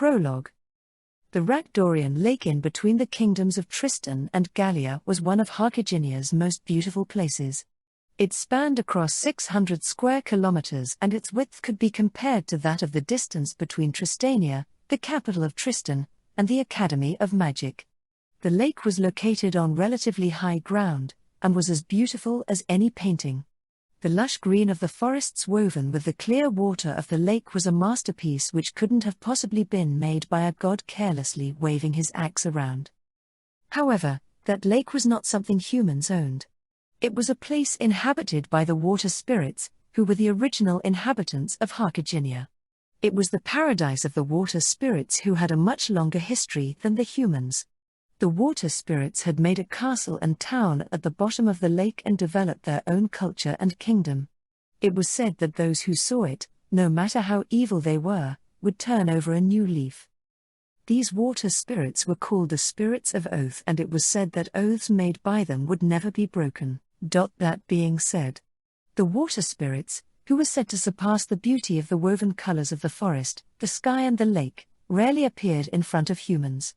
Prologue. The Ragdorian Lake in between the kingdoms of Tristan and Gallia was one of Carthaginia's most beautiful places. It spanned across 600 square kilometers, and its width could be compared to that of the distance between Tristania, the capital of Tristan, and the Academy of Magic. The lake was located on relatively high ground, and was as beautiful as any painting. The lush green of the forests woven with the clear water of the lake was a masterpiece which couldn't have possibly been made by a god carelessly waving his axe around. However, that lake was not something humans owned. It was a place inhabited by the water spirits, who were the original inhabitants of Carthaginia. It was the paradise of the water spirits, who had a much longer history than the humans. The water spirits had made a castle and town at the bottom of the lake and developed their own culture and kingdom. It was said that those who saw it, no matter how evil they were, would turn over a new leaf. These water spirits were called the spirits of oath, and it was said that oaths made by them would never be broken. That being said, the water spirits, who were said to surpass the beauty of the woven colors of the forest, the sky and the lake, rarely appeared in front of humans.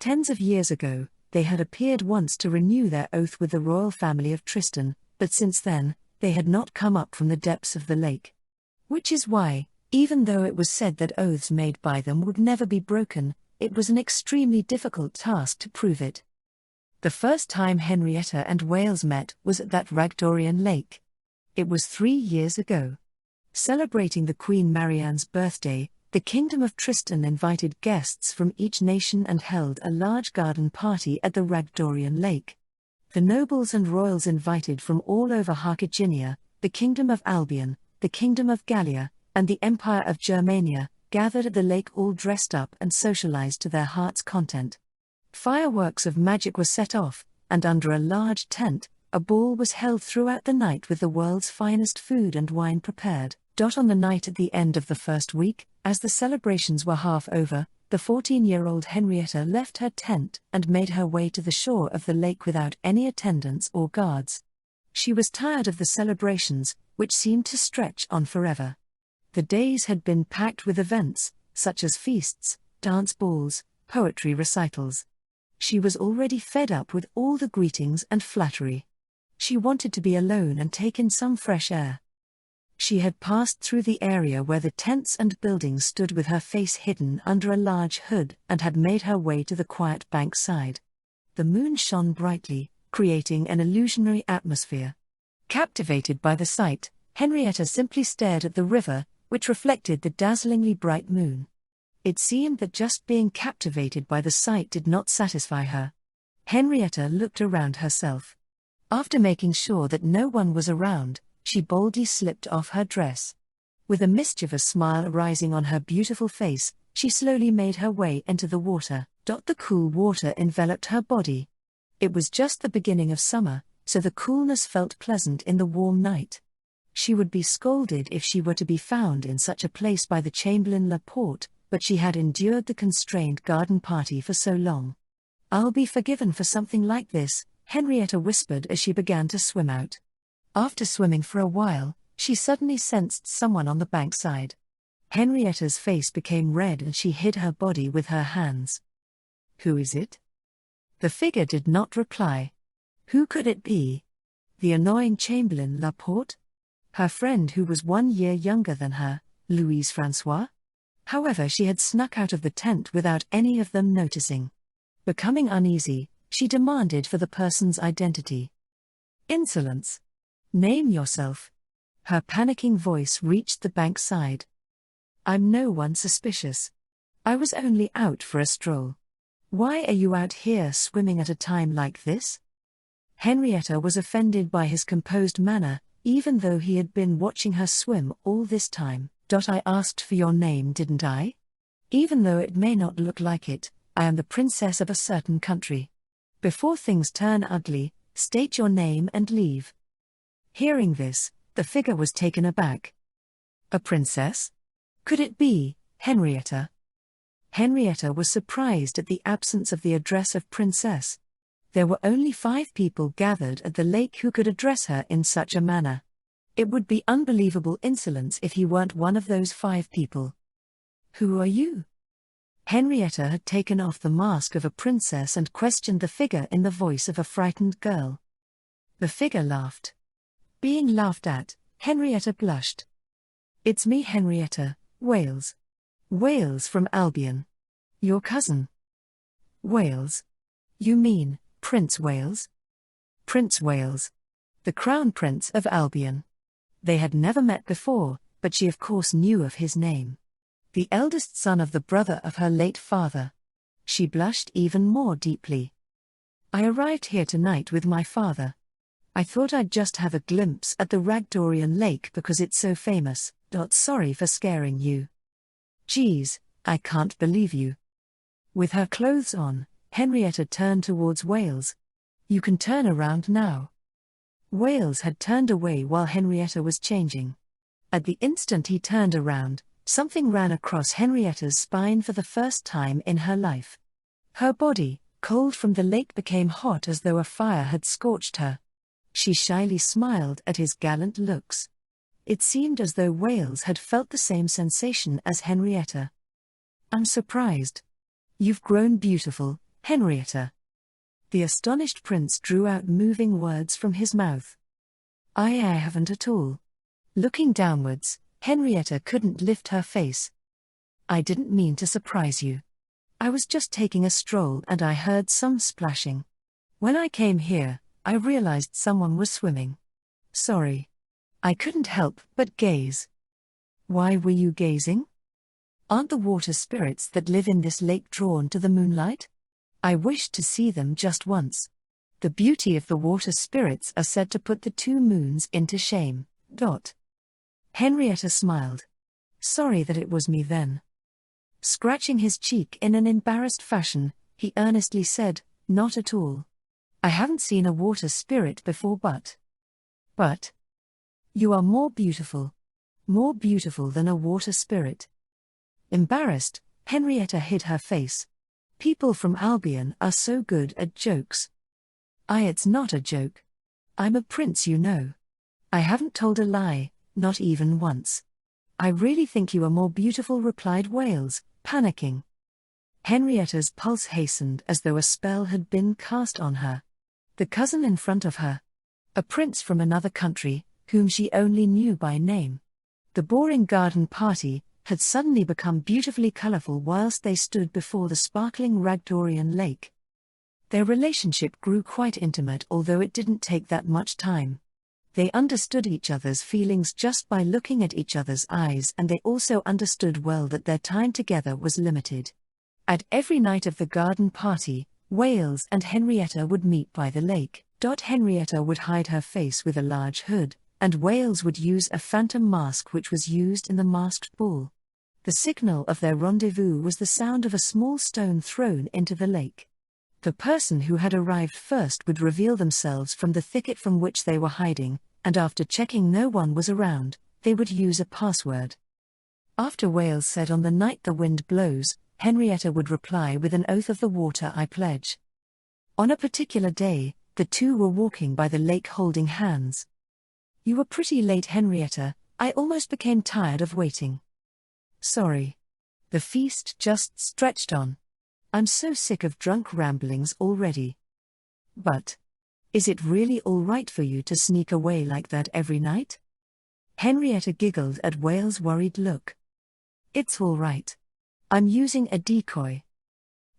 Tens of years ago, they had appeared once to renew their oath with the royal family of Tristan, but since then, they had not come up from the depths of the lake. Which is why, even though it was said that oaths made by them would never be broken, it was an extremely difficult task to prove it. The first time Henrietta and Wales met was at that Ragdorian lake. It was 3 years ago. Celebrating the Queen Marianne's birthday, the Kingdom of Tristan invited guests from each nation and held a large garden party at the Ragdorian lake. The nobles and royals invited from all over Carthaginia, the Kingdom of Albion, the Kingdom of Gallia, and the Empire of Germania, gathered at the lake all dressed up and socialized to their heart's content. Fireworks of magic were set off, and under a large tent, a ball was held throughout the night with the world's finest food and wine prepared. On the night at the end of the first week, as the celebrations were half over, the 14-year-old Henrietta left her tent and made her way to the shore of the lake without any attendants or guards. She was tired of the celebrations, which seemed to stretch on forever. The days had been packed with events, such as feasts, dance balls, poetry recitals. She was already fed up with all the greetings and flattery. She wanted to be alone and take in some fresh air. She had passed through the area where the tents and buildings stood with her face hidden under a large hood, and had made her way to the quiet bank side. The moon shone brightly, creating an illusionary atmosphere. Captivated by the sight, Henrietta simply stared at the river, which reflected the dazzlingly bright moon. It seemed that just being captivated by the sight did not satisfy her. Henrietta looked around herself. After making sure that no one was around, she boldly slipped off her dress. With a mischievous smile rising on her beautiful face, she slowly made her way into the water. The cool water enveloped her body. It was just the beginning of summer, so the coolness felt pleasant in the warm night. She would be scolded if she were to be found in such a place by the Chamberlain Laporte, but she had endured the constrained garden party for so long. "I'll be forgiven for something like this," Henrietta whispered as she began to swim out. After swimming for a while, she suddenly sensed someone on the bankside. Henrietta's face became red and she hid her body with her hands. "Who is it?" The figure did not reply. Who could it be? The annoying Chamberlain Laporte? Her friend who was 1 year younger than her, Louise François? However, she had snuck out of the tent without any of them noticing. Becoming uneasy, she demanded for the person's identity. "Insolence! Name yourself." Her panicking voice reached the bankside. "I'm no one suspicious. I was only out for a stroll. Why are you out here swimming at a time like this?" Henrietta was offended by his composed manner, even though he had been watching her swim all this time. "I asked for your name, didn't I? Even though it may not look like it, I am the princess of a certain country. Before things turn ugly, state your name and leave." Hearing this, the figure was taken aback. A princess? Could it be Henrietta? Henrietta was surprised at the absence of the address of princess. There were only 5 people gathered at the lake who could address her in such a manner. It would be unbelievable insolence if he weren't one of those 5 people. "Who are you?" Henrietta had taken off the mask of a princess and questioned the figure in the voice of a frightened girl. The figure laughed. Being laughed at, Henrietta blushed. "It's me, Henrietta, Wales. Wales from Albion. Your cousin." "Wales? You mean Prince Wales?" "Prince Wales. The Crown Prince of Albion." They had never met before, but she of course knew of his name. The eldest son of the brother of her late father. She blushed even more deeply. "I arrived here tonight with my father. I thought I'd just have a glimpse at the Ragdorian Lake because it's so famous. Sorry for scaring you." "Geez, I can't believe you." With her clothes on, Henrietta turned towards Wales. "You can turn around now." Wales had turned away while Henrietta was changing. At the instant he turned around, something ran across Henrietta's spine for the first time in her life. Her body, cold from the lake, became hot as though a fire had scorched her. She shyly smiled at his gallant looks. It seemed as though Wales had felt the same sensation as Henrietta. "I'm surprised. You've grown beautiful, Henrietta." The astonished prince drew out moving words from his mouth. I haven't at all." Looking downwards, Henrietta couldn't lift her face. "I didn't mean to surprise you. I was just taking a stroll and I heard some splashing. When I came here, I realized someone was swimming. Sorry. I couldn't help but gaze." "Why were you gazing? Aren't the water spirits that live in this lake drawn to the moonlight? I wished to see them just once. The beauty of the water spirits are said to put the two moons into shame." Henrietta smiled. "Sorry that it was me then." Scratching his cheek in an embarrassed fashion, he earnestly said, "Not at all. I haven't seen a water spirit before but you are more beautiful than a water spirit." Embarrassed, Henrietta hid her face. People from Albion are so good at jokes. It's not a joke. I'm a prince, you know. I haven't told a lie, not even once. "I really think you are more beautiful," replied Wales, panicking. Henrietta's pulse hastened as though a spell had been cast on her. The cousin in front of her. A prince from another country, whom she only knew by name. The boring garden party had suddenly become beautifully colorful whilst they stood before the sparkling Ragdorian lake. Their relationship grew quite intimate, although it didn't take that much time. They understood each other's feelings just by looking at each other's eyes, and they also understood well that their time together was limited. At every night of the garden party, Wales and Henrietta would meet by the lake. Henrietta would hide her face with a large hood, and Wales would use a phantom mask which was used in the masked ball. The signal of their rendezvous was the sound of a small stone thrown into the lake. The person who had arrived first would reveal themselves from the thicket from which they were hiding, and after checking no one was around, they would use a password. After Wales said, "On the night the wind blows," Henrietta would reply with an oath of the water, "I pledge." On a particular day, the two were walking by the lake holding hands. "You were pretty late, Henrietta. I almost became tired of waiting." "Sorry. The feast just stretched on. I'm so sick of drunk ramblings already." "But is it really all right for you to sneak away like that every night?" Henrietta giggled at Wales' worried look. "It's all right. I'm using a decoy."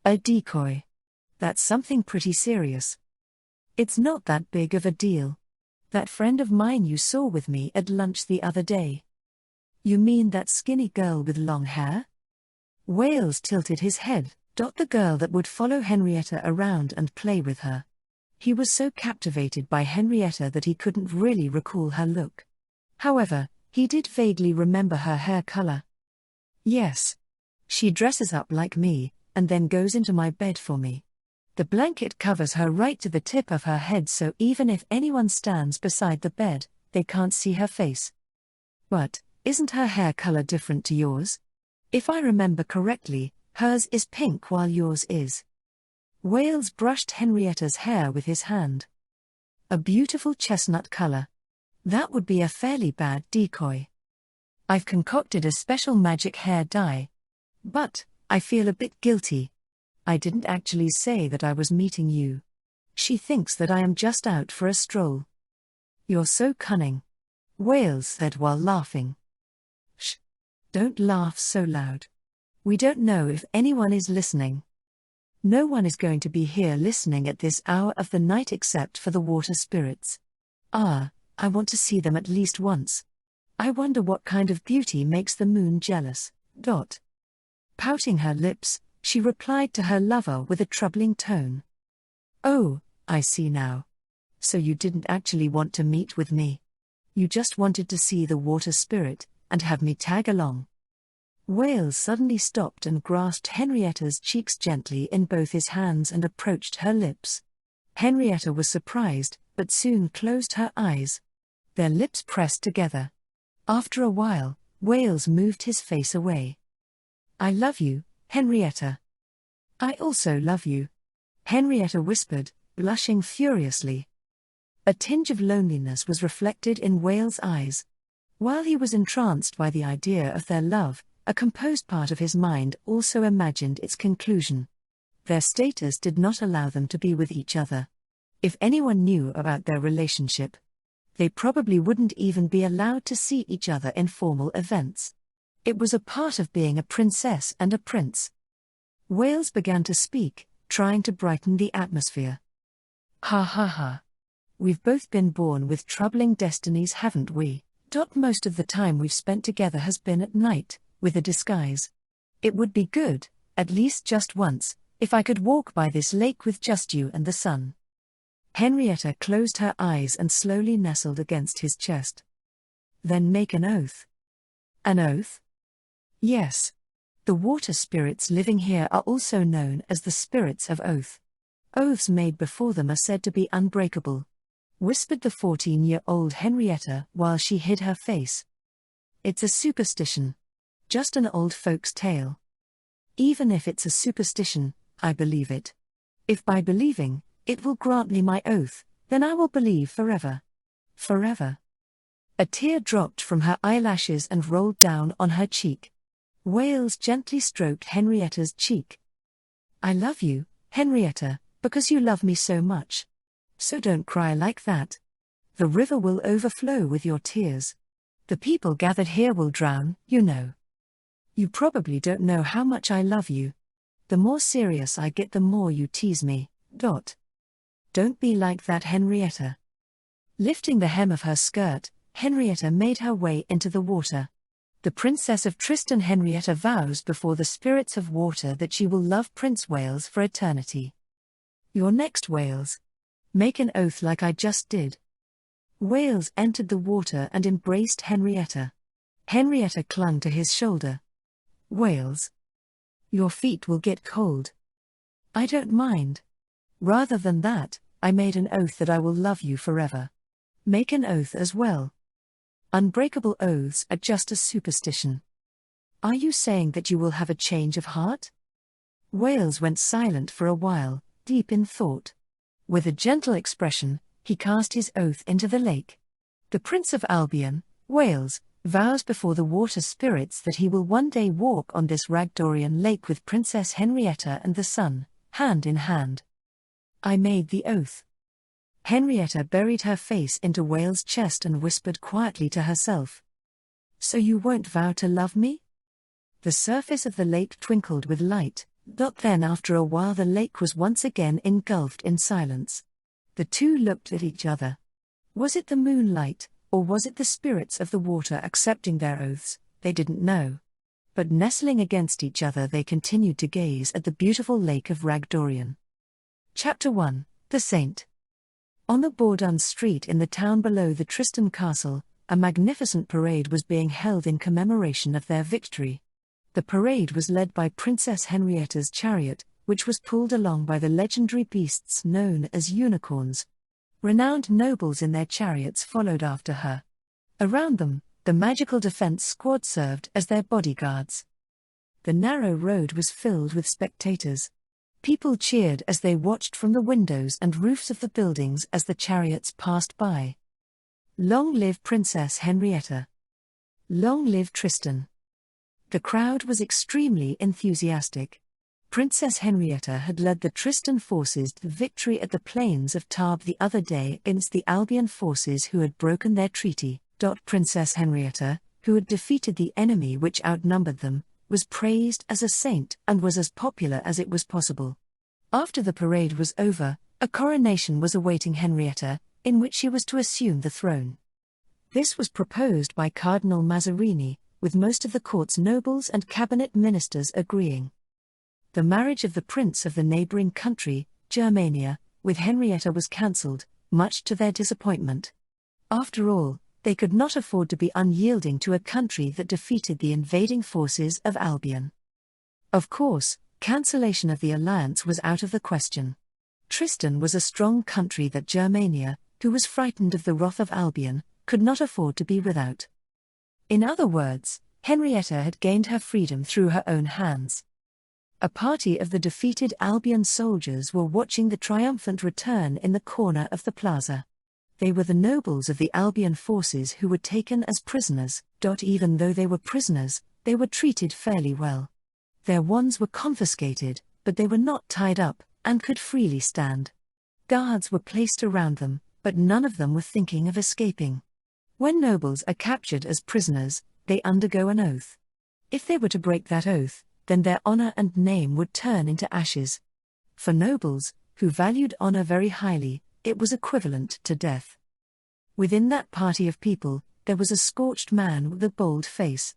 "A decoy? That's something pretty serious." "It's not that big of a deal. That friend of mine you saw with me at lunch the other day." "You mean that skinny girl with long hair?" Wales tilted his head. The girl that would follow Henrietta around and play with her. He was so captivated by Henrietta that he couldn't really recall her look. However, he did vaguely remember her hair color. "Yes. She dresses up like me, and then goes into my bed for me. The blanket covers her right to the tip of her head, so even if anyone stands beside the bed, they can't see her face." "But isn't her hair color different to yours? If I remember correctly, hers is pink while yours is." Wales brushed Henrietta's hair with his hand. "A beautiful chestnut color. That would be a fairly bad decoy. I've concocted a special magic hair dye. But I feel a bit guilty. I didn't actually say that I was meeting you. She thinks that I am just out for a stroll. You're so cunning, Wales said while laughing. Shh! Don't laugh so loud. We don't know if anyone is listening. No one is going to be here listening at this hour of the night except for the water spirits. I want to see them at least once. I wonder what kind of beauty makes the moon jealous. Pouting her lips, she replied to her lover with a troubling tone. Oh, I see now. So you didn't actually want to meet with me. You just wanted to see the water spirit, and have me tag along. Wales suddenly stopped and grasped Henrietta's cheeks gently in both his hands and approached her lips. Henrietta was surprised, but soon closed her eyes. Their lips pressed together. After a while, Wales moved his face away. I love you, Henrietta. I also love you, Henrietta whispered, blushing furiously. A tinge of loneliness was reflected in Wales' eyes. While he was entranced by the idea of their love, a composed part of his mind also imagined its conclusion. Their status did not allow them to be with each other. If anyone knew about their relationship, they probably wouldn't even be allowed to see each other in formal events. It was a part of being a princess and a prince. Wales began to speak, trying to brighten the atmosphere. Ha ha ha. We've both been born with troubling destinies, haven't we? Most of the time we've spent together has been at night, with a disguise. It would be good, at least just once, if I could walk by this lake with just you and the sun. Henrietta closed her eyes and slowly nestled against his chest. Then make an oath. An oath? Yes. The water spirits living here are also known as the spirits of oath. Oaths made before them are said to be unbreakable, whispered the 14-year-old Henrietta while she hid her face. It's a superstition. Just an old folks' tale. Even if it's a superstition, I believe it. If by believing, it will grant me my oath, then I will believe forever. Forever. A tear dropped from her eyelashes and rolled down on her cheek. Wales gently stroked Henrietta's cheek. I love you, Henrietta, because you love me so much. So don't cry like that. The river will overflow with your tears. The people gathered here will drown, you know. You probably don't know how much I love you. The more serious I get, the more you tease me. Don't be like that, Henrietta. Lifting the hem of her skirt, Henrietta made her way into the water. The Princess of Tristan. Henrietta vows before the spirits of water that she will love Prince Wales for eternity. You're next, Wales. Make an oath like I just did. Wales entered the water and embraced Henrietta. Henrietta clung to his shoulder. Wales. Your feet will get cold. I don't mind. Rather than that, I made an oath that I will love you forever. Make an oath as well. Unbreakable oaths are just a superstition. Are you saying that you will have a change of heart? Wales went silent for a while, deep in thought. With a gentle expression, he cast his oath into the lake. The Prince of Albion, Wales, vows before the water spirits that he will one day walk on this Ragdorian lake with Princess Henrietta and the sun, hand in hand. I made the oath. Henrietta buried her face into Wales' chest and whispered quietly to herself. So you won't vow to love me? The surface of the lake twinkled with light. Then after a while the lake was once again engulfed in silence. The two looked at each other. Was it the moonlight, or was it the spirits of the water accepting their oaths? They didn't know. But nestling against each other they continued to gaze at the beautiful lake of Ragdorian. Chapter 1, The Saint. On the Bourdon street in the town below the Tristan Castle, a magnificent parade was being held in commemoration of their victory. The parade was led by Princess Henrietta's chariot, which was pulled along by the legendary beasts known as unicorns. Renowned nobles in their chariots followed after her. Around them, the magical defense squad served as their bodyguards. The narrow road was filled with spectators. People cheered as they watched from the windows and roofs of the buildings as the chariots passed by. Long live Princess Henrietta! Long live Tristan! The crowd was extremely enthusiastic. Princess Henrietta had led the Tristan forces to victory at the plains of Tarbes the other day against the Albion forces who had broken their treaty. Princess Henrietta, who had defeated the enemy which outnumbered them, was praised as a saint and was as popular as it was possible. After the parade was over, a coronation was awaiting Henrietta, in which she was to assume the throne. This was proposed by Cardinal Mazarini, with most of the court's nobles and cabinet ministers agreeing. The marriage of the prince of the neighboring country, Germania, with Henrietta was cancelled, much to their disappointment. After all, they could not afford to be unyielding to a country that defeated the invading forces of Albion. Of course, cancellation of the alliance was out of the question. Tristan was a strong country that Germania, who was frightened of the wrath of Albion, could not afford to be without. In other words, Henrietta had gained her freedom through her own hands. A party of the defeated Albion soldiers were watching the triumphant return in the corner of the plaza. They were the nobles of the Albion forces who were taken as prisoners. Even though they were prisoners, they were treated fairly well. Their wands were confiscated, but they were not tied up, and could freely stand. Guards were placed around them, but none of them were thinking of escaping. When nobles are captured as prisoners, they undergo an oath. If they were to break that oath, then their honor and name would turn into ashes. For nobles, who valued honor very highly, it was equivalent to death. Within that party of people, there was a scorched man with a bold face.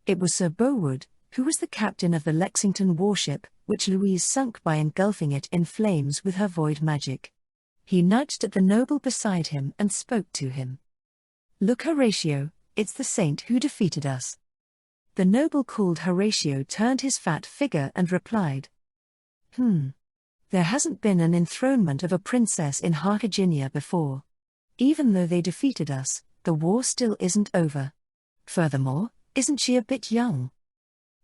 It was Sir Bowood, who was the captain of the Lexington warship, which Louise sunk by engulfing it in flames with her void magic. He nudged at the noble beside him and spoke to him. "Look, Horatio, it's the saint who defeated us." The noble called Horatio turned his fat figure and replied, There hasn't been an enthronement of a princess in Carthagena before. Even though they defeated us, the war still isn't over. Furthermore, isn't she a bit young?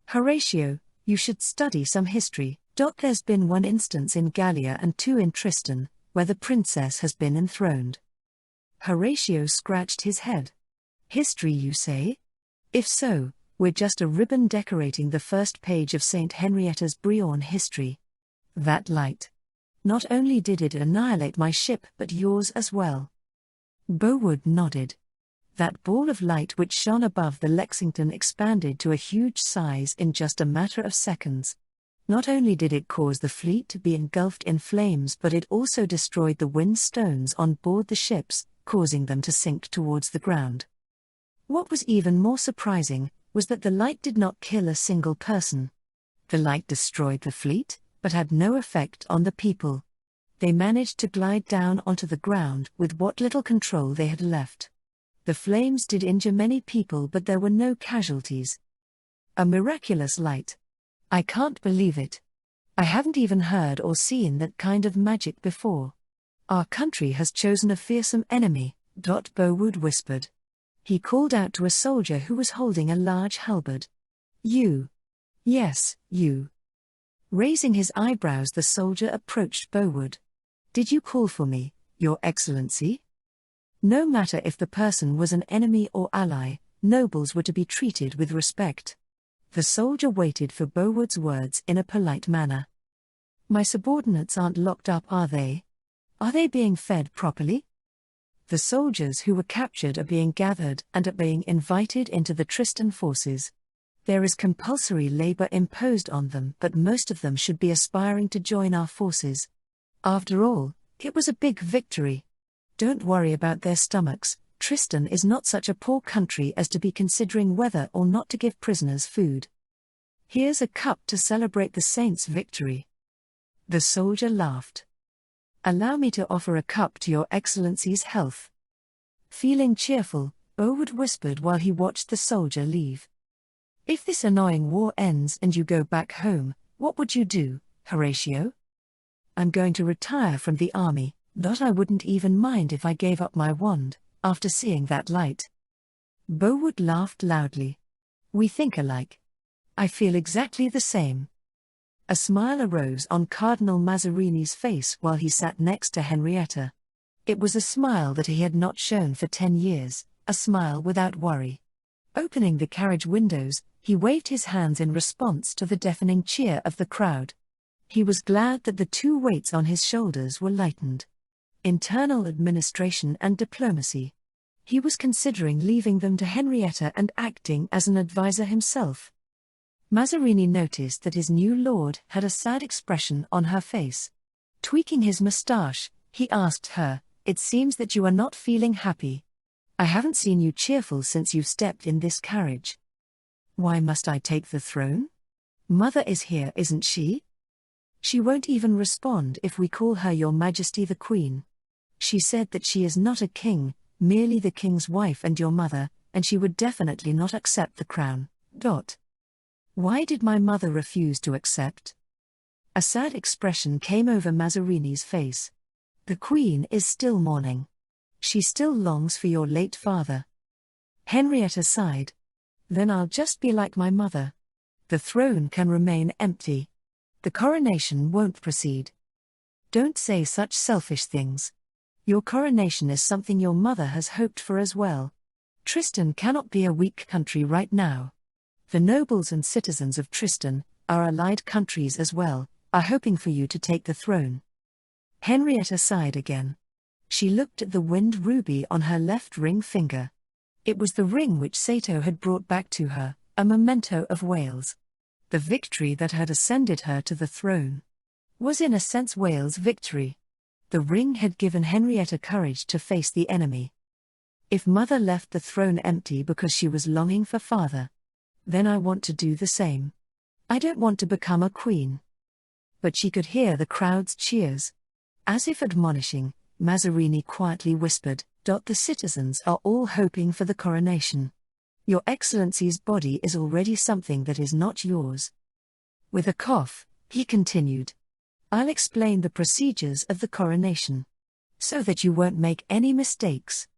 Horatio, you should study some history. There's been one instance in Gallia and two in Tristan, where the princess has been enthroned. Horatio scratched his head. History, you say? If so, we're just a ribbon decorating the first page of St. Henrietta's Brion history. That light. Not only did it annihilate my ship but yours as well. Bowood nodded. That ball of light which shone above the Lexington expanded to a huge size in just a matter of seconds. Not only did it cause the fleet to be engulfed in flames, but it also destroyed the wind stones on board the ships, causing them to sink towards the ground. What was even more surprising was that the light did not kill a single person. The light destroyed the fleet, but had no effect on the people. They managed to glide down onto the ground with what little control they had left. The flames did injure many people, but there were no casualties. A miraculous light. I can't believe it. I haven't even heard or seen that kind of magic before. Our country has chosen a fearsome enemy, Bowood whispered. He called out to a soldier who was holding a large halberd. You. Yes, you. Raising his eyebrows, the soldier approached Bowood. Did you call for me, Your Excellency? No matter if the person was an enemy or ally, nobles were to be treated with respect. The soldier waited for Bowood's words in a polite manner. My subordinates aren't locked up, are they? Are they being fed properly? The soldiers who were captured are being gathered and are being invited into the Tristan forces. There is compulsory labor imposed on them, but most of them should be aspiring to join our forces. After all, it was a big victory. Don't worry about their stomachs. Tristan is not such a poor country as to be considering whether or not to give prisoners food. Here's a cup to celebrate the saint's victory. The soldier laughed. Allow me to offer a cup to Your Excellency's health. Feeling cheerful, Bowood whispered while he watched the soldier leave. If this annoying war ends and you go back home, what would you do, Horatio? I'm going to retire from the army. I wouldn't even mind if I gave up my wand, after seeing that light. Bowood laughed loudly. We think alike. I feel exactly the same. A smile arose on Cardinal Mazarini's face while he sat next to Henrietta. It was a smile that he had not shown for 10 years, a smile without worry. Opening the carriage windows, He waved his hands in response to the deafening cheer of the crowd. He was glad that the two weights on his shoulders were lightened. Internal administration and diplomacy. He was considering leaving them to Henrietta and acting as an advisor himself. Mazarini noticed that his new lord had a sad expression on her face. Tweaking his moustache, he asked her, "It seems that you are not feeling happy. I haven't seen you cheerful since you stepped in this carriage. Why must I take the throne? Mother is here, isn't she? She won't even respond if we call her Your Majesty the Queen. She said that she is not a king, merely the king's wife and your mother, and she would definitely not accept the crown. Why did my mother refuse to accept?" A sad expression came over Mazarini's face. "The Queen is still mourning. She still longs for your late father." Henrietta sighed. "Then I'll just be like my mother. The throne can remain empty. The coronation won't proceed." "Don't say such selfish things. Your coronation is something your mother has hoped for as well. Tristan cannot be a weak country right now. The nobles and citizens of Tristan, our allied countries as well, are hoping for you to take the throne." Henrietta sighed again. She looked at the winged ruby on her left ring finger. It was the ring which Sato had brought back to her, a memento of Wales. The victory that had ascended her to the throne was in a sense Wales' victory. The ring had given Henrietta courage to face the enemy. If mother left the throne empty because she was longing for father, then I want to do the same. I don't want to become a queen. But she could hear the crowd's cheers. As if admonishing, Mazarini quietly whispered, "The citizens are all hoping for the coronation. Your Excellency's body is already something that is not yours." With a cough, he continued, "I'll explain the procedures of the coronation, so that you won't make any mistakes.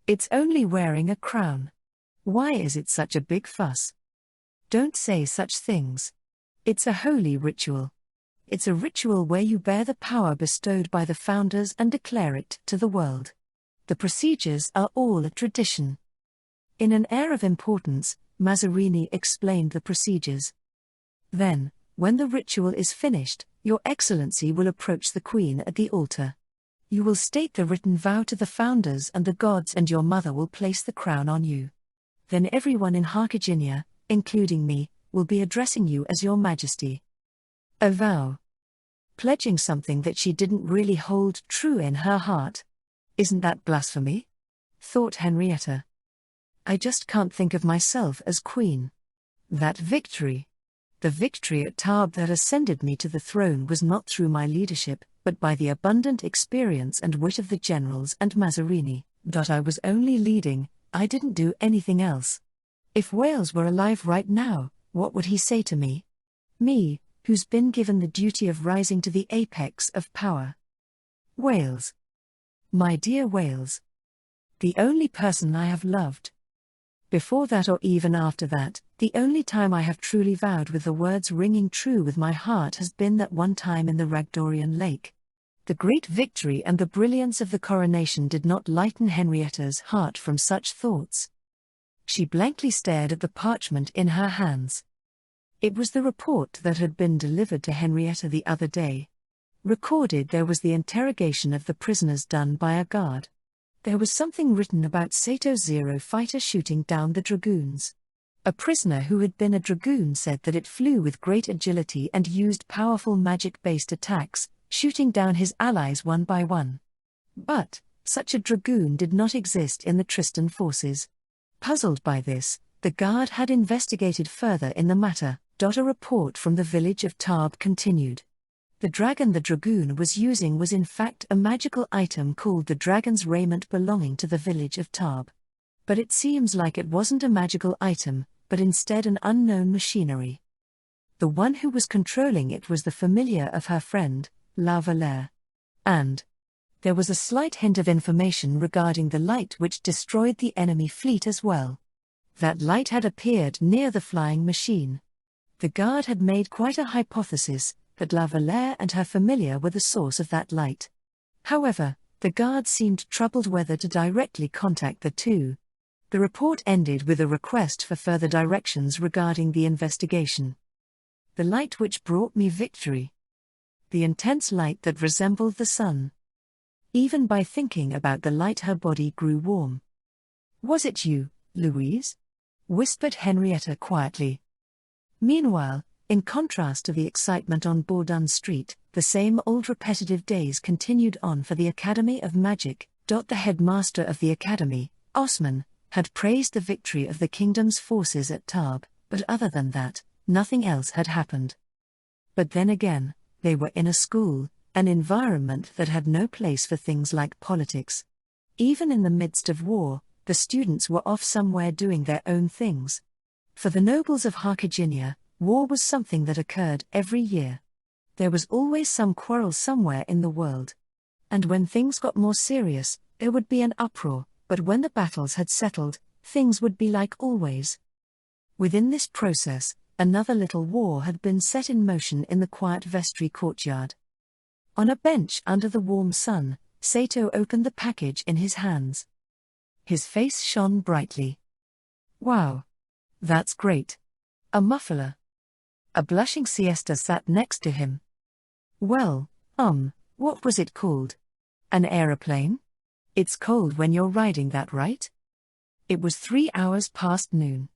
It's only wearing a crown. Why is it such a big fuss? Don't say such things. It's a holy ritual. It's a ritual where you bear the power bestowed by the founders and declare it to the world. The procedures are all a tradition." In an air of importance, Mazarini explained the procedures. "Then, when the ritual is finished, Your Excellency will approach the Queen at the altar. You will state the written vow to the founders and the gods, and your mother will place the crown on you. Then everyone in Harkiginia, including me, will be addressing you as Your Majesty." A vow. Pledging something that she didn't really hold true in her heart. "Isn't that blasphemy?" thought Henrietta. "I just can't think of myself as queen. That victory. The victory at Tarbes that ascended me to the throne was not through my leadership, but by the abundant experience and wit of the generals and Mazarini. I was only leading, I didn't do anything else. If Wales were alive right now, what would he say to me? Me, who's been given the duty of rising to the apex of power. Wales. My dear Wales. The only person I have loved. Before that or even after that, the only time I have truly vowed with the words ringing true with my heart has been that one time in the Ragdorian Lake. The great victory and the brilliance of the coronation did not lighten Henrietta's heart from such thoughts. She blankly stared at the parchment in her hands. It was the report that had been delivered to Henrietta the other day. Recorded there was the interrogation of the prisoners done by a guard. There was something written about Sato Zero fighter shooting down the dragoons. A prisoner who had been a dragoon said that it flew with great agility and used powerful magic-based attacks, shooting down his allies one by one. But such a dragoon did not exist in the Tristan forces. Puzzled by this, the guard had investigated further in the matter. A report from the village of Tarbes continued. The dragon the dragoon was using was in fact a magical item called the dragon's raiment belonging to the village of Tarbes. But it seems like it wasn't a magical item, but instead an unknown machinery. The one who was controlling it was the familiar of her friend, La Valère. And there was a slight hint of information regarding the light which destroyed the enemy fleet as well. That light had appeared near the flying machine. The guard had made quite a hypothesis that La Valère and her familiar were the source of that light. However, the guard seemed troubled whether to directly contact the two. The report ended with a request for further directions regarding the investigation. The light which brought me victory. The intense light that resembled the sun. Even by thinking about the light, her body grew warm. Was it you, Louise? Whispered Henrietta quietly. Meanwhile, in contrast to the excitement on Bourdon Street, the same old repetitive days continued on for the Academy of Magic. The headmaster of the academy, Osman, had praised the victory of the kingdom's forces at Tarbes, but other than that, nothing else had happened. But then again, they were in a school, an environment that had no place for things like politics. Even in the midst of war, the students were off somewhere doing their own things. For the nobles of Carthagena, war was something that occurred every year. There was always some quarrel somewhere in the world. And when things got more serious, there would be an uproar, but when the battles had settled, things would be like always. Within this process, another little war had been set in motion in the quiet vestry courtyard. On a bench under the warm sun, Sato opened the package in his hands. His face shone brightly. Wow! That's great. A muffler. A blushing Siesta sat next to him. Well, what was it called? An aeroplane? It's cold when you're riding that, right? It was 3 hours past noon.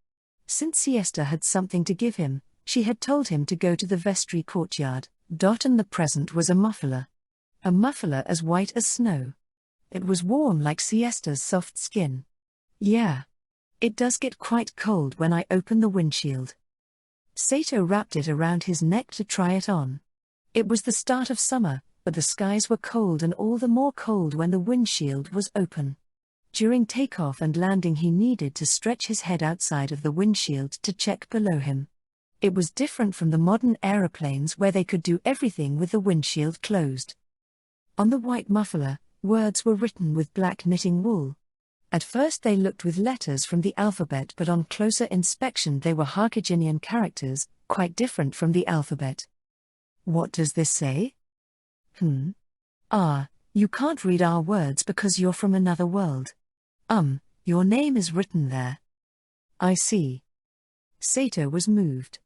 Since Siesta had something to give him, she had told him to go to the vestry courtyard. And the present was a muffler. A muffler as white as snow. It was warm like Siesta's soft skin. Yeah. It does get quite cold when I open the windshield. Sato wrapped it around his neck to try it on. It was the start of summer, but the skies were cold, and all the more cold when the windshield was open. During takeoff and landing he needed to stretch his head outside of the windshield to check below him. It was different from the modern aeroplanes where they could do everything with the windshield closed. On the white muffler, words were written with black knitting wool. At first they looked with letters from the alphabet, but on closer inspection they were Carthaginian characters, quite different from the alphabet. What does this say? You can't read our words because you're from another world. Your name is written there. I see. Sato was moved.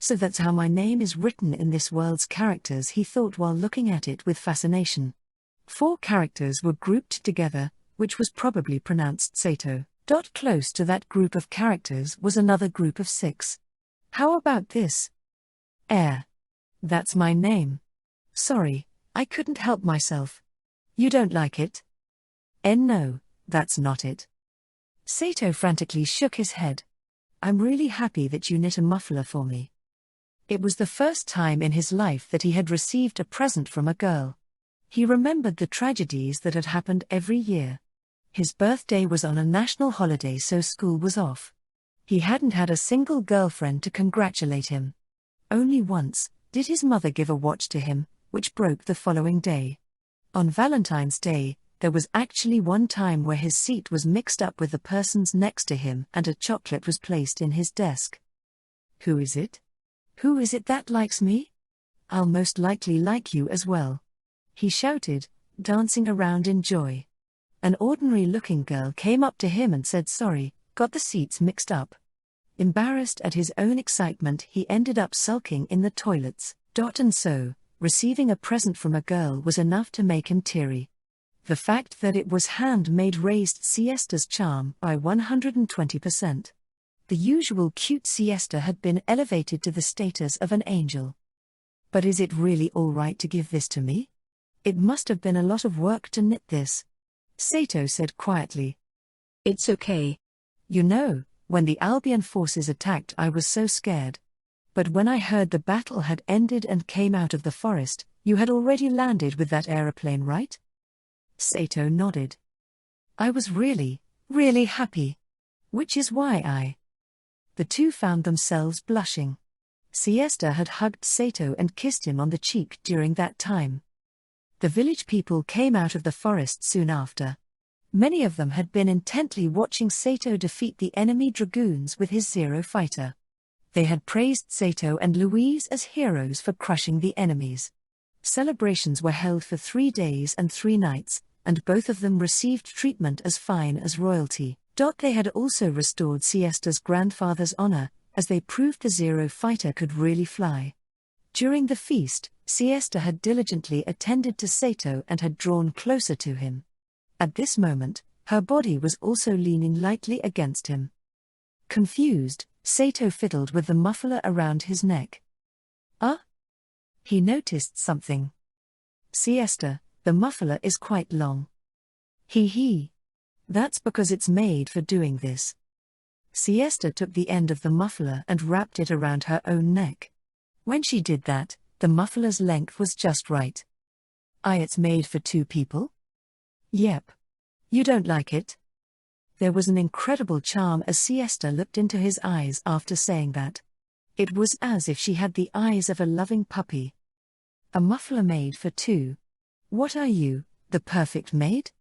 So that's how my name is written in this world's characters, he thought while looking at it with fascination. 4 characters were grouped together, which was probably pronounced Sato. Close to that group of characters was another group of 6. How about this? Air. That's my name. Sorry, I couldn't help myself. You don't like it? No, that's not it. Sato frantically shook his head. I'm really happy that you knit a muffler for me. It was the first time in his life that he had received a present from a girl. He remembered the tragedies that had happened every year. His birthday was on a national holiday, so school was off. He hadn't had a single girlfriend to congratulate him. Only once did his mother give a watch to him, which broke the following day. On Valentine's Day, there was actually one time where his seat was mixed up with the person's next to him and a chocolate was placed in his desk. Who is it? Who is it that likes me? I'll most likely like you as well. He shouted, dancing around in joy. An ordinary-looking girl came up to him and said sorry, got the seats mixed up. Embarrassed at his own excitement, he ended up sulking in the toilets. And so, receiving a present from a girl was enough to make him teary. The fact that it was handmade raised Siesta's charm by 120%. The usual cute Siesta had been elevated to the status of an angel. But is it really all right to give this to me? It must have been a lot of work to knit this. Sato said quietly. It's okay. You know, when the Albion forces attacked I was so scared. But when I heard the battle had ended and came out of the forest, you had already landed with that aeroplane, right? Sato nodded. I was really, really happy. Which is why The two found themselves blushing. Siesta had hugged Sato and kissed him on the cheek during that time. The village people came out of the forest soon after. Many of them had been intently watching Sato defeat the enemy dragoons with his Zero fighter. They had praised Sato and Louise as heroes for crushing the enemies. Celebrations were held for 3 days and 3 nights, and both of them received treatment as fine as royalty. They had also restored Siesta's grandfather's honor, as they proved the Zero fighter could really fly. During the feast, Siesta had diligently attended to Sato and had drawn closer to him. At this moment, her body was also leaning lightly against him. Confused, Sato fiddled with the muffler around his neck. Ah? He noticed something. Siesta, the muffler is quite long. Hee. That's because it's made for doing this. Siesta took the end of the muffler and wrapped it around her own neck. When she did that, the muffler's length was just right. It's made for 2 people? Yep. You don't like it? There was an incredible charm as Siesta looked into his eyes after saying that. It was as if she had the eyes of a loving puppy. A muffler made for 2. What are you, the perfect maid?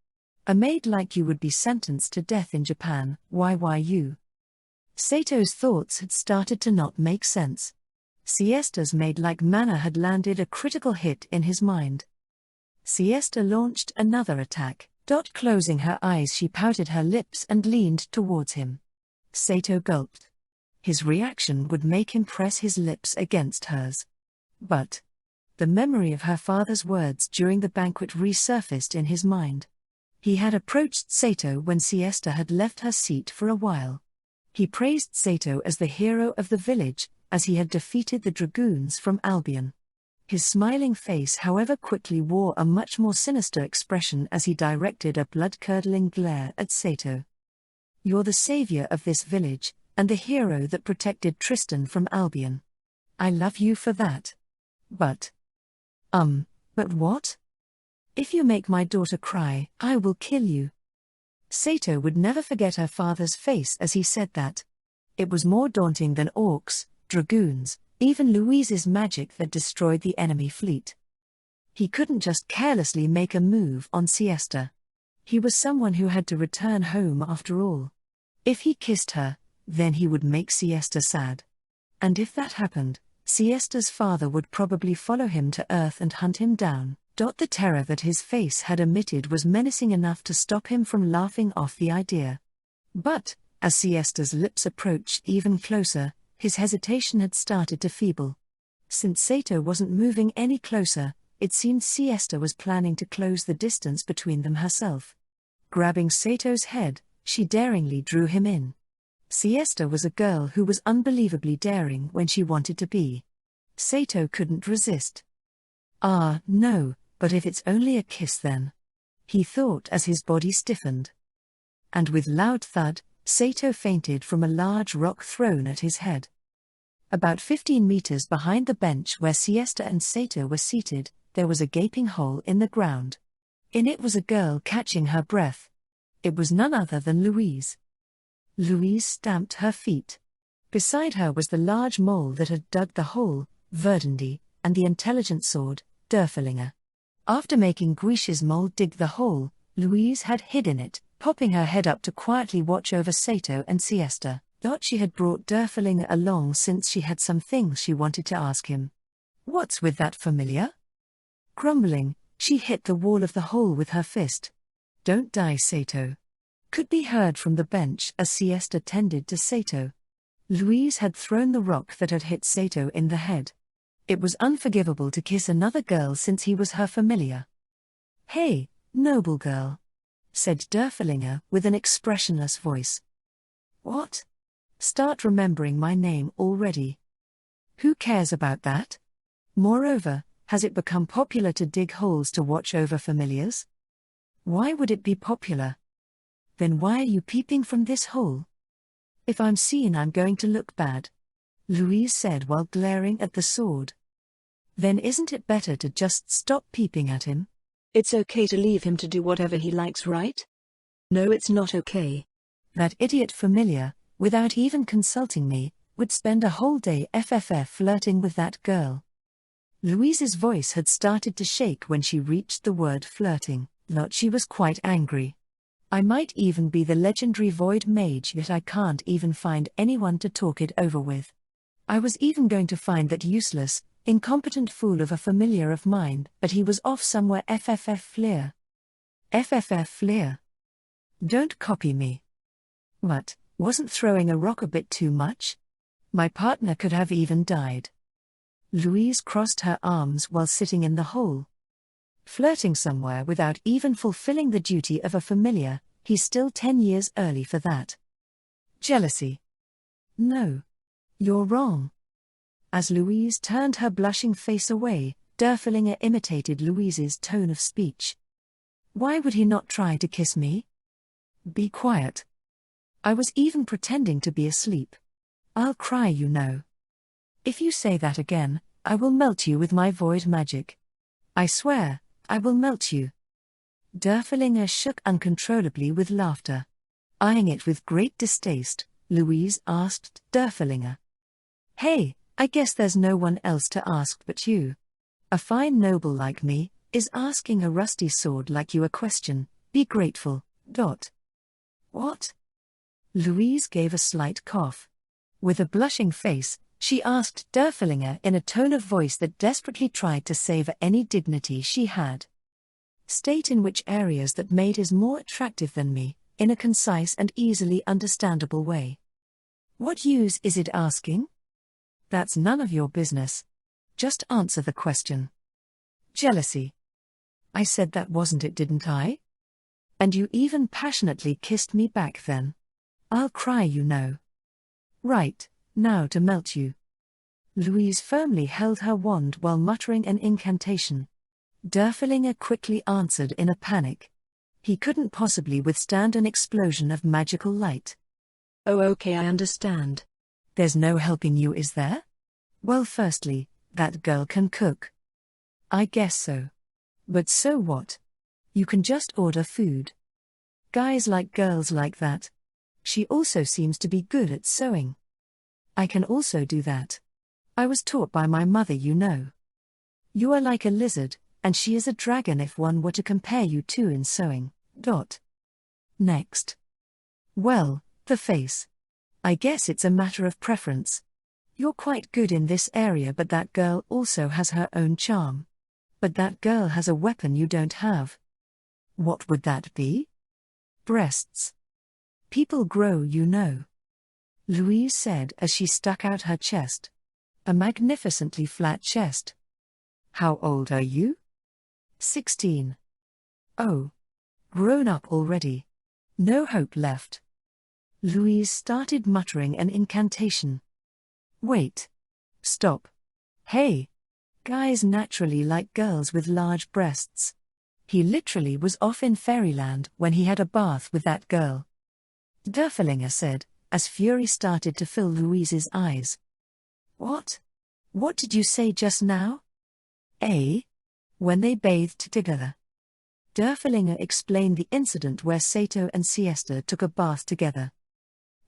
A maid like you would be sentenced to death in Japan. Why you? Sato's thoughts had started to not make sense. Siesta's maid-like manner had landed a critical hit in his mind. Siesta launched another attack. Closing her eyes, she pouted her lips and leaned towards him. Sato gulped. His reaction would make him press his lips against hers. But the memory of her father's words during the banquet resurfaced in his mind. He had approached Sato when Siesta had left her seat for a while. He praised Sato as the hero of the village, as he had defeated the dragoons from Albion. His smiling face, however, quickly wore a much more sinister expression as he directed a blood-curdling glare at Sato. You're the savior of this village, and the hero that protected Tristan from Albion. I love you for that. But what? If you make my daughter cry, I will kill you. Sato would never forget her father's face as he said that. It was more daunting than orcs, dragoons, even Louise's magic that destroyed the enemy fleet. He couldn't just carelessly make a move on Siesta. He was someone who had to return home after all. If he kissed her, then he would make Siesta sad. And if that happened, Siesta's father would probably follow him to Earth and hunt him down. The terror that his face had emitted was menacing enough to stop him from laughing off the idea. But, as Siesta's lips approached even closer, his hesitation had started to feeble. Since Sato wasn't moving any closer, it seemed Siesta was planning to close the distance between them herself. Grabbing Sato's head, she daringly drew him in. Siesta was a girl who was unbelievably daring when she wanted to be. Sato couldn't resist. No, but if it's only a kiss then, he thought as his body stiffened. And with loud thud, Sato fainted from a large rock thrown at his head. About 15 meters behind the bench where Siesta and Sato were seated, there was a gaping hole in the ground. In it was a girl catching her breath. It was none other than Louise. Louise stamped her feet. Beside her was the large mole that had dug the hole, Verdandi, and the intelligent sword, Derfelinger. After making Guish's mole dig the hole, Louise had hid in it, popping her head up to quietly watch over Sato and Siesta. She had brought Derfelinger along since she had some things she wanted to ask him. What's with that familiar? Grumbling, she hit the wall of the hole with her fist. Don't die, Sato. Could be heard from the bench as Siesta tended to Sato. Louise had thrown the rock that had hit Sato in the head. It was unforgivable to kiss another girl since he was her familiar. Hey, noble girl, said Derfelinger with an expressionless voice. What? Start remembering my name already. Who cares about that? Moreover, has it become popular to dig holes to watch over familiars? Why would it be popular? Then why are you peeping from this hole? If I'm seen, I'm going to look bad, Louise said while glaring at the sword. Then isn't it better to just stop peeping at him? It's okay to leave him to do whatever he likes, right? No, it's not okay. That idiot familiar, without even consulting me, would spend a whole day flirting with that girl. Louise's voice had started to shake when she reached the word flirting. She was quite angry. I might even be the legendary Void Mage, yet I can't even find anyone to talk it over with. I was even going to find that useless, incompetent fool of a familiar of mine, but he was off somewhere fleer. Fleer. Don't copy me. What, wasn't throwing a rock a bit too much? My partner could have even died. Louise crossed her arms while sitting in the hole. Flirting somewhere without even fulfilling the duty of a familiar, he's still 10 years early for that. Jealousy. No. You're wrong. As Louise turned her blushing face away, Derfelinger imitated Louise's tone of speech. Why would he not try to kiss me? Be quiet. I was even pretending to be asleep. I'll cry, you know. If you say that again, I will melt you with my void magic. I swear, I will melt you. Derfelinger shook uncontrollably with laughter. Eyeing it with great distaste, Louise asked Derfelinger. Hey, I guess there's no one else to ask but you. A fine noble like me is asking a rusty sword like you a question. Be grateful. What? Louise gave a slight cough. With a blushing face, she asked Derfelinger in a tone of voice that desperately tried to savor any dignity she had. State in which areas that mate is more attractive than me, in a concise and easily understandable way. What use is it asking? That's none of your business. Just answer the question. Jealousy. I said that, wasn't it, didn't I? And you even passionately kissed me back then. I'll cry, you know. Right, now to melt you. Louise firmly held her wand while muttering an incantation. Derfelinger quickly answered in a panic. He couldn't possibly withstand an explosion of magical light. Oh, okay, I understand. There's no helping you, is there? Well, firstly, that girl can cook. I guess so. But so what? You can just order food. Guys like girls like that. She also seems to be good at sewing. I can also do that. I was taught by my mother, you know. You are like a lizard, and she is a dragon if one were to compare you two in sewing. Next. Well, the face. I guess it's a matter of preference. You're quite good in this area, but that girl also has her own charm. But that girl has a weapon you don't have. What would that be? Breasts. People grow, you know. Louise said as she stuck out her chest. A magnificently flat chest. How old are you? 16. Oh. Grown up already. No hope left. Louise started muttering an incantation. Wait. Stop. Hey. Guys naturally like girls with large breasts. He literally was off in fairyland when he had a bath with that girl. Derfelinger said, as fury started to fill Louise's eyes. What? What did you say just now? When they bathed together. Derfelinger explained the incident where Sato and Siesta took a bath together.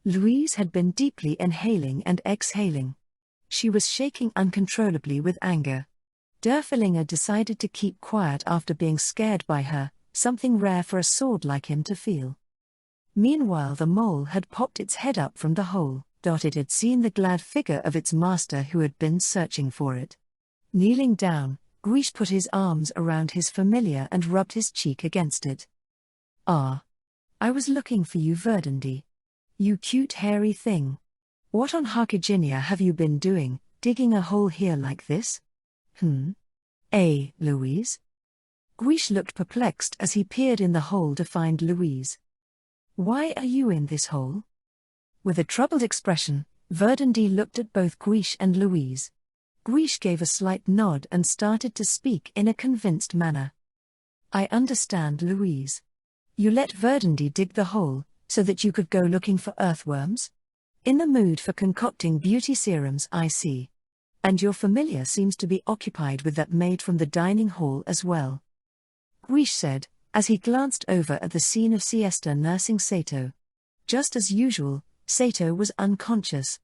Louise had been deeply inhaling and exhaling. She was shaking uncontrollably with anger. Derfelinger decided to keep quiet after being scared by her, something rare for a sword like him to feel. Meanwhile, the mole had popped its head up from the hole. It had seen the glad figure of its master who had been searching for it. Kneeling down, Guiche put his arms around his familiar and rubbed his cheek against it. Ah. I was looking for you, Verdandi. You cute hairy thing. What on Harkiginia have you been doing, digging a hole here like this? Louise? Guiche looked perplexed as he peered in the hole to find Louise. Why are you in this hole? With a troubled expression, Verdandi looked at both Guiche and Louise. Guiche gave a slight nod and started to speak in a convinced manner. I understand, Louise. You let Verdandi dig the hole, so that you could go looking for earthworms? In the mood for concocting beauty serums, I see. And your familiar seems to be occupied with that maid from the dining hall as well. Guiche said, as he glanced over at the scene of Siesta nursing Sato. Just as usual, Sato was unconscious.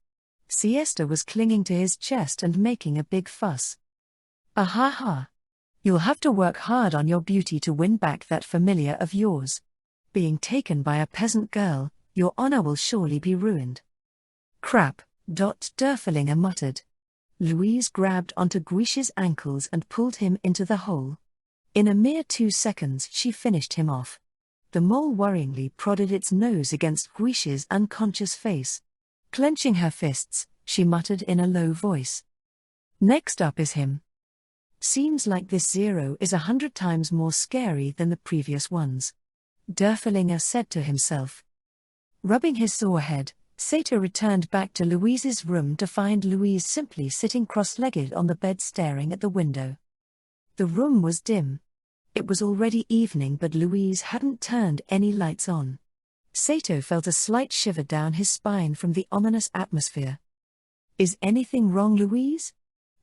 Siesta was clinging to his chest and making a big fuss. Ahaha. You'll have to work hard on your beauty to win back that familiar of yours. Being taken by a peasant girl, your honor will surely be ruined. Crap. Derfelinger muttered. Louise grabbed onto Guiche's ankles and pulled him into the hole. In a mere 2 seconds she finished him off. The mole worryingly prodded its nose against Guish's unconscious face. Clenching her fists, she muttered in a low voice. Next up is him. Seems like this zero is 100 times more scary than the previous ones. Derfelinger said to himself. Rubbing his sore head, Sato returned back to Louise's room to find Louise simply sitting cross-legged on the bed staring at the window. The room was dim. It was already evening but Louise hadn't turned any lights on. Sato felt a slight shiver down his spine from the ominous atmosphere. Is anything wrong, Louise?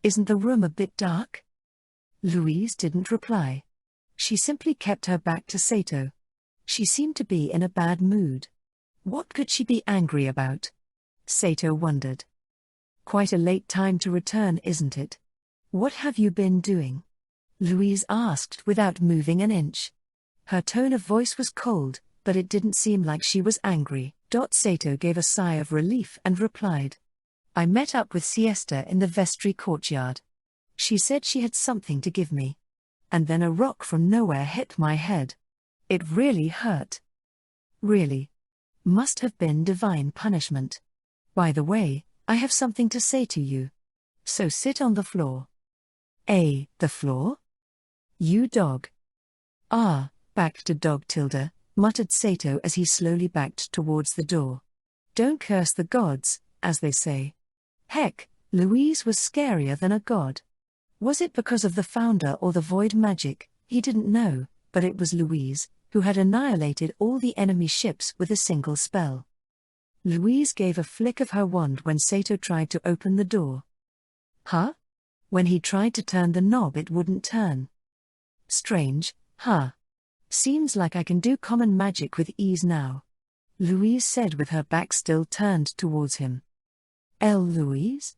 Isn't the room a bit dark? Louise didn't reply. She simply kept her back to Sato. She seemed to be in a bad mood. What could she be angry about? Sato wondered. Quite a late time to return, isn't it? What have you been doing? Louise asked without moving an inch. Her tone of voice was cold, but it didn't seem like she was angry. Sato gave a sigh of relief and replied. I met up with Siesta in the vestry courtyard. She said she had something to give me. And then a rock from nowhere hit my head. It really hurt. Really? Must have been divine punishment. By the way, I have something to say to you. So sit on the floor. The floor? You dog. Ah, back to dog tilde, muttered Sato as he slowly backed towards the door. Don't curse the gods, as they say. Heck, Louise was scarier than a god. Was it because of the founder or the void magic? He didn't know, but it was Louise, who had annihilated all the enemy ships with a single spell. Louise gave a flick of her wand when Sato tried to open the door. Huh? When he tried to turn the knob it wouldn't turn. Strange, huh? Seems like I can do common magic with ease now. Louise said with her back still turned towards him. Louise?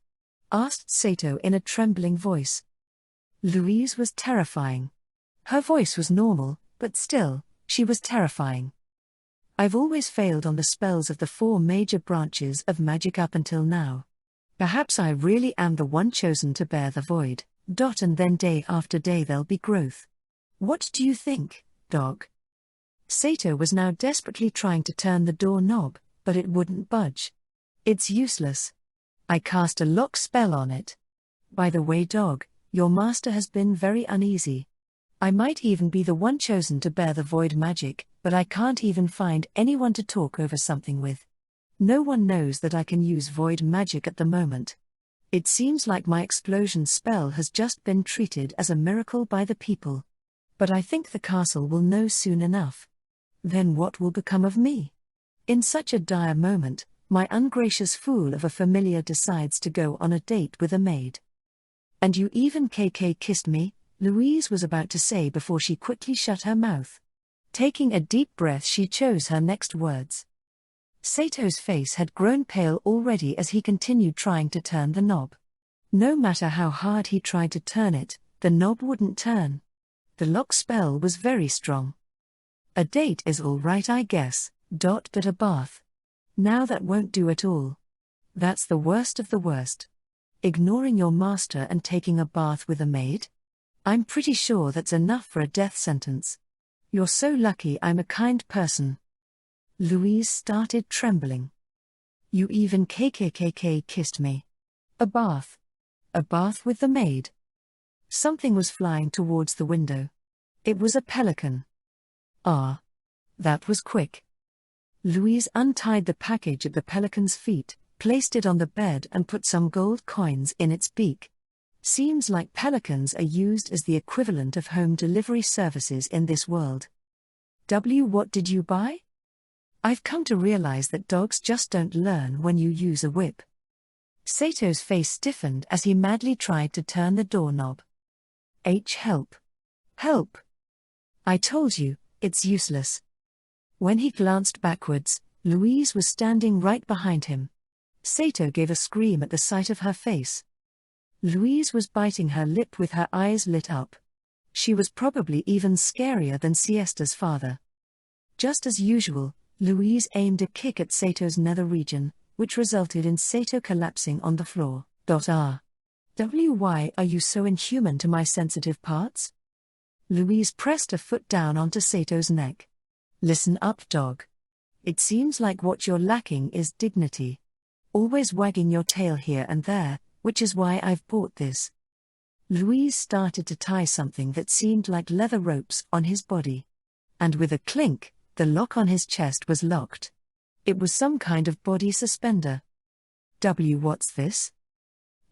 Asked Sato in a trembling voice. Louise was terrifying. Her voice was normal, but still, she was terrifying. I've always failed on the spells of the 4 major branches of magic up until now. Perhaps I really am the one chosen to bear the void, and then day after day there'll be growth. What do you think, dog? Sato was now desperately trying to turn the door knob, but it wouldn't budge. It's useless. I cast a lock spell on it. By the way, dog, your master has been very uneasy. I might even be the one chosen to bear the void magic, but I can't even find anyone to talk over something with. No one knows that I can use void magic at the moment. It seems like my explosion spell has just been treated as a miracle by the people. But I think the castle will know soon enough. Then what will become of me? In such a dire moment, my ungracious fool of a familiar decides to go on a date with a maid. And you even kissed me, Louise was about to say before she quickly shut her mouth. Taking a deep breath, she chose her next words. Sato's face had grown pale already as he continued trying to turn the knob. No matter how hard he tried to turn it, the knob wouldn't turn. The lock spell was very strong. A date is all right, I guess, but a bath. Now that won't do at all. That's the worst of the worst. Ignoring your master and taking a bath with a maid? I'm pretty sure that's enough for a death sentence. You're so lucky I'm a kind person. Louise started trembling. You even kissed me. A bath. A bath with the maid. Something was flying towards the window. It was a pelican. Ah. That was quick. Louise untied the package at the pelican's feet, placed it on the bed and put some gold coins in its beak. Seems like pelicans are used as the equivalent of home delivery services in this world. What did you buy? I've come to realize that dogs just don't learn when you use a whip. Sato's face stiffened as he madly tried to turn the doorknob. Help. Help. I told you, it's useless. When he glanced backwards, Louise was standing right behind him. Sato gave a scream at the sight of her face. Louise was biting her lip with her eyes lit up. She was probably even scarier than Siesta's father. Just as usual, Louise aimed a kick at Sato's nether region, which resulted in Sato collapsing on the floor. Why are you so inhuman to my sensitive parts? Louise pressed a foot down onto Sato's neck. Listen up, dog. It seems like what you're lacking is dignity. Always wagging your tail here and there, which is why I've bought this. Louise started to tie something that seemed like leather ropes on his body. And with a clink, the lock on his chest was locked. It was some kind of body suspender. What's this?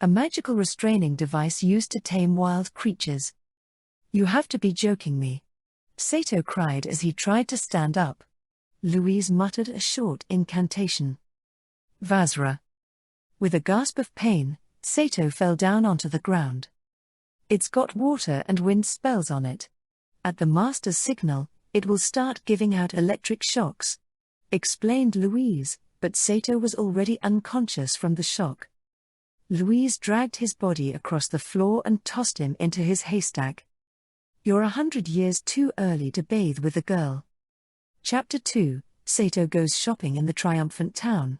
A magical restraining device used to tame wild creatures. You have to be joking me. Sato cried as he tried to stand up. Louise muttered a short incantation. Vazra. With a gasp of pain, Sato fell down onto the ground. It's got water and wind spells on it. At the master's signal, it will start giving out electric shocks, explained Louise, but Sato was already unconscious from the shock. Louise dragged his body across the floor and tossed him into his haystack. You're 100 years too early to bathe with a girl. Chapter 2, Sato goes shopping in the triumphant town.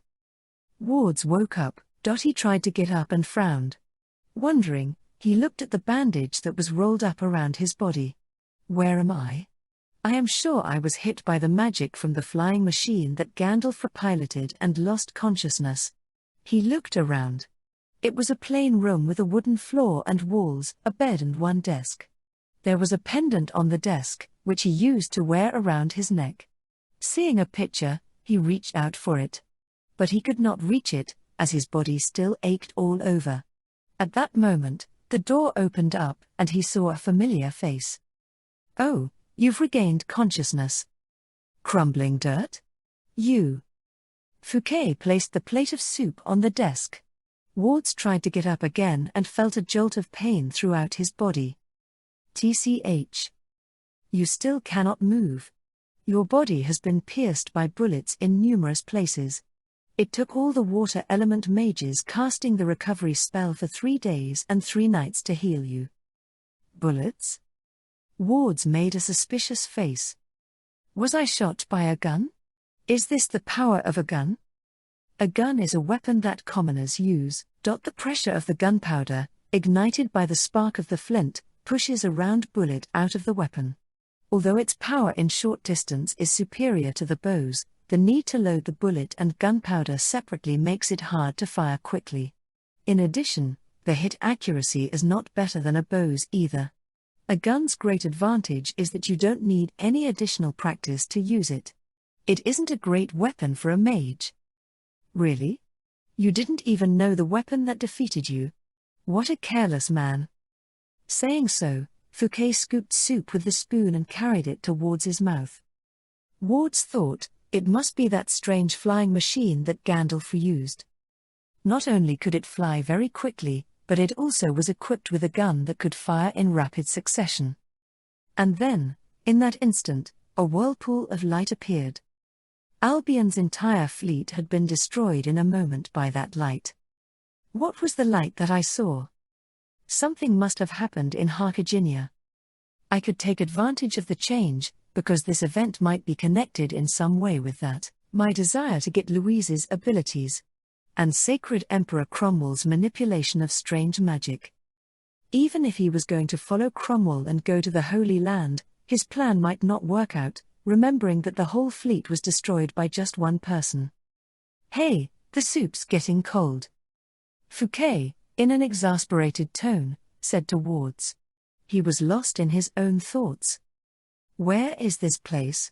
Wards woke up. He tried to get up and frowned. Wondering, he looked at the bandage that was rolled up around his body. Where am I? I am sure I was hit by the magic from the flying machine that Gandalf piloted and lost consciousness. He looked around. It was a plain room with a wooden floor and walls, a bed and one desk. There was a pendant on the desk, which he used to wear around his neck. Seeing a picture, he reached out for it. But he could not reach it, as his body still ached all over. At that moment, the door opened up, and he saw a familiar face. Oh, you've regained consciousness. Crumbling dirt? You. Fouquet placed the plate of soup on the desk. Wards tried to get up again and felt a jolt of pain throughout his body. TCH. You still cannot move. Your body has been pierced by bullets in numerous places. It took all the water element mages casting the recovery spell for 3 days and 3 nights to heal you. Bullets? Wards made a suspicious face. Was I shot by a gun? Is this the power of a gun? A gun is a weapon that commoners use. The pressure of the gunpowder, ignited by the spark of the flint, pushes a round bullet out of the weapon. Although its power in short distance is superior to the bow's, the need to load the bullet and gunpowder separately makes it hard to fire quickly. In addition, the hit accuracy is not better than a bow's either. A gun's great advantage is that you don't need any additional practice to use it. It isn't a great weapon for a mage. Really? You didn't even know the weapon that defeated you? What a careless man. Saying so, Fouquet scooped soup with the spoon and carried it towards his mouth. Wards thought, it must be that strange flying machine that Gandalf used. Not only could it fly very quickly, but it also was equipped with a gun that could fire in rapid succession. And then, in that instant, a whirlpool of light appeared. Albion's entire fleet had been destroyed in a moment by that light. What was the light that I saw? Something must have happened in Harkiginia. I could take advantage of the change, because this event might be connected in some way with that, my desire to get Louise's abilities, and Sacred Emperor Cromwell's manipulation of strange magic. Even if he was going to follow Cromwell and go to the Holy Land, his plan might not work out, remembering that the whole fleet was destroyed by just one person. Hey, the soup's getting cold. Fouquet, in an exasperated tone, said to Wards. He was lost in his own thoughts. Where is this place?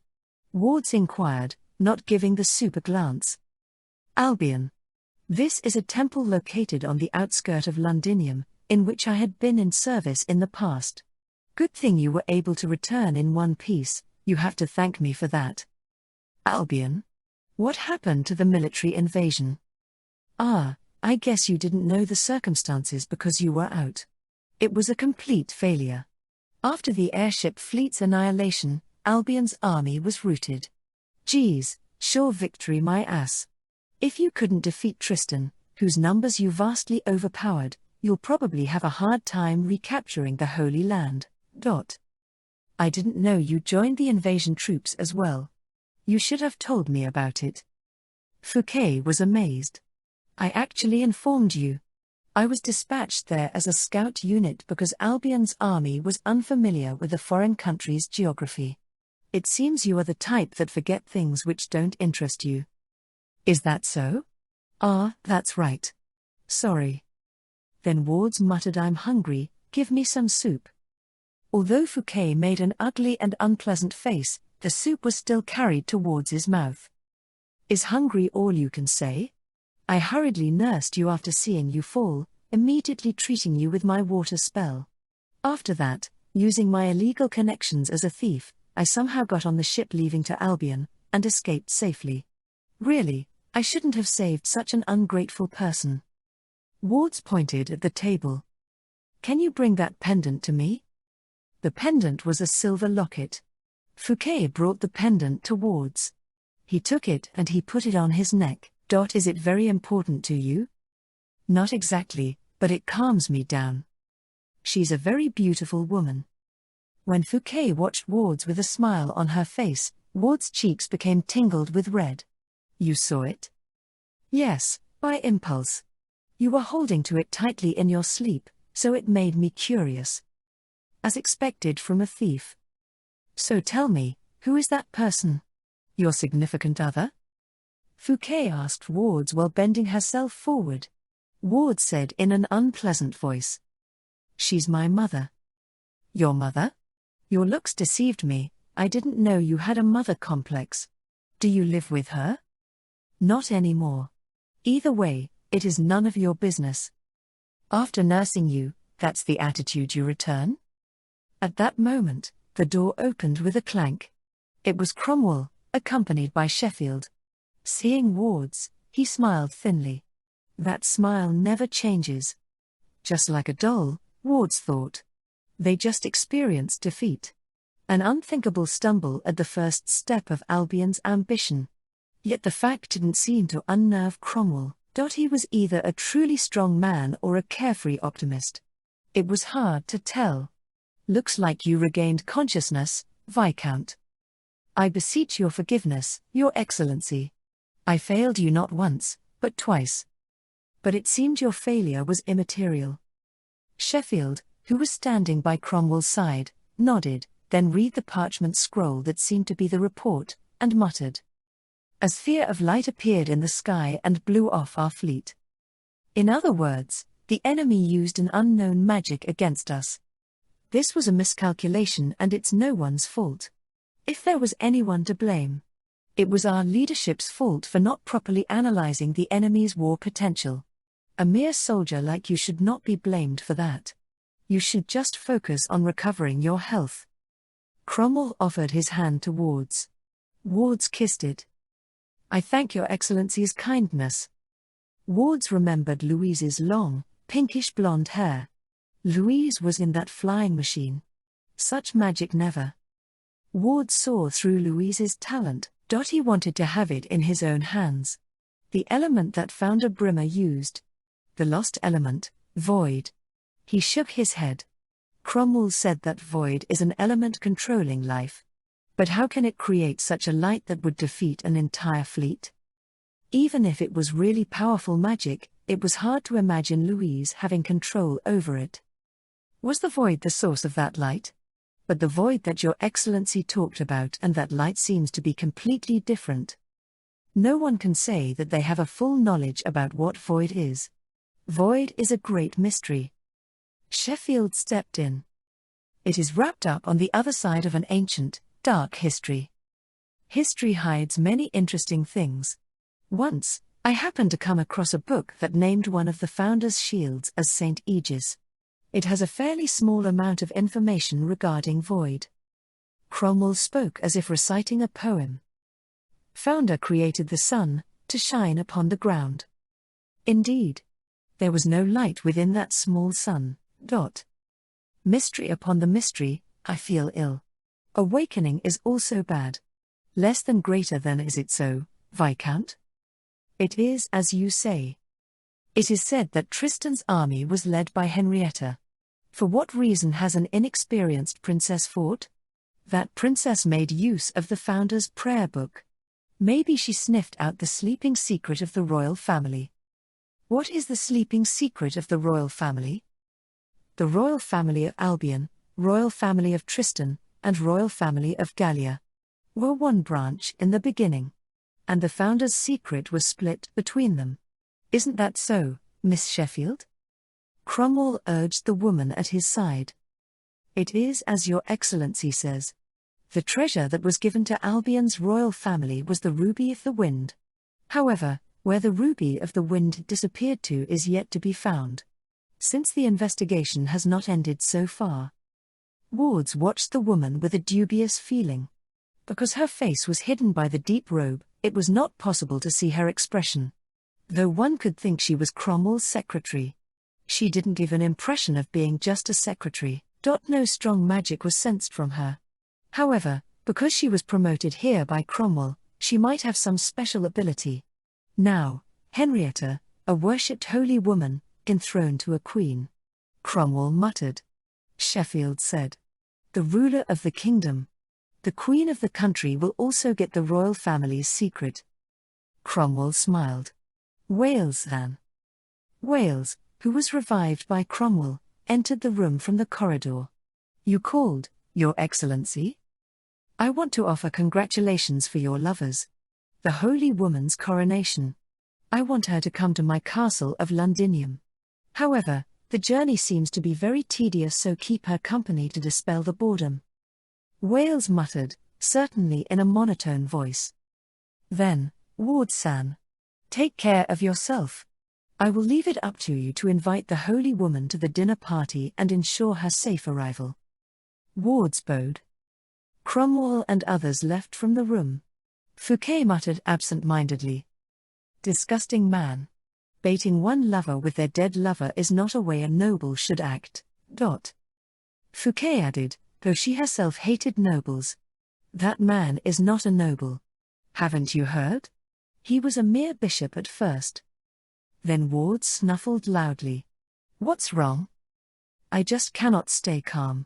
Wards inquired, not giving the soup a glance. Albion. This is a temple located on the outskirt of Londinium, in which I had been in service in the past. Good thing you were able to return in one piece, you have to thank me for that. Albion? What happened to the military invasion? Ah, I guess you didn't know the circumstances because you were out. It was a complete failure. After the airship fleet's annihilation, Albion's army was routed. Geez, sure victory my ass. If you couldn't defeat Tristan, whose numbers you vastly overpowered, you'll probably have a hard time recapturing the Holy Land. I didn't know you joined the invasion troops as well. You should have told me about it. Fouquet was amazed. I actually informed you. I was dispatched there as a scout unit because Albion's army was unfamiliar with the foreign country's geography. It seems you are the type that forget things which don't interest you. Is that so? Ah, that's right. Sorry. Then Wards muttered, I'm hungry, give me some soup. Although Fouquet made an ugly and unpleasant face, the soup was still carried to Wards's mouth. Is hungry all you can say? I hurriedly nursed you after seeing you fall, immediately treating you with my water spell. After that, using my illegal connections as a thief, I somehow got on the ship leaving to Albion, and escaped safely. Really, I shouldn't have saved such an ungrateful person. Wards pointed at the table. Can you bring that pendant to me? The pendant was a silver locket. Fouquet brought the pendant to Wards. He took it and he put it on his neck. Is it very important to you? Not exactly, but it calms me down. She's a very beautiful woman. When Fouquet watched Wards with a smile on her face, Wards' cheeks became tingled with red. You saw it? Yes, by impulse. You were holding to it tightly in your sleep, so it made me curious. As expected from a thief. So tell me, who is that person? Your significant other? Fouquet asked Wards while bending herself forward. Wards said in an unpleasant voice. She's my mother. Your mother? Your looks deceived me, I didn't know you had a mother complex. Do you live with her? Not anymore. Either way, it is none of your business. After nursing you, that's the attitude you return? At that moment, the door opened with a clank. It was Cromwell, accompanied by Sheffield. Seeing Wards, he smiled thinly. That smile never changes. Just like a doll, Wards thought. They just experienced defeat. An unthinkable stumble at the first step of Albion's ambition. Yet the fact didn't seem to unnerve Cromwell. He was either a truly strong man or a carefree optimist. It was hard to tell. Looks like you regained consciousness, Viscount. I beseech your forgiveness, Your Excellency. I failed you not once, but twice. But it seemed your failure was immaterial. Sheffield, who was standing by Cromwell's side, nodded, then read the parchment scroll that seemed to be the report, and muttered. A sphere of light appeared in the sky and blew off our fleet. In other words, the enemy used an unknown magic against us. This was a miscalculation and it's no one's fault. If there was anyone to blame, it was our leadership's fault for not properly analyzing the enemy's war potential. A mere soldier like you should not be blamed for that. You should just focus on recovering your health. Cromwell offered his hand to Wards. Wards kissed it. I thank Your Excellency's kindness. Wards remembered Louise's long, pinkish blonde hair. Louise was in that flying machine. Such magic never. Wards saw through Louise's talent. He wanted to have it in his own hands. The element that Founder Brimmer used. The lost element, void. He shook his head. Cromwell said that void is an element controlling life. But how can it create such a light that would defeat an entire fleet? Even if it was really powerful magic, it was hard to imagine Louise having control over it. Was the void the source of that light? But the void that Your Excellency talked about and that light seems to be completely different. No one can say that they have a full knowledge about what void is. Void is a great mystery. Sheffield stepped in. It is wrapped up on the other side of an ancient, dark history. History hides many interesting things. Once, I happened to come across a book that named one of the founders' shields as St. Aegis. It has a fairly small amount of information regarding void. Cromwell spoke as if reciting a poem. Founder created the sun, to shine upon the ground. Indeed. There was no light within that small sun. Mystery upon the mystery, I feel ill. Awakening is also bad. Less than greater than, is it so, Viscount? It is as you say. It is said that Tristan's army was led by Henrietta. For what reason has an inexperienced princess fought? That princess made use of the founder's prayer book. Maybe she sniffed out the sleeping secret of the royal family. What is the sleeping secret of the royal family? The royal family of Albion, royal family of Tristan, and royal family of Gallia. were one branch in the beginning. And the founder's secret was split between them. Isn't that so, Miss Sheffield? Cromwell urged the woman at his side. It is as your excellency says. The treasure that was given to Albion's royal family was the Ruby of the Wind. However, where the Ruby of the Wind disappeared to is yet to be found. Since the investigation has not ended so far. Wards watched the woman with a dubious feeling. Because her face was hidden by the deep robe, it was not possible to see her expression. Though one could think she was Cromwell's secretary. She didn't give an impression of being just a secretary. No strong magic was sensed from her. However, because she was promoted here by Cromwell, she might have some special ability. Now, Henrietta, a worshipped holy woman, enthroned to a queen. Cromwell muttered. Sheffield said. The ruler of the kingdom. The queen of the country will also get the royal family's secret. Cromwell smiled. Wales then. Wales, who was revived by Cromwell, entered the room from the corridor. You called, Your Excellency? I want to offer congratulations for your lovers. The holy woman's coronation. I want her to come to my castle of Londinium. However, the journey seems to be very tedious, so keep her company to dispel the boredom. Wales muttered, certainly in a monotone voice. Then, Ward-san. Take care of yourself. I will leave it up to you to invite the holy woman to the dinner party and ensure her safe arrival. Wards bowed. Cromwell and others left from the room. Fouquet muttered absent-mindedly. Disgusting man. Baiting one lover with their dead lover is not a way a noble should act. Fouquet added, though she herself hated nobles. That man is not a noble. Haven't you heard? He was a mere bishop at first. Then Ward snuffled loudly. What's wrong? I just cannot stay calm.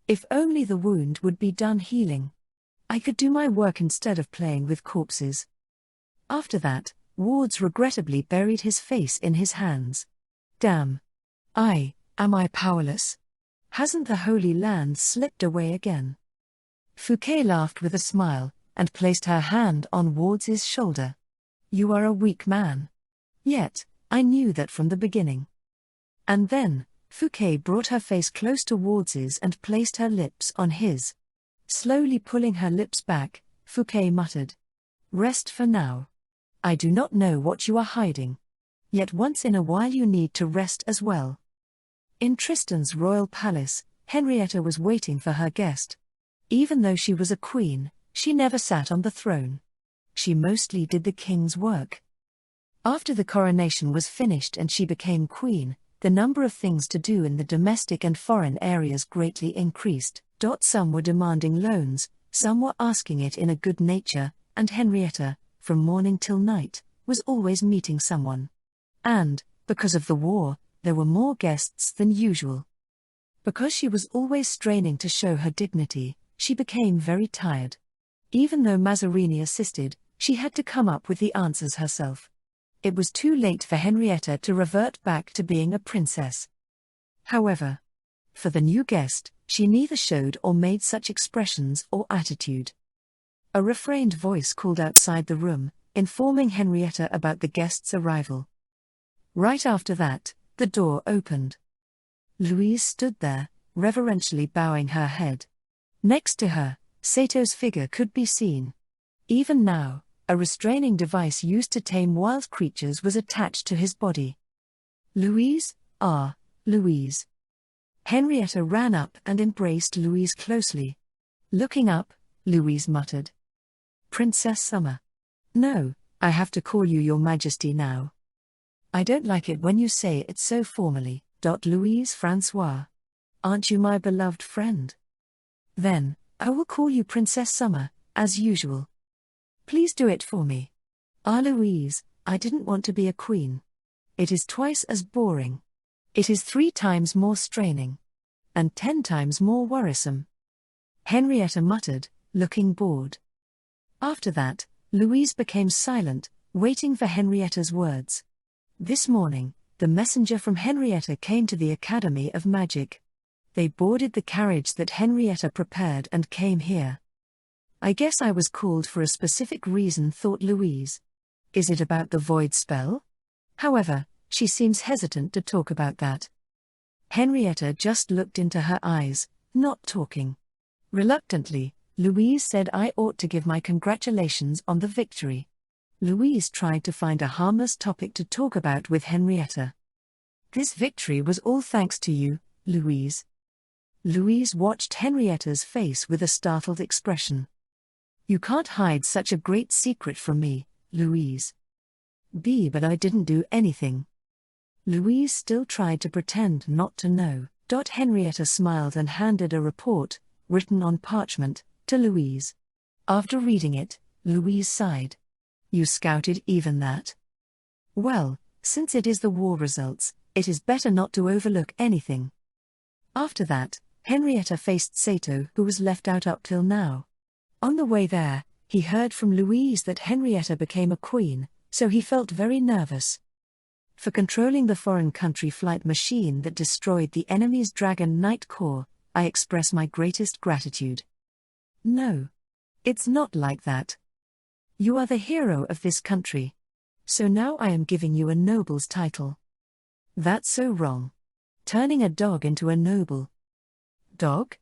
If only the wound would be done healing. I could do my work instead of playing with corpses. After that, Wards regrettably buried his face in his hands. Damn. Am I powerless? Hasn't the Holy Land slipped away again? Fouquet laughed with a smile, and placed her hand on Wards's shoulder. You are a weak man. Yet, I knew that from the beginning. And then, Fouquet brought her face close to Wards's and placed her lips on his. Slowly pulling her lips back, Fouquet muttered. Rest for now. I do not know what you are hiding. Yet once in a while you need to rest as well. In Tristan's royal palace, Henrietta was waiting for her guest. Even though she was a queen, she never sat on the throne. She mostly did the king's work. After the coronation was finished and she became queen, the number of things to do in the domestic and foreign areas greatly increased. Some were demanding loans, some were asking it in a good nature, and Henrietta, from morning till night, was always meeting someone. And, because of the war, there were more guests than usual. Because she was always straining to show her dignity, she became very tired. Even though Mazarini assisted, she had to come up with the answers herself. It was too late for Henrietta to revert back to being a princess. However, for the new guest, she neither showed or made such expressions or attitude. A refrained voice called outside the room, informing Henrietta about the guest's arrival. Right after that, the door opened. Louise stood there, reverentially bowing her head. Next to her, Sato's figure could be seen. Even now, a restraining device used to tame wild creatures was attached to his body. Louise, Louise. Henrietta ran up and embraced Louise closely. Looking up, Louise muttered. Princess Summer. No, I have to call you Your Majesty now. I don't like it when you say it so formally. Louise Francois. Aren't you my beloved friend? Then, I will call you Princess Summer, as usual. Please do it for me. Louise, I didn't want to be a queen. It is twice as boring. It is 3 times more straining. And 10 times more worrisome. Henrietta muttered, looking bored. After that, Louise became silent, waiting for Henrietta's words. This morning, the messenger from Henrietta came to the Academy of Magic. They boarded the carriage that Henrietta prepared and came here. I guess I was called for a specific reason, thought Louise. Is it about the void spell? However, she seems hesitant to talk about that. Henrietta just looked into her eyes, not talking. Reluctantly, Louise said I ought to give my congratulations on the victory. Louise tried to find a harmless topic to talk about with Henrietta. This victory was all thanks to you, Louise. Louise watched Henrietta's face with a startled expression. You can't hide such a great secret from me, Louise. But I didn't do anything. Louise still tried to pretend not to know. Henrietta smiled and handed a report, written on parchment, to Louise. After reading it, Louise sighed. You scouted even that? Well, since it is the war results, it is better not to overlook anything. After that, Henrietta faced Sato, who was left out up till now. On the way there, he heard from Louise that Henrietta became a queen, so he felt very nervous. For controlling the foreign country flight machine that destroyed the enemy's Dragon Knight Corps, I express my greatest gratitude. No. It's not like that. You are the hero of this country. So now I am giving you a noble's title. That's so wrong. Turning a dog into a noble. Dog?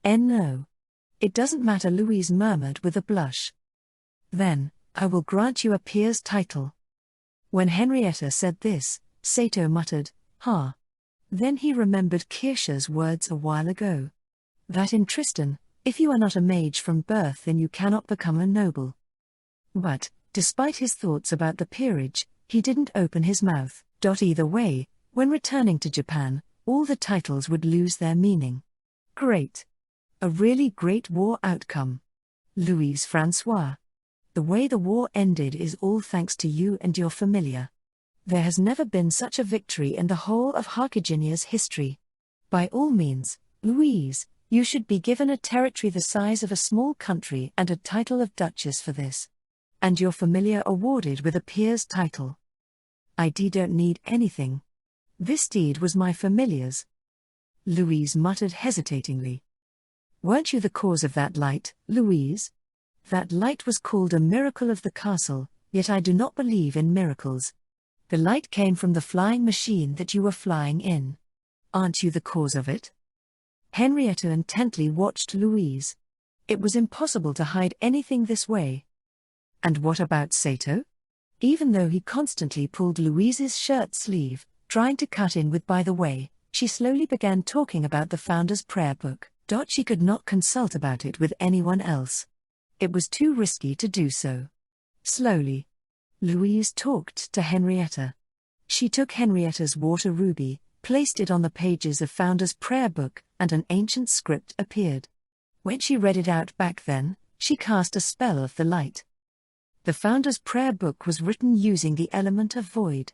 No. It doesn't matter, Louise murmured with a blush. Then, I will grant you a peer's title. When Henrietta said this, Sato muttered, "Ha." Then he remembered Kirsha's words a while ago. That in Tristan, if you are not a mage from birth then you cannot become a noble. But, despite his thoughts about the peerage, he didn't open his mouth. Either way, when returning to Japan, all the titles would lose their meaning. Great. A really great war outcome. Louise Francois. The way the war ended is all thanks to you and your familiar. There has never been such a victory in the whole of Harkiginia's history. By all means, Louise, you should be given a territory the size of a small country and a title of Duchess for this. And your familiar awarded with a peer's title. I don't need anything. This deed was my familiar's. Louise muttered hesitatingly. Weren't you the cause of that light, Louise? That light was called a miracle of the castle, yet I do not believe in miracles. The light came from the flying machine that you were flying in. Aren't you the cause of it? Henrietta intently watched Louise. It was impossible to hide anything this way. And what about Sato? Even though he constantly pulled Louise's shirt sleeve, trying to cut in with "by the way," she slowly began talking about the Founder's Prayer Book. She could not consult about it with anyone else. It was too risky to do so. Slowly, Louise talked to Henrietta. She took Henrietta's water ruby, placed it on the pages of Founder's Prayer Book, and an ancient script appeared. When she read it out back then, she cast a spell of the light. The Founder's Prayer Book was written using the element of void.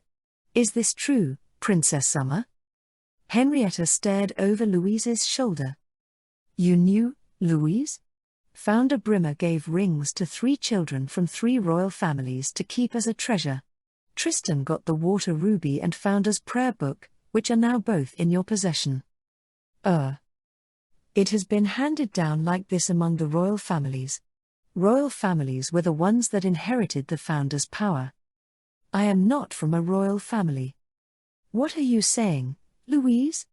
Is this true, Princess Summer? Henrietta stared over Louise's shoulder. You knew, Louise? Founder Brimmer gave rings to 3 children from 3 royal families to keep as a treasure. Tristan got the water ruby and Founder's Prayer Book, which are now both in your possession. It has been handed down like this among the royal families. Royal families were the ones that inherited the Founder's power. I am not from a royal family. What are you saying, Louise?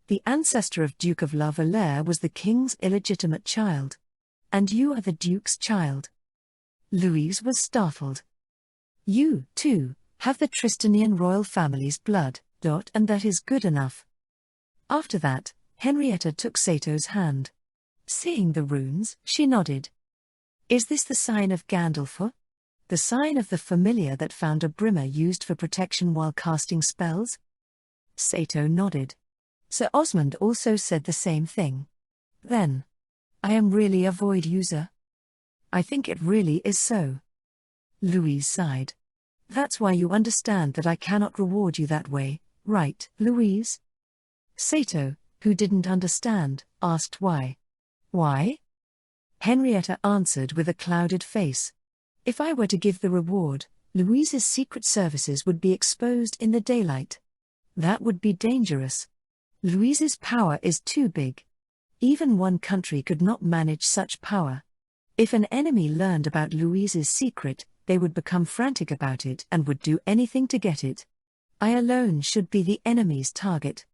The ancestor of Duke of La Valère was the king's illegitimate child. And you are the duke's child. Louise was startled. You, too, have the Tristanian royal family's blood, and that is good enough. After that, Henrietta took Sato's hand. Seeing the runes, she nodded. Is this the sign of Gandalf? The sign of the familiar that Founder Brimmer used for protection while casting spells? Sato nodded. Sir Osmond also said the same thing. Then, I am really a void user. I think it really is so. Louise sighed. That's why you understand that I cannot reward you that way, right, Louise? Sato, who didn't understand, asked why. Why? Henrietta answered with a clouded face. If I were to give the reward, Louise's secret services would be exposed in the daylight. That would be dangerous. Louise's power is too big. Even one country could not manage such power. If an enemy learned about Louise's secret, they would become frantic about it and would do anything to get it. I alone should be the enemy's target.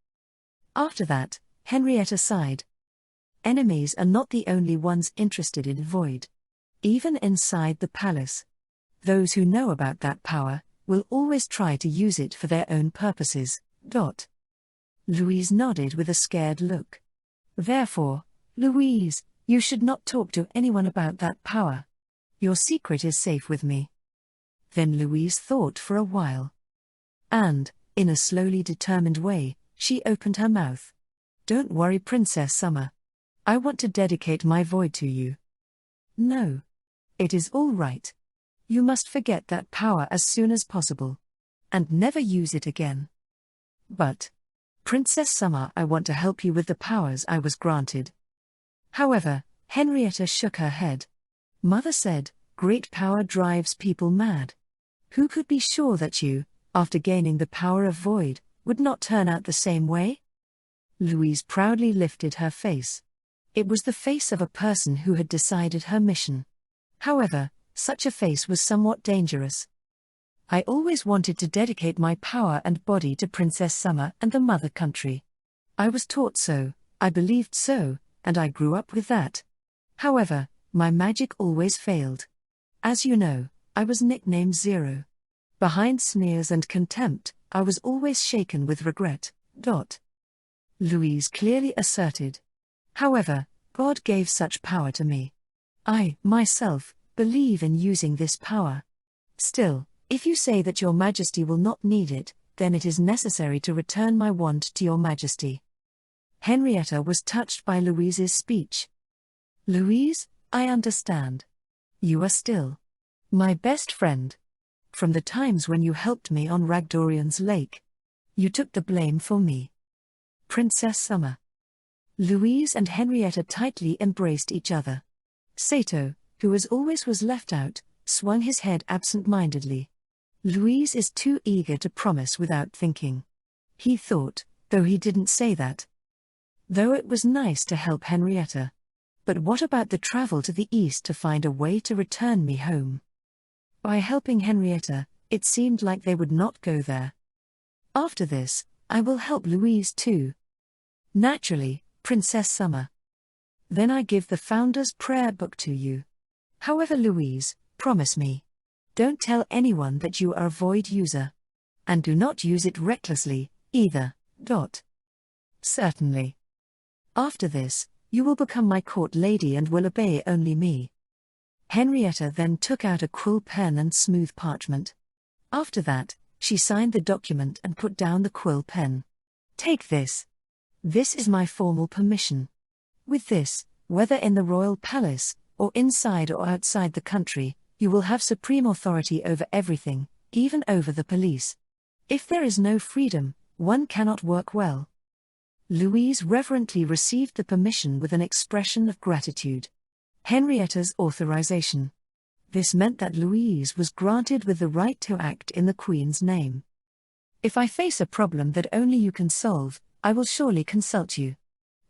After that, Henrietta sighed. Enemies are not the only ones interested in Void. Even inside the palace, those who know about that power will always try to use it for their own purposes. Louise nodded with a scared look. Therefore, Louise, you should not talk to anyone about that power. Your secret is safe with me. Then Louise thought for a while. And, in a slowly determined way, she opened her mouth. Don't worry, Princess Summer. I want to dedicate my Void to you. No. It is all right. You must forget that power as soon as possible. And never use it again. But, Princess Summer, I want to help you with the powers I was granted. However, Henrietta shook her head. Mother said, great power drives people mad. Who could be sure that you, after gaining the power of Void, would not turn out the same way? Louise proudly lifted her face. It was the face of a person who had decided her mission. However, such a face was somewhat dangerous. I always wanted to dedicate my power and body to Princess Summer and the mother country. I was taught so, I believed so, and I grew up with that. However, my magic always failed. As you know, I was nicknamed Zero. Behind sneers and contempt, I was always shaken with regret. Louise clearly asserted. However, God gave such power to me. I, myself, believe in using this power. Still, if you say that your Majesty will not need it, then it is necessary to return my wand to your Majesty. Henrietta was touched by Louise's speech. Louise, I understand. You are still my best friend. From the times when you helped me on Ragdorian's lake. You took the blame for me. Princess Summer. Louise and Henrietta tightly embraced each other. Sato, who as always was left out, swung his head absent-mindedly. Louise is too eager to promise without thinking. He thought, though he didn't say that. Though it was nice to help Henrietta. But what about the travel to the east to find a way to return me home? By helping Henrietta, it seemed like they would not go there. After this, I will help Louise too. Naturally, Princess Summer. Then I give the Founder's Prayer Book to you. However, Louise, promise me. Don't tell anyone that you are a Void user. And do not use it recklessly, either. Certainly. After this, you will become my court lady and will obey only me. Henrietta then took out a quill pen and smooth parchment. After that, she signed the document and put down the quill pen. Take this. This is my formal permission. With this, whether in the royal palace, or inside or outside the country, you will have supreme authority over everything, even over the police. If there is no freedom, one cannot work well. Louise reverently received the permission with an expression of gratitude. Henrietta's authorization. This meant that Louise was granted with the right to act in the Queen's name. If I face a problem that only you can solve, I will surely consult you.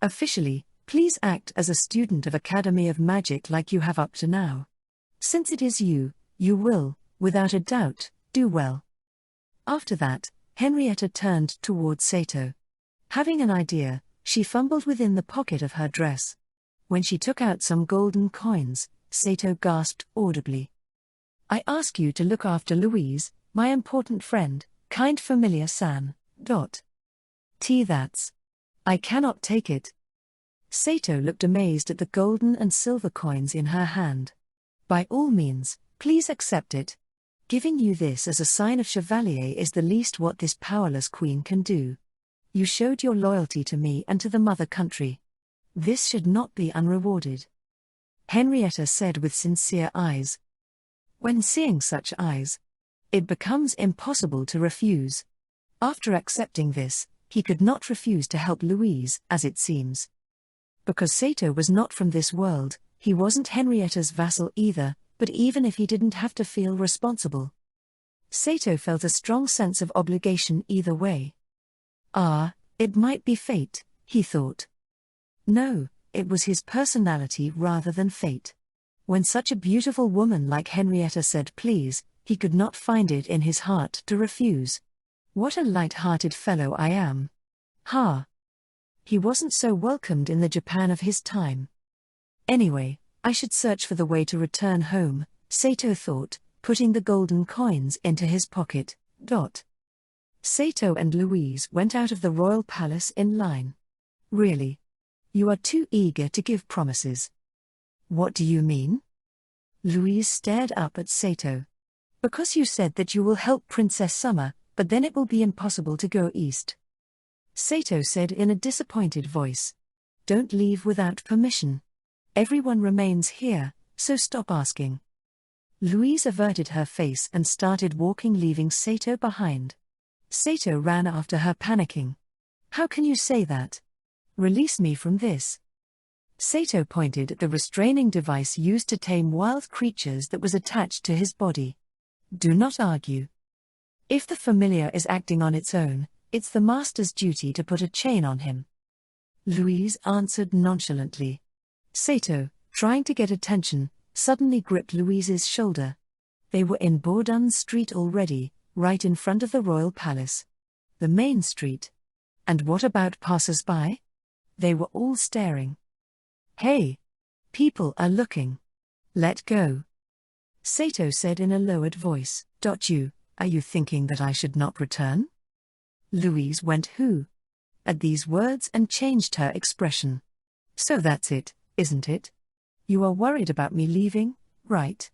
Officially, please act as a student of Academy of Magic like you have up to now. Since it is you, you will, without a doubt, do well. After that, Henrietta turned towards Sato. Having an idea, she fumbled within the pocket of her dress. When she took out some golden coins, Sato gasped audibly. I ask you to look after Louise, my important friend, kind familiar San. That's. I cannot take it. Sato looked amazed at the golden and silver coins in her hand. By all means, please accept it. Giving you this as a sign of chevalier is the least what this powerless queen can do. You showed your loyalty to me and to the mother country. This should not be unrewarded. Henrietta said with sincere eyes. When seeing such eyes, it becomes impossible to refuse. After accepting this, he could not refuse to help Louise, as it seems. Because Sato was not from this world, he wasn't Henrietta's vassal either, but even if he didn't have to feel responsible, Sato felt a strong sense of obligation either way. It might be fate, he thought. No, it was his personality rather than fate. When such a beautiful woman like Henrietta said please, he could not find it in his heart to refuse. What a light-hearted fellow I am. Ha! He wasn't so welcomed in the Japan of his time. Anyway, I should search for the way to return home, Sato thought, putting the golden coins into his pocket. Sato and Louise went out of the royal palace in line. Really? You are too eager to give promises. What do you mean? Louise stared up at Sato. Because you said that you will help Princess Summer, but then it will be impossible to go east. Sato said in a disappointed voice. Don't leave without permission. Everyone remains here, so stop asking. Louise averted her face and started walking, leaving Sato behind. Sato ran after her, panicking. How can you say that? Release me from this. Sato pointed at the restraining device used to tame wild creatures that was attached to his body. Do not argue. If the familiar is acting on its own, it's the master's duty to put a chain on him. Louise answered nonchalantly. Sato, trying to get attention, suddenly gripped Louise's shoulder. They were in Bourdon Street already, right in front of the royal palace. The main street. And what about passers-by? They were all staring. Hey! People are looking. Let go. Sato said in a lowered voice. Are you thinking that I should not return? Louise went who? At these words and changed her expression. So that's it, isn't it? You are worried about me leaving, right?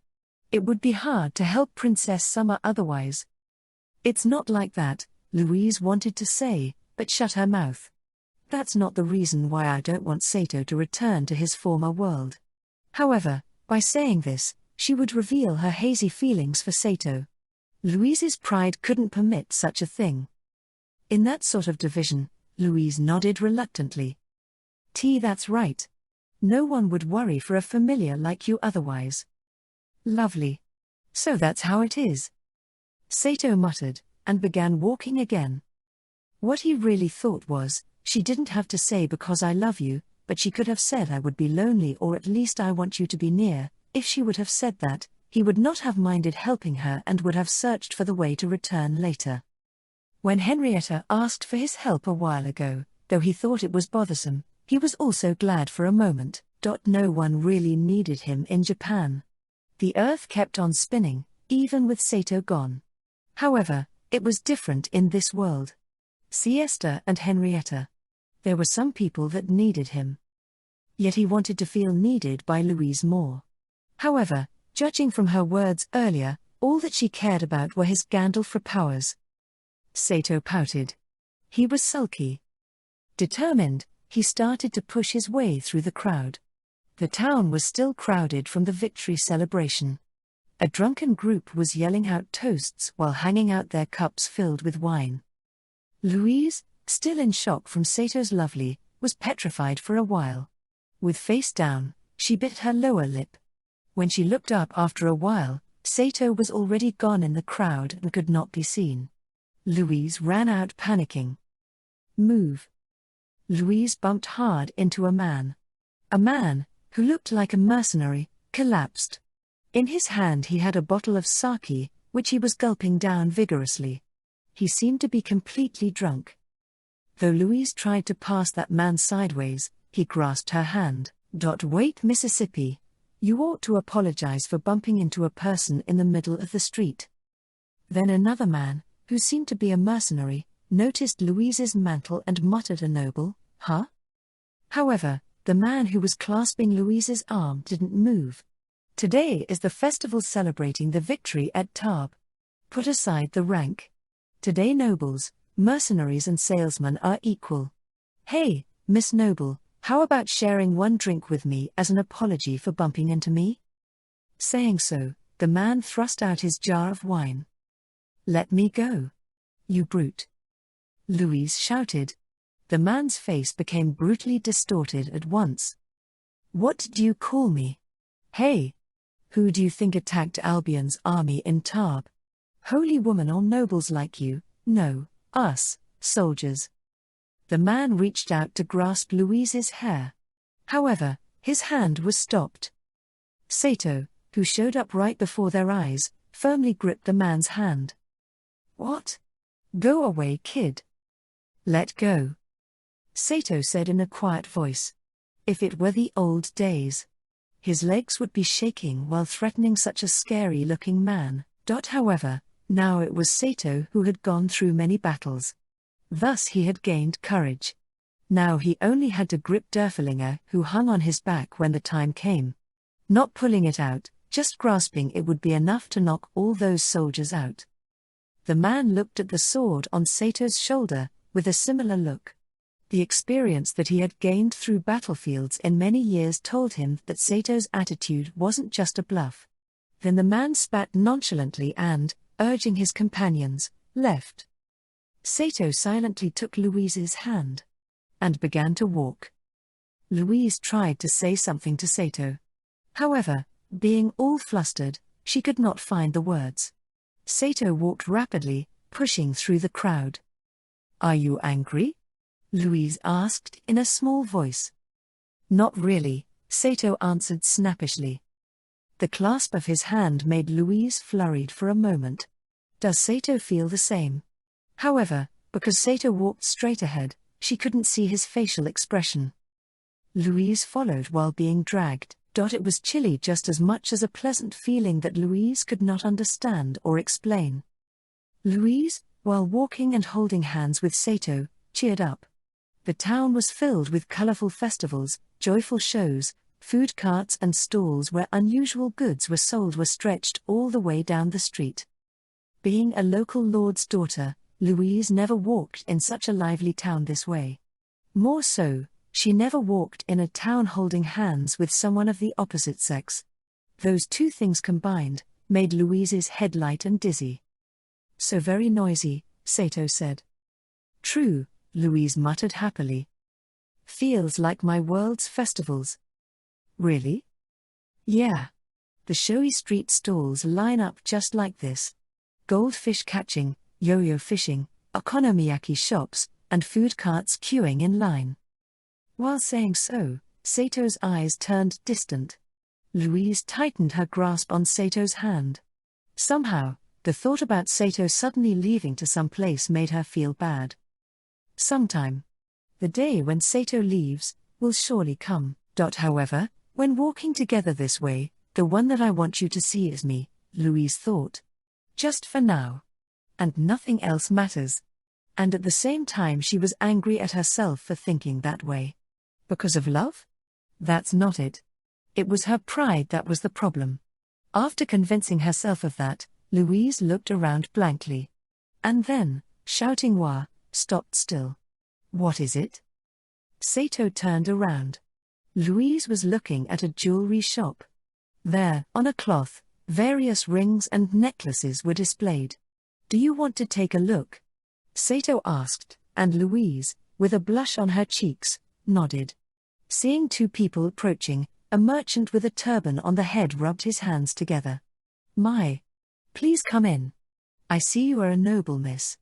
It would be hard to help Princess Summer otherwise. It's not like that, Louise wanted to say, but shut her mouth. That's not the reason why I don't want Sato to return to his former world. However, by saying this, she would reveal her hazy feelings for Sato. Louise's pride couldn't permit such a thing. In that sort of division, Louise nodded reluctantly. That's right. No one would worry for a familiar like you otherwise. Lovely. So that's how it is. Sato muttered, and began walking again. What he really thought was, she didn't have to say because I love you, but she could have said I would be lonely, or at least I want you to be near. If she would have said that, he would not have minded helping her and would have searched for the way to return later. When Henrietta asked for his help a while ago, though he thought it was bothersome, he was also glad for a moment. No one really needed him in Japan. The earth kept on spinning, even with Sato gone. However, it was different in this world. Siesta and Henrietta. There were some people that needed him. Yet he wanted to feel needed by Louise more. However, judging from her words earlier, all that she cared about were his Gandalf powers. Sato pouted. He was sulky. Determined, he started to push his way through the crowd. The town was still crowded from the victory celebration. A drunken group was yelling out toasts while hanging out their cups filled with wine. Louise, still in shock from Sato's lovely, was petrified for a while. With face down, she bit her lower lip. When she looked up after a while, Sato was already gone in the crowd and could not be seen. Louise ran out panicking. Move. Louise bumped hard into a man. A man, who looked like a mercenary, collapsed. In his hand he had a bottle of sake, which he was gulping down vigorously. He seemed to be completely drunk. Though Louise tried to pass that man sideways, he grasped her hand. Wait, Mississippi. You ought to apologize for bumping into a person in the middle of the street. Then another man, who seemed to be a mercenary, noticed Louise's mantle and muttered a noble, huh? However, the man who was clasping Louise's arm didn't move. Today is the festival celebrating the victory at Tarbes. Put aside the rank. Today nobles, mercenaries and salesmen are equal. Hey, Miss Noble, how about sharing one drink with me as an apology for bumping into me? Saying so, the man thrust out his jar of wine. Let me go. You brute. Louise shouted. The man's face became brutally distorted at once. What did you call me? Hey! Who do you think attacked Albion's army in Tarbes? Holy woman or nobles like you? No, us, soldiers. The man reached out to grasp Louise's hair. However, his hand was stopped. Sato, who showed up right before their eyes, firmly gripped the man's hand. What? Go away, kid. Let go. Sato said in a quiet voice. If it were the old days, his legs would be shaking while threatening such a scary-looking man. However, now it was Sato who had gone through many battles. Thus he had gained courage. Now he only had to grip Derflinger, who hung on his back when the time came. Not pulling it out, just grasping it would be enough to knock all those soldiers out. The man looked at the sword on Sato's shoulder, with a similar look. The experience that he had gained through battlefields in many years told him that Sato's attitude wasn't just a bluff. Then the man spat nonchalantly and, urging his companions, left. Sato silently took Louise's hand and began to walk. Louise tried to say something to Sato. However, being all flustered, she could not find the words. Sato walked rapidly, pushing through the crowd. Are you angry? Louise asked in a small voice. Not really, Sato answered snappishly. The clasp of his hand made Louise flurried for a moment. Does Sato feel the same? However, because Sato walked straight ahead, she couldn't see his facial expression. Louise followed while being dragged. It was chilly just as much as a pleasant feeling that Louise could not understand or explain. Louise, while walking and holding hands with Sato, cheered up. The town was filled with colorful festivals, joyful shows, food carts and stalls where unusual goods were sold were stretched all the way down the street. Being a local lord's daughter, Louise never walked in such a lively town this way. More so, she never walked in a town holding hands with someone of the opposite sex. Those two things combined made Louise's head light and dizzy. So very noisy, Sato said. True, Louise muttered happily. Feels like my world's festivals. Really? Yeah. The showy street stalls line up just like this. Goldfish catching, yo-yo fishing, okonomiyaki shops, and food carts queuing in line. While saying so, Sato's eyes turned distant. Louise tightened her grasp on Sato's hand. Somehow, the thought about Sato suddenly leaving to some place made her feel bad. Sometime. The day when Sato leaves will surely come. However, when walking together this way, the one that I want you to see is me, Louise thought. Just for now. And nothing else matters. And at the same time she was angry at herself for thinking that way. Because of love? That's not it. It was her pride that was the problem. After convincing herself of that, Louise looked around blankly. And then, shouting "Wah!" stopped still. What is it? Sato turned around. Louise was looking at a jewelry shop. There, on a cloth, various rings and necklaces were displayed. Do you want to take a look? Sato asked, and Louise, with a blush on her cheeks, nodded. Seeing two people approaching, a merchant with a turban on the head rubbed his hands together. My. Please come in. I see you are a noble miss.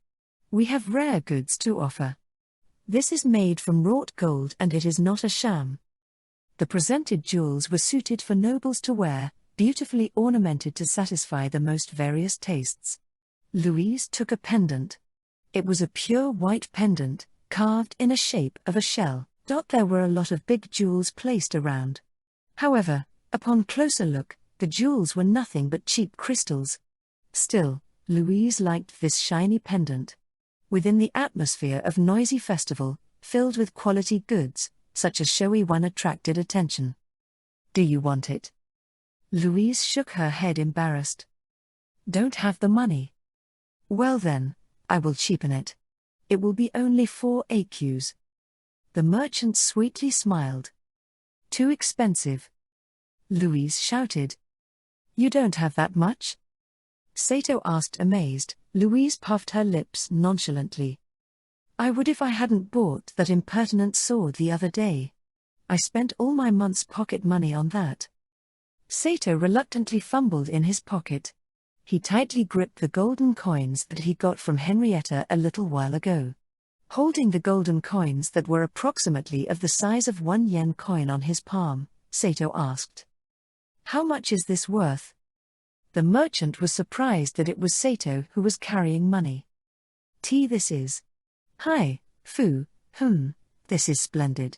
We have rare goods to offer. This is made from wrought gold and it is not a sham. The presented jewels were suited for nobles to wear, beautifully ornamented to satisfy the most various tastes. Louise took a pendant. It was a pure white pendant, carved in a shape of a shell. There were a lot of big jewels placed around. However, upon closer look, the jewels were nothing but cheap crystals. Still, Louise liked this shiny pendant. Within the atmosphere of noisy festival, filled with quality goods, such a showy one attracted attention. Do you want it? Louise shook her head embarrassed. Don't have the money. Well then, I will cheapen it. It will be only 4 AQs. The merchant sweetly smiled. Too expensive. Louise shouted. You don't have that much? Sato asked amazed. Louise puffed her lips nonchalantly. I would if I hadn't bought that impertinent sword the other day. I spent all my month's pocket money on that. Sato reluctantly fumbled in his pocket. He tightly gripped the golden coins that he got from Henrietta a little while ago. Holding the golden coins that were approximately of the size of 1 yen coin on his palm, Sato asked. How much is this worth? The merchant was surprised that it was Sato who was carrying money. This is. Hi, this is splendid.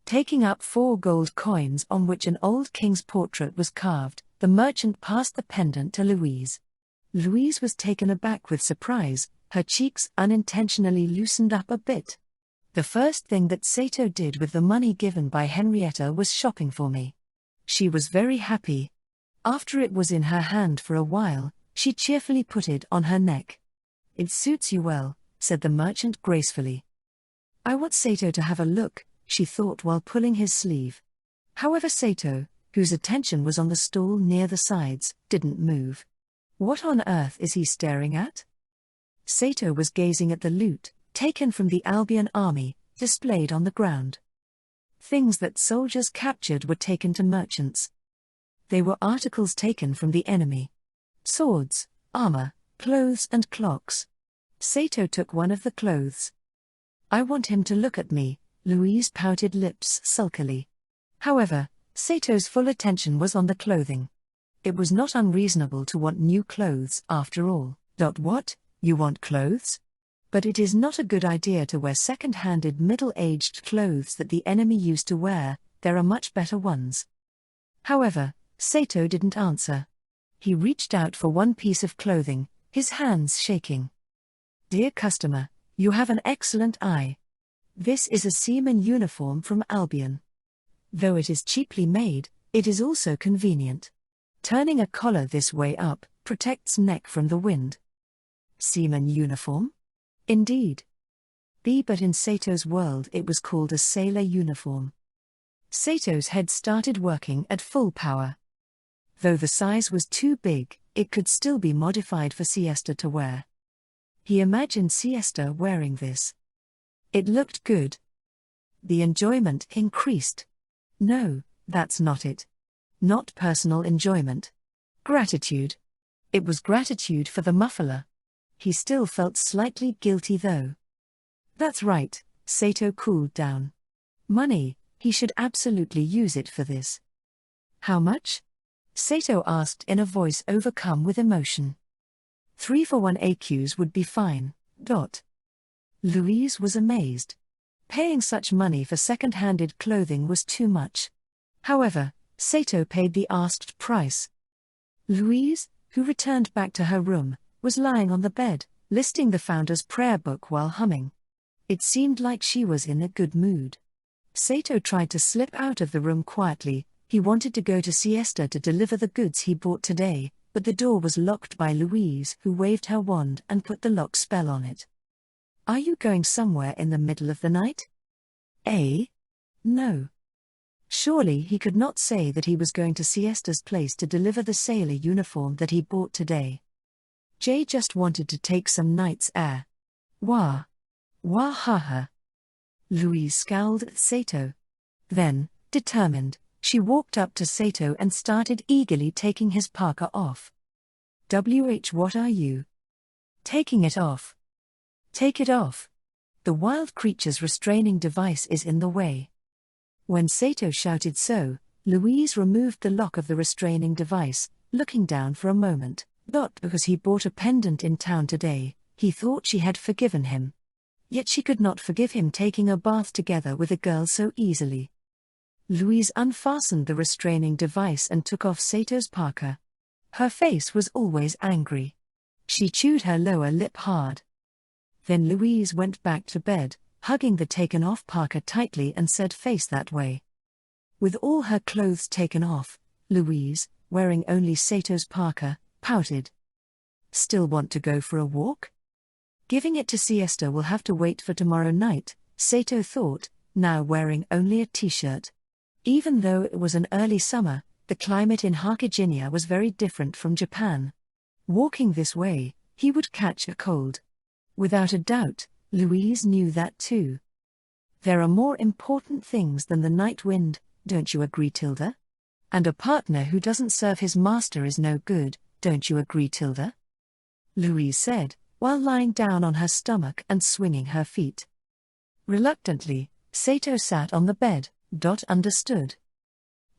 Taking up 4 gold coins on which an old king's portrait was carved, the merchant passed the pendant to Louise. Louise was taken aback with surprise, her cheeks unintentionally loosened up a bit. The first thing that Sato did with the money given by Henrietta was shopping for me. She was very happy. After it was in her hand for a while, she cheerfully put it on her neck. It suits you well, said the merchant gracefully. I want Sato to have a look, she thought while pulling his sleeve. However, Sato, whose attention was on the stall near the sides, didn't move. What on earth is he staring at? Sato was gazing at the loot, taken from the Albion army, displayed on the ground. Things that soldiers captured were taken to merchants. They were articles taken from the enemy. Swords, armor, clothes and clocks. Sato took one of the clothes. I want him to look at me, Louise pouted lips sulkily. However, Sato's full attention was on the clothing. It was not unreasonable to want new clothes after all. What, you want clothes? But it is not a good idea to wear second-handed middle-aged clothes that the enemy used to wear, there are much better ones. However, Sato didn't answer. He reached out for one piece of clothing, his hands shaking. Dear customer, you have an excellent eye. This is a seaman uniform from Albion. Though it is cheaply made, it is also convenient. Turning a collar this way up protects neck from the wind. Seaman uniform? Indeed. But in Sato's world it was called a sailor uniform. Sato's head started working at full power. Though the size was too big, it could still be modified for Siesta to wear. He imagined Siesta wearing this. It looked good. The enjoyment increased. No, that's not it. Not personal enjoyment. Gratitude. It was gratitude for the muffler. He still felt slightly guilty though. That's right, Sato cooled down. Money, he should absolutely use it for this. How much? Sato asked in a voice overcome with emotion. 3 for 1 AQs would be fine. Louise was amazed. Paying such money for second-handed clothing was too much. However, Sato paid the asked price. Louise, who returned back to her room, was lying on the bed, listing the founder's prayer book while humming. It seemed like she was in a good mood. Sato tried to slip out of the room quietly. He wanted to go to Siesta to deliver the goods he bought today, but the door was locked by Louise, who waved her wand and put the lock spell on it. Are you going somewhere in the middle of the night? No. Surely he could not say that he was going to Siesta's place to deliver the sailor uniform that he bought today. Jay just wanted to take some night's air. Wah ha ha. Louise scowled at Sato. Then, determined, she walked up to Sato and started eagerly taking his parka off. What are you? Taking it off. Take it off. The wild creature's restraining device is in the way. When Sato shouted so, Louise removed the lock of the restraining device, looking down for a moment. Because he bought a pendant in town today, he thought she had forgiven him. Yet she could not forgive him taking a bath together with a girl so easily. Louise unfastened the restraining device and took off Sato's parka. Her face was always angry. She chewed her lower lip hard. Then Louise went back to bed, hugging the taken-off parka tightly and said, "Face that way." With all her clothes taken off, Louise, wearing only Sato's parka, pouted. Still want to go for a walk? Giving it to Siesta will have to wait for tomorrow night, Sato thought, now wearing only a t-shirt. Even though it was an early summer, the climate in Hakujinya was very different from Japan. Walking this way, he would catch a cold. Without a doubt, Louise knew that too. There are more important things than the night wind, don't you agree, Tilda? And a partner who doesn't serve his master is no good, don't you agree, Tilda? Louise said, while lying down on her stomach and swinging her feet. Reluctantly, Sato sat on the bed. Understood.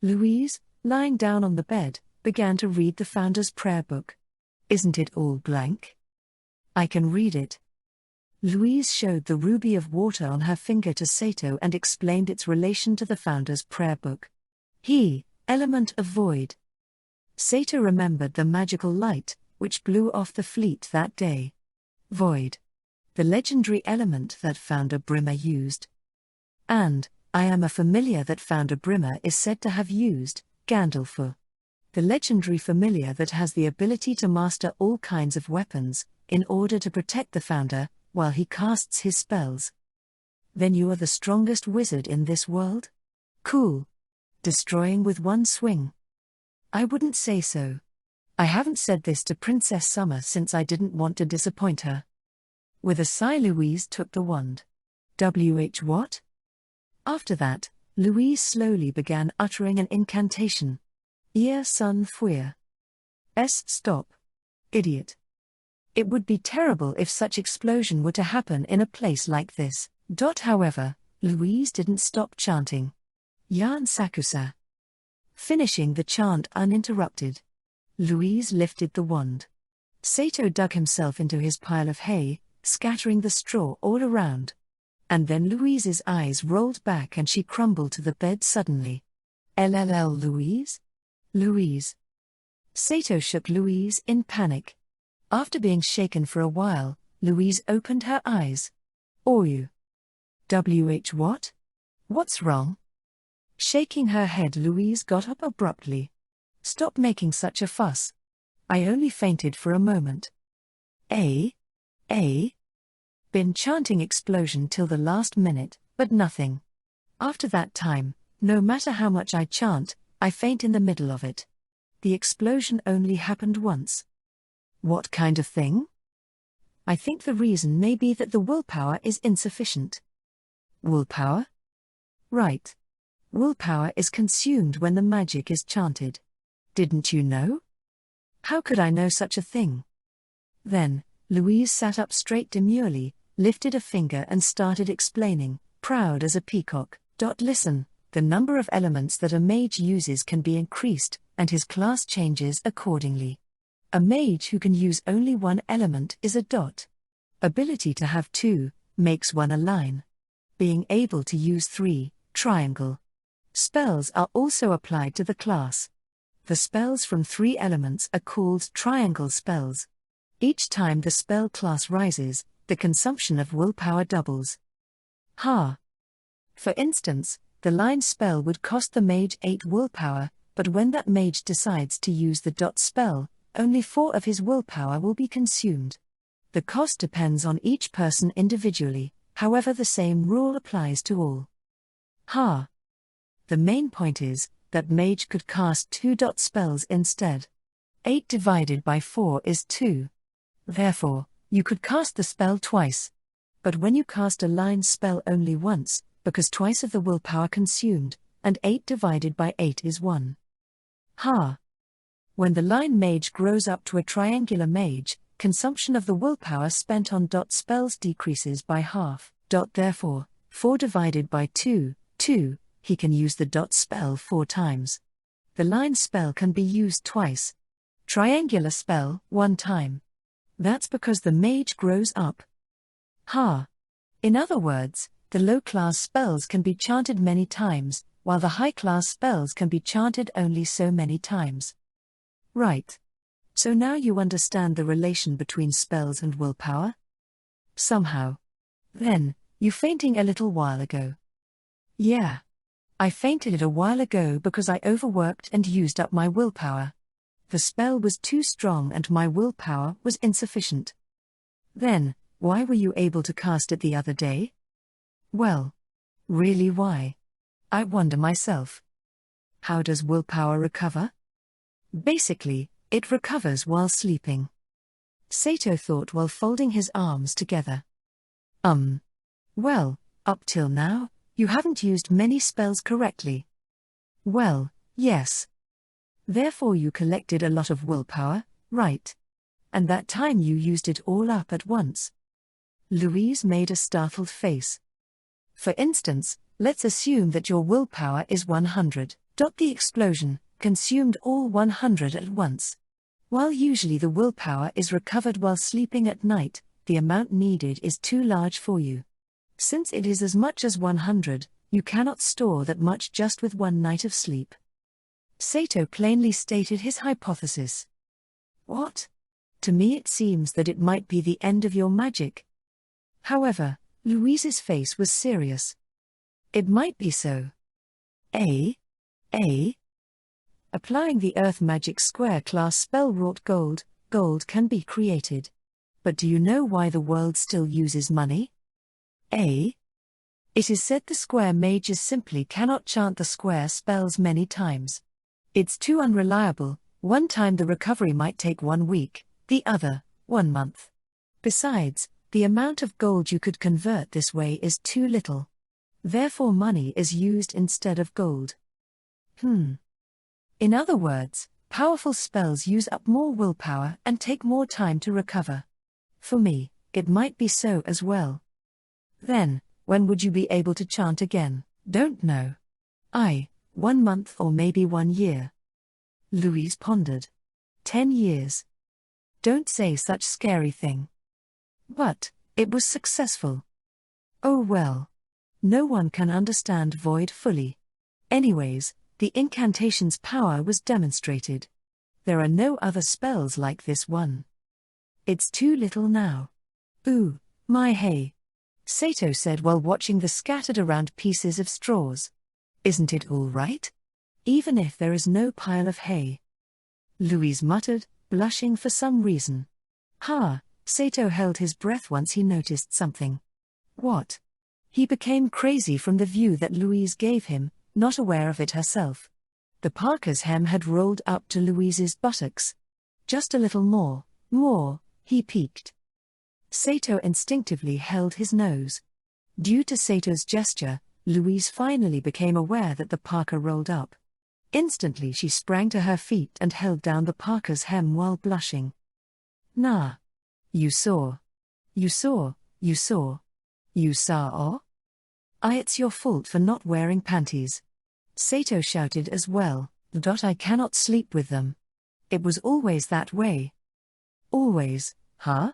Louise, lying down on the bed, began to read the founder's prayer book. Isn't it all blank? I can read it. Louise showed the ruby of water on her finger to Sato and explained its relation to the founder's prayer book. Element of void. Sato remembered the magical light, which blew off the fleet that day. Void. The legendary element that founder Brimmer used. And, I am a familiar that founder Brimmer is said to have used, Gandalf. The legendary familiar that has the ability to master all kinds of weapons, in order to protect the founder, while he casts his spells. Then you are the strongest wizard in this world? Cool. Destroying with one swing. I wouldn't say so. I haven't said this to Princess Summer since I didn't want to disappoint her. With a sigh, Louise took the wand. What? After that, Louise slowly began uttering an incantation. Ear sun fuir. Stop. Idiot. It would be terrible if such explosion were to happen in a place like this. However, Louise didn't stop chanting. Yan Sakusa. Finishing the chant uninterrupted. Louise lifted the wand. Sato dug himself into his pile of hay, scattering the straw all around. And then Louise's eyes rolled back and she crumbled to the bed suddenly. LLL Louise? Louise. Sato shook Louise in panic. After being shaken for a while, Louise opened her eyes. You. What? What's wrong? Shaking her head, Louise got up abruptly. Stop making such a fuss. I only fainted for a moment. Been chanting explosion till the last minute, but nothing. After that time, no matter how much I chant, I faint in the middle of it. The explosion only happened once. What kind of thing? I think the reason may be that the willpower is insufficient. Willpower? Right. Willpower is consumed when the magic is chanted. Didn't you know? How could I know such a thing? Then, Louise sat up straight demurely, lifted a finger and started explaining, proud as a peacock. Listen, the number of elements that a mage uses can be increased, and his class changes accordingly. A mage who can use only one element is a dot. Ability to have two makes one a line. Being able to use three, triangle. Spells are also applied to the class. The spells from 3 elements are called triangle spells. Each time the spell class rises, the consumption of willpower doubles. For instance, the line spell would cost the mage 8 willpower, but when that mage decides to use the dot spell, only 4 of his willpower will be consumed. The cost depends on each person individually, however the same rule applies to all. The main point is that mage could cast 2 dot spells instead. 8 divided by 4 is 2. Therefore, you could cast the spell twice. But when you cast a line spell only once, because twice of the willpower consumed, and 8 divided by 8 is 1. When the line mage grows up to a triangular mage, consumption of the willpower spent on dot spells decreases by half. Therefore, 4 divided by 2, 2, he can use the dot spell 4 times. The line spell can be used twice. Triangular spell, 1 time. That's because the mage grows up. In other words, the low-class spells can be chanted many times, while the high-class spells can be chanted only so many times. Right. So now you understand the relation between spells and willpower? Somehow. Then, you fainting a little while ago. Yeah. I fainted a while ago because I overworked and used up my willpower. The spell was too strong and my willpower was insufficient. Then, why were you able to cast it the other day? Well, really why? I wonder myself. How does willpower recover? Basically, it recovers while sleeping. Sato thought while folding his arms together. Well, up till now, you haven't used many spells correctly. Well, yes. Therefore you collected a lot of willpower, right? And that time you used it all up at once. Louise made a startled face. For instance, let's assume that your willpower is 100. The explosion, consumed all 100 at once. While usually the willpower is recovered while sleeping at night, the amount needed is too large for you. Since it is as much as 100, you cannot store that much just with one night of sleep. Sato plainly stated his hypothesis. What? To me it seems that it might be the end of your magic. However, Louise's face was serious. It might be so. Applying the Earth Magic Square class spell wrought gold can be created. But do you know why the world still uses money? It is said the square mages simply cannot chant the square spells many times. It's too unreliable. One time the recovery might take 1 week, the other, 1 month. Besides, the amount of gold you could convert this way is too little. Therefore money is used instead of gold. In other words, powerful spells use up more willpower and take more time to recover. For me, it might be so as well. Then, when would you be able to chant again? Don't know. 1 month or maybe 1 year. Louise pondered. 10 years. Don't say such scary thing. But, it was successful. Oh well. No one can understand void fully. Anyways, the incantation's power was demonstrated. There are no other spells like this one. It's too little now. Ooh, my hay. Sato said while watching the scattered around pieces of straws. Isn't it all right? Even if there is no pile of hay. Louise muttered, blushing for some reason. Sato held his breath once he noticed something. What? He became crazy from the view that Louise gave him, not aware of it herself. The parka's hem had rolled up to Louise's buttocks. Just a little more, he peeked. Sato instinctively held his nose. Due to Sato's gesture, Louise finally became aware that the parka rolled up. Instantly she sprang to her feet and held down the parka's hem while blushing. Nah. You saw. It's your fault for not wearing panties. Sato shouted as well. I cannot sleep with them. It was always that way. Always, huh?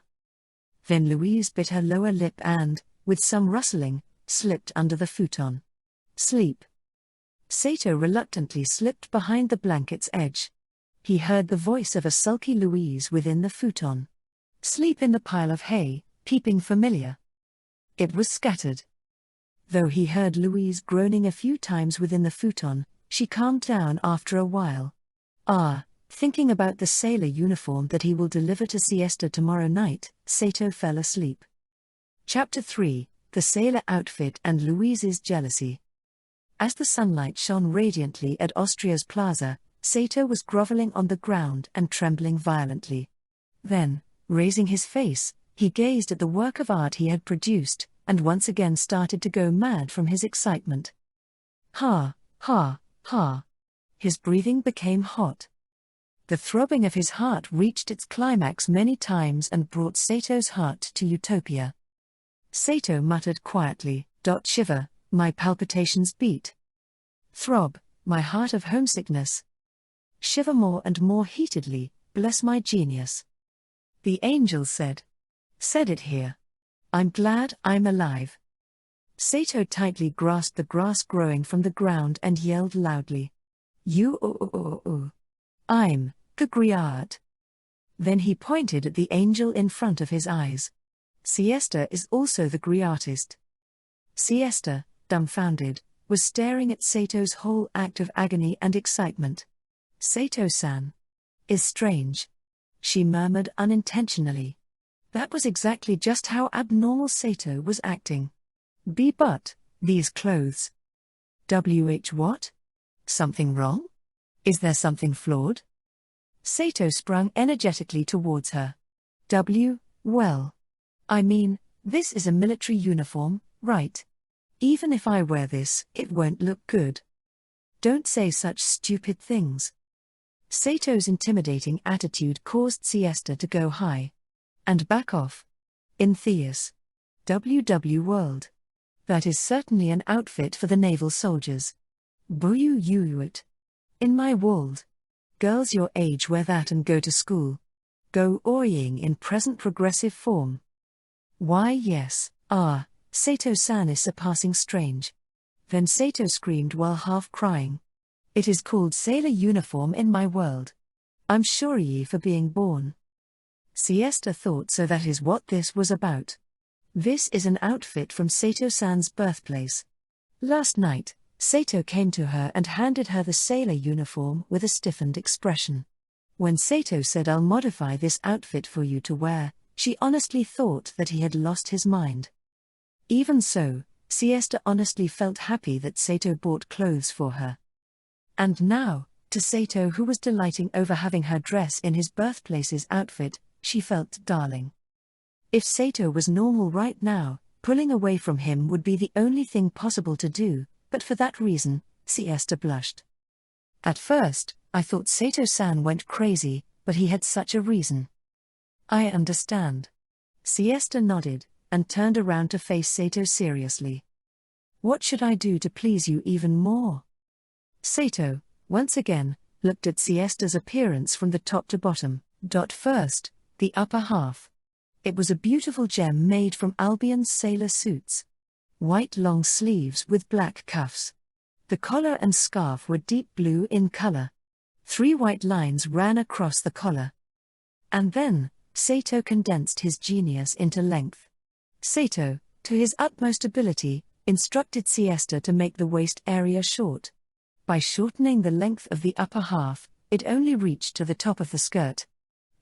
Then Louise bit her lower lip and, with some rustling, slipped under the futon. Sleep. Sato reluctantly slipped behind the blanket's edge. He heard the voice of a sulky Louise within the futon. Sleep in the pile of hay, peeping familiar. It was scattered. Though he heard Louise groaning a few times within the futon, she calmed down after a while. Thinking about the sailor uniform that he will deliver to Siesta tomorrow night, Sato fell asleep. Chapter 3, The Sailor Outfit and Louise's Jealousy. As the sunlight shone radiantly at Austria's plaza, Sato was groveling on the ground and trembling violently. Then, raising his face, he gazed at the work of art he had produced, and once again started to go mad from his excitement. His breathing became hot. The throbbing of his heart reached its climax many times and brought Sato's heart to utopia. Sato muttered quietly, "Shiver, my palpitations beat. Throb, my heart of homesickness. Shiver more and more heatedly, bless my genius." The angel said it here. I'm glad I'm alive. Sato tightly grasped the grass growing from the ground and yelled loudly. I'm the griot. Then he pointed at the angel in front of his eyes. Siesta is also the griotist. Siesta, dumbfounded, was staring at Sato's whole act of agony and excitement. Sato-san is strange, she murmured unintentionally. That was exactly just how abnormal Sato was acting. But these clothes. What? Something wrong? Is there something flawed? Sato sprung energetically towards her. Well. I mean, this is a military uniform, right? Even if I wear this, it won't look good. Don't say such stupid things. Sato's intimidating attitude caused Siesta to go high and back off. In Theus. World. That is certainly an outfit for the naval soldiers. Buyut. In my world, girls your age wear that and go to school. Go orying in present progressive form. Why yes, Sato-san is surpassing strange. Then Sato screamed while half crying. It is called sailor uniform in my world. I'm sorry for being born. Siesta thought so that is what this was about. This is an outfit from Sato-san's birthplace. Last night, Sato came to her and handed her the sailor uniform with a stiffened expression. When Sato said I'll modify this outfit for you to wear, she honestly thought that he had lost his mind. Even so, Siesta honestly felt happy that Sato bought clothes for her. And now, to Sato, who was delighting over having her dress in his birthplace's outfit, she felt darling. If Sato was normal right now, pulling away from him would be the only thing possible to do, but for that reason, Siesta blushed. At first, I thought Sato-san went crazy, but he had such a reason. I understand. Siesta nodded, and turned around to face Sato seriously. What should I do to please you even more? Sato, once again, looked at Siesta's appearance from the top to bottom. First, the upper half. It was a beautiful gem made from Albion's sailor suits. White long sleeves with black cuffs. The collar and scarf were deep blue in color. 3 white lines ran across the collar. And then, Sato condensed his genius into length. Sato, to his utmost ability, instructed Siesta to make the waist area short. By shortening the length of the upper half, it only reached to the top of the skirt.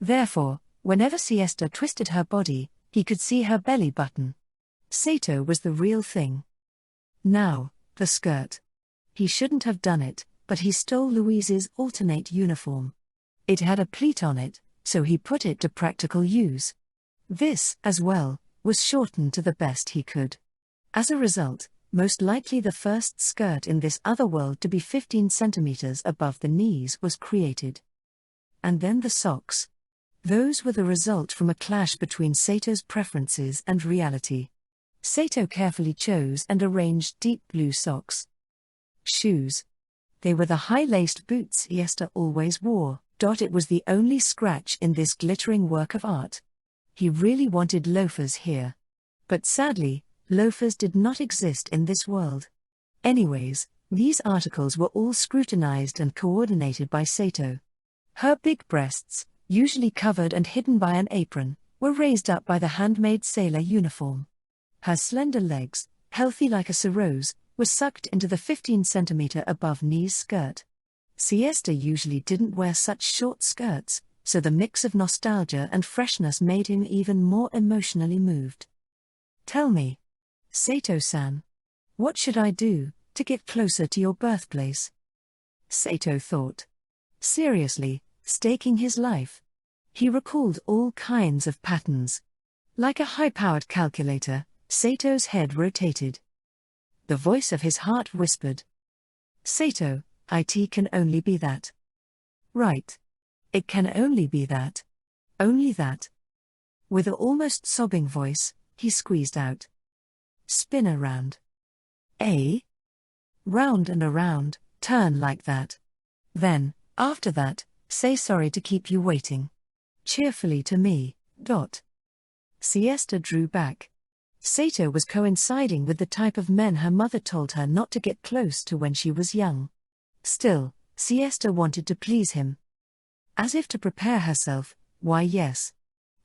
Therefore, whenever Siesta twisted her body, he could see her belly button. Sato was the real thing. Now, the skirt. He shouldn't have done it, but he stole Louise's alternate uniform. It had a pleat on it, so he put it to practical use. This, as well, was shortened to the best he could. As a result, most likely the first skirt in this other world to be 15 centimeters above the knees was created. And then the socks. Those were the result from a clash between Sato's preferences and reality. Sato carefully chose and arranged deep blue socks. Shoes. They were the high-laced boots Siesta always wore. It was the only scratch in this glittering work of art. He really wanted loafers here. But sadly, loafers did not exist in this world. Anyways, these articles were all scrutinized and coordinated by Sato. Her big breasts, usually covered and hidden by an apron, were raised up by the handmade sailor uniform. Her slender legs, healthy like a sero's, were sucked into the 15 centimeter above knees skirt. Siesta usually didn't wear such short skirts, so the mix of nostalgia and freshness made him even more emotionally moved. Tell me, Sato-san, what should I do to get closer to your birthplace? Sato thought. Seriously, staking his life. He recalled all kinds of patterns. Like a high-powered calculator, Sato's head rotated. The voice of his heart whispered. Sato, it can only be that. Right. It can only be that. Only that. With an almost sobbing voice, he squeezed out. Spin around. Round and around, turn like that. Then, after that, say sorry to keep you waiting. Cheerfully to me. Siesta drew back. Sato was coinciding with the type of men her mother told her not to get close to when she was young. Still, Siesta wanted to please him. As if to prepare herself, why yes.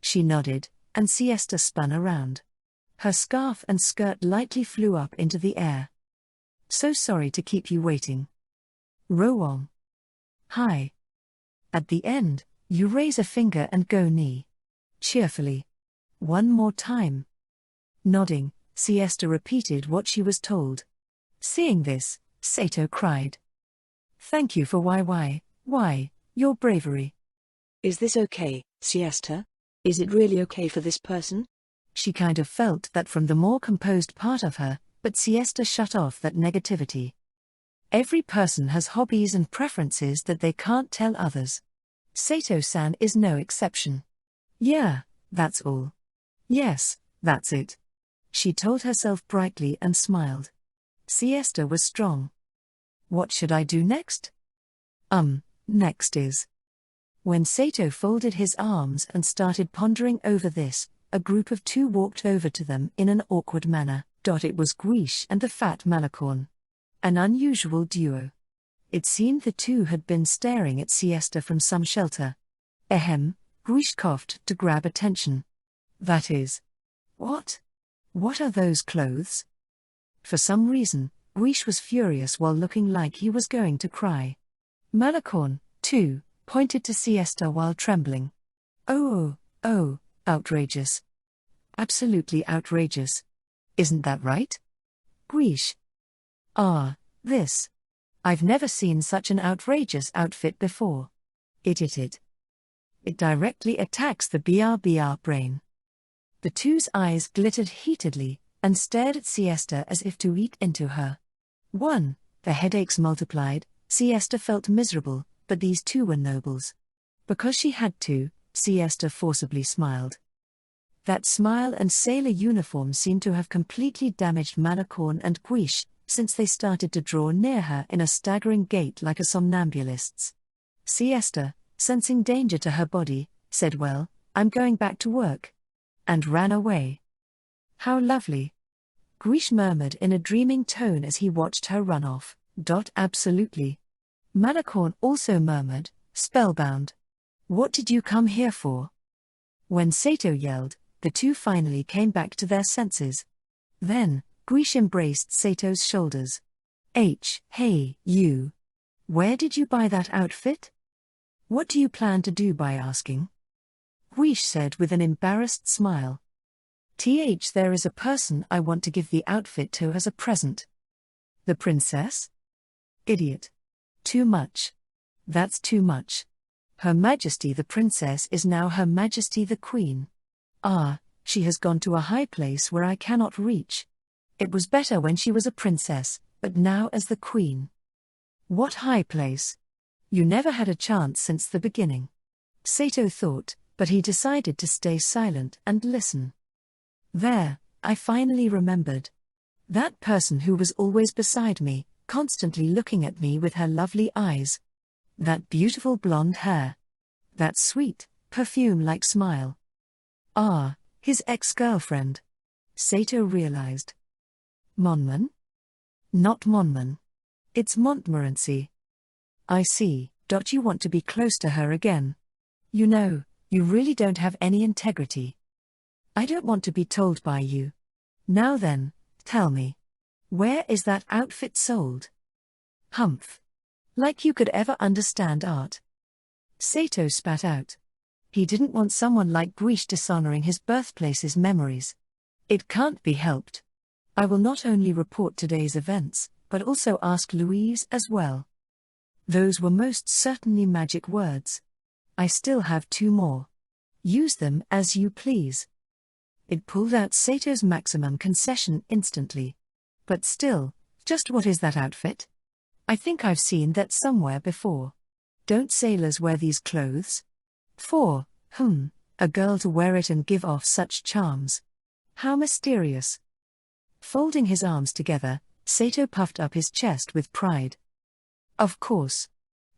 She nodded, and Siesta spun around. Her scarf and skirt lightly flew up into the air. So sorry to keep you waiting. Rowong. Hi. At the end, you raise a finger and go knee. Cheerfully. One more time. Nodding, Siesta repeated what she was told. Seeing this, Sato cried. Thank you for your bravery. Is this okay, Siesta? Is it really okay for this person? She kind of felt that from the more composed part of her, but Siesta shut off that negativity. Every person has hobbies and preferences that they can't tell others. Sato-san is no exception. Yeah, that's all. Yes, that's it. She told herself brightly and smiled. Siesta was strong. What should I do next? Next is. When Sato folded his arms and started pondering over this, a group of two walked over to them in an awkward manner. It was Guiche and the fat Malicorn. An unusual duo. It seemed the two had been staring at Siesta from some shelter. Ahem, Guiche coughed to grab attention. That is. What? What are those clothes? For some reason, Guiche was furious while looking like he was going to cry. Malicorn, too, pointed to Siesta while trembling. Oh, outrageous. Absolutely outrageous. Isn't that right? Guiche. This. I've never seen such an outrageous outfit before. It directly attacks the BRBR brain. The two's eyes glittered heatedly, and stared at Siesta as if to eat into her. The headaches multiplied. Siesta felt miserable, but these two were nobles. Because she had to, Siesta forcibly smiled. That smile and sailor uniform seemed to have completely damaged Malicorn and Guiche, since they started to draw near her in a staggering gait like a somnambulist's. Siesta, sensing danger to her body, said, "Well, I'm going back to work," and ran away. How lovely. Guiche murmured in a dreaming tone as he watched her run off. Absolutely. Malicorn also murmured, spellbound. What did you come here for? When Sato yelled, the two finally came back to their senses. Then, Guiche embraced Sato's shoulders. Hey, you. Where did you buy that outfit? What do you plan to do by asking? Guiche said with an embarrassed smile. There is a person I want to give the outfit to as a present. The princess? Idiot. Too much. That's too much. Her Majesty the Princess is now Her Majesty the Queen. She has gone to a high place where I cannot reach. It was better when she was a princess, but now as the Queen. What high place? You never had a chance since the beginning. Sato thought, but he decided to stay silent and listen. There, I finally remembered. That person who was always beside me, constantly looking at me with her lovely eyes. That beautiful blonde hair. That sweet, perfume-like smile. His ex-girlfriend. Sato realized. Monman? Not Monman. It's Montmorency. I see. You want to be close to her again. You know, you really don't have any integrity. I don't want to be told by you. Now then, tell me. Where is that outfit sold? Humph. Like you could ever understand art. Sato spat out. He didn't want someone like Guiche dishonoring his birthplace's memories. It can't be helped. I will not only report today's events, but also ask Louise as well. Those were most certainly magic words. I still have 2 more. Use them as you please. It pulled out Sato's maximum concession instantly. But still, just what is that outfit? I think I've seen that somewhere before. Don't sailors wear these clothes? A girl to wear it and give off such charms. How mysterious. Folding his arms together, Sato puffed up his chest with pride. Of course.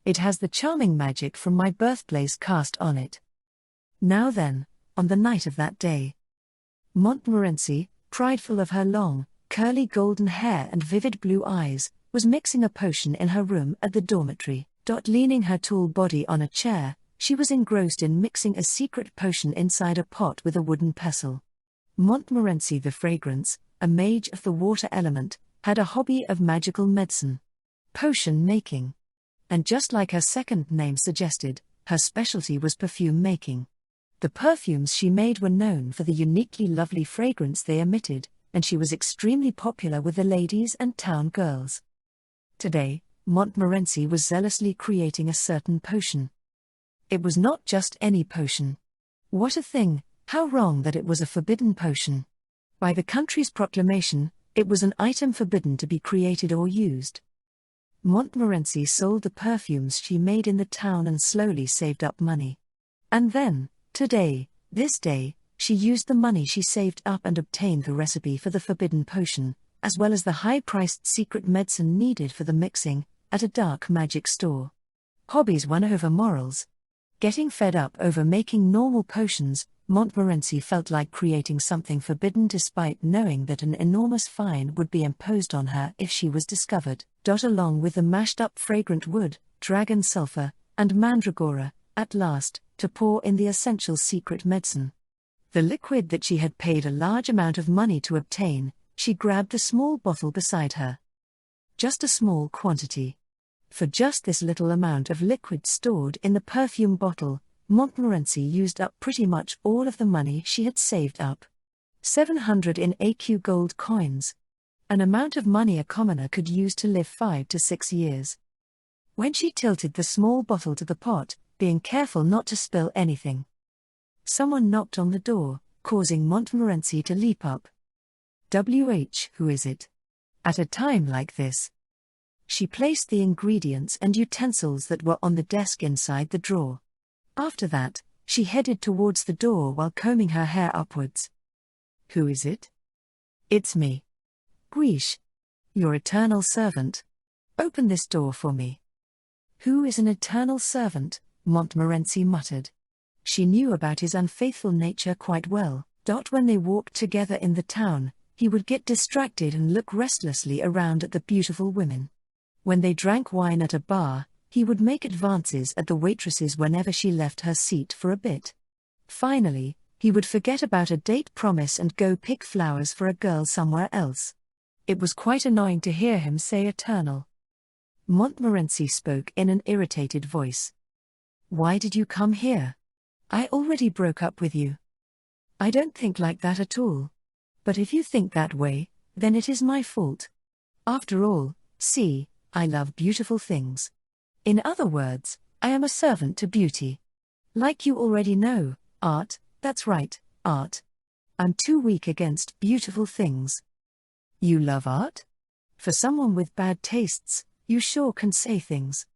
It has the charming magic from my birthplace cast on it. Now then, on the night of that day. Montmorency, prideful of her long, curly golden hair and vivid blue eyes, was mixing a potion in her room at the dormitory. Leaning her tall body on a chair, she was engrossed in mixing a secret potion inside a pot with a wooden pestle. Montmorency the Fragrance, a mage of the water element, had a hobby of magical medicine. Potion making. And just like her second name suggested, her specialty was perfume making. The perfumes she made were known for the uniquely lovely fragrance they emitted, and she was extremely popular with the ladies and town girls. Today, Montmorency was zealously creating a certain potion. It was not just any potion. What a thing, how wrong that it was a forbidden potion. By the country's proclamation, it was an item forbidden to be created or used. Montmorency sold the perfumes she made in the town and slowly saved up money. And then, this day, she used the money she saved up and obtained the recipe for the forbidden potion, as well as the high-priced secret medicine needed for the mixing, at a dark magic store. Hobbies won over morals. Getting fed up over making normal potions, Montmorency felt like creating something forbidden despite knowing that an enormous fine would be imposed on her if she was discovered. Along with the mashed up fragrant wood, dragon sulfur, and mandragora, at last, to pour in the essential secret medicine. The liquid that she had paid a large amount of money to obtain, she grabbed the small bottle beside her. Just a small quantity. For just this little amount of liquid stored in the perfume bottle, Montmorency used up pretty much all of the money she had saved up. 700 in AQ gold coins. An amount of money a commoner could use to live 5 to 6 years. When she tilted the small bottle to the pot, being careful not to spill anything, someone knocked on the door, causing Montmorency to leap up. Who is it? At a time like this. She placed the ingredients and utensils that were on the desk inside the drawer. After that, she headed towards the door while combing her hair upwards. Who is it? It's me. Guiche. Your eternal servant. Open this door for me. Who is an eternal servant? Montmorency muttered. She knew about his unfaithful nature quite well. When they walked together in the town, he would get distracted and look restlessly around at the beautiful women. When they drank wine at a bar, he would make advances at the waitresses whenever she left her seat for a bit. Finally, he would forget about a date promise and go pick flowers for a girl somewhere else. It was quite annoying to hear him say eternal. Montmorency spoke in an irritated voice. Why did you come here? I already broke up with you. I don't think like that at all. But if you think that way, then it is my fault. After all, see, I love beautiful things. In other words, I am a servant to beauty. Like you already know, art, that's right, art. I'm too weak against beautiful things. You love art? For someone with bad tastes, you sure can say things.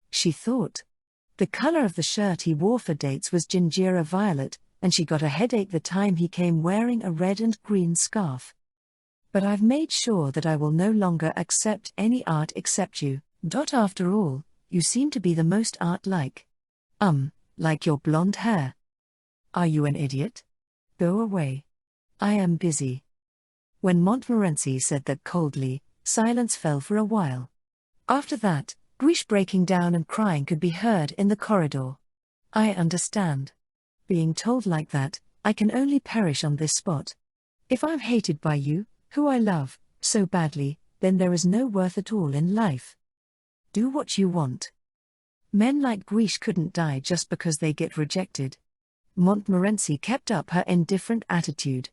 She thought. The color of the shirt he wore for dates was gingira violet, and she got a headache the time he came wearing a red and green scarf. But I've made sure that I will no longer accept any art except you. After all, you seem to be the most art-like. Like your blonde hair. Are you an idiot? Go away. I am busy. When Montmorency said that coldly, silence fell for a while. After that, Guiche breaking down and crying could be heard in the corridor. I understand. Being told like that, I can only perish on this spot. If I'm hated by you, who I love, so badly, then there is no worth at all in life. Do what you want. Men like Guiche couldn't die just because they get rejected. Montmorency kept up her indifferent attitude.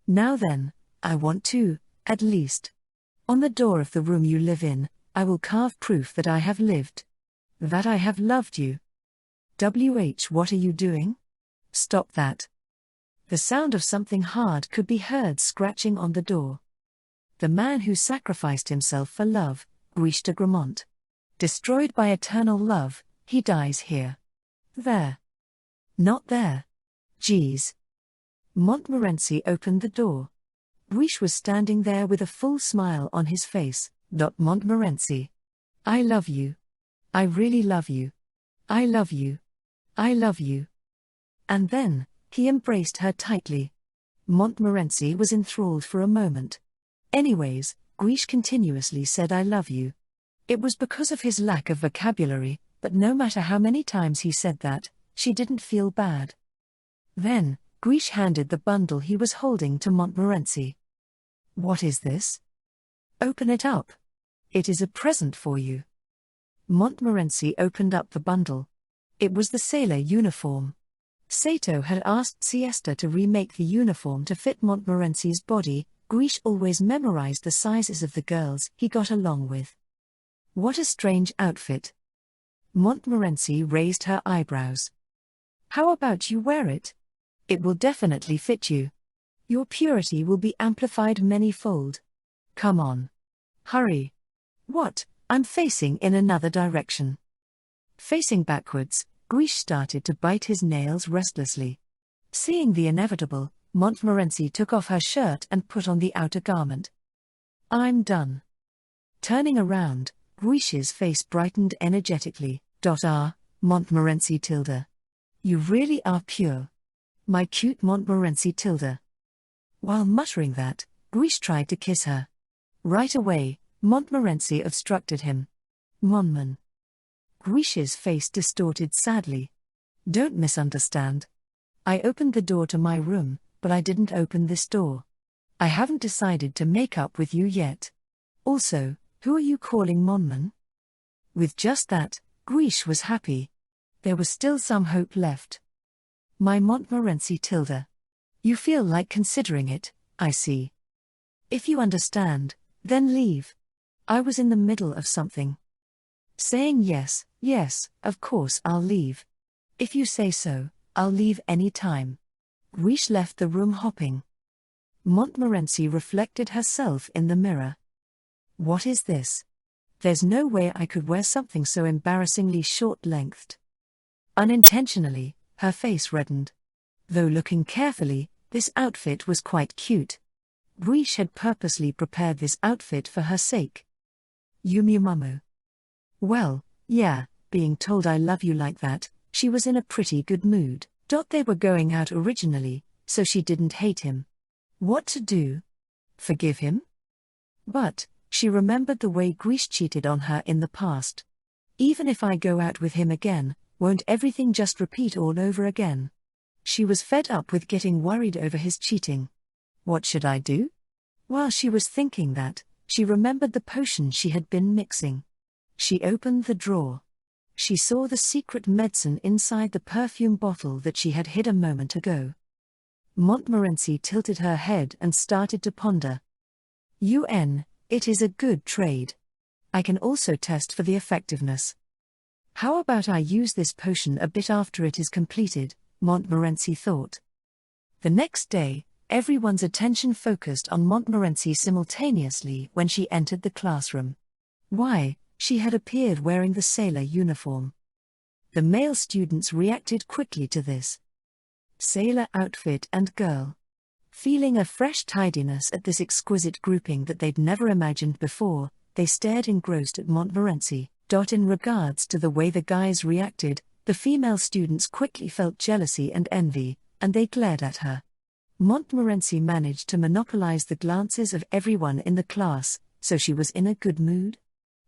Now then, I want to, at least. On the door of the room you live in, I will carve proof that I have lived. That I have loved you. What are you doing? Stop that. The sound of something hard could be heard scratching on the door. The man who sacrificed himself for love, Guiche de Gramont. Destroyed by eternal love, he dies here. There. Not there. Geez. Montmorency opened the door. Guiche was standing there with a full smile on his face. Montmorency. I love you. I really love you. I love you. I love you. And then, he embraced her tightly. Montmorency was enthralled for a moment. Anyways, Guiche continuously said I love you. It was because of his lack of vocabulary, but no matter how many times he said that, she didn't feel bad. Then, Guiche handed the bundle he was holding to Montmorency. What is this? Open it up. It is a present for you. Montmorency opened up the bundle. It was the sailor uniform. Sato had asked Siesta to remake the uniform to fit Montmorency's body. Guiche always memorized the sizes of the girls he got along with. What a strange outfit. Montmorency raised her eyebrows. How about you wear it? It will definitely fit you. Your purity will be amplified many-fold. Come on. Hurry. What? I'm facing in another direction. Facing backwards, Guiche started to bite his nails restlessly. Seeing the inevitable, Montmorency took off her shirt and put on the outer garment. I'm done. Turning around, Guiche's face brightened energetically. Montmorency tilde. You really are pure. My cute Montmorency tilde. While muttering that, Guiche tried to kiss her. Right away, Montmorency obstructed him. Monmon. Guiche's face distorted sadly. Don't misunderstand. I opened the door to my room, but I didn't open this door. I haven't decided to make up with you yet. Also, who are you calling Monmon? With just that, Guiche was happy. There was still some hope left. My Montmorency tilde. You feel like considering it, I see. If you understand, then leave. I was in the middle of something. Saying yes, of course I'll leave. If you say so, I'll leave any time. Guiche left the room hopping. Montmorency reflected herself in the mirror. What is this? There's no way I could wear something so embarrassingly short-lengthed. Unintentionally, her face reddened. Though looking carefully, this outfit was quite cute. Guiche had purposely prepared this outfit for her sake. Yumiumamu. Well, yeah, being told I love you like that, she was in a pretty good mood. They were going out originally, so she didn't hate him. What to do? Forgive him? But she remembered the way Guiche cheated on her in the past. Even if I go out with him again, won't everything just repeat all over again? She was fed up with getting worried over his cheating. What should I do? While she was thinking that, she remembered the potion she had been mixing. She opened the drawer. She saw the secret medicine inside the perfume bottle that she had hid a moment ago. Montmorency tilted her head and started to ponder. It is a good trade. I can also test for the effectiveness. How about I use this potion a bit after it is completed, Montmorency thought. The next day, everyone's attention focused on Montmorency simultaneously when she entered the classroom. Why, she had appeared wearing the sailor uniform. The male students reacted quickly to this. Sailor outfit and girl. Feeling a fresh tidiness at this exquisite grouping that they'd never imagined before, they stared engrossed at Montmorency. In regards to the way the guys reacted, the female students quickly felt jealousy and envy, and they glared at her. Montmorency managed to monopolize the glances of everyone in the class, so she was in a good mood.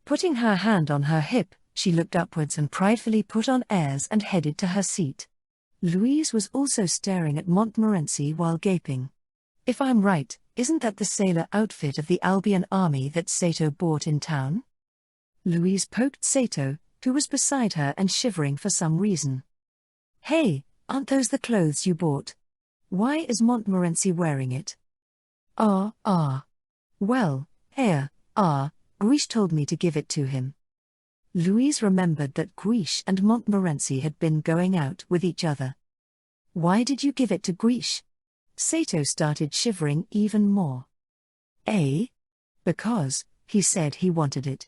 Putting her hand on her hip, she looked upwards and pridefully put on airs and headed to her seat. Louise was also staring at Montmorency while gaping. If I'm right, isn't that the sailor outfit of the Albion army that Sato bought in town? Louise poked Sato, who was beside her and shivering for some reason. Hey, aren't those the clothes you bought? Why is Montmorency wearing it? Well, Guiche told me to give it to him. Louise remembered that Guiche and Montmorency had been going out with each other. Why did you give it to Guiche? Sato started shivering even more. Because he said he wanted it.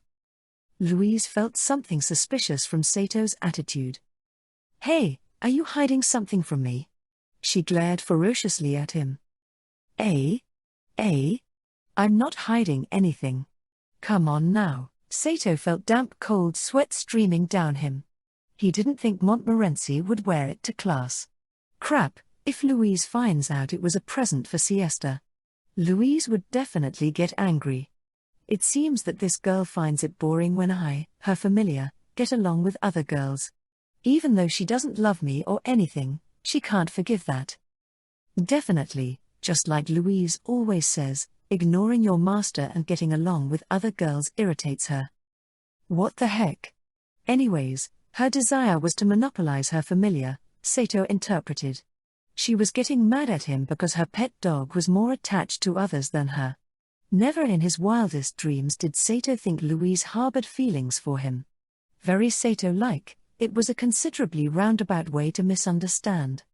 Louise felt something suspicious from Sato's attitude. Hey, are you hiding something from me? She glared ferociously at him. I'm not hiding anything. Come on now. Sato felt damp cold sweat streaming down him. He didn't think Montmorency would wear it to class. Crap, if Louise finds out it was a present for Siesta. Louise would definitely get angry. It seems that this girl finds it boring when I, her familiar, get along with other girls. Even though she doesn't love me or anything, she can't forgive that. Definitely, just like Louise always says, ignoring your master and getting along with other girls irritates her. What the heck? Anyways, her desire was to monopolize her familiar, Sato interpreted. She was getting mad at him because her pet dog was more attached to others than her. Never in his wildest dreams did Sato think Louise harbored feelings for him. Very Sato-like, it was a considerably roundabout way to misunderstand.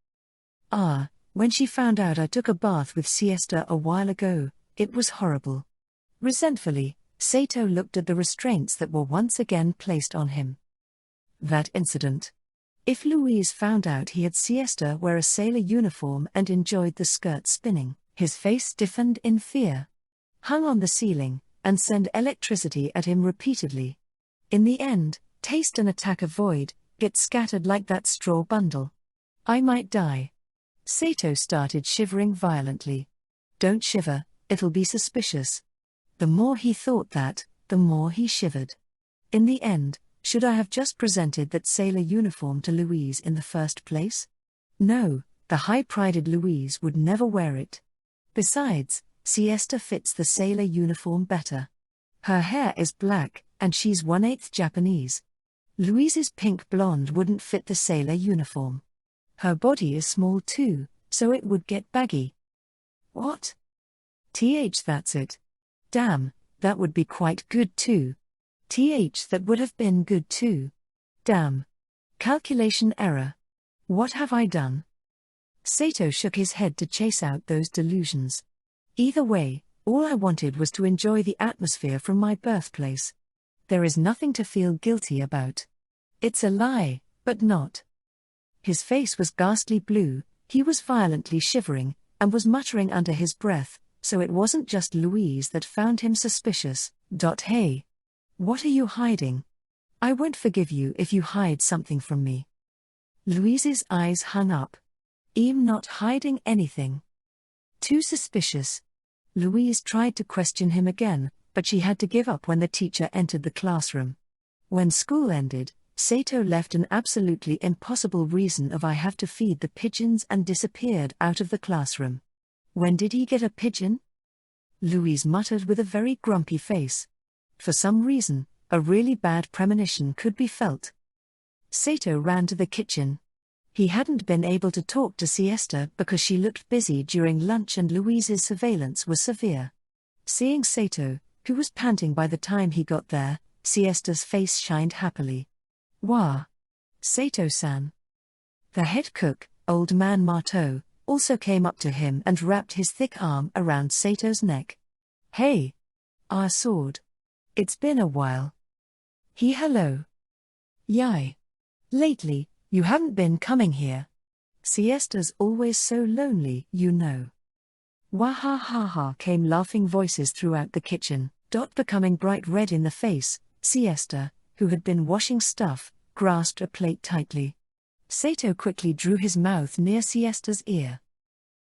When she found out I took a bath with Siesta a while ago, it was horrible. Resentfully, Sato looked at the restraints that were once again placed on him. That incident. If Louise found out he had Siesta wear a sailor uniform and enjoyed the skirt spinning, his face stiffened in fear. Hung on the ceiling, and send electricity at him repeatedly. In the end, Taste and attack avoid, get scattered like that straw bundle. I might die. Sato started shivering violently. Don't shiver, it'll be suspicious. The more he thought that, the more he shivered. In the end, should I have just presented that sailor uniform to Louise in the first place? No, the high-prided Louise would never wear it. Besides, Siesta fits the sailor uniform better. Her hair is black, and she's 1/8 Japanese. Louise's pink blonde wouldn't fit the sailor uniform. Her body is small too, so it would get baggy. What? That's it. Damn, that would be quite good too. That would have been good too. Damn. Calculation error. What have I done? Sato shook his head to chase out those delusions. Either way, all I wanted was to enjoy the atmosphere from my birthplace. There is nothing to feel guilty about. It's a lie, but not. His face was ghastly blue, he was violently shivering, and was muttering under his breath, so it wasn't just Louise that found him suspicious. Hey. What are you hiding? I won't forgive you if you hide something from me. Louise's eyes hung up. I'm not hiding anything. Too suspicious. Louise tried to question him again, but she had to give up when the teacher entered the classroom. When school ended, Sato left an absolutely impossible reason of I have to feed the pigeons and disappeared out of the classroom. When did he get a pigeon? Louise muttered with a very grumpy face. For some reason, a really bad premonition could be felt. Sato ran to the kitchen. He hadn't been able to talk to Siesta because she looked busy during lunch and Louise's surveillance was severe. Seeing Sato, who was panting by the time he got there, Siesta's face shined happily. Wah! Sato-san. The head cook, old man Marteau, also came up to him and wrapped his thick arm around Sato's neck. Hey! Our sword. It's been a while. Hello. Yai. Lately, you haven't been coming here. Siesta's always so lonely, you know. Wah-ha-ha-ha came laughing voices throughout the kitchen. Becoming bright red in the face, Siesta, who had been washing stuff, grasped a plate tightly. Sato quickly drew his mouth near Siesta's ear.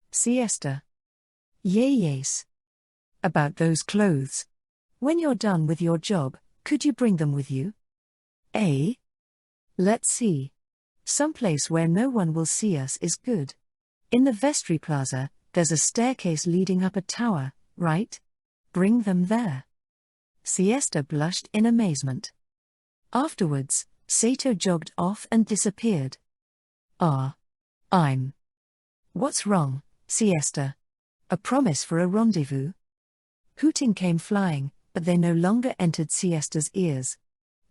Siesta. Yes. About those clothes. When you're done with your job, could you bring them with you? Eh? Let's see. Someplace where no one will see us is good. In the vestry plaza, there's a staircase leading up a tower, right? Bring them there. Siesta blushed in amazement. Afterwards, Sato jogged off and disappeared. What's wrong, Siesta? A promise for a rendezvous? Hooting came flying, but they no longer entered Siesta's ears.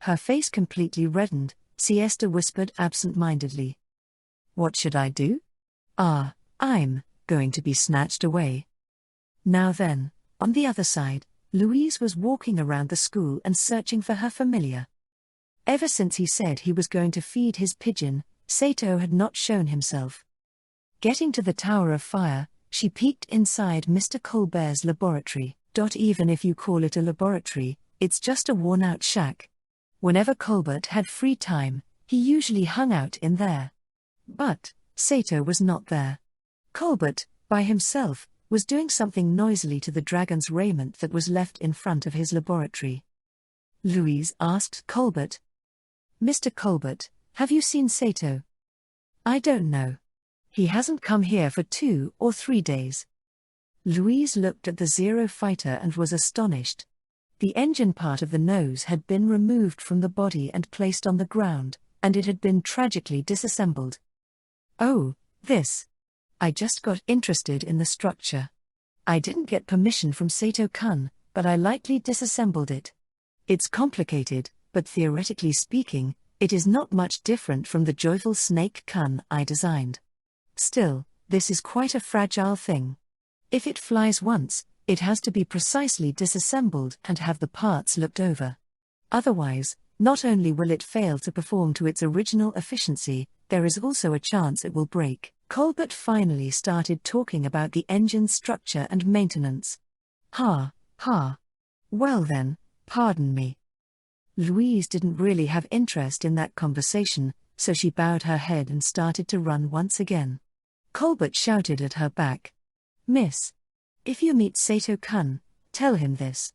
Her face completely reddened, Siesta whispered absent-mindedly. What should I do? I'm going to be snatched away. Now then, on the other side, Louise was walking around the school and searching for her familiar. Ever since he said he was going to feed his pigeon, Sato had not shown himself. Getting to the Tower of Fire, she peeked inside Mr. Colbert's laboratory. Even if you call it a laboratory, it's just a worn-out shack. Whenever Colbert had free time, he usually hung out in there. But Sato was not there. Colbert, by himself, was doing something noisily to the dragon's raiment that was left in front of his laboratory. Louise asked Colbert. Mr. Colbert, have you seen Sato? I don't know. He hasn't come here for 2 or 3 days. Louise looked at the Zero fighter and was astonished. The engine part of the nose had been removed from the body and placed on the ground, and it had been tragically disassembled. Oh, this. I just got interested in the structure. I didn't get permission from Sato-kun, but I lightly disassembled it. It's complicated, but theoretically speaking, it is not much different from the joyful snake-kun I designed. Still, this is quite a fragile thing. If it flies once, it has to be precisely disassembled and have the parts looked over. Otherwise, not only will it fail to perform to its original efficiency, there is also a chance it will break. Colbert finally started talking about the engine's structure and maintenance. Well then, pardon me. Louise didn't really have interest in that conversation, so she bowed her head and started to run once again. Colbert shouted at her back. "Miss, if you meet Sato-kun, tell him this.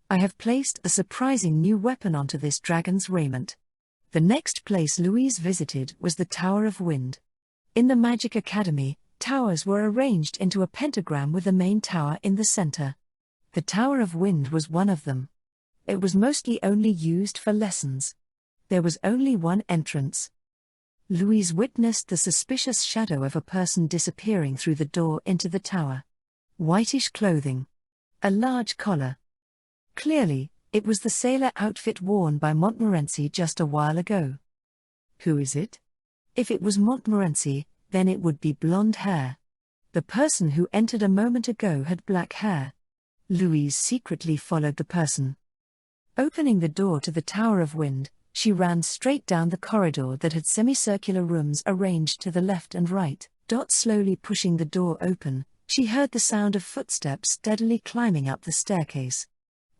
I have placed a surprising new weapon onto this dragon's raiment." The next place Louise visited was the Tower of Wind. In the Magic Academy, towers were arranged into a pentagram with the main tower in the center. The Tower of Wind was one of them. It was mostly only used for lessons. There was only one entrance. Louise witnessed the suspicious shadow of a person disappearing through the door into the tower. Whitish clothing. A large collar. Clearly, it was the sailor outfit worn by Montmorency just a while ago. Who is it? If it was Montmorency, then it would be blonde hair. The person who entered a moment ago had black hair. Louise secretly followed the person. Opening the door to the Tower of Wind, she ran straight down the corridor that had semicircular rooms arranged to the left and right. Slowly pushing the door open, she heard the sound of footsteps steadily climbing up the staircase.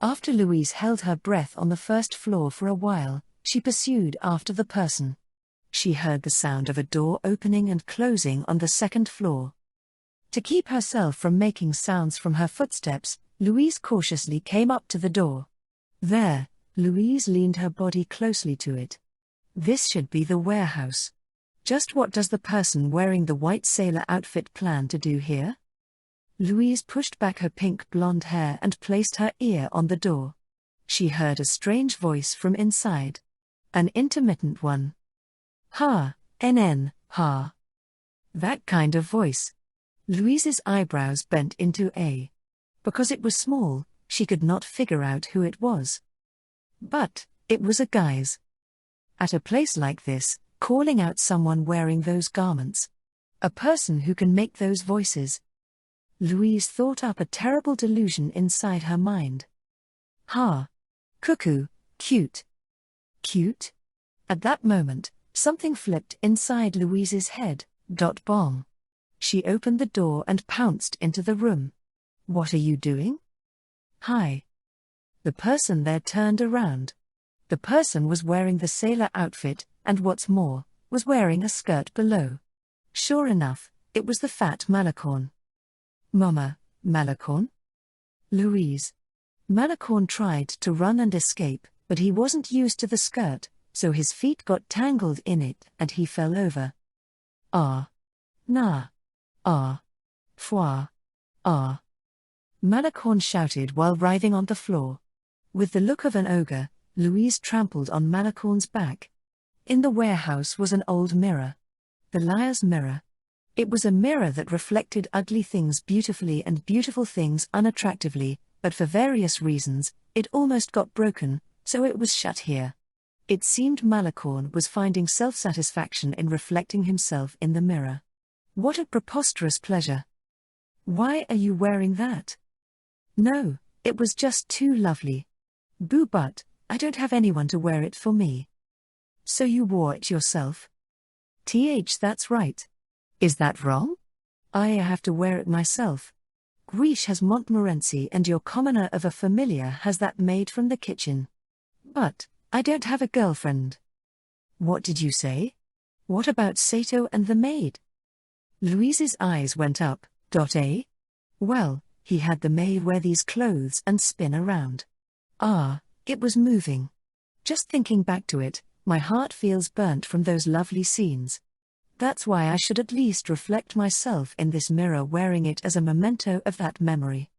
After Louise held her breath on the first floor for a while, she pursued after the person. She heard the sound of a door opening and closing on the second floor. To keep herself from making sounds from her footsteps, Louise cautiously came up to the door. There, Louise leaned her body closely to it. This should be the warehouse. Just what does the person wearing the white sailor outfit plan to do here? Louise pushed back her pink blonde hair and placed her ear on the door. She heard a strange voice from inside. An intermittent one. Ha, NN, ha. That kind of voice. Louise's eyebrows bent into A. Because it was small, she could not figure out who it was. But it was a guy's. At a place like this, calling out someone wearing those garments. A person who can make those voices. Louise thought up a terrible delusion inside her mind. Ha! Cuckoo, cute. Cute? At that moment, something flipped inside Louise's head. Bong. She opened the door and pounced into the room. What are you doing? Hi. The person there turned around. The person was wearing the sailor outfit, and what's more, was wearing a skirt below. Sure enough, it was the fat Malicorn. Mama, Malicorn? Louise. Malicorn tried to run and escape, but he wasn't used to the skirt, so his feet got tangled in it and he fell over. Ah. Na. Ah. Foi. Ah. Malicorn shouted while writhing on the floor. With the look of an ogre, Louise trampled on Malicorn's back. In the warehouse was an old mirror. The liar's mirror. It was a mirror that reflected ugly things beautifully and beautiful things unattractively, but for various reasons, it almost got broken, so it was shut here. It seemed Malicorn was finding self-satisfaction in reflecting himself in the mirror. What a preposterous pleasure. Why are you wearing that? No, it was just too lovely. Boo, but I don't have anyone to wear it for me. So you wore it yourself? That's right. Is that wrong? I have to wear it myself. Guiche has Montmorency and your commoner of a familiar has that made from the kitchen. But I don't have a girlfriend. What did you say? What about Sato and the maid? Louise's eyes went up. Well, he had the maid wear these clothes and spin around. Ah, it was moving. Just thinking back to it, my heart feels burnt from those lovely scenes. That's why I should at least reflect myself in this mirror wearing it as a memento of that memory.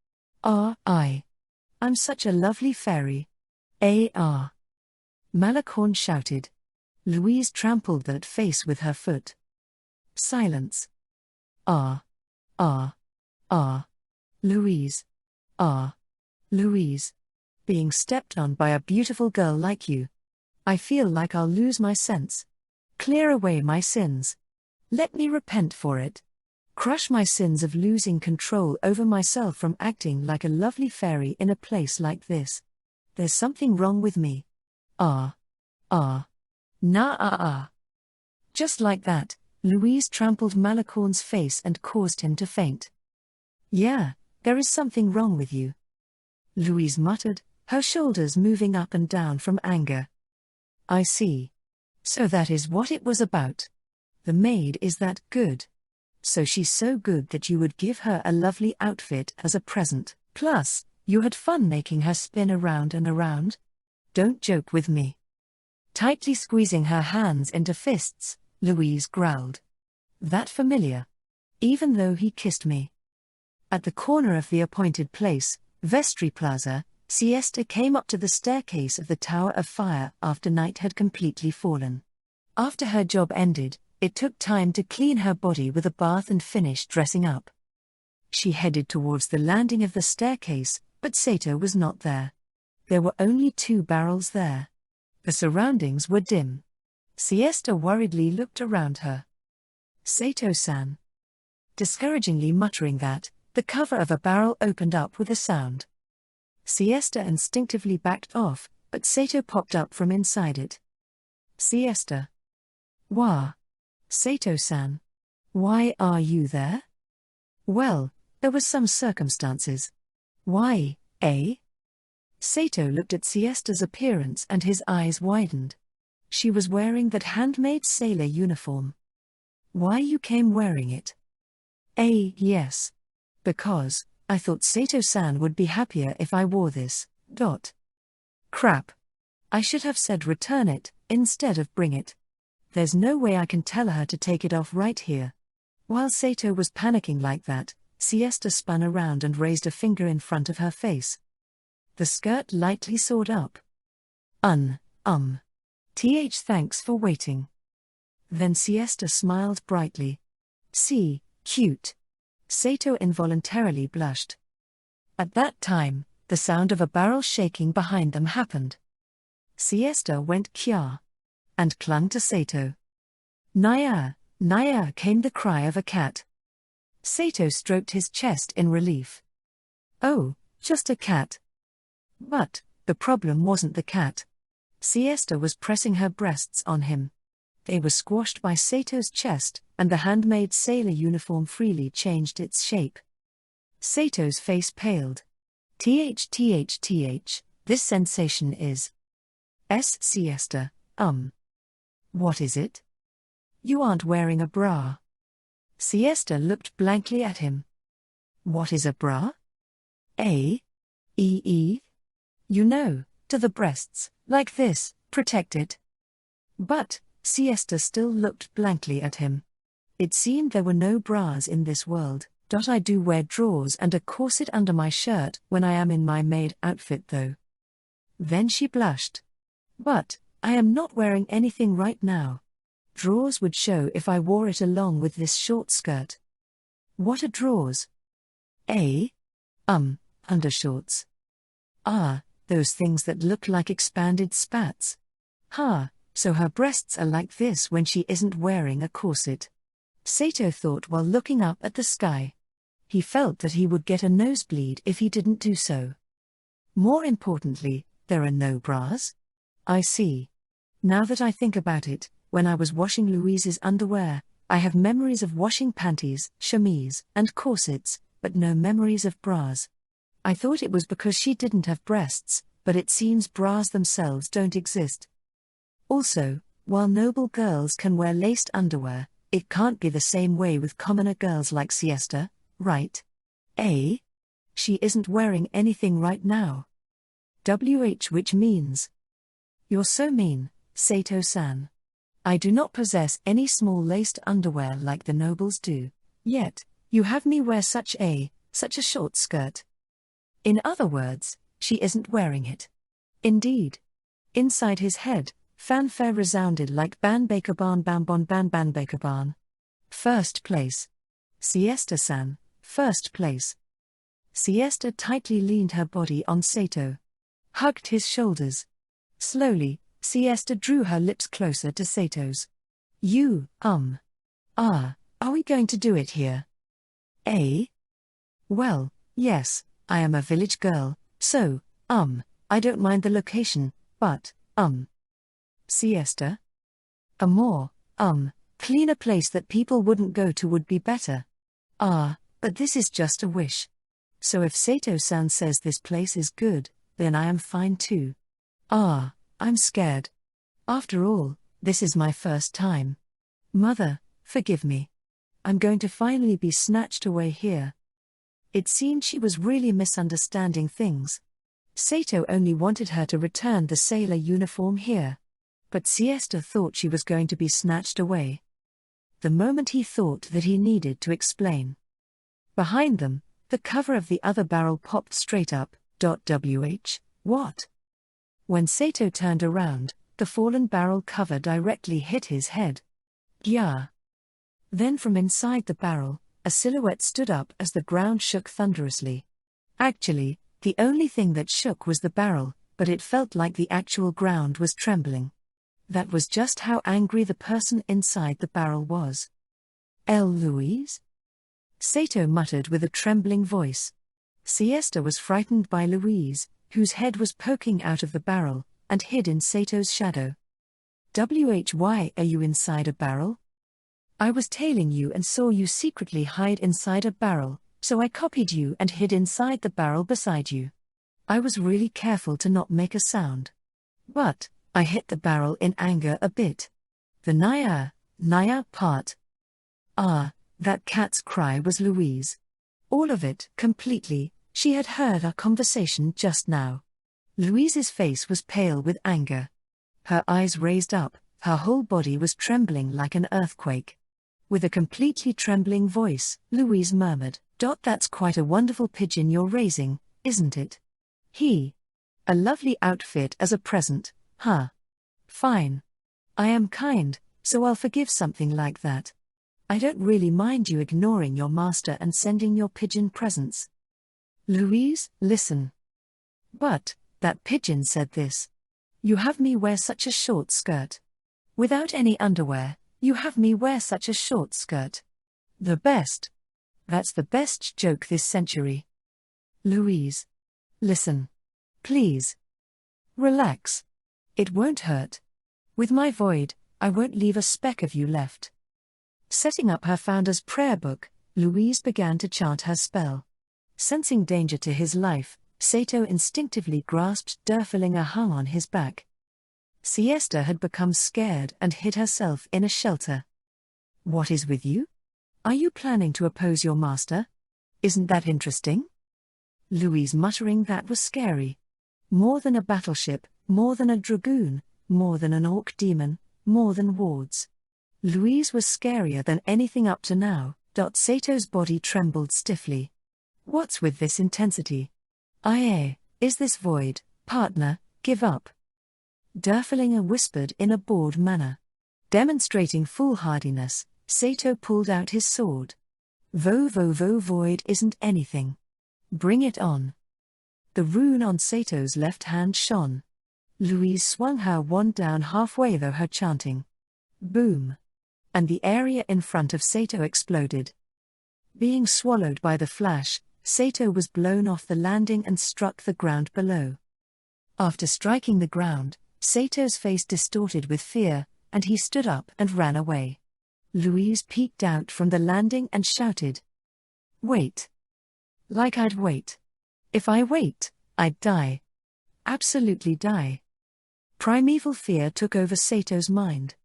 I'm such a lovely fairy. Malicorn shouted. Louise trampled that face with her foot. Silence. Louise. Louise. Being stepped on by a beautiful girl like you. I feel like I'll lose my sense. Clear away my sins. Let me repent for it. Crush my sins of losing control over myself from acting like a lovely fairy in a place like this. There's something wrong with me. Just like that, Louise trampled Malicorn's face and caused him to faint. Yeah, there is something wrong with you. Louise muttered, her shoulders moving up and down from anger. I see. So that is what it was about. The maid is that good. So she's so good that you would give her a lovely outfit as a present. Plus, you had fun making her spin around and around? Don't joke with me. Tightly squeezing her hands into fists, Louise growled. That familiar. Even though he kissed me. At the corner of the appointed place, Vestry Plaza, Siesta came up to the staircase of the Tower of Fire after night had completely fallen. After her job ended, it took time to clean her body with a bath and finish dressing up. She headed towards the landing of the staircase, but Sato was not there. There were only 2 barrels there. The surroundings were dim. Siesta worriedly looked around her. Sato-san. Discouragingly muttering that, the cover of a barrel opened up with a sound. Siesta instinctively backed off, but Sato popped up from inside it. Siesta. Wah. Sato-san. Why are you there? Well, there were some circumstances. Why, eh? Sato looked at Siesta's appearance and his eyes widened. She was wearing that handmade sailor uniform. Why you came wearing it? Yes. Because, I thought Sato-san would be happier if I wore this. Crap. I should have said return it, instead of bring it. There's no way I can tell her to take it off right here. While Sato was panicking like that, Siesta spun around and raised a finger in front of her face. The skirt lightly soared up. Thanks for waiting. Then Siesta smiled brightly. See, cute. Sato involuntarily blushed. At that time, the sound of a barrel shaking behind them happened. Siesta went kya and clung to Sato. Naya, Naya came the cry of a cat. Sato stroked his chest in relief. Oh, just a cat. But, the problem wasn't the cat. Siesta was pressing her breasts on him. They were squashed by Sato's chest, and the handmade sailor uniform freely changed its shape. Sato's face paled. This sensation is. Siesta, What is it? You aren't wearing a bra. Siesta looked blankly at him. What is a bra? You know, to the breasts, like this, protected. But, Siesta still looked blankly at him. It seemed there were no bras in this world. I do wear drawers and a corset under my shirt when I am in my maid outfit though. Then she blushed. But, I am not wearing anything right now. Drawers would show if I wore it along with this short skirt. What are drawers? Undershorts. Ah, those things that look like expanded spats. So her breasts are like this when she isn't wearing a corset. Sato thought while looking up at the sky. He felt that he would get a nosebleed if he didn't do so. More importantly, there are no bras? I see. Now that I think about it, when I was washing Louise's underwear, I have memories of washing panties, chemise, and corsets, but no memories of bras. I thought it was because she didn't have breasts, but it seems bras themselves don't exist. Also, while noble girls can wear laced underwear, it can't be the same way with commoner girls like Siesta, right? She isn't wearing anything right now. Which means. You're so mean, Sato-san. I do not possess any small laced underwear like the nobles do, yet, you have me wear such a short skirt. In other words, she isn't wearing it. Indeed. Inside his head, fanfare resounded like Ban Baker Barn Ban Bon Ban Ban Baker Barn. First place. Siesta-san, first place. Siesta tightly leaned her body on Sato. Hugged his shoulders. Slowly, Siesta drew her lips closer to Sato's. Are we going to do it here? Well, yes, I am a village girl, so, I don't mind the location, but, Siesta? A more, cleaner place that people wouldn't go to would be better. But this is just a wish. So if Sato-san says this place is good, Then I am fine too. Ah, I'm scared. After all, this is my first time. Mother, forgive me. I'm going to finally be snatched away here. It seemed she was really misunderstanding things. Sato only wanted her to return the sailor uniform here. But Siesta thought she was going to be snatched away. The moment he thought that he needed to explain. Behind them, the cover of the other barrel popped straight up. What? When Sato turned around, the fallen barrel cover directly hit his head. Yeah. Then from inside the barrel, a silhouette stood up as the ground shook thunderously. Actually, the only thing that shook was the barrel, but it felt like the actual ground was trembling. That was just how angry the person inside the barrel was. Louise? Sato muttered with a trembling voice. Siesta was frightened by Louise, whose head was poking out of the barrel, and hid in Sato's shadow. Why are you inside a barrel? I was tailing you and saw you secretly hide inside a barrel, so I copied you and hid inside the barrel beside you. I was really careful to not make a sound. But I hit the barrel in anger a bit. The Naya part. Ah, that cat's cry was Louise. All of it, completely, she had heard our conversation just now. Louise's face was pale with anger. Her eyes raised up, her whole body was trembling like an earthquake. With a completely trembling voice, Louise murmured, That's quite a wonderful pigeon you're raising, isn't it? A lovely outfit as a present, huh? Fine. I am kind, so I'll forgive something like that. I don't really mind you ignoring your master and sending your pigeon presents. Louise, listen. But, that pigeon said this. You have me wear such a short skirt. Without any underwear, you have me wear such a short skirt. The best. That's the best joke this century. Louise. Listen. Please. Relax. It won't hurt. With my void, I won't leave a speck of you left. Setting up her founder's prayer book, Louise began to chant her spell. Sensing danger to his life, Sato instinctively grasped Derfelinger hung on his back. Siesta had become scared and hid herself in a shelter. What is with you? Are you planning to oppose your master? Isn't that interesting? Louise muttering that was scary. More than a battleship, more than a dragoon, more than an orc demon, more than wards. Louise was scarier than anything up to now. Sato's body trembled stiffly. What's with this intensity? Is this void, partner, give up? Derfelinger whispered in a bored manner. Demonstrating foolhardiness, Sato pulled out his sword. Void isn't anything. Bring it on. The rune on Sato's left hand shone. Louise swung her wand down halfway through her chanting. Boom. And the area in front of Sato exploded. Being swallowed by the flash, Sato was blown off the landing and struck the ground below. After striking the ground, Sato's face distorted with fear, and he stood up and ran away. Louise peeked out from the landing and shouted. Wait. Like I'd wait. If I wait, I'd die. Absolutely die. Primeval fear took over Sato's mind.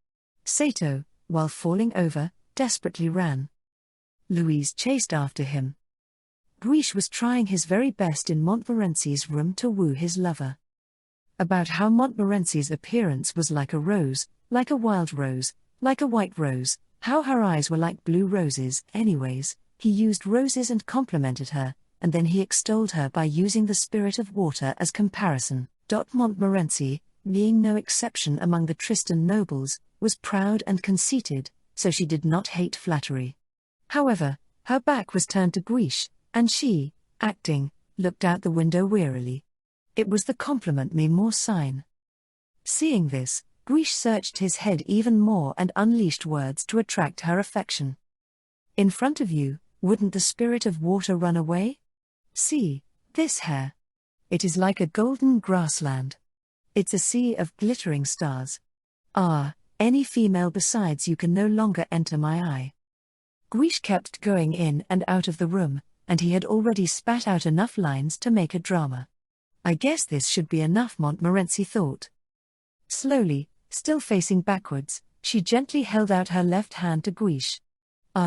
Sato, while falling over, desperately ran. Louise chased after him. Guiche was trying his very best in Montmorency's room to woo his lover. About how Montmorency's appearance was like a rose, like a wild rose, like a white rose, how her eyes were like blue roses. Anyways, he used roses and complimented her, and then he extolled her by using the spirit of water as comparison. Montmorency, being no exception among the Tristan nobles, was proud and conceited, so she did not hate flattery. However, her back was turned to Guiche, and she, acting, looked out the window wearily. It was the compliment me more sign. Seeing this, Guiche searched his head even more and unleashed words to attract her affection. In front of you, wouldn't the spirit of water run away? See, this hair. It is like a golden grassland. It's a sea of glittering stars. Any female besides you can no longer enter my eye. Guiche kept going in and out of the room, and he had already spat out enough lines to make a drama. I guess this should be enough, Montmorency thought. Slowly, still facing backwards, she gently held out her left hand to Guiche.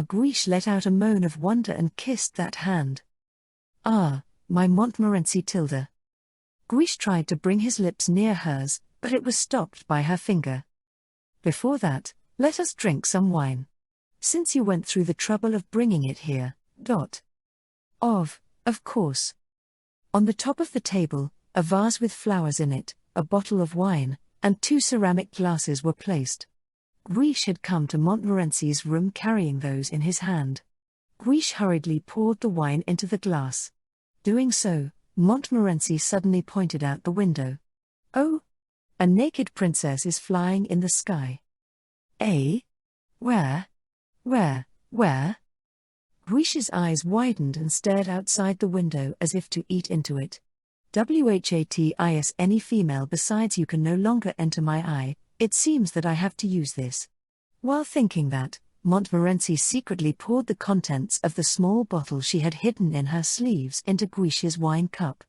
Guiche let out a moan of wonder and kissed that hand. Ah, my Montmorency Tilda. Guiche tried to bring his lips near hers, but it was stopped by her finger. Before that, let us drink some wine. Since you went through the trouble of bringing it here. Of course. On the top of the table, a vase with flowers in it, a bottle of wine, and 2 ceramic glasses were placed. Guiche had come to Montmorency's room carrying those in his hand. Guiche hurriedly poured the wine into the glass. Doing so, Montmorency suddenly pointed out the window. Oh! A naked princess is flying in the sky. Eh? Where? Guiche's eyes widened and stared outside the window as if to eat into it. Whatis, any female besides you can no longer enter my eye, it seems that I have to use this. While thinking that, Montmorency secretly poured the contents of the small bottle she had hidden in her sleeves into Guiche's wine cup.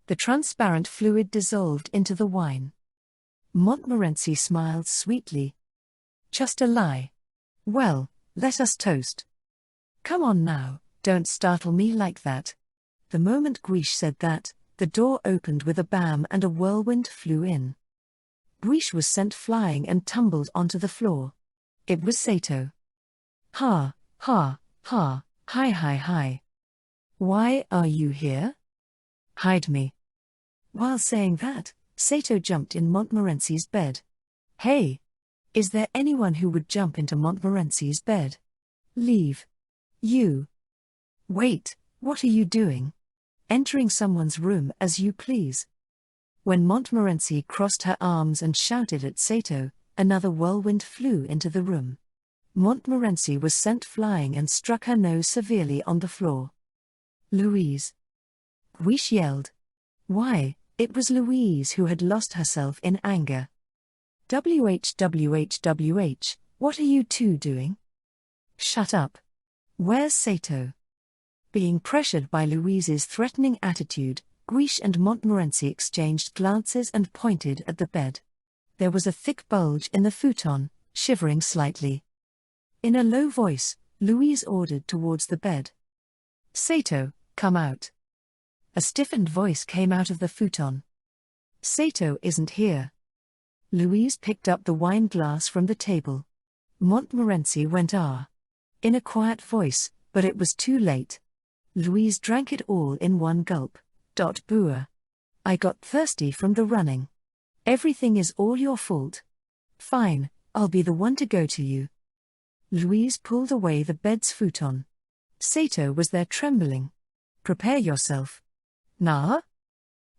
The transparent fluid dissolved into the wine. Montmorency smiled sweetly. Just a lie. Well, let us toast. Come on now, don't startle me like that. The moment Guiche said that, the door opened with a bam and a whirlwind flew in. Guiche was sent flying and tumbled onto the floor. It was Sato. Ha, ha, ha, hi. Why are you here? Hide me. While saying that, Sato jumped in Montmorency's bed. Hey! Is there anyone who would jump into Montmorency's bed? Leave. You. Wait, what are you doing? Entering someone's room as you please. When Montmorency crossed her arms and shouted at Sato, another whirlwind flew into the room. Montmorency was sent flying and struck her nose severely on the floor. Louise. Guiche yelled. Why, it was Louise who had lost herself in anger. WH, what are you two doing? Shut up. Where's Sato? Being pressured by Louise's threatening attitude, Guiche and Montmorency exchanged glances and pointed at the bed. There was a thick bulge in the futon, shivering slightly. In a low voice, Louise ordered towards the bed. Sato, come out. A stiffened voice came out of the futon. Sato isn't here. Louise picked up the wine glass from the table. Montmorency went in a quiet voice, but it was too late. Louise drank it all in one gulp. Booer. I got thirsty from the running. Everything is all your fault. Fine, I'll be the one to go to you. Louise pulled away the bed's futon. Sato was there trembling. Prepare yourself. Nah?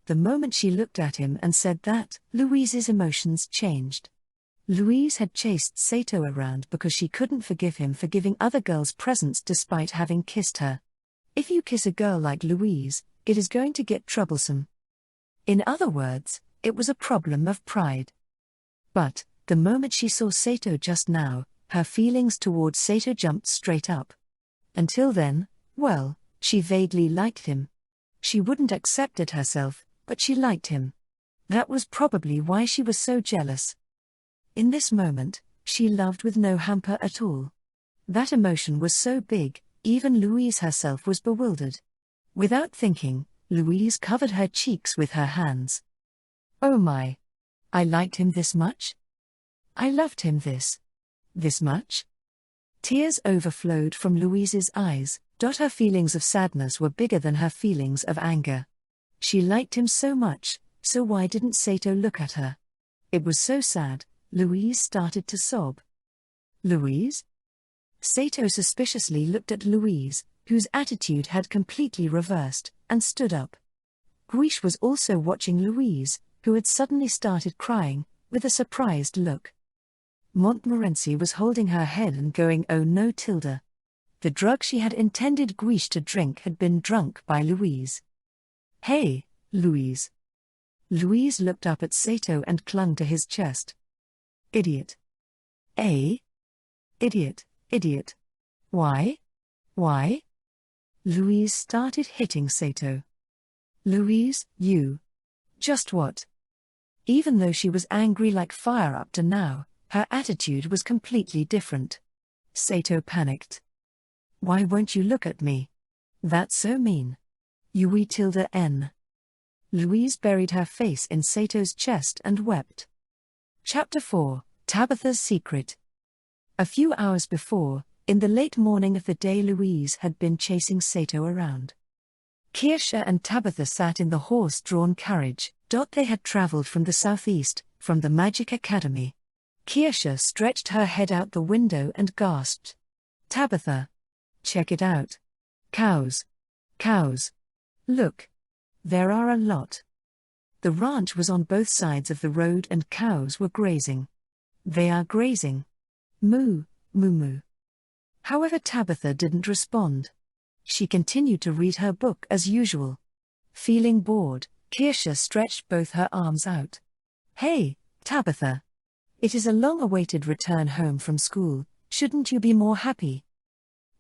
The moment she looked at him and said that, Louise's emotions changed. Louise had chased Sato around because she couldn't forgive him for giving other girls presents despite having kissed her. If you kiss a girl like Louise, it is going to get troublesome. In other words, it was a problem of pride. But, the moment she saw Sato just now, her feelings towards Sato jumped straight up. Until then, well, she vaguely liked him. She wouldn't accept it herself, but she liked him. That was probably why she was so jealous. In this moment, she loved with no hamper at all. That emotion was so big, even Louise herself was bewildered. Without thinking, Louise covered her cheeks with her hands. Oh my! I liked him this much? I loved him this much? Tears overflowed from Louise's eyes. Her feelings of sadness were bigger than her feelings of anger. She liked him so much, so why didn't Sato look at her? It was so sad. Louise started to sob. Louise? Sato suspiciously looked at Louise, whose attitude had completely reversed, and stood up. Guiche was also watching Louise, who had suddenly started crying, with a surprised look. Montmorency was holding her head and going, oh no, Tilda. The drug she had intended Guiche to drink had been drunk by Louise. Hey, Louise. Louise looked up at Sato and clung to his chest. Idiot. Idiot. Why? Louise started hitting Sato. Louise, you. Just what? Even though she was angry like fire up to now, her attitude was completely different. Sato panicked. Why won't you look at me? That's so mean. Yui tilde n. Louise buried her face in Sato's chest and wept. Chapter 4, Tabitha's Secret. A few hours before, in the late morning of the day Louise had been chasing Sato around. Kirsche and Tabitha sat in the horse-drawn carriage. They had traveled from the southeast, from the Magic Academy. Kirsche stretched her head out the window and gasped. Tabitha! Check it out. Cows. Cows. Look. There are a lot. The ranch was on both sides of the road and cows were grazing. They are grazing. Moo, moo moo. However, Tabitha didn't respond. She continued to read her book as usual. Feeling bored, Kirsche stretched both her arms out. Hey, Tabitha. It is a long-awaited return home from school, shouldn't you be more happy?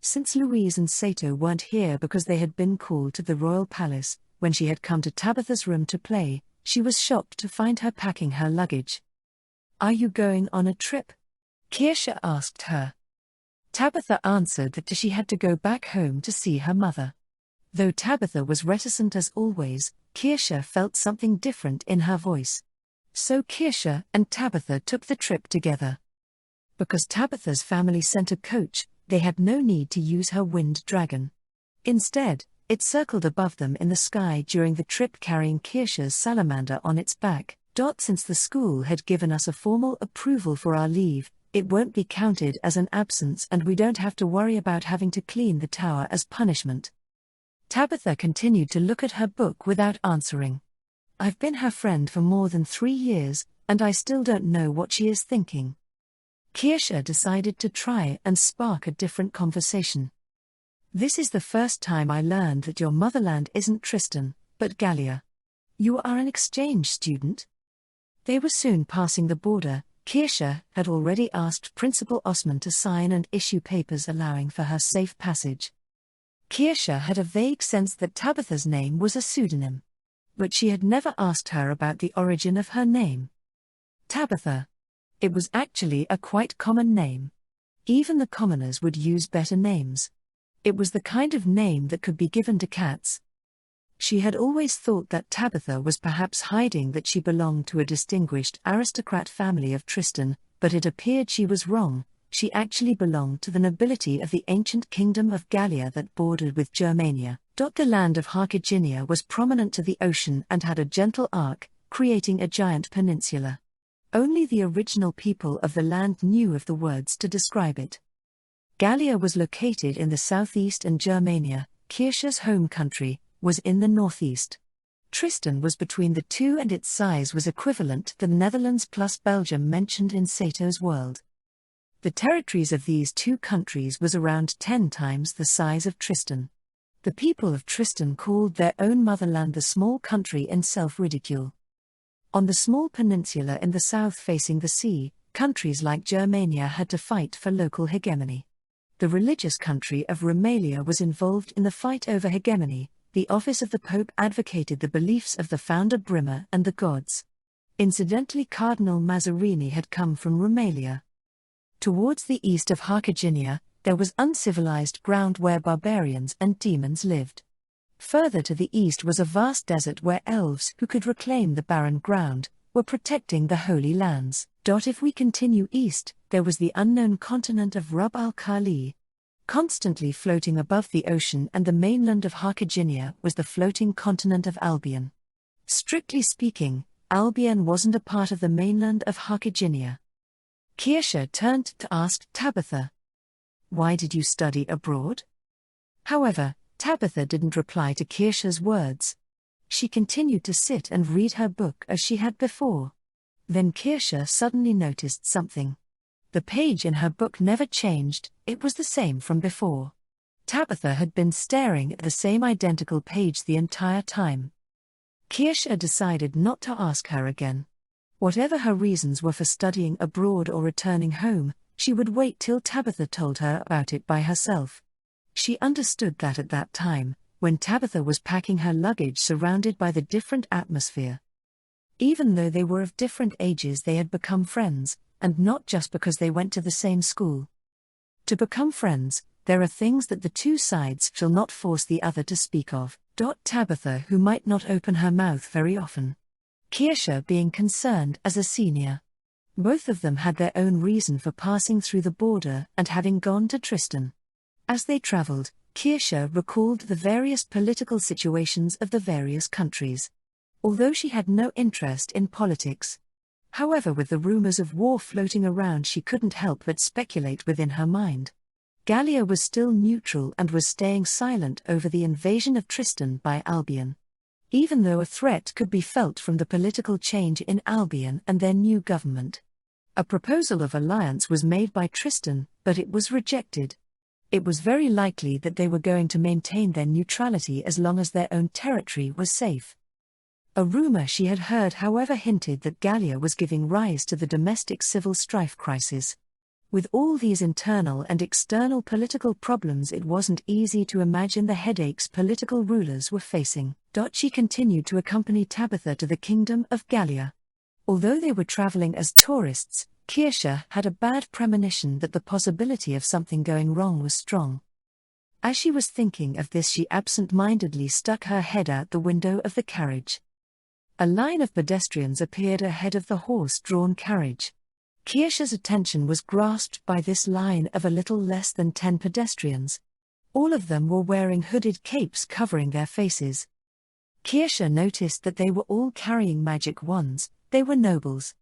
Since Louise and Sato weren't here because they had been called to the royal palace, when she had come to Tabitha's room to play, she was shocked to find her packing her luggage. Are you going on a trip? Kirsche asked her. Tabitha answered that she had to go back home to see her mother. Though Tabitha was reticent as always, Kirsche felt something different in her voice. So Kirsche and Tabitha took the trip together. Because Tabitha's family sent a coach, they had no need to use her wind dragon. Instead, it circled above them in the sky during the trip carrying Kirsche's salamander on its back. Since the school had given us a formal approval for our leave, it won't be counted as an absence and we don't have to worry about having to clean the tower as punishment. Tabitha continued to look at her book without answering. I've been her friend for more than 3 years, and I still don't know what she is thinking. Kirsche decided to try and spark a different conversation. This is the first time I learned that your motherland isn't Tristan, but Gallia. You are an exchange student? They were soon passing the border. Kirsche had already asked Principal Osman to sign and issue papers allowing for her safe passage. Kirsche had a vague sense that Tabitha's name was a pseudonym. But she had never asked her about the origin of her name. Tabitha. It was actually a quite common name. Even the commoners would use better names. It was the kind of name that could be given to cats. She had always thought that Tabitha was perhaps hiding that she belonged to a distinguished aristocrat family of Tristan, but it appeared she was wrong. She actually belonged to the nobility of the ancient kingdom of Gallia that bordered with Germania. The land of Harkiginia was prominent to the ocean and had a gentle arc, creating a giant peninsula. Only the original people of the land knew of the words to describe it. Gallia was located in the southeast and Germania, Kirsche's home country, was in the northeast. Tristan was between the two and its size was equivalent to the Netherlands plus Belgium mentioned in Sato's world. The territories of these two countries was around 10 times the size of Tristan. The people of Tristan called their own motherland the small country in self-ridicule. On the small peninsula in the south facing the sea, countries like Germania had to fight for local hegemony. The religious country of Romalia was involved in the fight over hegemony. The office of the Pope advocated the beliefs of the founder Brimmer and the gods. Incidentally, Cardinal Mazarini had come from Romalia. Towards the east of Harkiginia, there was uncivilized ground where barbarians and demons lived. Further to the east was a vast desert where elves who could reclaim the barren ground were protecting the holy lands. If we continue east, there was the unknown continent of Rub al-Khali. Constantly floating above the ocean and the mainland of Harkiginia was the floating continent of Albion. Strictly speaking, Albion wasn't a part of the mainland of Harkiginia. Kirsche turned to ask Tabitha, "Why did you study abroad?" However, Tabitha didn't reply to Kirsche's words. She continued to sit and read her book as she had before. Then Kirsche suddenly noticed something. The page in her book never changed, it was the same from before. Tabitha had been staring at the same identical page the entire time. Kirsche decided not to ask her again. Whatever her reasons were for studying abroad or returning home, she would wait till Tabitha told her about it by herself. She understood that at that time, when Tabitha was packing her luggage surrounded by the different atmosphere, Even though they were of different ages, they had become friends, and not just because they went to the same school. To become friends, there are things that the two sides shall not force the other to speak of. Tabitha, who might not open her mouth very often. Kirsche being concerned as a senior. Both of them had their own reason for passing through the border and having gone to Tristan. As they traveled, Kirsche recalled the various political situations of the various countries. Although she had no interest in politics. However, with the rumors of war floating around, she couldn't help but speculate within her mind. Gallia was still neutral and was staying silent over the invasion of Tristan by Albion. Even though a threat could be felt from the political change in Albion and their new government. A proposal of alliance was made by Tristan, but it was rejected. It was very likely that they were going to maintain their neutrality as long as their own territory was safe. A rumor she had heard, however, hinted that Gallia was giving rise to the domestic civil strife crisis. With all these internal and external political problems, it wasn't easy to imagine the headaches political rulers were facing. She continued to accompany Tabitha to the kingdom of Gallia. Although they were traveling as tourists, Kirsche had a bad premonition that the possibility of something going wrong was strong. As she was thinking of this, she absent-mindedly stuck her head out the window of the carriage. A line of pedestrians appeared ahead of the horse-drawn carriage. Kirsche's attention was grasped by this line of a little less than 10 pedestrians. All of them were wearing hooded capes covering their faces. Kirsche noticed that they were all carrying magic wands. They were nobles.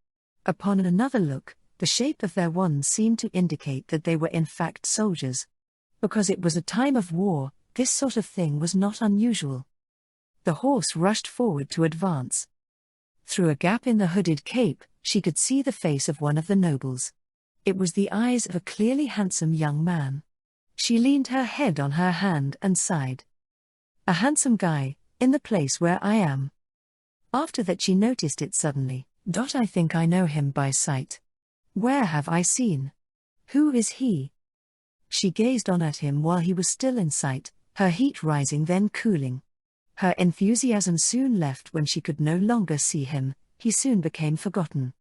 Upon another look, the shape of their wands seemed to indicate that they were in fact soldiers. Because it was a time of war, this sort of thing was not unusual. The horse rushed forward to advance. Through a gap in the hooded cape, she could see the face of one of the nobles. It was the eyes of a clearly handsome young man. She leaned her head on her hand and sighed. A handsome guy, in the place where I am. After that she noticed it suddenly. I think I know him by sight. Where have I seen? Who is he? She gazed on at him while he was still in sight, her heat rising then cooling. Her enthusiasm soon left when she could no longer see him. He soon became forgotten.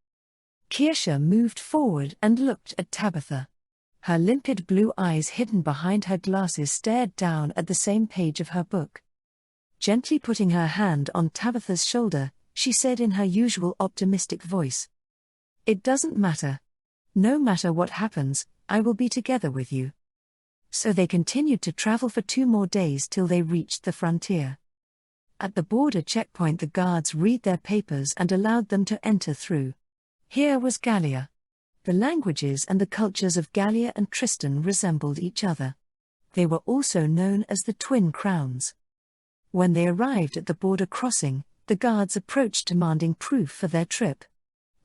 Kirsche moved forward and looked at Tabitha. Her limpid blue eyes hidden behind her glasses stared down at the same page of her book. Gently putting her hand on Tabitha's shoulder, she said in her usual optimistic voice, "It doesn't matter. No matter what happens, I will be together with you." So they continued to travel for 2 more days till they reached the frontier. At the border checkpoint, the guards read their papers and allowed them to enter through. Here was Gallia. The languages and the cultures of Gallia and Tristan resembled each other. They were also known as the Twin Crowns. When they arrived at the border crossing, the guards approached demanding proof for their trip.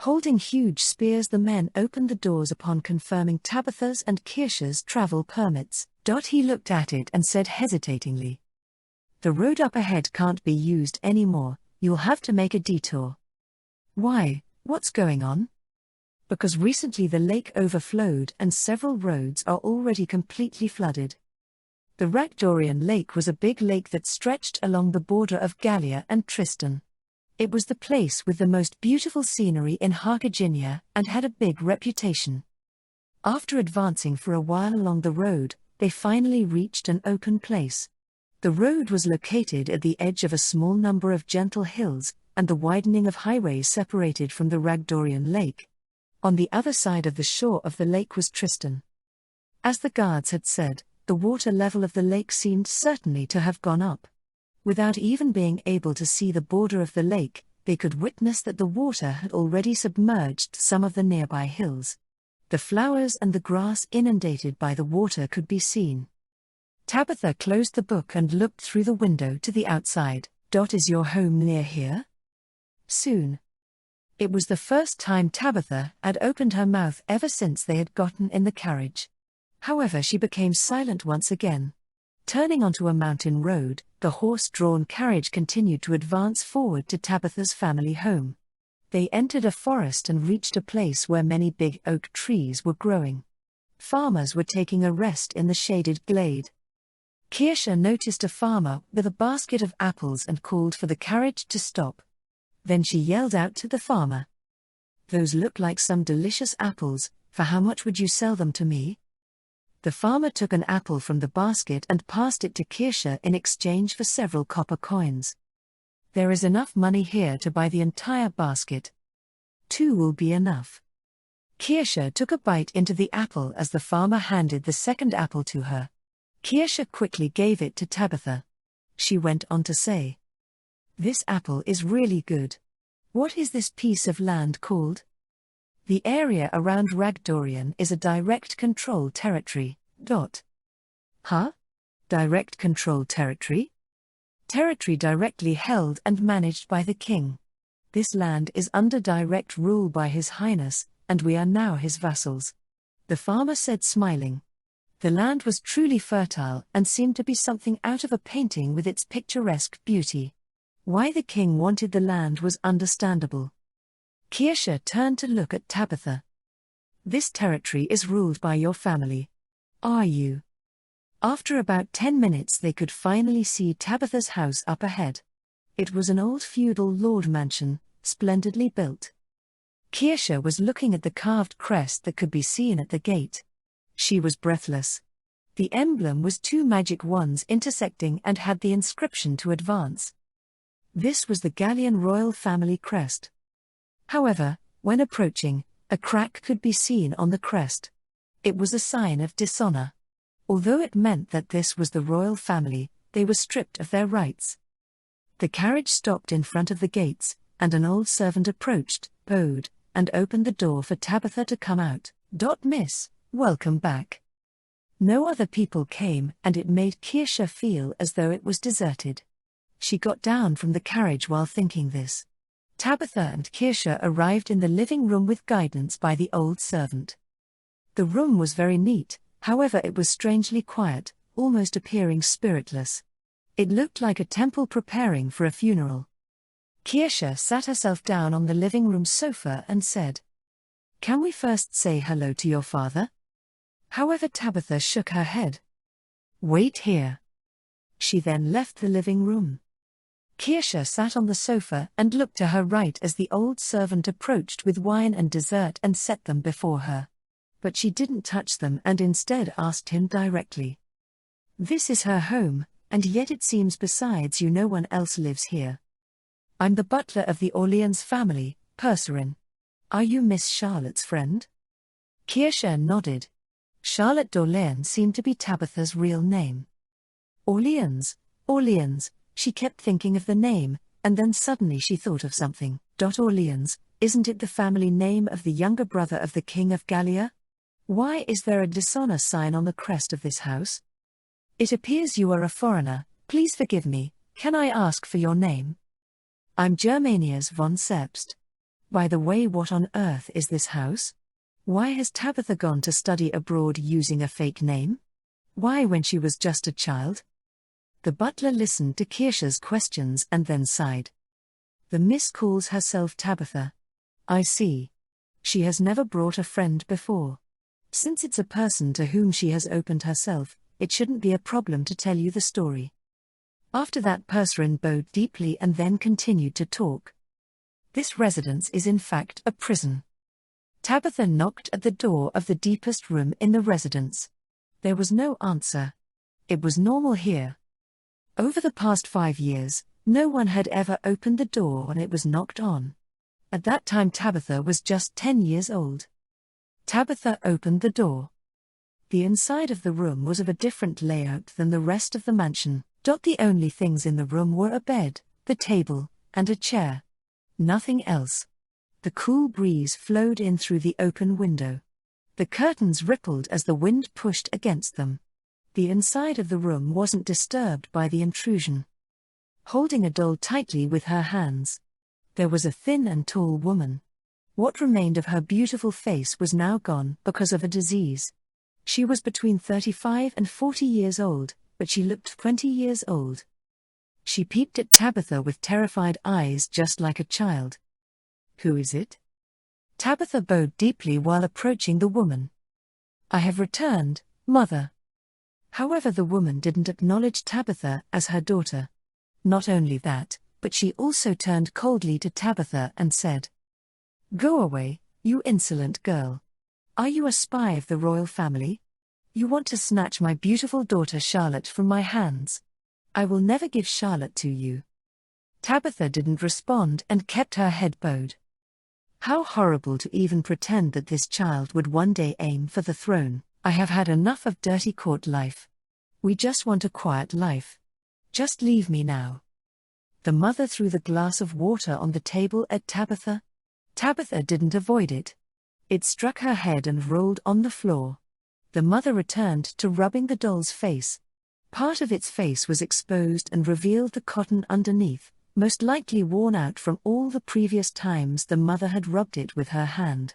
Holding huge spears, the men opened the doors upon confirming Tabitha's and Kirsche's travel permits. He looked at it and said hesitatingly, "The road up ahead can't be used anymore, you'll have to make a detour." "Why, what's going on?" "Because recently the lake overflowed and several roads are already completely flooded." The Rakdorian Lake was a big lake that stretched along the border of Gallia and Tristan. It was the place with the most beautiful scenery in Harkiginia and had a big reputation. After advancing for a while along the road, they finally reached an open place. The road was located at the edge of a small number of gentle hills, and the widening of highways separated from the Rakdorian Lake. On the other side of the shore of the lake was Tristan. As the guards had said, the water level of the lake seemed certainly to have gone up. Without even being able to see the border of the lake, they could witness that the water had already submerged some of the nearby hills. The flowers and the grass inundated by the water could be seen. Tabitha closed the book and looked through the window to the outside. "Is your home near here?" "Soon." It was the first time Tabitha had opened her mouth ever since they had gotten in the carriage. However, she became silent once again. Turning onto a mountain road, the horse-drawn carriage continued to advance forward to Tabitha's family home. They entered a forest and reached a place where many big oak trees were growing. Farmers were taking a rest in the shaded glade. Kirsche noticed a farmer with a basket of apples and called for the carriage to stop. Then she yelled out to the farmer. "Those look like some delicious apples, for how much would you sell them to me?" The farmer took an apple from the basket and passed it to Kirsche in exchange for several copper coins. "There is enough money here to buy the entire basket. 2 will be enough." Kirsche took a bite into the apple as the farmer handed the second apple to her. Kirsche quickly gave it to Tabitha. She went on to say, "This apple is really good. What is this piece of land called?" "The area around Ragdorian is a direct control territory. Huh? Direct control territory? Territory directly held and managed by the king. This land is under direct rule by His Highness, and we are now his vassals," the farmer said, smiling. The land was truly fertile and seemed to be something out of a painting with its picturesque beauty. Why the king wanted the land was understandable. Kirsche turned to look at Tabitha. "This territory is ruled by your family. Are you?" After about 10 minutes they could finally see Tabitha's house up ahead. It was an old feudal lord mansion, splendidly built. Kirsche was looking at the carved crest that could be seen at the gate. She was breathless. The emblem was 2 magic wands intersecting and had the inscription "to advance." This was the Gallian royal family crest. However, when approaching, a crack could be seen on the crest. It was a sign of dishonor. Although it meant that this was the royal family, they were stripped of their rights. The carriage stopped in front of the gates, and an old servant approached, bowed, and opened the door for Tabitha to come out. "Miss, welcome back." No other people came, and it made Kirsche feel as though it was deserted. She got down from the carriage while thinking this. Tabitha and Kirsche arrived in the living room with guidance by the old servant. The room was very neat, however it was strangely quiet, almost appearing spiritless. It looked like a temple preparing for a funeral. Kirsche sat herself down on the living room sofa and said, "Can we first say hello to your father?" However, Tabitha shook her head. "Wait here." She then left the living room. Kirsche sat on the sofa and looked to her right as the old servant approached with wine and dessert and set them before her. But she didn't touch them and instead asked him directly. "This is her home, and yet it seems besides you no one else lives here." "I'm the butler of the Orleans family, Percerin. Are you Miss Charlotte's friend?" Kirsche nodded. Charlotte d'Orléans seemed to be Tabitha's real name. Orleans, she kept thinking of the name, and then suddenly she thought of something. Orleans, isn't it the family name of the younger brother of the King of Gallia? Why is there a dishonor sign on the crest of this house? "It appears you are a foreigner, please forgive me, can I ask for your name?" "I'm Germanias von Sebst. By the way, what on earth is this house? Why has Tabitha gone to study abroad using a fake name? Why when she was just a child?" The butler listened to Kirsche's questions and then sighed. "The miss calls herself Tabitha. I see. She has never brought a friend before. Since it's a person to whom she has opened herself, it shouldn't be a problem to tell you the story." After that, Percerin bowed deeply and then continued to talk. "This residence is in fact a prison." Tabitha knocked at the door of the deepest room in the residence. There was no answer. It was normal here. Over the past 5 years, no one had ever opened the door when it was knocked on. At that time Tabitha was just 10 years old. Tabitha opened the door. The inside of the room was of a different layout than the rest of the mansion. The only things in the room were a bed, the table, and a chair. Nothing else. The cool breeze flowed in through the open window. The curtains rippled as the wind pushed against them. The inside of the room wasn't disturbed by the intrusion. Holding a doll tightly with her hands, there was a thin and tall woman. What remained of her beautiful face was now gone because of a disease. She was between 35 and 40 years old, but she looked 20 years old. She peeped at Tabitha with terrified eyes just like a child. "Who is it?" Tabitha bowed deeply while approaching the woman. "I have returned, mother." However, the woman didn't acknowledge Tabitha as her daughter. Not only that, but she also turned coldly to Tabitha and said, "Go away, you insolent girl. Are you a spy of the royal family? You want to snatch my beautiful daughter Charlotte from my hands. I will never give Charlotte to you." Tabitha didn't respond and kept her head bowed. How horrible to even pretend that this child would one day aim for the throne. I have had enough of dirty court life. We just want a quiet life. Just leave me now. The mother threw the glass of water on the table at Tabitha. Tabitha didn't avoid it. It struck her head and rolled on the floor. The mother returned to rubbing the doll's face. Part of its face was exposed and revealed the cotton underneath, most likely worn out from all the previous times the mother had rubbed it with her hand.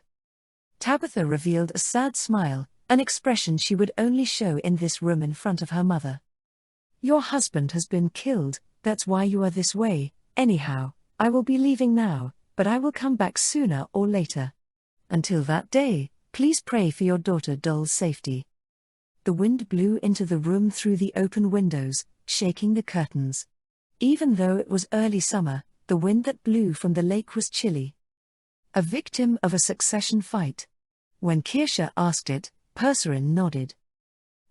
Tabitha revealed a sad smile, an expression she would only show in this room in front of her mother. "Your husband has been killed, that's why you are this way. Anyhow, I will be leaving now, but I will come back sooner or later. Until that day, please pray for your daughter Doll's safety." The wind blew into the room through the open windows, shaking the curtains. Even though it was early summer, the wind that blew from the lake was chilly. A victim of a succession fight? When Kirsha asked it, Percerin nodded.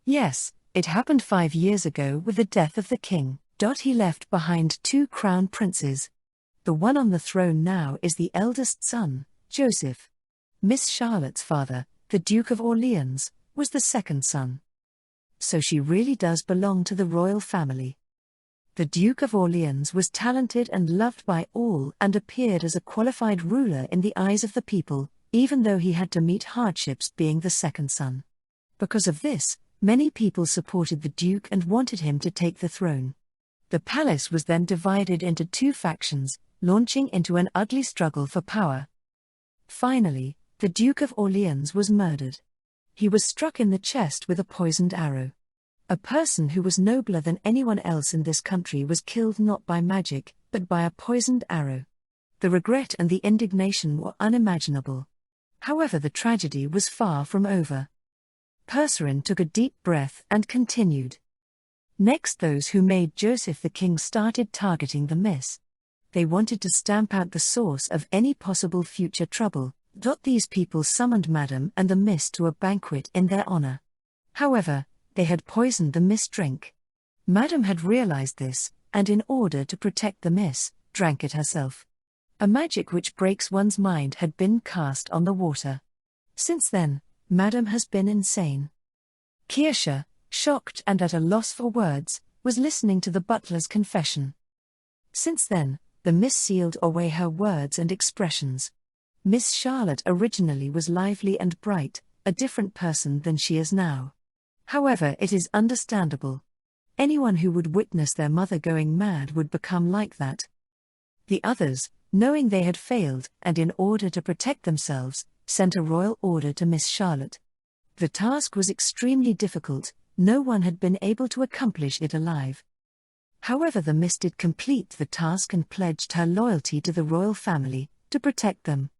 Yes, it happened 5 years ago with the death of the king. He left behind 2 crown princes. The one on the throne now is the eldest son, Joseph. Miss Charlotte's father, the Duke of Orleans, was the second son. So she really does belong to the royal family. The Duke of Orleans was talented and loved by all and appeared as a qualified ruler in the eyes of the people, even though he had to meet hardships being the second son. Because of this, many people supported the Duke and wanted him to take the throne. The palace was then divided into 2 factions, launching into an ugly struggle for power. Finally, the Duke of Orleans was murdered. He was struck in the chest with a poisoned arrow. A person who was nobler than anyone else in this country was killed not by magic, but by a poisoned arrow. The regret and the indignation were unimaginable. However, the tragedy was far from over. Percerin took a deep breath and continued. Next, those who made Joseph the king started targeting the miss. They wanted to stamp out the source of any possible future trouble. These people summoned Madame and the miss to a banquet in their honor. However, they had poisoned the miss drink. Madame had realized this, and in order to protect the miss, drank it herself. A magic which breaks one's mind had been cast on the water. Since then, Madame has been insane. Kirsha, shocked and at a loss for words, was listening to the butler's confession. Since then, the miss sealed away her words and expressions. Miss Charlotte originally was lively and bright, a different person than she is now. However, it is understandable. Anyone who would witness their mother going mad would become like that. The others, knowing they had failed, and in order to protect themselves, sent a royal order to Miss Charlotte. The task was extremely difficult, no one had been able to accomplish it alive. However, the miss did complete the task and pledged her loyalty to the royal family, to protect them.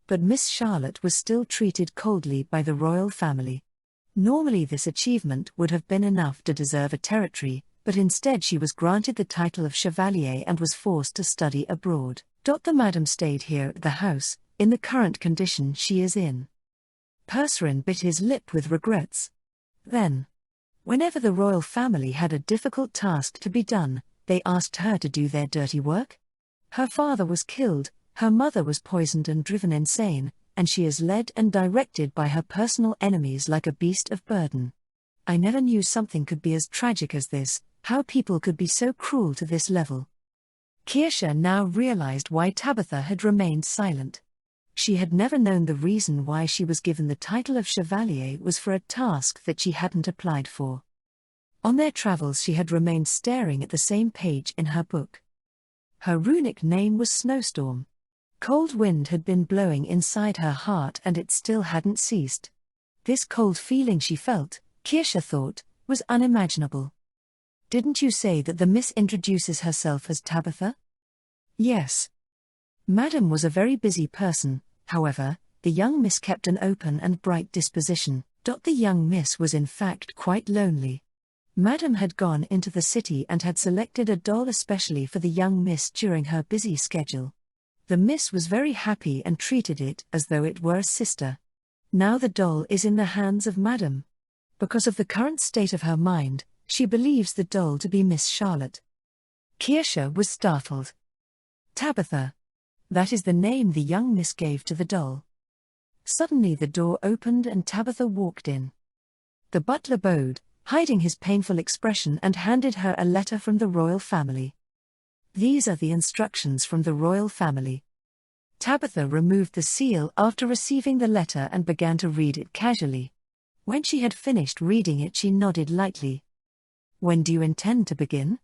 But Miss Charlotte was still treated coldly by the royal family. Normally this achievement would have been enough to deserve a territory, but instead she was granted the title of chevalier and was forced to study abroad. The madam stayed here at the house, in the current condition she is in. Percerin bit his lip with regrets. Then, whenever the royal family had a difficult task to be done, they asked her to do their dirty work. Her father was killed, her mother was poisoned and driven insane, and she is led and directed by her personal enemies like a beast of burden. I never knew something could be as tragic as this, how people could be so cruel to this level. Kirsha now realized why Tabitha had remained silent. She had never known the reason why she was given the title of chevalier was for a task that she hadn't applied for. On their travels she had remained staring at the same page in her book. Her runic name was Snowstorm. Cold wind had been blowing inside her heart and it still hadn't ceased. This cold feeling she felt, Kirsha thought, was unimaginable. Didn't you say that the miss introduces herself as Tabitha? Yes. Madame was a very busy person, however, the young miss kept an open and bright disposition. The young miss was in fact quite lonely. Madame had gone into the city and had selected a doll especially for the young miss during her busy schedule. The miss was very happy and treated it as though it were a sister. Now the doll is in the hands of Madame. Because of the current state of her mind, she believes the doll to be Miss Charlotte. Kirsche was startled. Tabitha. That is the name the young miss gave to the doll. Suddenly the door opened and Tabitha walked in. The butler bowed, hiding his painful expression, and handed her a letter from the royal family. These are the instructions from the royal family. Tabitha removed the seal after receiving the letter and began to read it casually. When she had finished reading it, she nodded lightly. When do you intend to begin?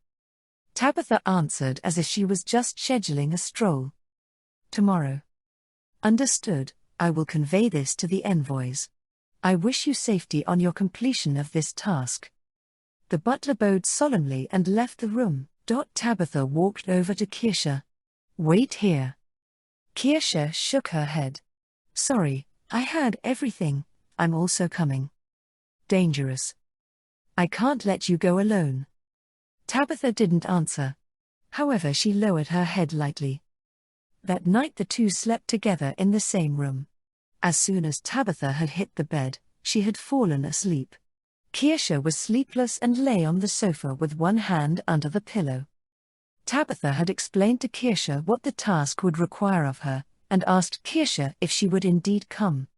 Tabitha answered as if she was just scheduling a stroll. Tomorrow. Understood, I will convey this to the envoys. I wish you safety on your completion of this task. The butler bowed solemnly and left the room. Tabitha walked over to Kirsche. Wait here. Kirsche shook her head. Sorry, I had everything, I'm also coming. Dangerous. I can't let you go alone. Tabitha didn't answer. However, she lowered her head lightly. That night the two slept together in the same room. As soon as Tabitha had hit the bed, she had fallen asleep. Kirsche was sleepless and lay on the sofa with one hand under the pillow. Tabitha had explained to Kirsche what the task would require of her, and asked Kirsche if she would indeed come.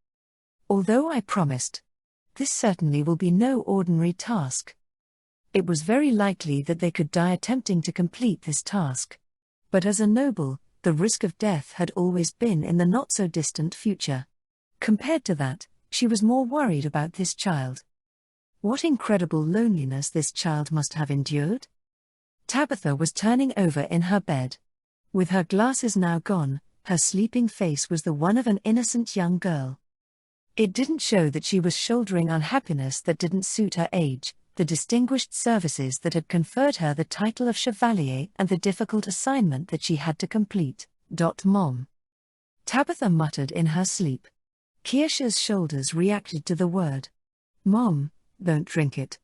Although I promised. This certainly will be no ordinary task. It was very likely that they could die attempting to complete this task. But as a noble, the risk of death had always been in the not-so-distant future. Compared to that, she was more worried about this child. What incredible loneliness this child must have endured? Tabitha was turning over in her bed. With her glasses now gone, her sleeping face was the one of an innocent young girl. It didn't show that she was shouldering unhappiness that didn't suit her age, the distinguished services that had conferred her the title of chevalier, and the difficult assignment that she had to complete. Mom. Tabitha muttered in her sleep. Kirsche's shoulders reacted to the word. Mom, don't drink it.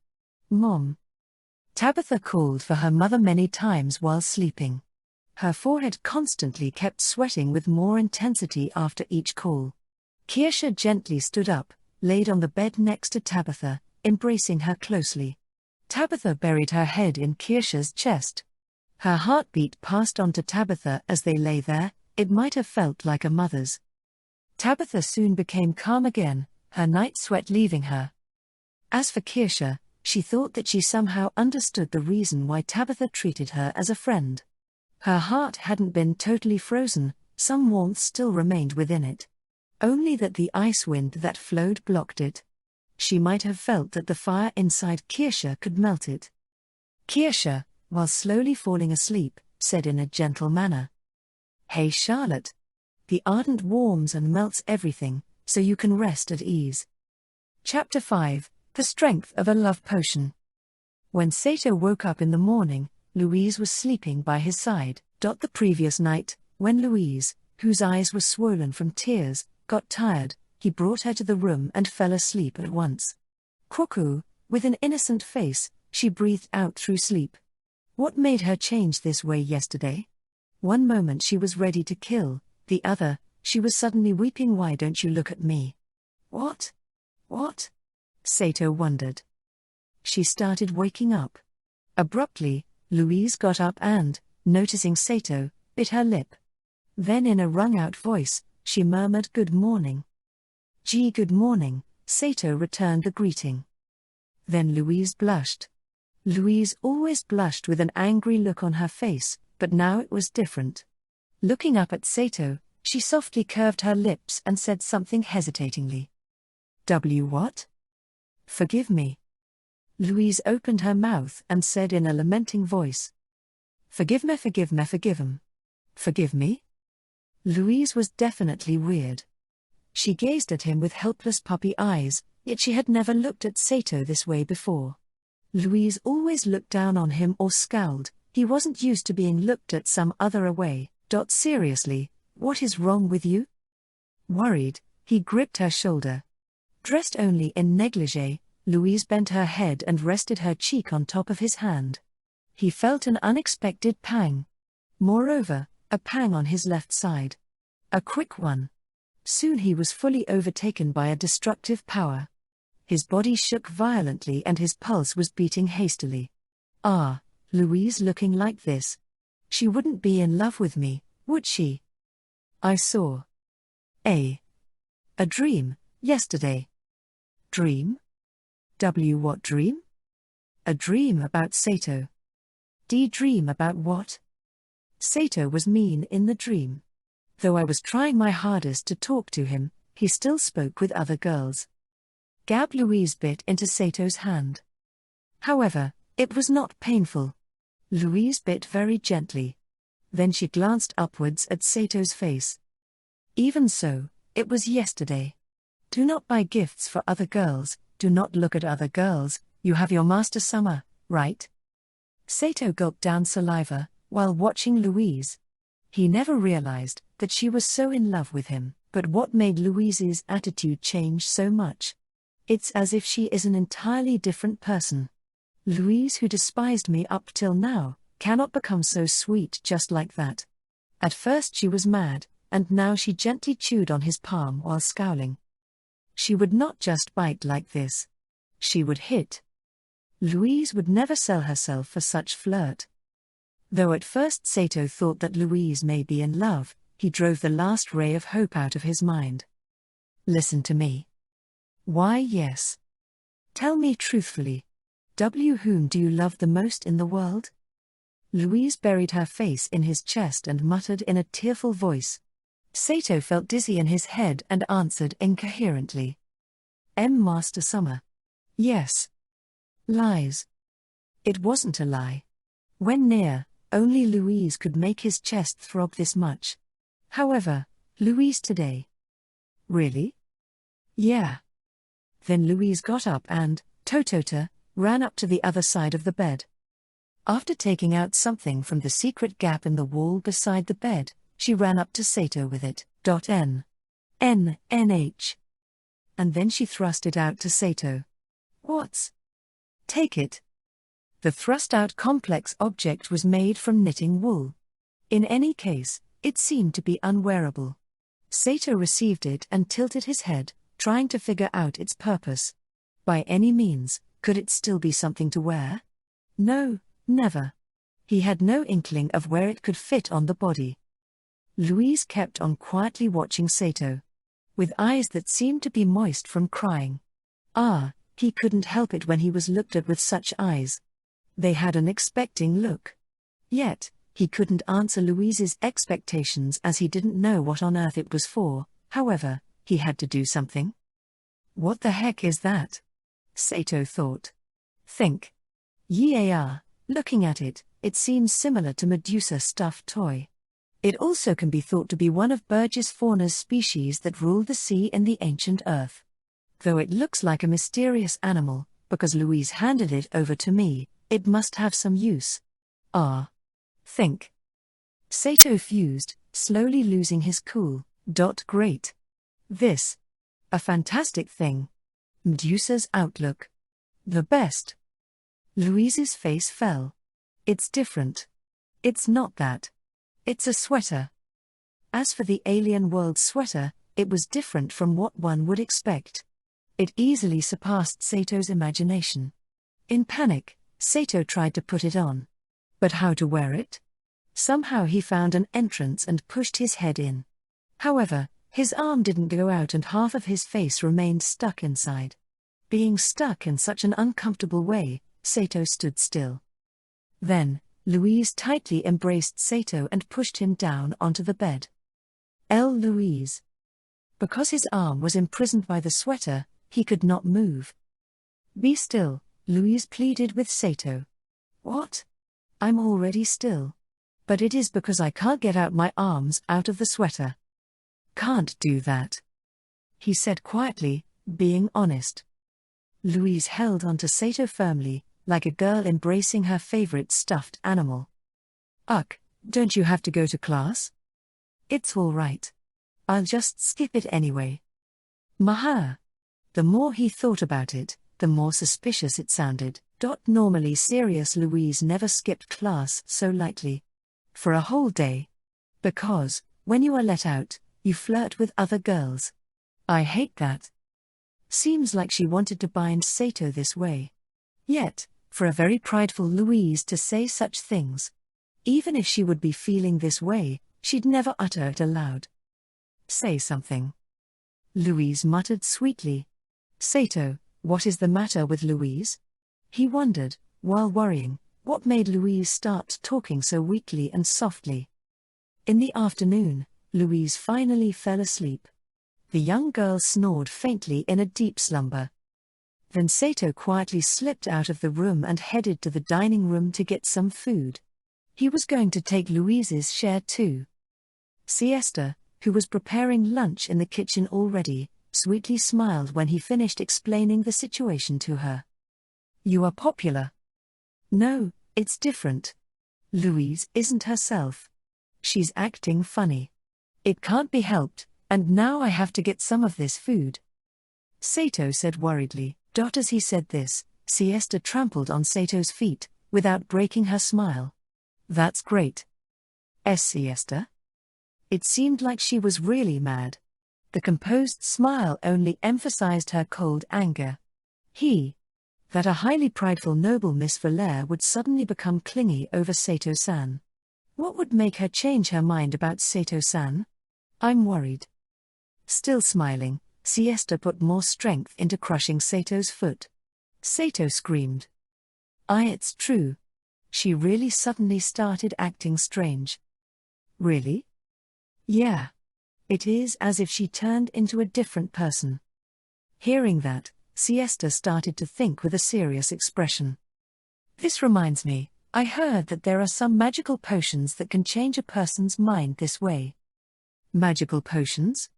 Mom. Tabitha called for her mother many times while sleeping. Her forehead constantly kept sweating with more intensity after each call. Kirsche gently stood up, laid on the bed next to Tabitha, embracing her closely. Tabitha buried her head in Kirsche's chest. Her heartbeat passed on to Tabitha as they lay there, it might have felt like a mother's. Tabitha soon became calm again, her night sweat leaving her. As for Kirsche, she thought that she somehow understood the reason why Tabitha treated her as a friend. Her heart hadn't been totally frozen, some warmth still remained within it. Only that the ice wind that flowed blocked it. She might have felt that the fire inside Kirsche could melt it. Kirsche, while slowly falling asleep, said in a gentle manner, "Hey Charlotte. The ardent warms and melts everything, so you can rest at ease." Chapter 5, The Strength of a Love Potion. When Sato woke up in the morning, Louise was sleeping by his side. The previous night, when Louise, whose eyes were swollen from tears, got tired, he brought her to the room and fell asleep at once. Cuckoo, with an innocent face, she breathed out through sleep. What made her change this way yesterday? One moment she was ready to kill, the other, she was suddenly weeping. Why don't you look at me? What? What? Sato wondered. She started waking up. Abruptly, Louise got up and, noticing Sato, bit her lip. Then in a wrung-out voice, she murmured, "Good morning." "Gee, good morning," Sato returned the greeting. Then Louise blushed. Louise always blushed with an angry look on her face, but now it was different. Looking up at Sato, she softly curved her lips and said something hesitatingly. What? Forgive me." Louise opened her mouth and said in a lamenting voice. Forgive me, forgive me, forgive him. Forgive me?" Louise was definitely weird. She gazed at him with helpless puppy eyes, yet she had never looked at Sato this way before. Louise always looked down on him or scowled, he wasn't used to being looked at some other way. Seriously, what is wrong with you? Worried, he gripped her shoulder. Dressed only in negligee, Louise bent her head and rested her cheek on top of his hand. He felt an unexpected pang. Moreover, a pang on his left side. A quick one. Soon he was fully overtaken by a destructive power. His body shook violently and his pulse was beating hastily. Ah, Louise looking like this. She wouldn't be in love with me, would she? I saw a dream, yesterday. Dream? What dream? A dream about Sato. Dream about what? Sato was mean in the dream. Though I was trying my hardest to talk to him, he still spoke with other girls. Louise bit into Sato's hand. However, it was not painful. Louise bit very gently. Then she glanced upwards at Sato's face. Even so, it was yesterday. Do not buy gifts for other girls, do not look at other girls, you have your master Summer, right? Sato gulped down saliva, while watching Louise. He never realized that she was so in love with him, but what made Louise's attitude change so much? It's as if she is an entirely different person. Louise, who despised me up till now, cannot become so sweet just like that. At first she was mad, and now she gently chewed on his palm while scowling. She would not just bite like this. She would hit. Louise would never sell herself for such flirt. Though at first Sato thought that Louise may be in love, he drove the last ray of hope out of his mind. Listen to me. Why, yes. Tell me truthfully. Whom do you love the most in the world? Louise buried her face in his chest and muttered in a tearful voice. Sato felt dizzy in his head and answered incoherently. Master Summer. Yes. Lies. It wasn't a lie. When near, only Louise could make his chest throb this much. However, Louise today. Really? Yeah. Then Louise got up and, Totota, ran up to the other side of the bed. After taking out something from the secret gap in the wall beside the bed, she ran up to Sato with it. NNH. And then she thrust it out to Sato. What's? Take it. The thrust-out complex object was made from knitting wool. In any case, it seemed to be unwearable. Sato received it and tilted his head, trying to figure out its purpose. By any means, could it still be something to wear? No, never. He had no inkling of where it could fit on the body. Louise kept on quietly watching Sato, with eyes that seemed to be moist from crying. He couldn't help it when he was looked at with such eyes. They had an expecting look. Yet, he couldn't answer Louise's expectations as he didn't know what on earth it was for. However, he had to do something. What the heck is that? Sato thought. Think. Looking at it, it seems similar to Medusa stuffed toy. It also can be thought to be one of Burgess fauna's species that ruled the sea in the ancient earth. Though it looks like a mysterious animal, because Louise handed it over to me, it must have some use. Think. Sato fused, slowly losing his cool. Great. This. A fantastic thing. Medusa's outlook. The best. Louise's face fell. It's different. It's not that. It's a sweater. As for the alien world sweater, it was different from what one would expect. It easily surpassed Sato's imagination. In panic, Sato tried to put it on. But how to wear it? Somehow he found an entrance and pushed his head in. However, his arm didn't go out and half of his face remained stuck inside. Being stuck in such an uncomfortable way, Sato stood still. Then, Louise tightly embraced Sato and pushed him down onto the bed. Louise. Because his arm was imprisoned by the sweater, he could not move. Be still, Louise pleaded with Sato. What? I'm already still. But it is because I can't get out my arms out of the sweater. Can't do that. He said quietly, being honest. Louise held onto Sato firmly, like a girl embracing her favorite stuffed animal. Don't you have to go to class? It's all right. I'll just skip it anyway. Maha. The more he thought about it, the more suspicious it sounded. Normally serious Louise never skipped class so lightly. For a whole day. Because, when you are let out, you flirt with other girls. I hate that. Seems like she wanted to bind Sato this way. Yet, for a very prideful Louise to say such things. Even if she would be feeling this way, she'd never utter it aloud. Say something. Louise muttered sweetly. Sato, what is the matter with Louise? He wondered, while worrying, what made Louise start talking so weakly and softly. In the afternoon, Louise finally fell asleep. The young girl snored faintly in a deep slumber. Then Sato quietly slipped out of the room and headed to the dining room to get some food. He was going to take Louise's share too. Siesta, who was preparing lunch in the kitchen already, sweetly smiled when he finished explaining the situation to her. You are popular. No, it's different. Louise isn't herself. She's acting funny. It can't be helped, and now I have to get some of this food. Sato said worriedly. As he said this, Siesta trampled on Sato's feet, without breaking her smile. That's great. Siesta? It seemed like she was really mad. The composed smile only emphasized her cold anger. That a highly prideful noble Miss Valere would suddenly become clingy over Sato-san. What would make her change her mind about Sato-san? I'm worried. Still smiling, Siesta put more strength into crushing Sato's foot. Sato screamed. It's true. She really suddenly started acting strange. Really? Yeah. It is as if she turned into a different person. Hearing that, Siesta started to think with a serious expression. This reminds me, I heard that there are some magical potions that can change a person's mind this way. Magical potions?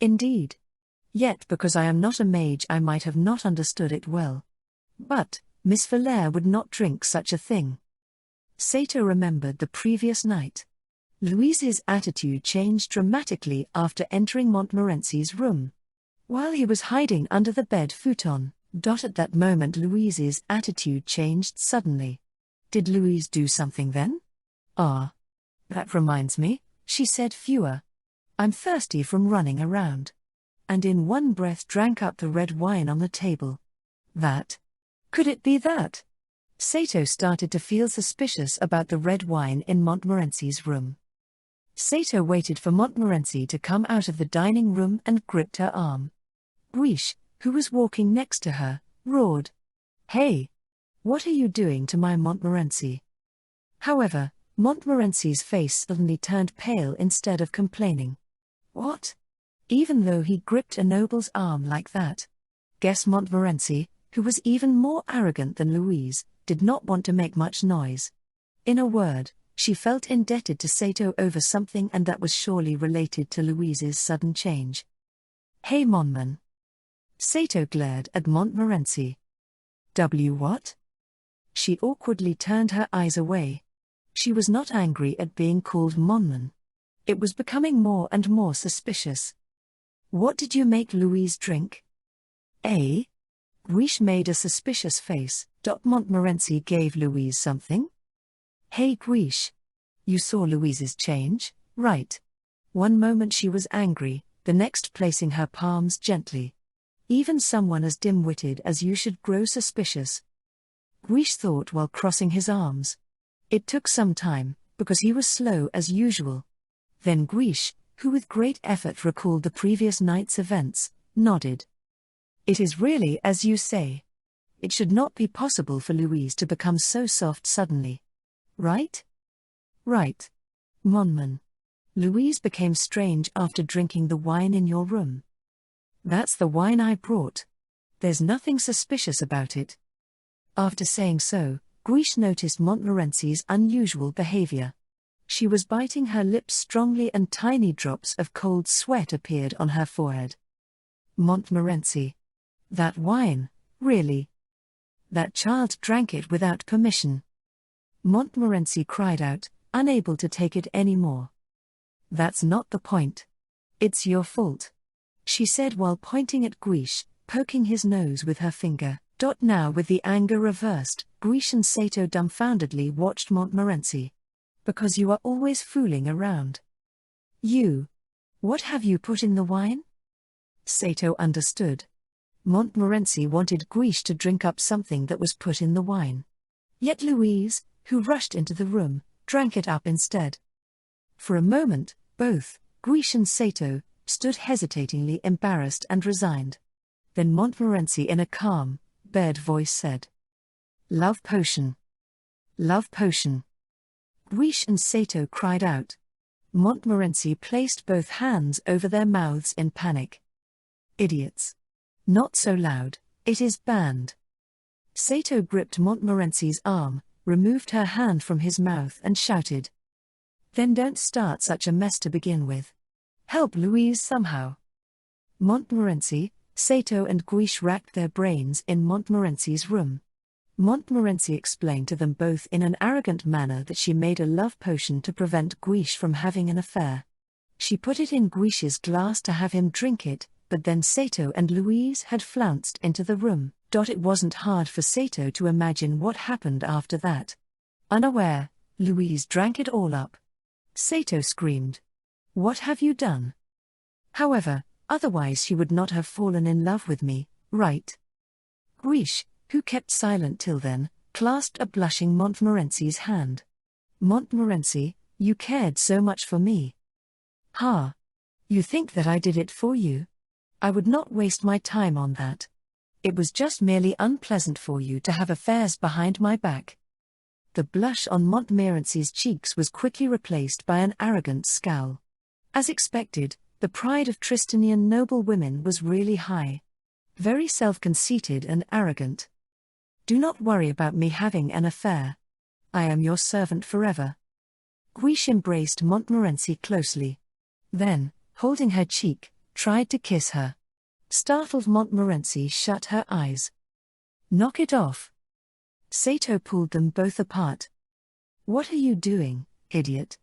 Indeed. Yet because I am not a mage I might have not understood it well. But, Miss Valere would not drink such a thing. Sato remembered the previous night. Louise's attitude changed dramatically after entering Montmorency's room. While he was hiding under the bed futon, at that moment Louise's attitude changed suddenly. Did Louise do something then? That reminds me, she said fewer. I'm thirsty from running around. And in one breath drank up the red wine on the table. That? Could it be that? Sato started to feel suspicious about the red wine in Montmorency's room. Sato waited for Montmorency to come out of the dining room and gripped her arm. Guiche, who was walking next to her, roared. Hey! What are you doing to my Montmorency? However, Montmorency's face suddenly turned pale instead of complaining. What? Even though he gripped a noble's arm like that. Guess Montmorency, who was even more arrogant than Louise, did not want to make much noise. In a word, she felt indebted to Sato over something, and that was surely related to Louise's sudden change. Hey Monman. Sato glared at Montmorency. What? She awkwardly turned her eyes away. She was not angry at being called Monman. It was becoming more and more suspicious. What did you make Louise drink? Guiche made a suspicious face. Montmorency gave Louise something? Hey Guiche. You saw Louise's change, right? One moment she was angry, the next placing her palms gently. Even someone as dim-witted as you should grow suspicious. Guiche thought while crossing his arms. It took some time, because he was slow as usual. Then Guiche, who with great effort recalled the previous night's events, nodded. It is really as you say. It should not be possible for Louise to become so soft suddenly. Right? Right. Monman. Louise became strange after drinking the wine in your room. That's the wine I brought. There's nothing suspicious about it. After saying so, Guiche noticed Montmorency's unusual behavior. She was biting her lips strongly and tiny drops of cold sweat appeared on her forehead. Montmorency. That wine, really? That child drank it without permission. Montmorency cried out, unable to take it anymore. That's not the point. It's your fault, she said while pointing at Guiche, poking his nose with her finger. Now with the anger reversed, Guiche and Sato dumbfoundedly watched Montmorency. Because you are always fooling around. You. What have you put in the wine? Sato understood. Montmorency wanted Guiche to drink up something that was put in the wine. Yet Louise, who rushed into the room, drank it up instead. For a moment, both, Guiche and Sato, stood hesitatingly embarrassed and resigned. Then Montmorency in a calm, bared voice said, "Love potion. Love potion." Guiche and Sato cried out. Montmorency placed both hands over their mouths in panic. Idiots. Not so loud, it is banned. Sato gripped Montmorency's arm, removed her hand from his mouth and shouted. Then don't start such a mess to begin with. Help Louise somehow. Montmorency, Sato and Guiche racked their brains in Montmorency's room. Montmorency explained to them both in an arrogant manner that she made a love potion to prevent Guiche from having an affair. She put it in Guiche's glass to have him drink it, but then Sato and Louise had flounced into the room. It wasn't hard for Sato to imagine what happened after that. Unaware, Louise drank it all up. Sato screamed. What have you done? However, otherwise she would not have fallen in love with me, right? Guiche, who kept silent till then, clasped a blushing Montmorency's hand. Montmorency, you cared so much for me. Ha! You think that I did it for you? I would not waste my time on that. It was just merely unpleasant for you to have affairs behind my back. The blush on Montmorency's cheeks was quickly replaced by an arrogant scowl. As expected, the pride of Tristanian noble women was really high. Very self-conceited and arrogant. Do not worry about me having an affair. I am your servant forever. Guiche embraced Montmorency closely. Then, holding her cheek, tried to kiss her. Startled Montmorency shut her eyes. Knock it off. Sato pulled them both apart. What are you doing, idiot?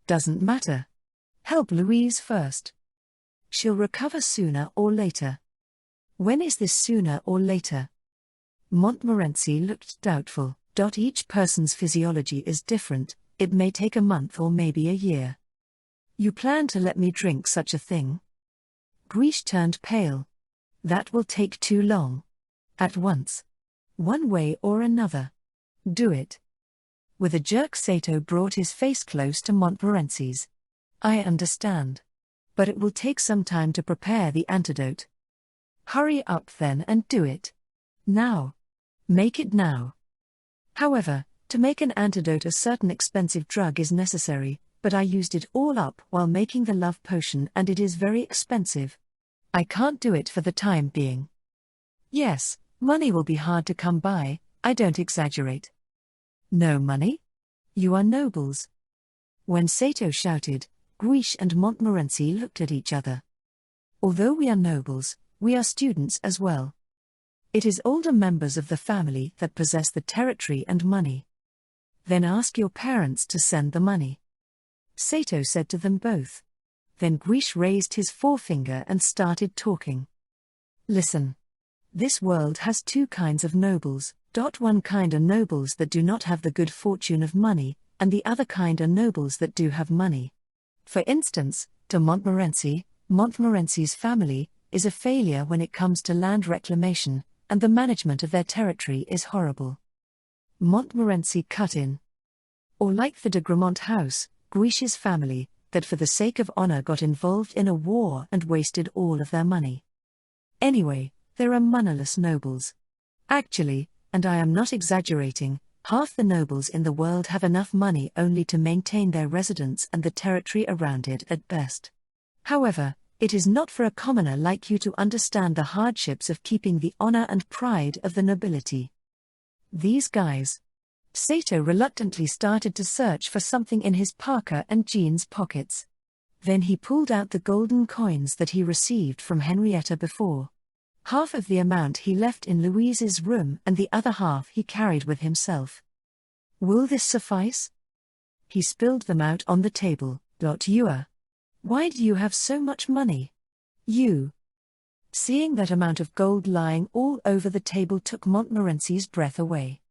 Doesn't matter. Help Louise first. She'll recover sooner or later. When is this sooner or later? Montmorency looked doubtful. Each person's physiology is different, it may take a month or maybe a year. You plan to let me drink such a thing? Guiche turned pale. That will take too long. At once. One way or another. Do it. With a jerk Sato brought his face close to Montmorency's. I understand. But it will take some time to prepare the antidote. Hurry up then and do it. Now. Make it now. However, to make an antidote a certain expensive drug is necessary, but I used it all up while making the love potion and it is very expensive. I can't do it for the time being. Yes, money will be hard to come by, I don't exaggerate. No money? You are nobles. When Sato shouted, Guiche and Montmorency looked at each other. Although we are nobles, we are students as well. It is older members of the family that possess the territory and money. Then ask your parents to send the money. Sato said to them both. Then Guiche raised his forefinger and started talking. Listen. This world has two kinds of nobles. One kind are nobles that do not have the good fortune of money, and the other kind are nobles that do have money. For instance, de Montmorency, Montmorency's family, is a failure when it comes to land reclamation, and the management of their territory is horrible. Montmorency cut in. Or like the de Gramont house, Guiche's family, that for the sake of honor got involved in a war and wasted all of their money. Anyway, there are moneyless nobles. Actually, and I am not exaggerating, half the nobles in the world have enough money only to maintain their residence and the territory around it at best. However, it is not for a commoner like you to understand the hardships of keeping the honor and pride of the nobility. These guys. Sato reluctantly started to search for something in his parka and jeans pockets. Then he pulled out the golden coins that he received from Henrietta before. Half of the amount he left in Louise's room and the other half he carried with himself. Will this suffice? He spilled them out on the table. Why do you have so much money? You. Seeing that amount of gold lying all over the table took Montmorency's breath away.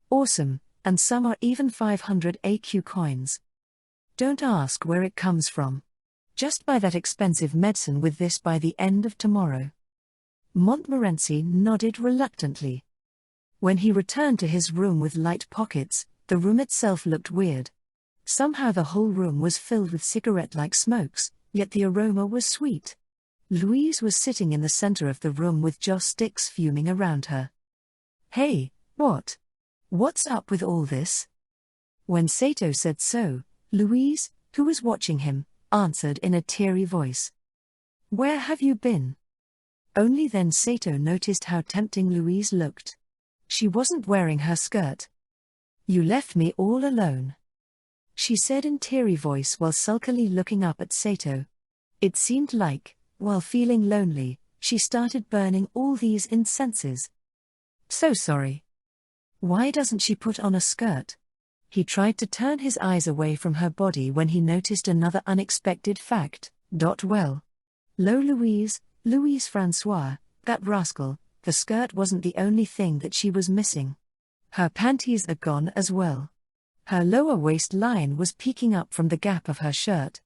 Awesome, and some are even 500 AQ coins. Don't ask where it comes from. Just buy that expensive medicine with this by the end of tomorrow. Montmorency nodded reluctantly. When he returned to his room with light pockets, the room itself looked weird. Somehow the whole room was filled with cigarette-like smokes, yet the aroma was sweet. Louise was sitting in the center of the room with joss sticks fuming around her. Hey, what? What's up with all this? When Sato said so, Louise, who was watching him, answered in a teary voice. Where have you been? Only then Sato noticed how tempting Louise looked. She wasn't wearing her skirt. You left me all alone, she said in teary voice while sulkily looking up at Sato. It seemed like, while feeling lonely, she started burning all these incenses. So sorry. Why doesn't she put on a skirt? He tried to turn his eyes away from her body when he noticed another unexpected fact. Well. Louise Francois, that rascal, the skirt wasn't the only thing that she was missing. Her panties are gone as well. Her lower waistline was peeking up from the gap of her shirt.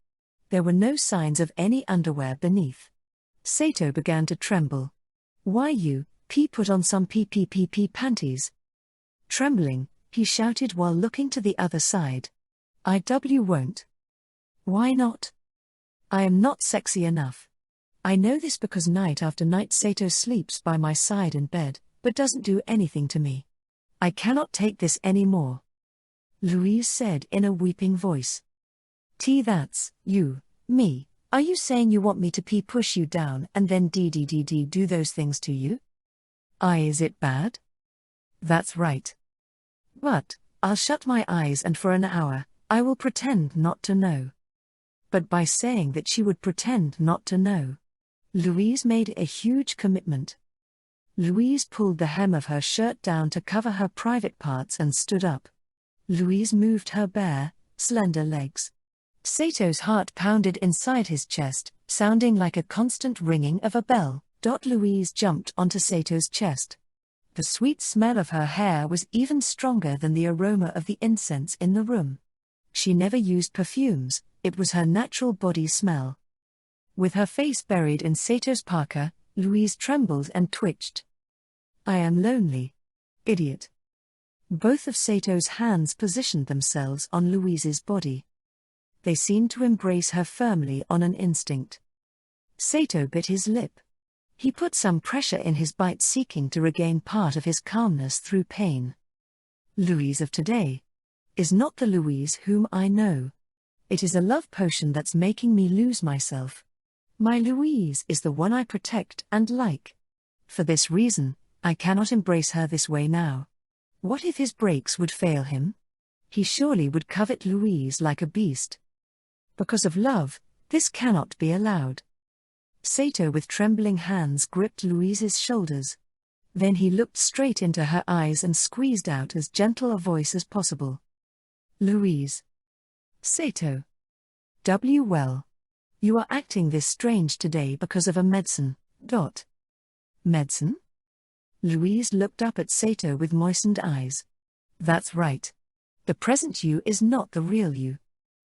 There were no signs of any underwear beneath. Sato began to tremble. Why you, put on some panties? Trembling, he shouted while looking to the other side. I won't. Why not? I am not sexy enough. I know this because night after night Sato sleeps by my side in bed, but doesn't do anything to me. I cannot take this anymore, Louise said in a weeping voice. That's you, me. Are you saying you want me to push you down and then do those things to you? Is it bad? That's right. But, I'll shut my eyes and for an hour, I will pretend not to know. But by saying that she would pretend not to know, Louise made a huge commitment. Louise pulled the hem of her shirt down to cover her private parts and stood up. Louise moved her bare, slender legs. Sato's heart pounded inside his chest, sounding like a constant ringing of a bell. Louise jumped onto Sato's chest. The sweet smell of her hair was even stronger than the aroma of the incense in the room. She never used perfumes, it was her natural body smell. With her face buried in Sato's parka, Louise trembled and twitched. I am lonely. Idiot. Both of Sato's hands positioned themselves on Louise's body. They seemed to embrace her firmly on an instinct. Sato bit his lip. He put some pressure in his bite, seeking to regain part of his calmness through pain. Louise of today is not the Louise whom I know. It is a love potion that's making me lose myself. My Louise is the one I protect and like. For this reason, I cannot embrace her this way now. What if his brakes would fail him? He surely would covet Louise like a beast. Because of love, this cannot be allowed. Sato with trembling hands gripped Louise's shoulders. Then he looked straight into her eyes and squeezed out as gentle a voice as possible. Louise. Sato. Well. You are acting this strange today because of a medicine. Medicine? Louise looked up at Sato with moistened eyes. That's right. The present you is not the real you.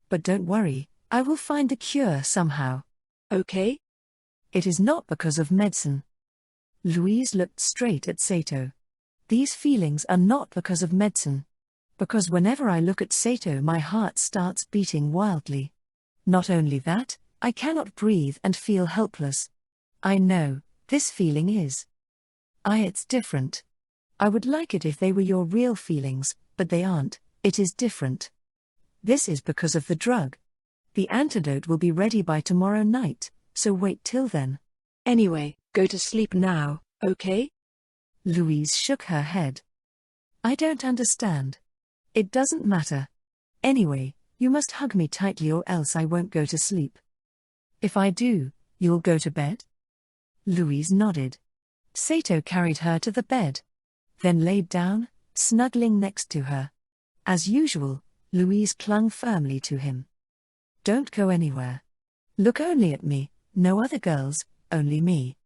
But don't worry, I will find the cure somehow. Okay? It is not because of medicine. Louise looked straight at Sato. These feelings are not because of medicine. Because whenever I look at Sato my heart starts beating wildly. Not only that, I cannot breathe and feel helpless. I know, this feeling is. It's different. I would like it if they were your real feelings, but they aren't, it is different. This is because of the drug. The antidote will be ready by tomorrow night, so wait till then. Anyway, go to sleep now, okay? Louise shook her head. I don't understand. It doesn't matter. Anyway, you must hug me tightly or else I won't go to sleep. If I do, you'll go to bed? Louise nodded. Sato carried her to the bed. Then laid down, snuggling next to her. As usual, Louise clung firmly to him. Don't go anywhere. Look only at me, no other girls, only me.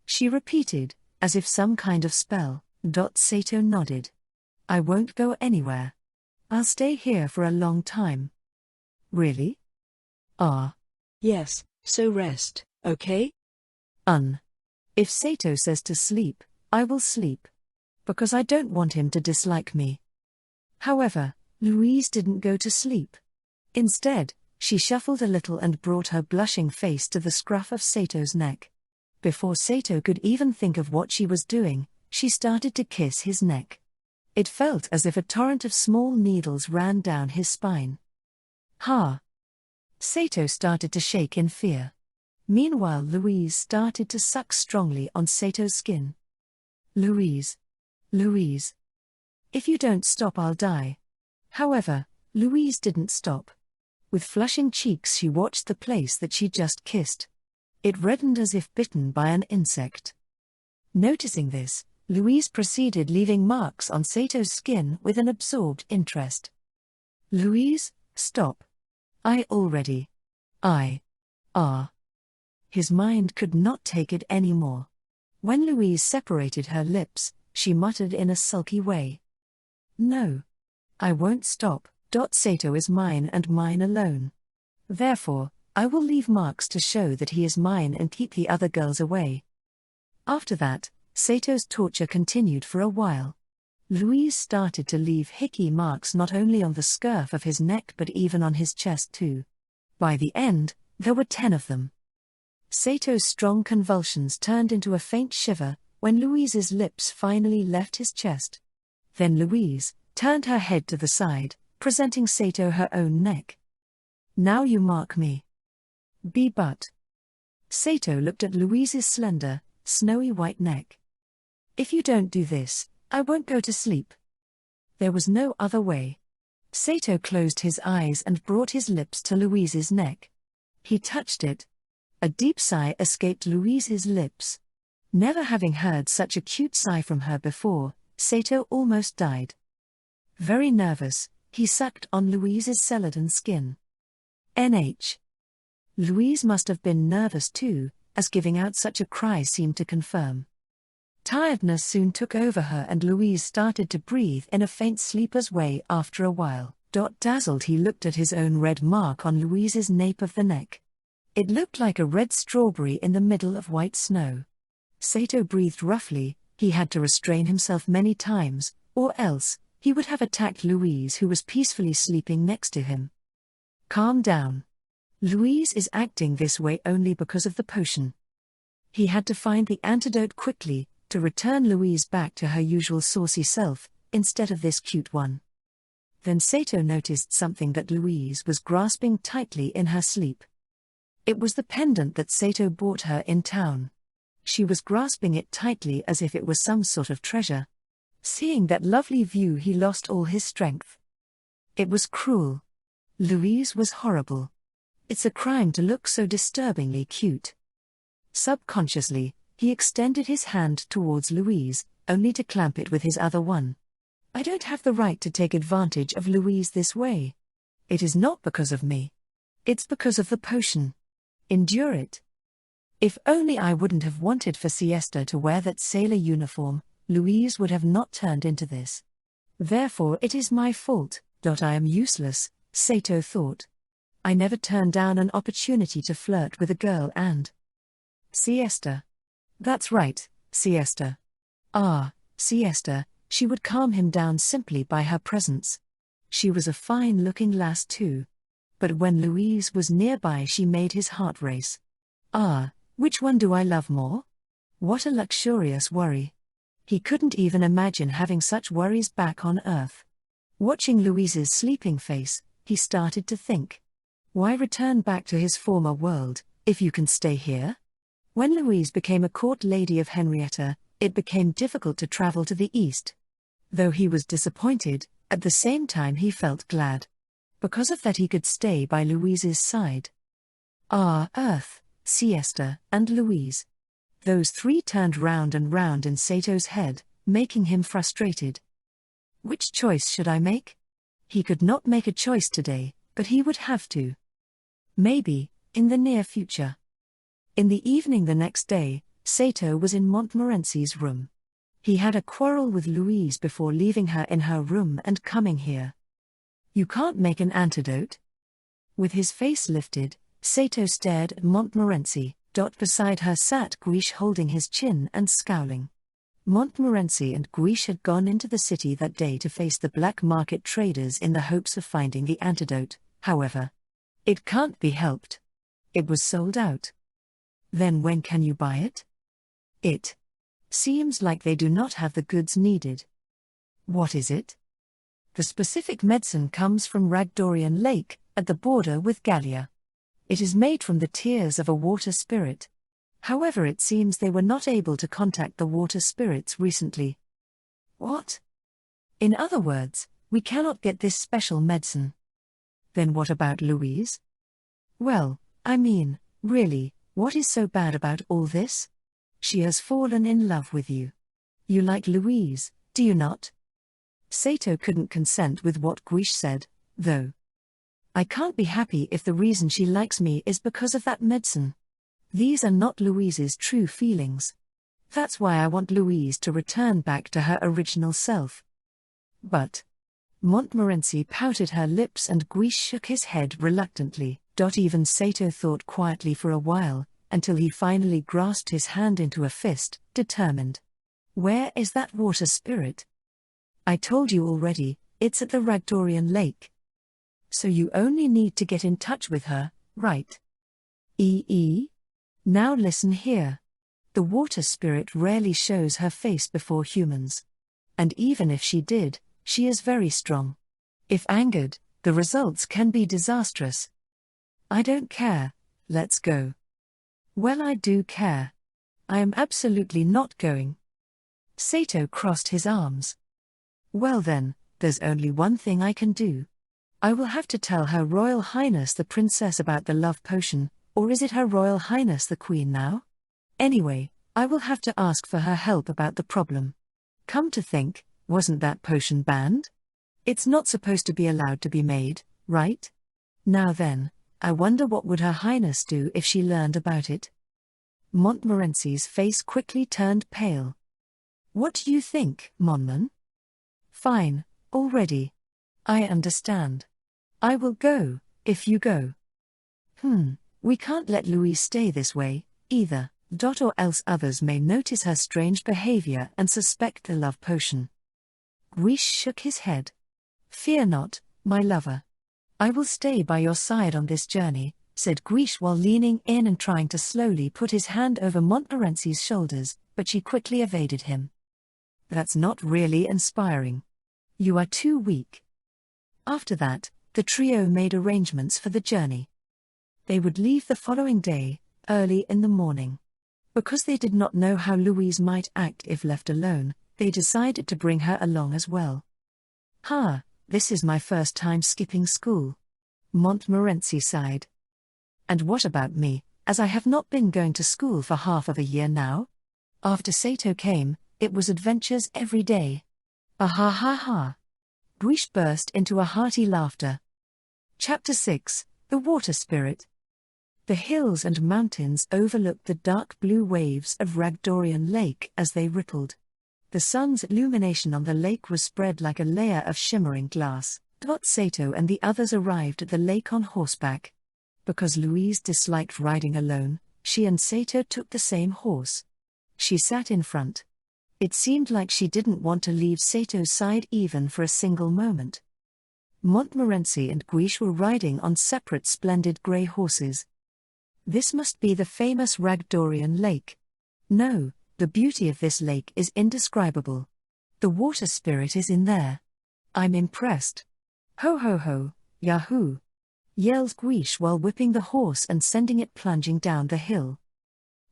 she repeated, as if some kind of spell. Sato nodded. I won't go anywhere. I'll stay here for a long time. Really? Yes, so rest, okay? If Sato says to sleep, I will sleep. Because I don't want him to dislike me. However, Louise didn't go to sleep. Instead, she shuffled a little and brought her blushing face to the scruff of Sato's neck. Before Sato could even think of what she was doing, she started to kiss his neck. It felt as if a torrent of small needles ran down his spine. Ha! Sato started to shake in fear. Meanwhile, Louise started to suck strongly on Sato's skin. Louise. If you don't stop, I'll die. However, Louise didn't stop. With flushing cheeks, she watched the place that she just kissed. It reddened as if bitten by an insect. Noticing this, Louise proceeded, leaving marks on Sato's skin with an absorbed interest. Louise, stop. His mind could not take it anymore. When Louise separated her lips, she muttered in a sulky way. No. I won't stop. Sato is mine and mine alone. Therefore, I will leave marks to show that he is mine and keep the other girls away. After that, Sato's torture continued for a while. Louise started to leave hickey marks not only on the scurf of his neck but even on his chest too. By the end, there were 10 of them. Sato's strong convulsions turned into a faint shiver when Louise's lips finally left his chest. Then Louise turned her head to the side, presenting Sato her own neck. Now you mark me. But. Sato looked at Louise's slender, snowy white neck. If you don't do this, I won't go to sleep. There was no other way. Sato closed his eyes and brought his lips to Louise's neck. He touched it. A deep sigh escaped Louise's lips. Never having heard such a cute sigh from her before, Sato almost died. Very nervous, he sucked on Louise's celadon skin. Louise must have been nervous too, as giving out such a cry seemed to confirm. Tiredness soon took over her and Louise started to breathe in a faint sleeper's way after a while. Dazzled, he looked at his own red mark on Louise's nape of the neck. It looked like a red strawberry in the middle of white snow. Sato breathed roughly. He had to restrain himself many times, or else he would have attacked Louise, who was peacefully sleeping next to him. Calm down. Louise is acting this way only because of the potion. He had to find the antidote quickly, to return Louise back to her usual saucy self, instead of this cute one. Then Sato noticed something that Louise was grasping tightly in her sleep. It was the pendant that Sato bought her in town. She was grasping it tightly as if it was some sort of treasure. Seeing that lovely view, he lost all his strength. It was cruel. Louise was horrible. It's a crime to look so disturbingly cute. Subconsciously, he extended his hand towards Louise, only to clamp it with his other one. I don't have the right to take advantage of Louise this way. It is not because of me. It's because of the potion. Endure it. If only I wouldn't have wanted for Siesta to wear that sailor uniform, Louise would have not turned into this. Therefore it is my fault. I am useless, Sato thought. I never turned down an opportunity to flirt with a girl and... Siesta. That's right, Siesta. Siesta, she would calm him down simply by her presence. She was a fine-looking lass too. But when Louise was nearby, she made his heart race. Which one do I love more? What a luxurious worry. He couldn't even imagine having such worries back on Earth. Watching Louise's sleeping face, he started to think. Why return back to his former world, if you can stay here? When Louise became a court lady of Henrietta, it became difficult to travel to the east. Though he was disappointed, at the same time he felt glad. Because of that he could stay by Louise's side. Earth, Siesta, and Louise. Those three turned round and round in Sato's head, making him frustrated. Which choice should I make? He could not make a choice today, but he would have to. Maybe, in the near future. In the evening the next day, Sato was in Montmorency's room. He had a quarrel with Louise before leaving her in her room and coming here. You can't make an antidote? With his face lifted, Sato stared at Montmorency. Beside her sat Guiche holding his chin and scowling. Montmorency and Guiche had gone into the city that day to face the black market traders in the hopes of finding the antidote, however. It can't be helped. It was sold out. Then when can you buy it? It seems like they do not have the goods needed. What is it? The specific medicine comes from Ragdorian Lake, at the border with Gallia. It is made from the tears of a water spirit. However, it seems they were not able to contact the water spirits recently. What? In other words, we cannot get this special medicine. Then what about Louise? Well, I mean, really, what is so bad about all this? She has fallen in love with you. You like Louise, do you not? Sato couldn't consent with what Guiche said, though. I can't be happy if the reason she likes me is because of that medicine. These are not Louise's true feelings. That's why I want Louise to return back to her original self. But Montmorency pouted her lips and Guiche shook his head reluctantly. Even Sato thought quietly for a while, until he finally grasped his hand into a fist, determined. Where is that water spirit? I told you already, it's at the Ragdorian Lake. So you only need to get in touch with her, right? Now listen here. The water spirit rarely shows her face before humans. And even if she did, she is very strong. If angered, the results can be disastrous. I don't care, let's go. Well, I do care. I am absolutely not going. Sato crossed his arms. Well then, there's only one thing I can do. I will have to tell Her Royal Highness the Princess about the love potion, or is it Her Royal Highness the Queen now? Anyway, I will have to ask for her help about the problem. Come to think, wasn't that potion banned? It's not supposed to be allowed to be made, right? Now then, I wonder what would Her Highness do if she learned about it? Montmorency's face quickly turned pale. What do you think, Monmouth? Fine, already. I understand. I will go, if you go. We can't let Louise stay this way, either, or else others may notice her strange behavior and suspect the love potion. Guiche shook his head. Fear not, my lover. I will stay by your side on this journey, said Guiche while leaning in and trying to slowly put his hand over Montmorency's shoulders, but she quickly evaded him. That's not really inspiring. You are too weak. After that, the trio made arrangements for the journey. They would leave the following day, early in the morning. Because they did not know how Louise might act if left alone, they decided to bring her along as well. This is my first time skipping school. Montmorency sighed. And what about me, as I have not been going to school for half of a year now? After Sato came, it was adventures every day. Guiche burst into a hearty laughter. Chapter 6, The Water Spirit. The hills and mountains overlooked the dark blue waves of Ragdorian Lake as they rippled. The sun's illumination on the lake was spread like a layer of shimmering glass. Sato and the others arrived at the lake on horseback. Because Louise disliked riding alone, she and Sato took the same horse. She sat in front. It seemed like she didn't want to leave Sato's side even for a single moment. Montmorency and Guiche were riding on separate splendid grey horses. This must be the famous Ragdorian Lake. No, the beauty of this lake is indescribable. The water spirit is in there. I'm impressed. Ho ho ho, yahoo! Yells Guiche while whipping the horse and sending it plunging down the hill.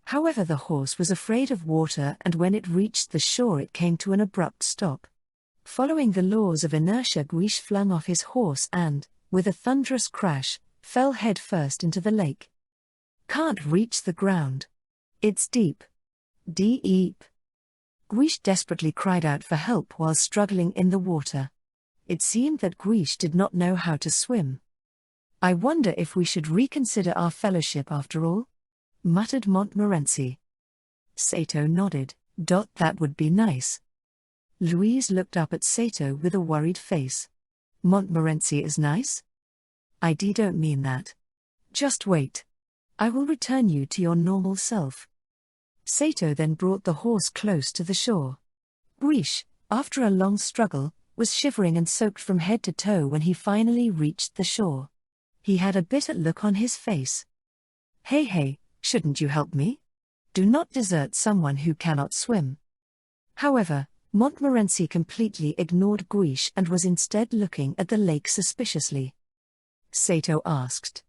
However, the horse was afraid of water, and when it reached the shore it came to an abrupt stop. Following the laws of inertia, Guiche flung off his horse and, with a thunderous crash, fell headfirst into the lake. Can't reach the ground. It's deep. Deep. Guiche desperately cried out for help while struggling in the water. It seemed that Guiche did not know how to swim. I wonder if we should reconsider our fellowship after all? Muttered Montmorency. Sato nodded. That would be nice. Louise looked up at Sato with a worried face. Montmorency is nice? I don't mean that. Just wait. I will return you to your normal self. Sato then brought the horse close to the shore. Guiche, after a long struggle, was shivering and soaked from head to toe when he finally reached the shore. He had a bitter look on his face. Hey, shouldn't you help me? Do not desert someone who cannot swim. However, Montmorency completely ignored Guiche and was instead looking at the lake suspiciously. Sato asked,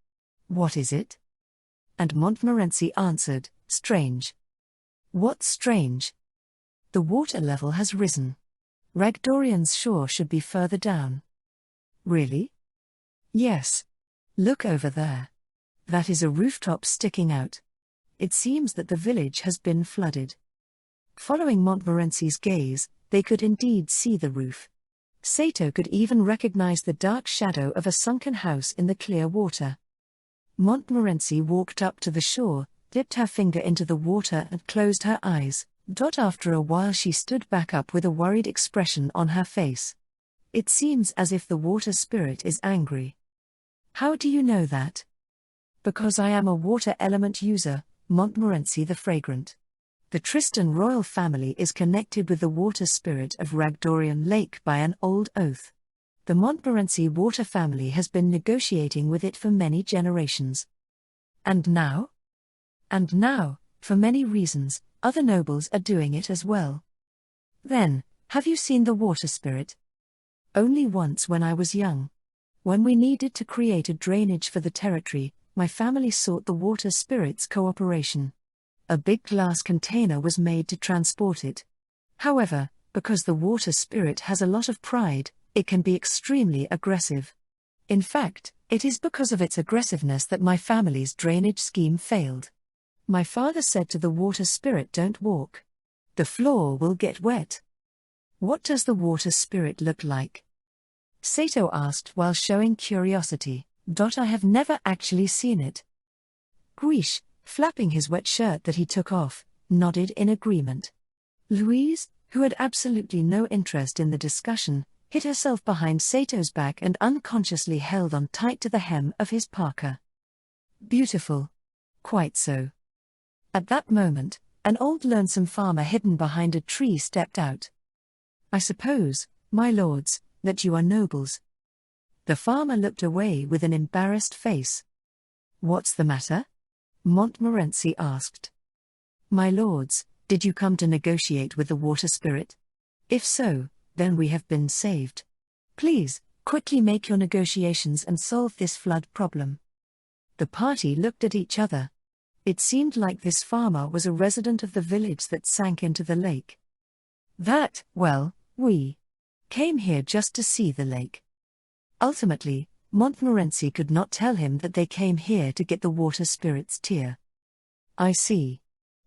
"What is it?" And Montmorency answered, "Strange." What's strange? The water level has risen. Ragdorian's shore should be further down. Really? Yes. Look over there. That is a rooftop sticking out. It seems that the village has been flooded. Following Montmorency's gaze, they could indeed see the roof. Sato could even recognize the dark shadow of a sunken house in the clear water. Montmorency walked up to the shore, dipped her finger into the water and closed her eyes. After a while she stood back up with a worried expression on her face. It seems as if the water spirit is angry. How do you know that? Because I am a water element user, Montmorency the Fragrant. The Tristan royal family is connected with the water spirit of Ragdorian Lake by an old oath. The Montmorency water family has been negotiating with it for many generations. And now? And now, for many reasons, other nobles are doing it as well. Then, have you seen the water spirit? Only once when I was young. When we needed to create a drainage for the territory, my family sought the water spirit's cooperation. A big glass container was made to transport it. However, because the water spirit has a lot of pride, it can be extremely aggressive. In fact, it is because of its aggressiveness that my family's drainage scheme failed. My father said to the water spirit, "Don't walk. The floor will get wet." What does the water spirit look like? Sato asked while showing curiosity. I have never actually seen it. Guiche, flapping his wet shirt that he took off, nodded in agreement. Louise, who had absolutely no interest in the discussion, hid herself behind Sato's back and unconsciously held on tight to the hem of his parka. Beautiful. Quite so. At that moment, an old lonesome farmer hidden behind a tree stepped out. "I suppose, my lords, that you are nobles." The farmer looked away with an embarrassed face. "What's the matter?" Montmorency asked. "My lords, did you come to negotiate with the water spirit? If so, then we have been saved. Please, quickly make your negotiations and solve this flood problem." The party looked at each other. It seemed like this farmer was a resident of the village that sank into the lake. We came here just to see the lake. Ultimately, Montmorency could not tell him that they came here to get the water spirit's tear. "I see.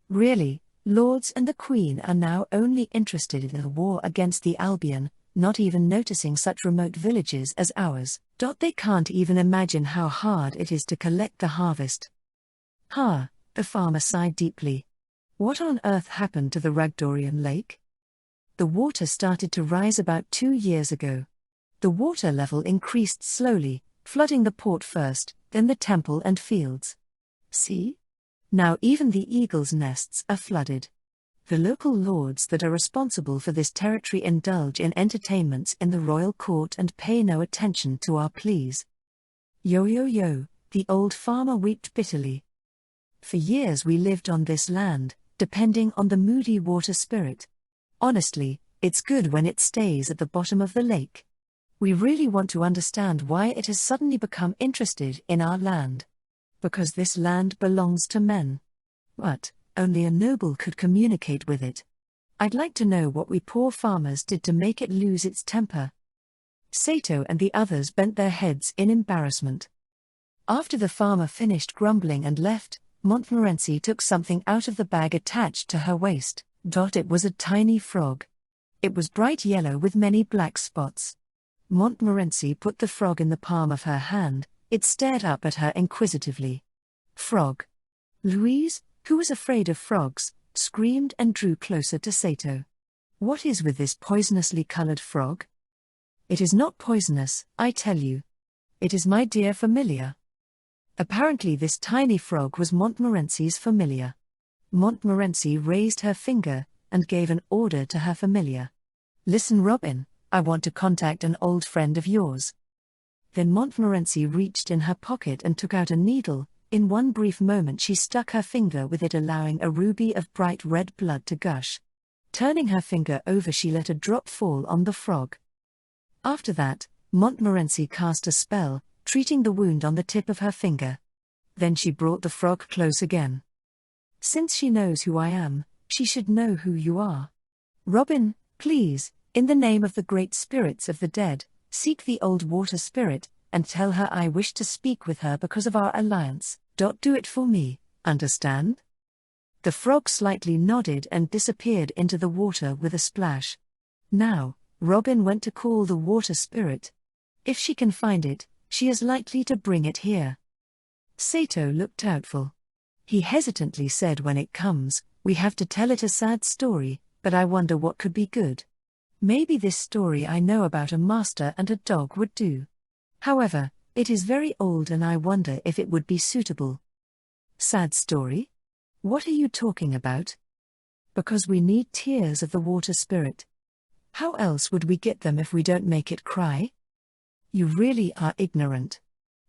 Really, lords and the queen are now only interested in the war against the Albion, not even noticing such remote villages as ours. They can't even imagine how hard it is to collect the harvest." The farmer sighed deeply. What on earth happened to the Ragdorian lake? The water started to rise about 2 years ago. The water level increased slowly, flooding the port first, then the temple and fields. See? Now even the eagles' nests are flooded. The local lords that are responsible for this territory indulge in entertainments in the royal court and pay no attention to our pleas. Yo, the old farmer wept bitterly. For years we lived on this land, depending on the moody water spirit. Honestly, it's good when it stays at the bottom of the lake. We really want to understand why it has suddenly become interested in our land. Because this land belongs to men. But only a noble could communicate with it. I'd like to know what we poor farmers did to make it lose its temper. Sato and the others bent their heads in embarrassment. After the farmer finished grumbling and left, Montmorency took something out of the bag attached to her waist. It was a tiny frog. It was bright yellow with many black spots. Montmorency put the frog in the palm of her hand. It stared up at her inquisitively. Frog. Louise, who was afraid of frogs, screamed and drew closer to Sato. What is with this poisonously colored frog? It is not poisonous, I tell you. It is my dear familiar. Apparently this tiny frog was Montmorency's familiar. Montmorency raised her finger and gave an order to her familiar. Listen, Robin, I want to contact an old friend of yours. Then Montmorency reached in her pocket and took out a needle. In one brief moment she stuck her finger with it, allowing a ruby of bright red blood to gush. Turning her finger over, she let a drop fall on the frog. After that, Montmorency cast a spell, treating the wound on the tip of her finger. Then she brought the frog close again. Since she knows who I am, she should know who you are. Robin, please, in the name of the great spirits of the dead, seek the old water spirit, and tell her I wish to speak with her because of our alliance. Do it for me, understand? The frog slightly nodded and disappeared into the water with a splash. Now, Robin went to call the water spirit. If she can find it, she is likely to bring it here. Sato looked doubtful. He hesitantly said, when it comes, we have to tell it a sad story, but I wonder what could be good. Maybe this story I know about a master and a dog would do. However, it is very old and I wonder if it would be suitable. Sad story? What are you talking about? Because we need tears of the water spirit. How else would we get them if we don't make it cry? You really are ignorant.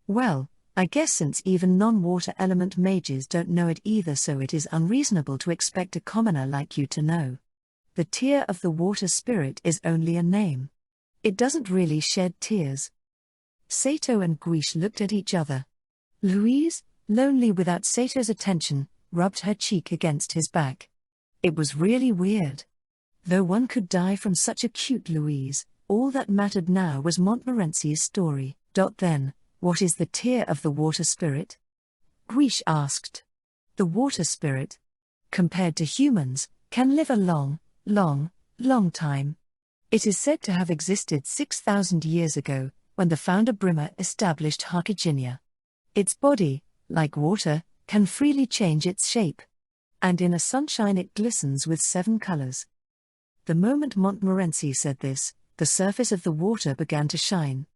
Well, I guess since even non-water element mages don't know it either, so it is unreasonable to expect a commoner like you to know. The tear of the water spirit is only a name. It doesn't really shed tears. Sato and Guiche looked at each other. Louise, lonely without Sato's attention, rubbed her cheek against his back. It was really weird. Though one could die from such a cute Louise, all that mattered now was Montmorency's story. Then, what is the tear of the water spirit? Guiche asked. The water spirit, compared to humans, can live a long time. It is said to have existed 6,000 years ago, when the founder Brimmer established Harkiginia. Its body, like water, can freely change its shape. And in a sunshine it glistens with 7 colors. The moment Montmorency said this, the surface of the water began to shine.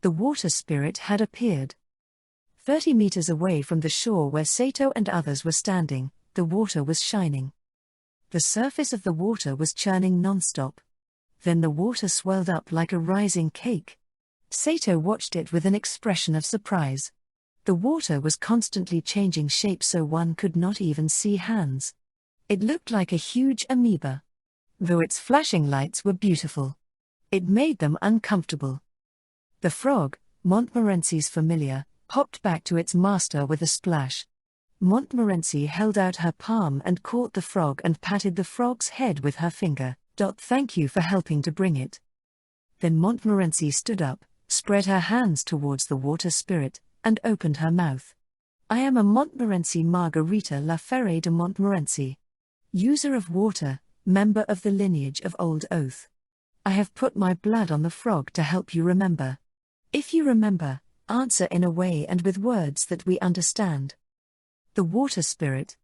The water spirit had appeared. 30 meters away from the shore where Sato and others were standing, the water was shining. The surface of the water was churning non-stop. Then the water swelled up like a rising cake. Sato watched it with an expression of surprise. The water was constantly changing shape so one could not even see hands. It looked like a huge amoeba. Though its flashing lights were beautiful, it made them uncomfortable. The frog, Montmorency's familiar, hopped back to its master with a splash. Montmorency held out her palm and caught the frog and patted the frog's head with her finger. Thank you for helping to bring it. Then Montmorency stood up, spread her hands towards the water spirit, and opened her mouth. I am a Montmorency Margarita La Ferre de Montmorency. User of water, member of the lineage of Old Oath. I have put my blood on the frog to help you remember. If you remember, answer in a way and with words that we understand. The water spirit,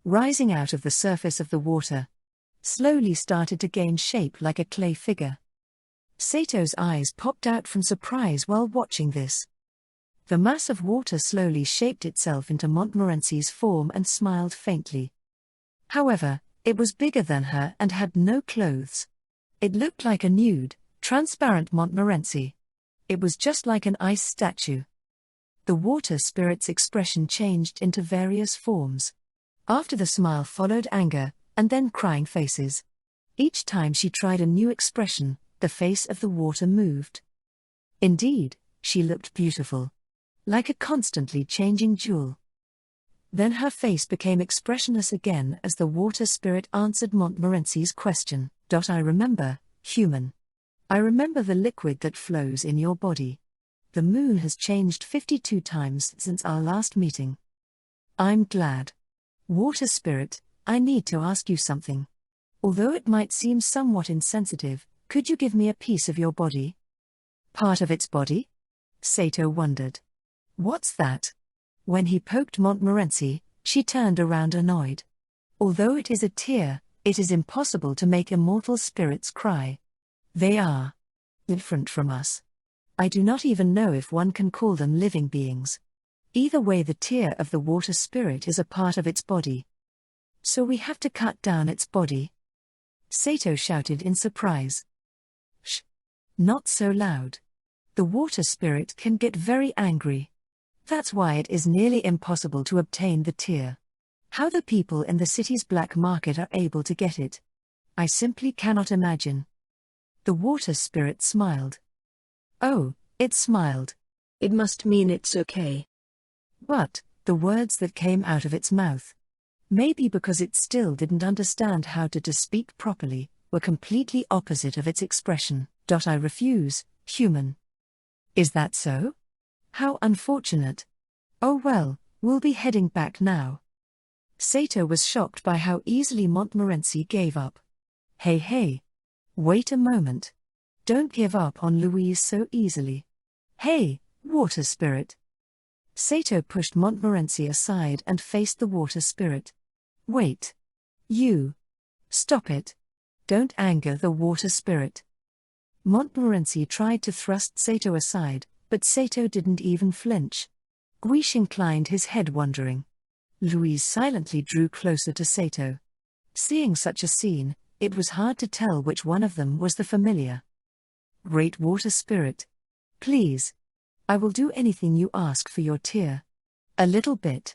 rising out of the surface of the water, slowly started to gain shape like a clay figure. Sato's eyes popped out from surprise while watching this. The mass of water slowly shaped itself into Montmorency's form and smiled faintly. However, it was bigger than her and had no clothes. It looked like a nude, transparent Montmorency. It was just like an ice statue. The water spirit's expression changed into various forms. After the smile followed anger, and then crying faces. Each time she tried a new expression, the face of the water moved. Indeed, she looked beautiful. Like a constantly changing jewel. Then her face became expressionless again as the water spirit answered Montmorency's question. I remember, human. I remember the liquid that flows in your body. The moon has changed 52 times since our last meeting. I'm glad. Water spirit, I need to ask you something. Although it might seem somewhat insensitive, could you give me a piece of your body? Part of its body? Sato wondered. What's that? When he poked Montmorency, she turned around annoyed. Although it is a tear, it is impossible to make immortal spirits cry. They are different from us. I do not even know if one can call them living beings. Either way, the tear of the water spirit is a part of its body. So we have to cut down its body? Sato shouted in surprise. Shh! Not so loud. The water spirit can get very angry. That's why it is nearly impossible to obtain the tear. How the people in the city's black market are able to get it, I simply cannot imagine. The water spirit smiled. Oh, it smiled. It must mean it's okay. But the words that came out of its mouth, maybe because it still didn't understand how to speak properly, were completely opposite of its expression. I refuse, human. Is that so? How unfortunate. Oh well, we'll be heading back now. Sato was shocked by how easily Montmorency gave up. Hey. Wait a moment. Don't give up on Louise so easily. Hey, water spirit. Sato pushed Montmorency aside and faced the water spirit. Wait. You. Stop it. Don't anger the water spirit. Montmorency tried to thrust Sato aside, but Sato didn't even flinch. Guiche inclined his head wondering. Louise silently drew closer to Sato. Seeing such a scene, it was hard to tell which one of them was the familiar. Great water spirit. Please. I will do anything you ask for your tear. A little bit.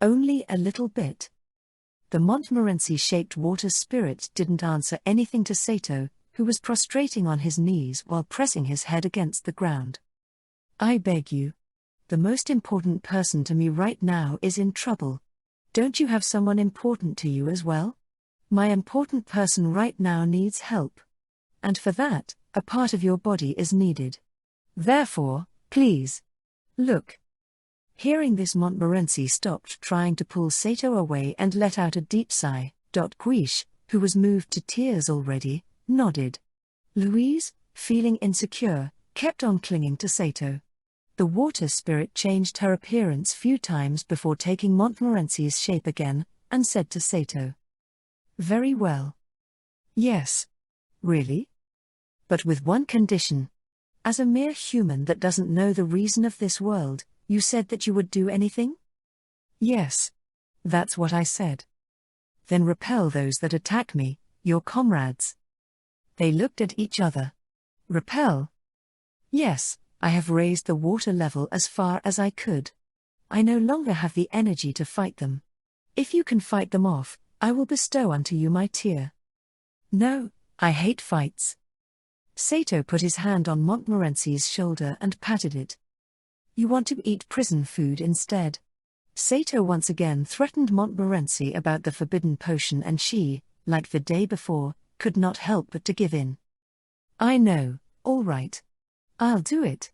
Only a little bit. The Montmorency-shaped water spirit didn't answer anything to Sato, who was prostrating on his knees while pressing his head against the ground. I beg you. The most important person to me right now is in trouble. Don't you have someone important to you as well? My important person right now needs help. And for that, a part of your body is needed. Therefore, please. Look. Hearing this, Montmorency stopped trying to pull Sato away and let out a deep sigh. Guiche, who was moved to tears already, nodded. Louise, feeling insecure, kept on clinging to Sato. The water spirit changed her appearance few times before taking Montmorency's shape again, and said to Sato. Very well. Yes. Really? But with one condition. As a mere human that doesn't know the reason of this world, you said that you would do anything? Yes. That's what I said. Then repel those that attack me, your comrades. They looked at each other. Repel? Yes, I have raised the water level as far as I could. I no longer have the energy to fight them. If you can fight them off, I will bestow unto you my tear. No, I hate fights. Sato put his hand on Montmorency's shoulder and patted it. You want to eat prison food instead. Sato once again threatened Montmorency about the forbidden potion, and she, like the day before, could not help but to give in. I know, all right. I'll do it.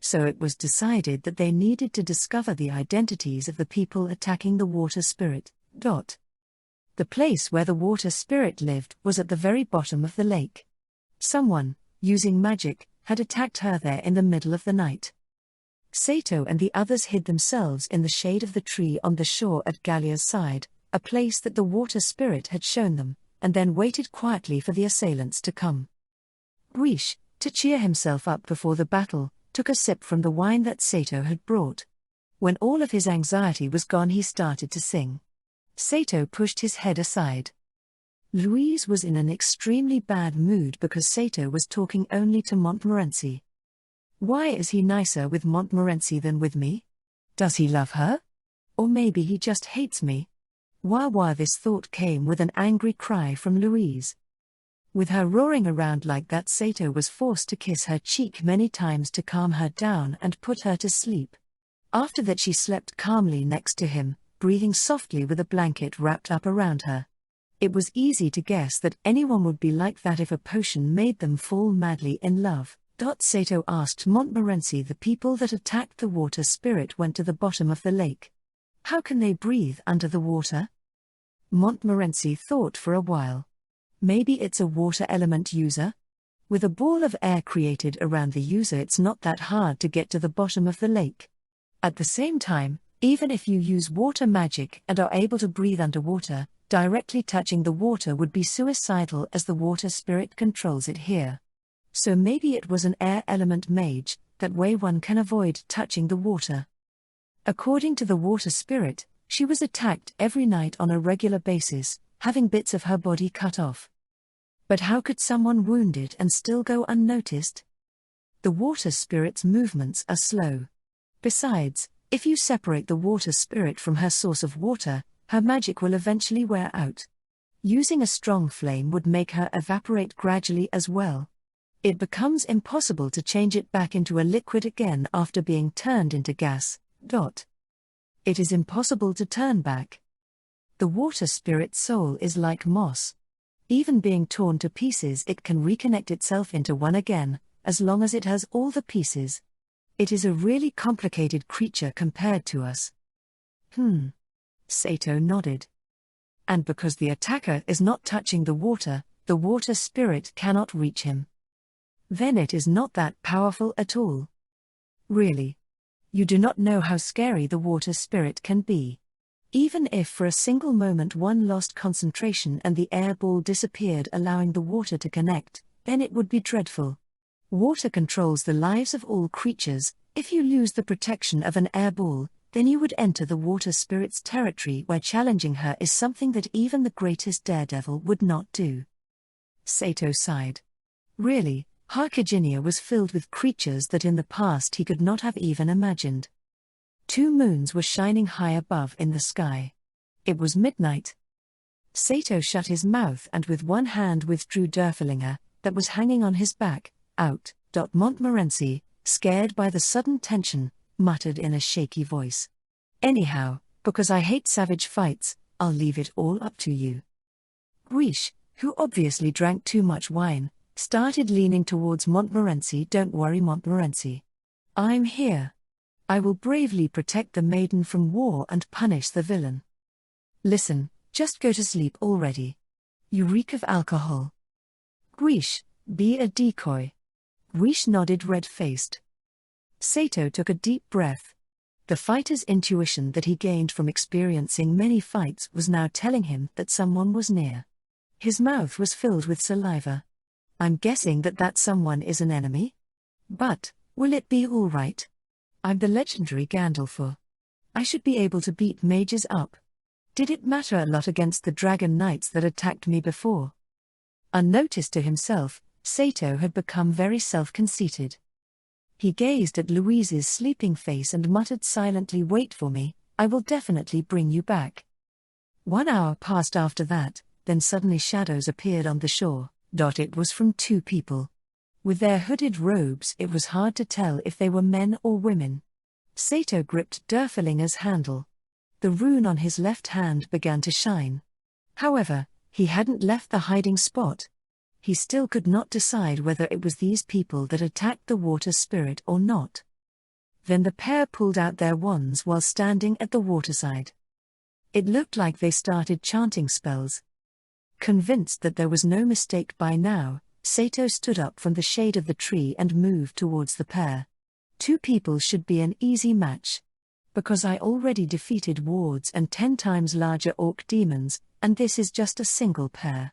So it was decided that they needed to discover the identities of the people attacking the water spirit. The place where the water spirit lived was at the very bottom of the lake. Someone, using magic, had attacked her there in the middle of the night. Sato and the others hid themselves in the shade of the tree on the shore at Gallia's side, a place that the water spirit had shown them, and then waited quietly for the assailants to come. Guiche, to cheer himself up before the battle, took a sip from the wine that Sato had brought. When all of his anxiety was gone, he started to sing. Sato pushed his head aside. Louise was in an extremely bad mood because Sato was talking only to Montmorency. Why is he nicer with Montmorency than with me? Does he love her? Or maybe he just hates me? Wah, this thought came with an angry cry from Louise. With her roaring around like that, Sato was forced to kiss her cheek many times to calm her down and put her to sleep. After that, she slept calmly next to him, breathing softly with a blanket wrapped up around her. It was easy to guess that anyone would be like that if a potion made them fall madly in love. Sato asked Montmorency. The people that attacked the water spirit went to the bottom of the lake. How can they breathe under the water? Montmorency thought for a while. Maybe it's a water element user? With a ball of air created around the user, it's not that hard to get to the bottom of the lake. At the same time, even if you use water magic and are able to breathe underwater, Directly touching the water would be suicidal as the water spirit controls it here. So maybe it was an air element mage, that way one can avoid touching the water. According to the water spirit, she was attacked every night on a regular basis, having bits of her body cut off. But how could someone wounded and still go unnoticed? The water spirit's movements are slow. Besides, if you separate the water spirit from her source of water, her magic will eventually wear out. Using a strong flame would make her evaporate gradually as well. It becomes impossible to change it back into a liquid again after being turned into gas. It is impossible to turn back. The water spirit's soul is like moss. Even being torn to pieces, it can reconnect itself into one again, as long as it has all the pieces. It is a really complicated creature compared to us. Sato nodded. And because the attacker is not touching the water spirit cannot reach him. Then it is not that powerful at all. Really. You do not know how scary the water spirit can be. Even if for a single moment one lost concentration and the air ball disappeared, allowing the water to connect, then it would be dreadful. Water controls the lives of all creatures. If you lose the protection of an air ball, then you would enter the water spirit's territory, where challenging her is something that even the greatest daredevil would not do. Sato sighed. Really, Harkiginia was filled with creatures that in the past he could not have even imagined. 2 moons were shining high above in the sky. It was midnight. Sato shut his mouth and with one hand withdrew Derfelinger, that was hanging on his back, out. Montmorency, scared by the sudden tension, muttered in a shaky voice. Anyhow, because I hate savage fights, I'll leave it all up to you. Guiche, who obviously drank too much wine, started leaning towards Montmorency. Don't worry, Montmorency. I'm here. I will bravely protect the maiden from war and punish the villain. Listen, just go to sleep already. You reek of alcohol. Guiche, be a decoy. Guiche nodded red-faced. Sato took a deep breath. The fighter's intuition that he gained from experiencing many fights was now telling him that someone was near. His mouth was filled with saliva. I'm guessing that someone is an enemy? But, will it be all right? I'm the legendary Gandalf. I should be able to beat mages up. Did it matter a lot against the dragon knights that attacked me before? Unnoticed to himself, Sato had become very self-conceited. He gazed at Louise's sleeping face and muttered silently, "Wait for me, I will definitely bring you back." 1 hour passed after that, then suddenly shadows appeared on the shore. It was from 2 people. With their hooded robes, it was hard to tell if they were men or women. Sato gripped Derfelinger's handle. The rune on his left hand began to shine. However, he hadn't left the hiding spot. He still could not decide whether it was these people that attacked the water spirit or not. Then the pair pulled out their wands while standing at the waterside. It looked like they started chanting spells. Convinced that there was no mistake by now, Sato stood up from the shade of the tree and moved towards the pair. 2 people should be an easy match. Because I already defeated wards and 10 times larger orc demons, and this is just a single pair.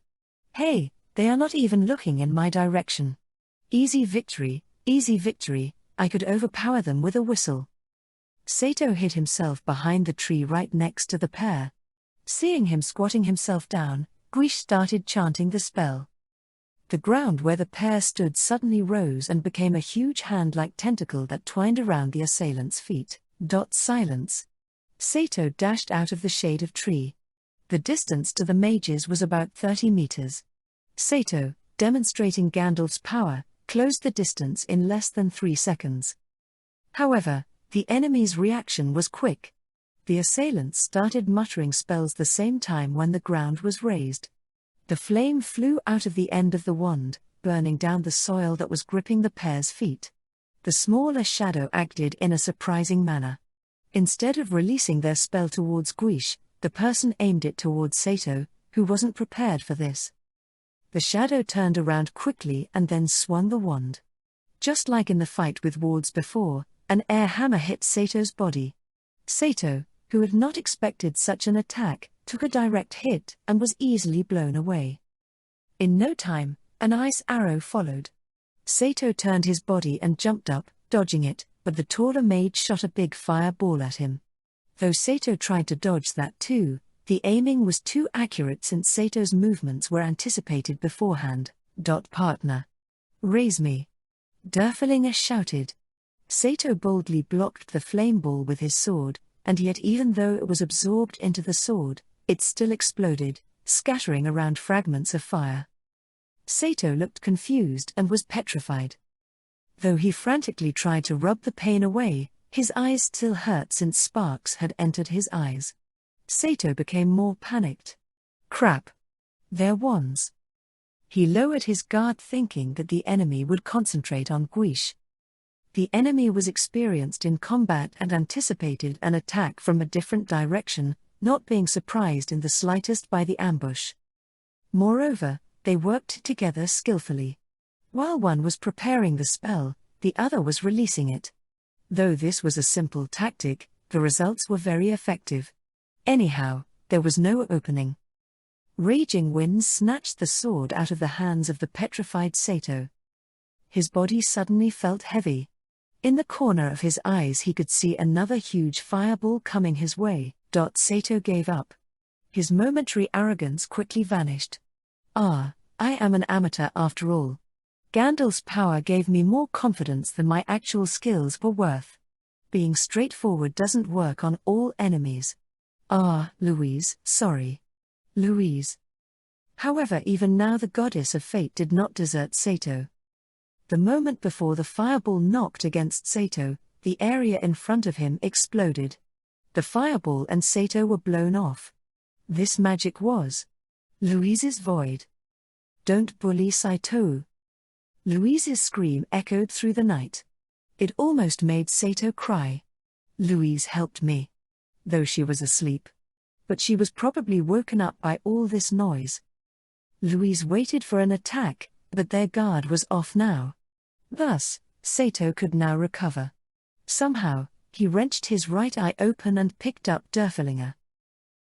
Hey, they are not even looking in my direction. Easy victory, I could overpower them with a whistle. Sato hid himself behind the tree right next to the pair. Seeing him squatting himself down, Guiche started chanting the spell. The ground where the pair stood suddenly rose and became a huge hand-like tentacle that twined around the assailant's feet. Silence. Sato dashed out of the shade of tree. The distance to the mages was about 30 meters. Sato, demonstrating Gandalf's power, closed the distance in less than 3 seconds. However, the enemy's reaction was quick. The assailants started muttering spells the same time when the ground was raised. The flame flew out of the end of the wand, burning down the soil that was gripping the pair's feet. The smaller shadow acted in a surprising manner. Instead of releasing their spell towards Guiche, the person aimed it towards Sato, who wasn't prepared for this. The shadow turned around quickly and then swung the wand. Just like in the fight with wards before, an air hammer hit Sato's body. Sato, who had not expected such an attack, took a direct hit and was easily blown away. In no time, an ice arrow followed. Sato turned his body and jumped up, dodging it, but the taller mage shot a big fireball at him. Though Sato tried to dodge that too, the aiming was too accurate since Sato's movements were anticipated beforehand. Partner. Raise me. Derfelinger shouted. Sato boldly blocked the flame ball with his sword, and yet even though it was absorbed into the sword, it still exploded, scattering around fragments of fire. Sato looked confused and was petrified. Though he frantically tried to rub the pain away, his eyes still hurt since sparks had entered his eyes. Sato became more panicked. Crap! They're wands. He lowered his guard thinking that the enemy would concentrate on Guiche. The enemy was experienced in combat and anticipated an attack from a different direction, not being surprised in the slightest by the ambush. Moreover, they worked together skillfully. While one was preparing the spell, the other was releasing it. Though this was a simple tactic, the results were very effective. Anyhow, there was no opening. Raging winds snatched the sword out of the hands of the petrified Sato. His body suddenly felt heavy. In the corner of his eyes he could see another huge fireball coming his way. Sato gave up. His momentary arrogance quickly vanished. I am an amateur after all. Gandalf's power gave me more confidence than my actual skills were worth. Being straightforward doesn't work on all enemies. Louise, sorry. Louise. However, even now the goddess of fate did not desert Sato. The moment before the fireball knocked against Sato, the area in front of him exploded. The fireball and Sato were blown off. This magic was Louise's void. Don't bully Saito. Louise's scream echoed through the night. It almost made Sato cry. Louise helped me. Though she was asleep. But she was probably woken up by all this noise. Louise waited for an attack, but their guard was off now. Thus, Sato could now recover. Somehow, he wrenched his right eye open and picked up Derfelinger.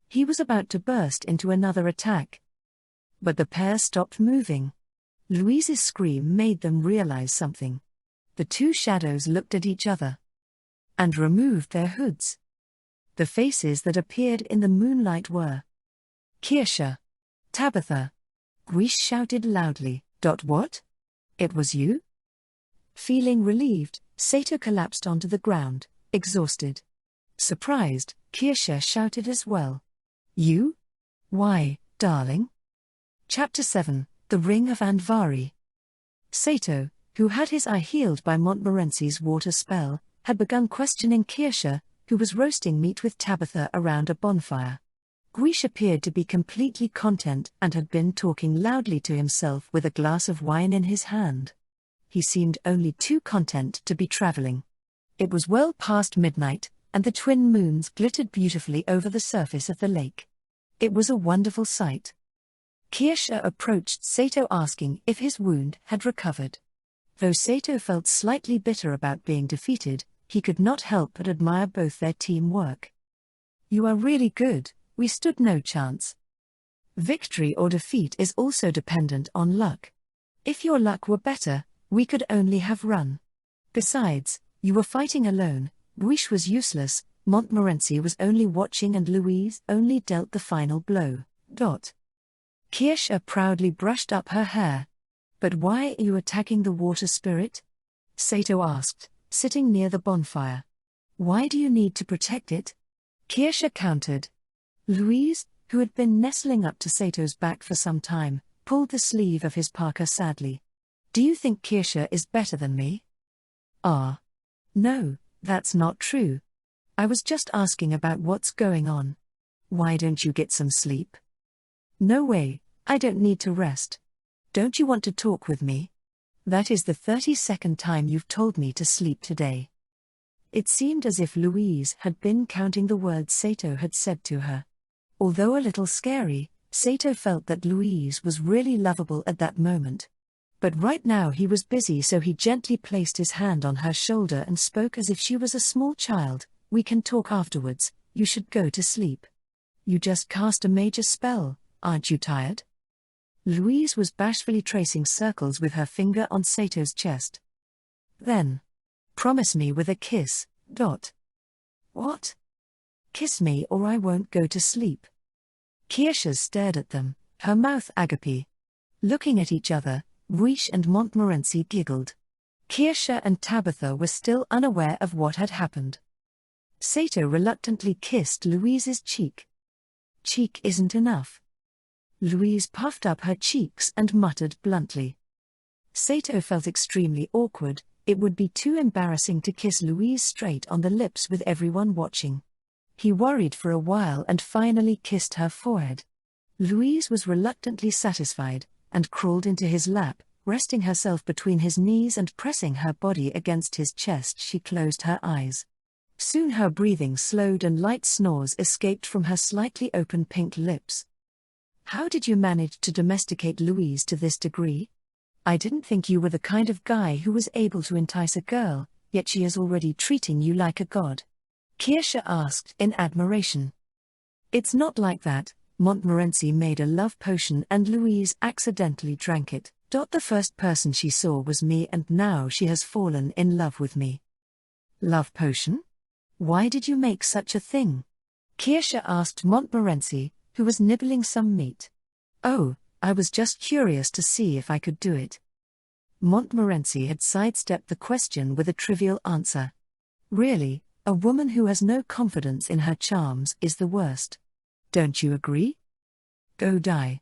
He was about to burst into another attack. But the pair stopped moving. Louise's scream made them realize something. The two shadows looked at each other. And removed their hoods. The faces that appeared in the moonlight were Kirsche. Tabitha. Guiche shouted loudly. What? It was you? Feeling relieved, Sato collapsed onto the ground, exhausted. Surprised, Kirsche shouted as well. You? Why, darling? Chapter 7, The Ring of Andvari. Sato, who had his eye healed by Montmorency's water spell, had begun questioning Kirsche, who was roasting meat with Tabitha around a bonfire. Guiche appeared to be completely content and had been talking loudly to himself with a glass of wine in his hand. He seemed only too content to be traveling. It was well past midnight, and the twin moons glittered beautifully over the surface of the lake. It was a wonderful sight. Kirsche approached Sato asking if his wound had recovered. Though Sato felt slightly bitter about being defeated, he could not help but admire both their teamwork. You are really good, we stood no chance. Victory or defeat is also dependent on luck. If your luck were better, we could only have run. Besides, you were fighting alone, Guiche was useless, Montmorency was only watching and Louise only dealt the final blow. Kirsche proudly brushed up her hair. But why are you attacking the water spirit? Sato asked, sitting near the bonfire. Why do you need to protect it? Kirsche countered. Louise, who had been nestling up to Sato's back for some time, pulled the sleeve of his parka sadly. Do you think Kirsche is better than me? No, that's not true. I was just asking about what's going on. Why don't you get some sleep? No way, I don't need to rest. Don't you want to talk with me? That is the 32nd time you've told me to sleep today. It seemed as if Louise had been counting the words Sato had said to her. Although a little scary, Sato felt that Louise was really lovable at that moment. But right now he was busy, so he gently placed his hand on her shoulder and spoke as if she was a small child. We can talk afterwards, you should go to sleep. You just cast a major spell, aren't you tired? Louise was bashfully tracing circles with her finger on Sato's chest. Then, promise me with a kiss, Dot. What? Kiss me or I won't go to sleep. Kirsche stared at them, her mouth agape. Looking at each other, Wish and Montmorency giggled. Kirsche and Tabitha were still unaware of what had happened. Sato reluctantly kissed Louise's cheek. Cheek isn't enough. Louise puffed up her cheeks and muttered bluntly. Sato felt extremely awkward. It would be too embarrassing to kiss Louise straight on the lips with everyone watching. He worried for a while and finally kissed her forehead. Louise was reluctantly satisfied, and crawled into his lap, resting herself between his knees and pressing her body against his chest. She closed her eyes. Soon her breathing slowed and light snores escaped from her slightly open pink lips. How did you manage to domesticate Louise to this degree? I didn't think you were the kind of guy who was able to entice a girl, yet she is already treating you like a god. Kirsche asked in admiration. It's not like that. Montmorency made a love potion and Louise accidentally drank it. The first person she saw was me and now she has fallen in love with me. Love potion? Why did you make such a thing? Kirsche asked Montmorency, who was nibbling some meat. Oh, I was just curious to see if I could do it. Montmorency had sidestepped the question with a trivial answer. Really, a woman who has no confidence in her charms is the worst. Don't you agree? Go die.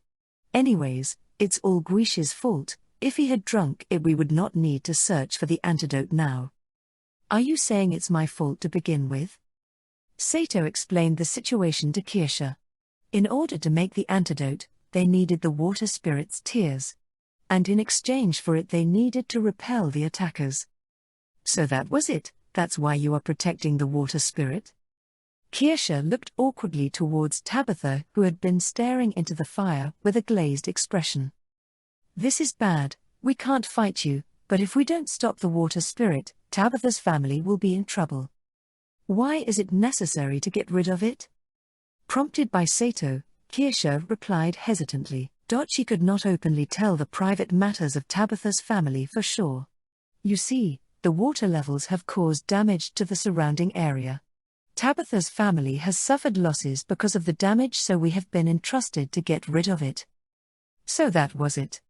Anyways, it's all Guish's fault. If he had drunk it we would not need to search for the antidote now. Are you saying it's my fault to begin with? Sato explained the situation to Kirsche. In order to make the antidote, they needed the water spirit's tears. And in exchange for it they needed to repel the attackers. So that was it, that's why you are protecting the water spirit? Kirsche looked awkwardly towards Tabitha, who had been staring into the fire with a glazed expression. This is bad, we can't fight you, but if we don't stop the water spirit, Tabitha's family will be in trouble. Why is it necessary to get rid of it? Prompted by Sato, Kirsche replied hesitantly. She could not openly tell the private matters of Tabitha's family for sure. You see, the water levels have caused damage to the surrounding area. Tabitha's family has suffered losses because of the damage, so we have been entrusted to get rid of it. So that was it.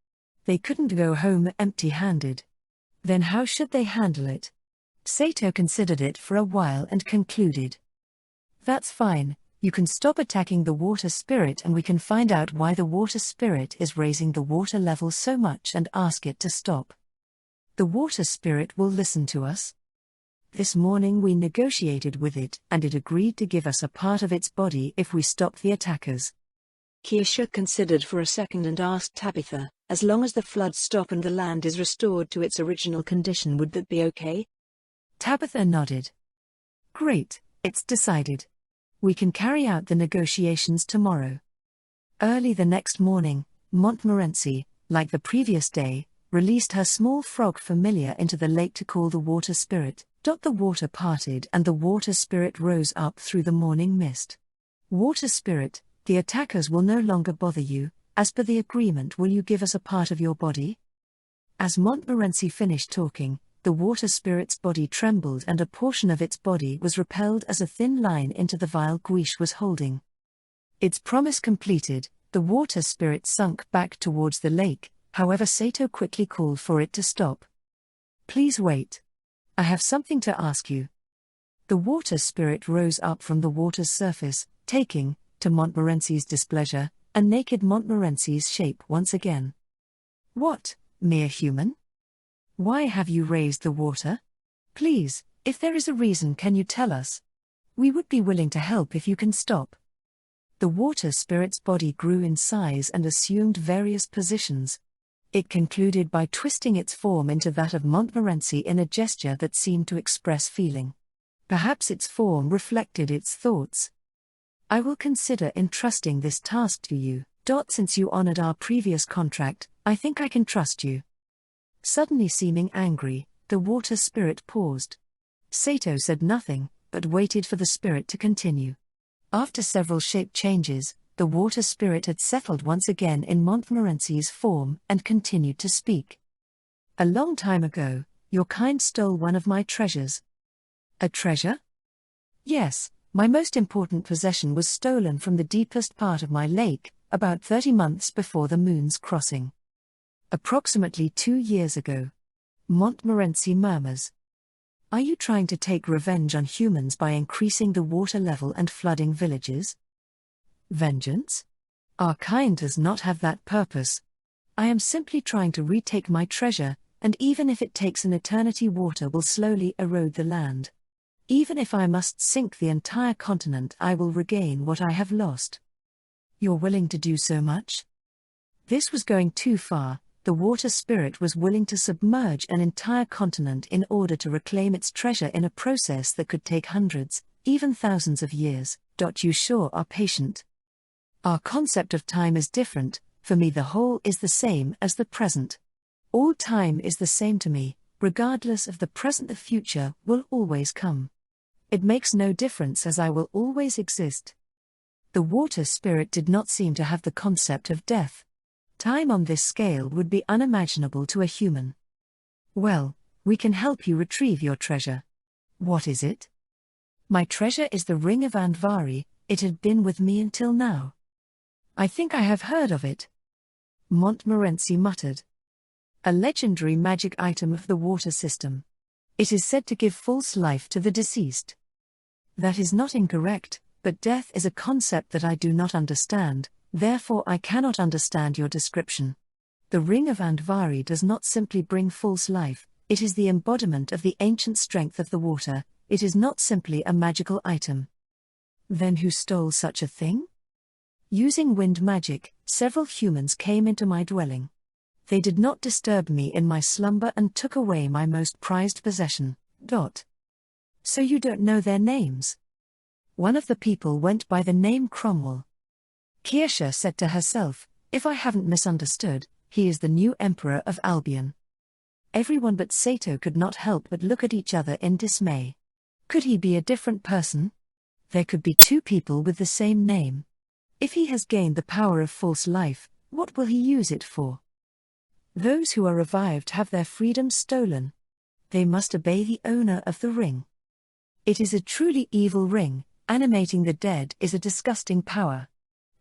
They couldn't go home empty-handed. Then how should they handle it? Sato considered it for a while and concluded. That's fine, you can stop attacking the water spirit and we can find out why the water spirit is raising the water level so much and ask it to stop. The water spirit will listen to us. This morning we negotiated with it and it agreed to give us a part of its body if we stop the attackers. Kirsche considered for a second and asked Tabitha, as long as the floods stop and the land is restored to its original condition, would that be okay? Tabitha nodded. Great, it's decided. We can carry out the negotiations tomorrow. Early the next morning, Montmorency, like the previous day, released her small frog familiar into the lake to call the water spirit. The water parted and the water spirit rose up through the morning mist. Water spirit, the attackers will no longer bother you. As per the agreement, will you give us a part of your body? As Montmorency finished talking, the water spirit's body trembled and a portion of its body was repelled as a thin line into the vial Guiche was holding. Its promise completed, the water spirit sunk back towards the lake, however Sato quickly called for it to stop. Please wait. I have something to ask you. The water spirit rose up from the water's surface, taking, to Montmorency's displeasure, a naked Montmorency's shape once again. What, mere human? Why have you raised the water? Please, if there is a reason, can you tell us? We would be willing to help if you can stop. The water spirit's body grew in size and assumed various positions. It concluded by twisting its form into that of Montmorency in a gesture that seemed to express feeling. Perhaps its form reflected its thoughts. I will consider entrusting this task to you. Since you honored our previous contract, I think I can trust you. Suddenly seeming angry, the water spirit paused. Sato said nothing, but waited for the spirit to continue. After several shape changes, the water spirit had settled once again in Montmorency's form and continued to speak. A long time ago, your kind stole one of my treasures. A treasure? Yes, my most important possession was stolen from the deepest part of my lake, about 30 months before the moon's crossing. Approximately 2 years ago. Montmorency murmurs. Are you trying to take revenge on humans by increasing the water level and flooding villages? Vengeance? Our kind does not have that purpose. I am simply trying to retake my treasure, and even if it takes an eternity, water will slowly erode the land. Even if I must sink the entire continent, I will regain what I have lost. You're willing to do so much? This was going too far. The water spirit was willing to submerge an entire continent in order to reclaim its treasure in a process that could take hundreds, even thousands of years. You sure are patient. Our concept of time is different. For me, the whole is the same as the present. All time is the same to me, regardless of the present. The future will always come. It makes no difference, as I will always exist. The water spirit did not seem to have the concept of death. Time on this scale would be unimaginable to a human. Well, we can help you retrieve your treasure. What is it? My treasure is the Ring of Andvari. It had been with me until now. I think I have heard of it. Montmorency muttered. A legendary magic item of the water system. It is said to give false life to the deceased. That is not incorrect, but death is a concept that I do not understand. Therefore I cannot understand your description. The Ring of Andvari does not simply bring false life, it is the embodiment of the ancient strength of the water. It is not simply a magical item. Then who stole such a thing? Using wind magic, several humans came into my dwelling. They did not disturb me in my slumber and took away my most prized possession. So you don't know their names? One of the people went by the name Cromwell. Kirsha said to herself, if I haven't misunderstood, he is the new emperor of Albion. Everyone but Sato could not help but look at each other in dismay. Could he be a different person? There could be two people with the same name. If he has gained the power of false life, what will he use it for? Those who are revived have their freedom stolen. They must obey the owner of the ring. It is a truly evil ring. Animating the dead is a disgusting power.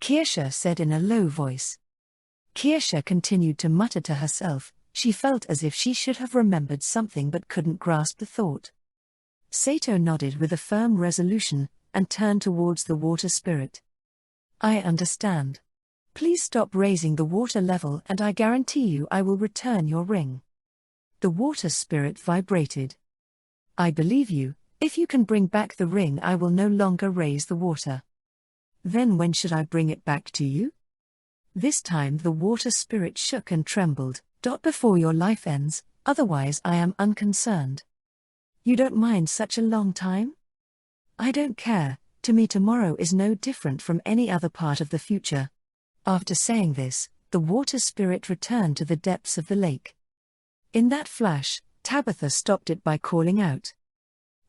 Kirsha said in a low voice. Kirsha continued to mutter to herself. She felt as if she should have remembered something but couldn't grasp the thought. Sato nodded with a firm resolution, and turned towards the water spirit. I understand. Please stop raising the water level and I guarantee you I will return your ring. The water spirit vibrated. I believe you. If you can bring back the ring, I will no longer raise the water. Then when should I bring it back to you? This time the water spirit shook and trembled. Before your life ends, otherwise I am unconcerned. You don't mind such a long time? I don't care. To me tomorrow is no different from any other part of the future. After saying this, the water spirit returned to the depths of the lake. In that flash, Tabitha stopped it by calling out,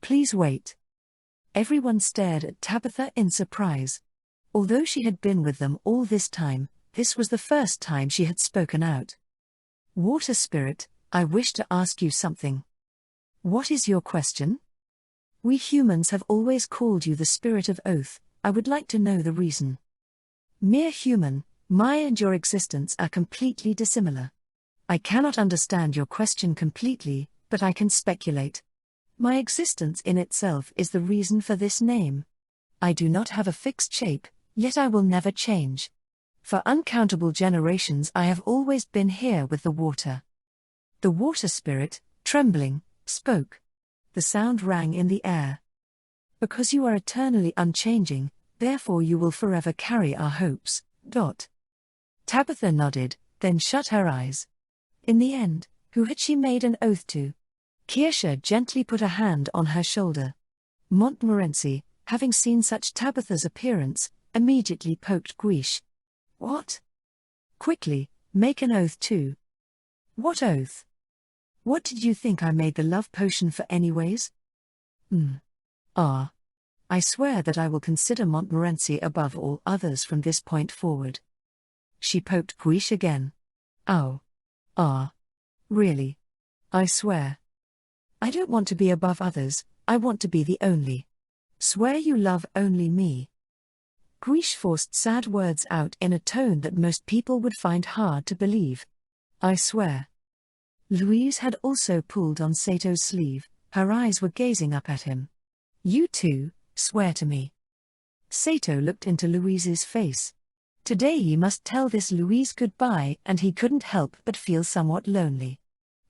"Please wait." Everyone stared at Tabitha in surprise. Although she had been with them all this time, this was the first time she had spoken out. Water spirit, I wish to ask you something. What is your question? We humans have always called you the spirit of oath. I would like to know the reason. Mere human, my and your existence are completely dissimilar. I cannot understand your question completely, but I can speculate. My existence in itself is the reason for this name. I do not have a fixed shape, yet I will never change. For uncountable generations I have always been here with the water. The water spirit, trembling, spoke. The sound rang in the air. Because you are eternally unchanging, therefore you will forever carry our hopes. Tabitha nodded, then shut her eyes. In the end, who had she made an oath to? Kirsha gently put a hand on her shoulder. Montmorency, having seen such Tabitha's appearance, immediately poked Guiche. What? Quickly, make an oath too. What oath? What did you think I made the love potion for anyways? I swear that I will consider Montmorency above all others from this point forward. She poked Guiche again. Oh. Ah. Really? I swear. I don't want to be above others, I want to be the only. Swear you love only me. Guiche forced sad words out in a tone that most people would find hard to believe. I swear. Louise had also pulled on Sato's sleeve, her eyes were gazing up at him. You too, swear to me. Sato looked into Louise's face. Today he must tell this Louise goodbye, and he couldn't help but feel somewhat lonely.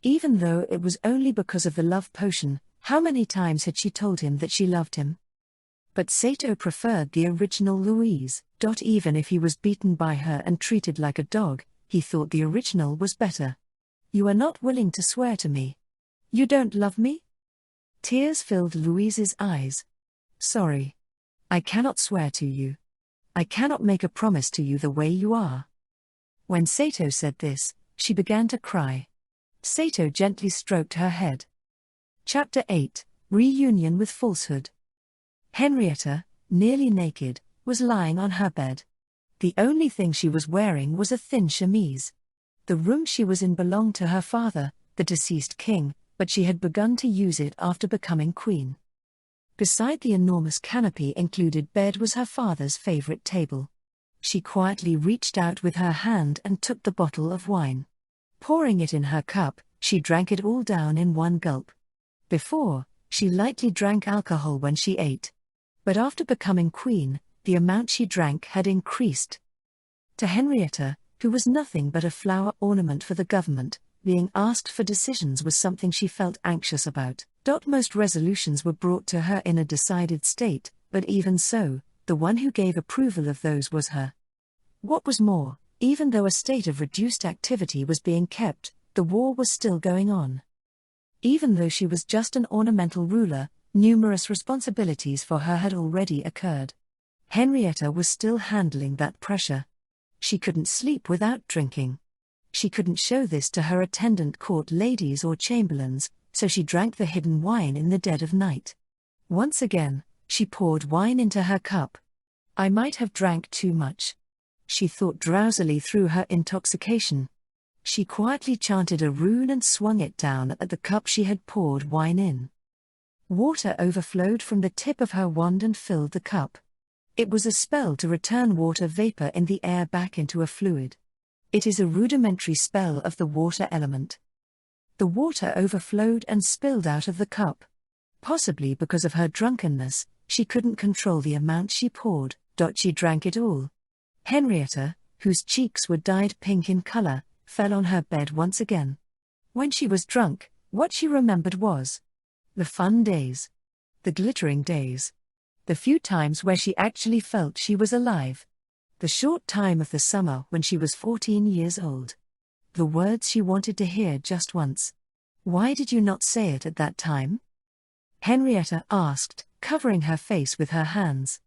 Even though it was only because of the love potion, how many times had she told him that she loved him? But Sato preferred the original Louise. Even if he was beaten by her and treated like a dog, he thought the original was better. You are not willing to swear to me. You don't love me? Tears filled Louise's eyes. Sorry. I cannot swear to you. I cannot make a promise to you the way you are. When Sato said this, she began to cry. Sato gently stroked her head. Chapter 8, Reunion with Falsehood. Henrietta, nearly naked, was lying on her bed. The only thing she was wearing was a thin chemise. The room she was in belonged to her father, the deceased king, but she had begun to use it after becoming queen. Beside the enormous canopy-included bed was her father's favorite table. She quietly reached out with her hand and took the bottle of wine. Pouring it in her cup, she drank it all down in one gulp. Before, she lightly drank alcohol when she ate. But after becoming queen, the amount she drank had increased. To Henrietta, who was nothing but a flower ornament for the government, being asked for decisions was something she felt anxious about. Most resolutions were brought to her in a decided state, but even so, the one who gave approval of those was her. What was more, even though a state of reduced activity was being kept, the war was still going on. Even though she was just an ornamental ruler, numerous responsibilities for her had already occurred. Henrietta was still handling that pressure. She couldn't sleep without drinking. She couldn't show this to her attendant court ladies or chamberlains, so she drank the hidden wine in the dead of night. Once again, she poured wine into her cup. I might have drank too much. She thought drowsily through her intoxication. She quietly chanted a rune and swung it down at the cup she had poured wine in. Water overflowed from the tip of her wand and filled the cup. It was a spell to return water vapor in the air back into a fluid. It is a rudimentary spell of the water element. The water overflowed and spilled out of the cup. Possibly because of her drunkenness, she couldn't control the amount she poured. She drank it all. Henrietta, whose cheeks were dyed pink in color, fell on her bed once again. When she was drunk, what she remembered was the fun days, the glittering days, the few times where she actually felt she was alive, the short time of the summer when she was 14 years old. The words she wanted to hear just once. Why did you not say it at that time? Henrietta asked, covering her face with her hands.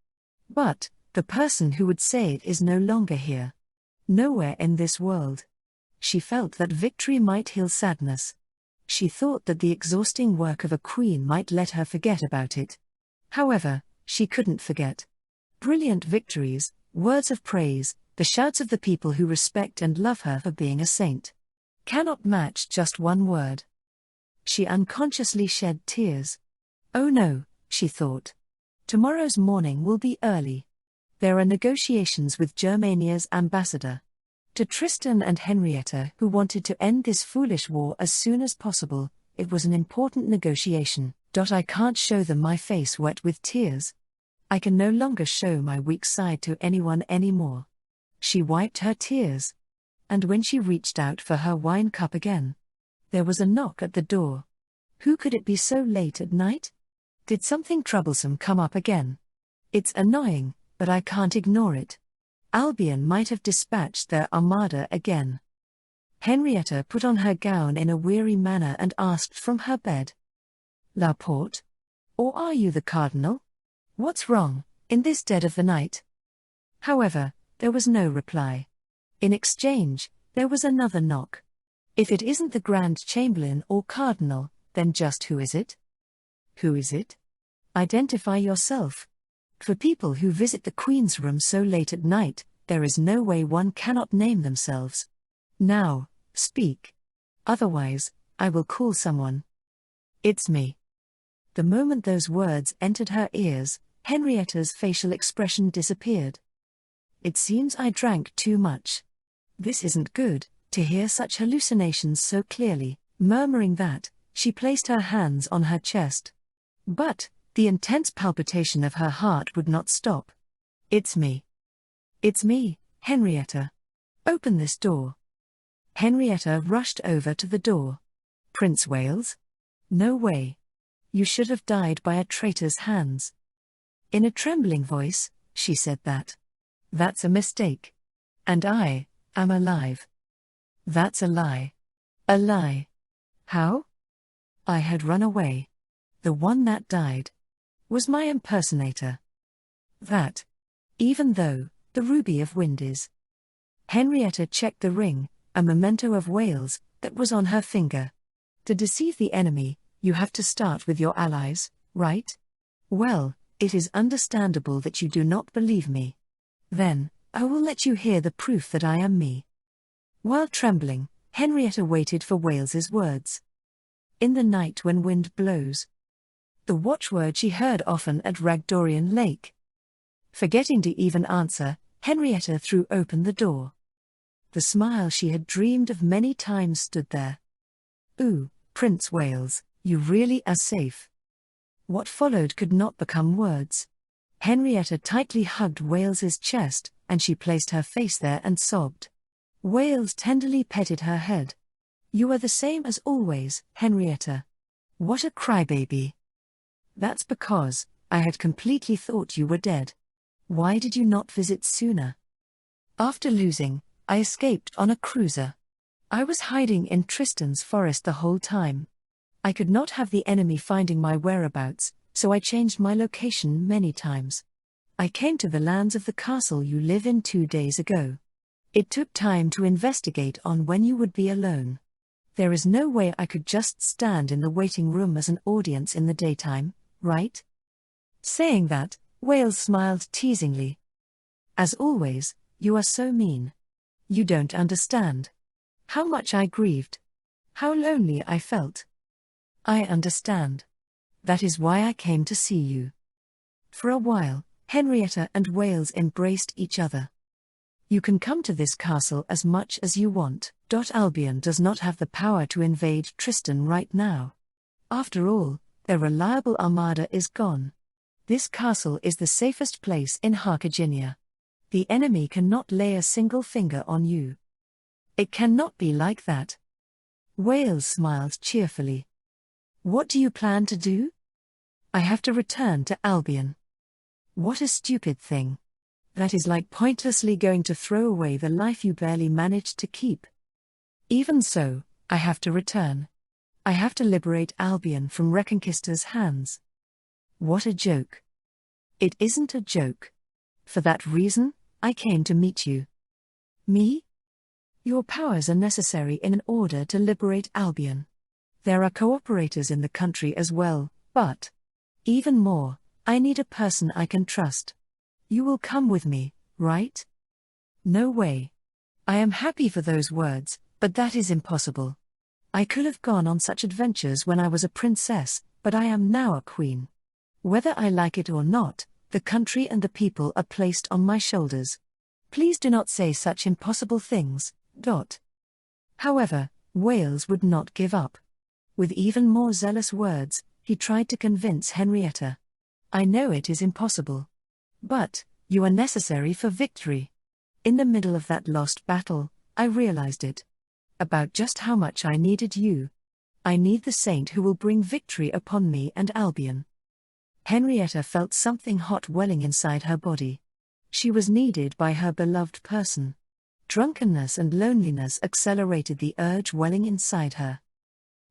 But the person who would say it is no longer here. Nowhere in this world. She felt that victory might heal sadness. She thought that the exhausting work of a queen might let her forget about it. However, she couldn't forget. Brilliant victories, words of praise, the shouts of the people who respect and love her for being a saint, cannot match just one word. She unconsciously shed tears. Oh no, she thought. Tomorrow's morning will be early. There are negotiations with Germania's ambassador. To Tristan and Henrietta, who wanted to end this foolish war as soon as possible, it was an important negotiation. I can't show them my face wet with tears. I can no longer show my weak side to anyone anymore. She wiped her tears. And when she reached out for her wine cup again, there was a knock at the door. Who could it be so late at night? Did something troublesome come up again? It's annoying, but I can't ignore it. Albion might have dispatched their armada again. Henrietta put on her gown in a weary manner and asked from her bed. La Porte? Or are you the cardinal? What's wrong, in this dead of the night? However, there was no reply. In exchange, there was another knock. If it isn't the Grand Chamberlain or Cardinal, then just who is it? Who is it? Identify yourself. For people who visit the Queen's room so late at night, there is no way one cannot name themselves. Now, speak. Otherwise, I will call someone. It's me. The moment those words entered her ears, Henrietta's facial expression disappeared. It seems I drank too much. This isn't good, to hear such hallucinations so clearly. Murmuring that, she placed her hands on her chest. But the intense palpitation of her heart would not stop. It's me. It's me, Henrietta. Open this door. Henrietta rushed over to the door. Prince Wales? No way. You should have died by a traitor's hands. In a trembling voice, she said that. That's a mistake. And I am alive. That's a lie. A lie. How? I had run away. The one that died was my impersonator. That. Even though the Ruby of Wind is. Henrietta checked the ring, a memento of Wales, that was on her finger. To deceive the enemy, you have to start with your allies, right? Well, it is understandable that you do not believe me. Then, I will let you hear the proof that I am me. While trembling, Henrietta waited for Wales's words. In the night when wind blows. The watchword she heard often at Ragdorian Lake. Forgetting to even answer, Henrietta threw open the door. The smile she had dreamed of many times stood there. Ooh, Prince Wales, you really are safe. What followed could not become words. Henrietta tightly hugged Wales's chest, and she placed her face there and sobbed. Wales tenderly petted her head. You are the same as always, Henrietta. What a crybaby. That's because I had completely thought you were dead. Why did you not visit sooner? After losing, I escaped on a cruiser. I was hiding in Tristan's forest the whole time. I could not have the enemy finding my whereabouts, so I changed my location many times. I came to the lands of the castle you live in 2 days ago. It took time to investigate on when you would be alone. There is no way I could just stand in the waiting room as an audience in the daytime, right? Saying that, Wales smiled teasingly. As always, you are so mean. You don't understand. How much I grieved. How lonely I felt. I understand. That is why I came to see you. For a while, Henrietta and Wales embraced each other. You can come to this castle as much as you want. Albion does not have the power to invade Tristan right now. After all, their reliable armada is gone. This castle is the safest place in Harkiginia. The enemy cannot lay a single finger on you. It cannot be like that. Wales smiled cheerfully. What do you plan to do? I have to return to Albion. What a stupid thing. That is like pointlessly going to throw away the life you barely managed to keep. Even so, I have to return. I have to liberate Albion from Reconquista's hands. What a joke. It isn't a joke. For that reason, I came to meet you. Me? Your powers are necessary in order to liberate Albion. There are cooperators in the country as well, but even more, I need a person I can trust. You will come with me, right? No way. I am happy for those words, but that is impossible. I could have gone on such adventures when I was a princess, but I am now a queen. Whether I like it or not, the country and the people are placed on my shoulders. Please do not say such impossible things. However, Wales would not give up. With even more zealous words, he tried to convince Henrietta. I know it is impossible. But you are necessary for victory. In the middle of that lost battle, I realized it. About just how much I needed you. I need the saint who will bring victory upon me and Albion. Henrietta felt something hot welling inside her body. She was needed by her beloved person. Drunkenness and loneliness accelerated the urge welling inside her.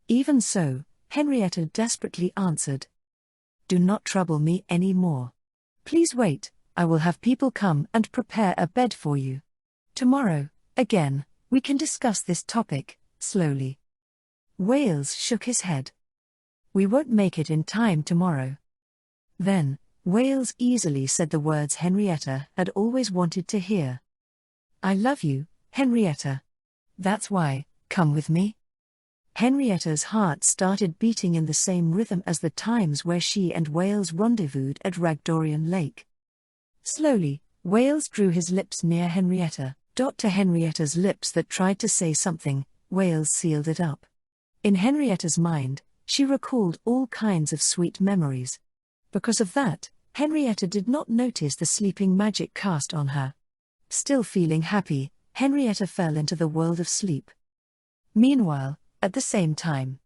Even so, Henrietta desperately answered. Do not trouble me any more. Please wait, I will have people come and prepare a bed for you. Tomorrow, again, we can discuss this topic, slowly. Wales shook his head. We won't make it in time tomorrow. Then, Wales easily said the words Henrietta had always wanted to hear. I love you, Henrietta. That's why, come with me. Henrietta's heart started beating in the same rhythm as the times where she and Wales rendezvoused at Ragdorian Lake. Slowly, Wales drew his lips near Henrietta. To Henrietta's lips that tried to say something, Wales sealed it up. In Henrietta's mind, she recalled all kinds of sweet memories. Because of that, Henrietta did not notice the sleeping magic cast on her. Still feeling happy, Henrietta fell into the world of sleep. Meanwhile, at the same time,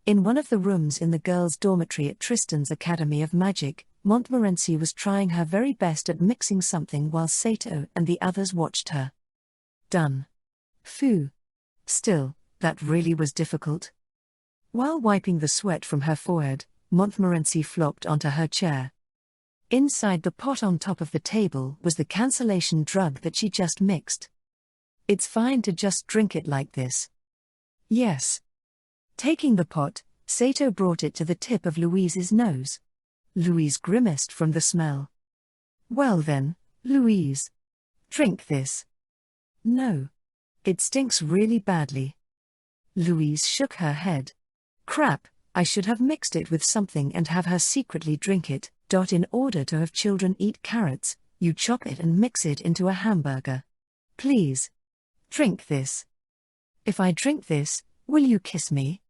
in one of the rooms in the girls' dormitory at Tristan's Academy of Magic, Montmorency was trying her very best at mixing something while Sato and the others watched her. Done. Phew. Still, that really was difficult. While wiping the sweat from her forehead, Montmorency flopped onto her chair. Inside the pot on top of the table was the cancellation drug that she just mixed. It's fine to just drink it like this. Yes. Taking the pot, Sato brought it to the tip of Louise's nose. Louise grimaced from the smell. Well then, Louise. Drink this. No. It stinks really badly. Louise shook her head. Crap, I should have mixed it with something and have her secretly drink it. In order to have children eat carrots, you chop it and mix it into a hamburger. Please. Drink this. If I drink this, will you kiss me?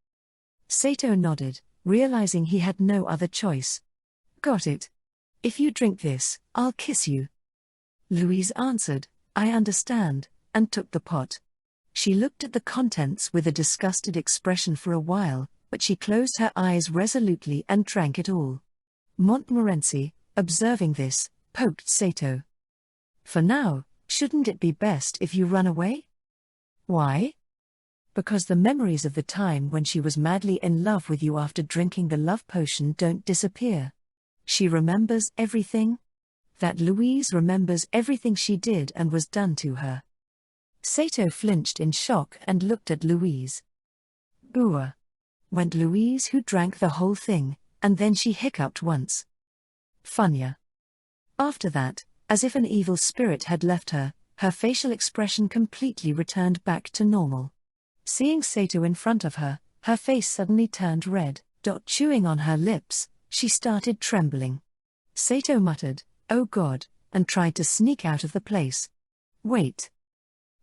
Sato nodded, realizing he had no other choice. Got it. If you drink this, I'll kiss you. Louise answered, I understand, and took the pot. She looked at the contents with a disgusted expression for a while, but she closed her eyes resolutely and drank it all. Montmorency, observing this, poked Sato. For now, shouldn't it be best if you run away? Why? Because the memories of the time when she was madly in love with you after drinking the love potion don't disappear. She remembers everything. That Louise remembers everything she did and was done to her. Sato flinched in shock and looked at Louise. Booah. Went Louise, who drank the whole thing, and then she hiccuped once. Funya. After that, as if an evil spirit had left her, her facial expression completely returned back to normal. Seeing Sato in front of her, her face suddenly turned red. Chewing on her lips, she started trembling. Sato muttered, "Oh God," and tried to sneak out of the place. Wait.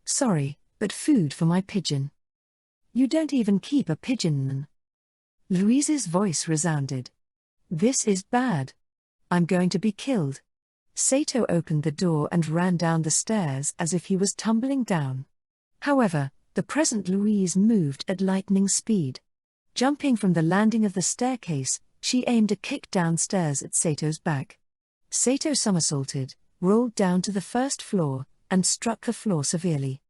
Sorry, but food for my pigeon. You don't even keep a pigeon. Louise's voice resounded. This is bad. I'm going to be killed. Sato opened the door and ran down the stairs as if he was tumbling down. However, the present Louise moved at lightning speed. Jumping from the landing of the staircase, she aimed a kick downstairs at Sato's back. Sato somersaulted, rolled down to the first floor, and struck the floor severely.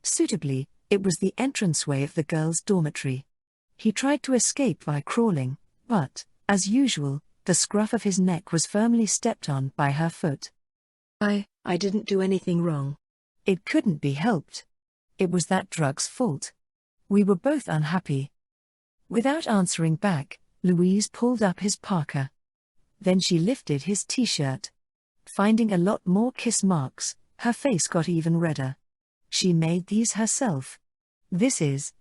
Suitably, it was the entranceway of the girls' dormitory. He tried to escape by crawling, but, as usual, the scruff of his neck was firmly stepped on by her foot. I didn't do anything wrong. It couldn't be helped. It was that drug's fault. We were both unhappy. Without answering back, Louise pulled up his parka. Then she lifted his t-shirt. Finding a lot more kiss marks, her face got even redder. She made these herself. This is,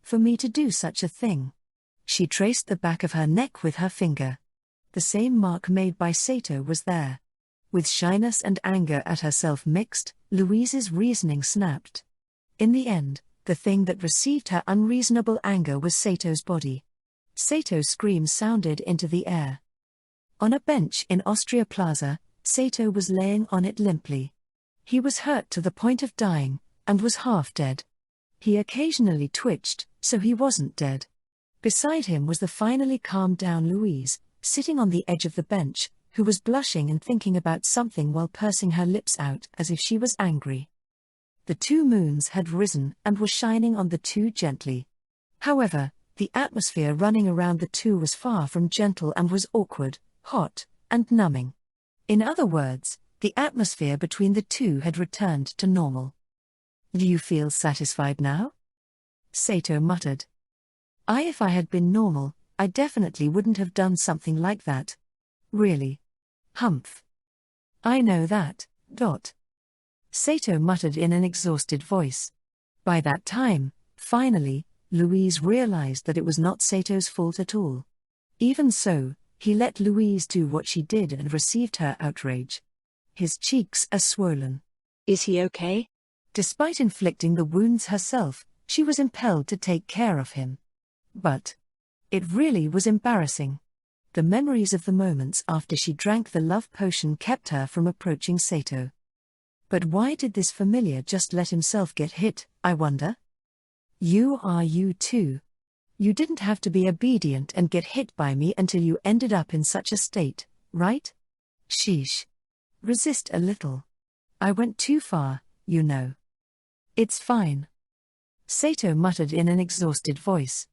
for me to do such a thing. She traced the back of her neck with her finger. The same mark made by Sato was there. With shyness and anger at herself mixed, Louise's reasoning snapped. In the end, the thing that received her unreasonable anger was Sato's body. Sato's scream sounded into the air. On a bench in Austria Plaza, Sato was laying on it limply. He was hurt to the point of dying, and was half dead. He occasionally twitched, so he wasn't dead. Beside him was the finally calmed down Louise, sitting on the edge of the bench, who was blushing and thinking about something while pursing her lips out as if she was angry. The two moons had risen and were shining on the two gently. However, the atmosphere running around the two was far from gentle and was awkward, hot, and numbing. In other words, the atmosphere between the two had returned to normal. Do you feel satisfied now? Sato muttered. If I had been normal, I definitely wouldn't have done something like that. Really? Humph. I know that. Sato muttered in an exhausted voice. By that time, finally, Louise realized that it was not Sato's fault at all. Even so, he let Louise do what she did and received her outrage. His cheeks are swollen. Is he okay? Despite inflicting the wounds herself, she was impelled to take care of him. But it really was embarrassing. The memories of the moments after she drank the love potion kept her from approaching Sato. But why did this familiar just let himself get hit, I wonder? You too. You didn't have to be obedient and get hit by me until you ended up in such a state, right? Sheesh. Resist a little. I went too far, you know. It's fine. Sato muttered in an exhausted voice.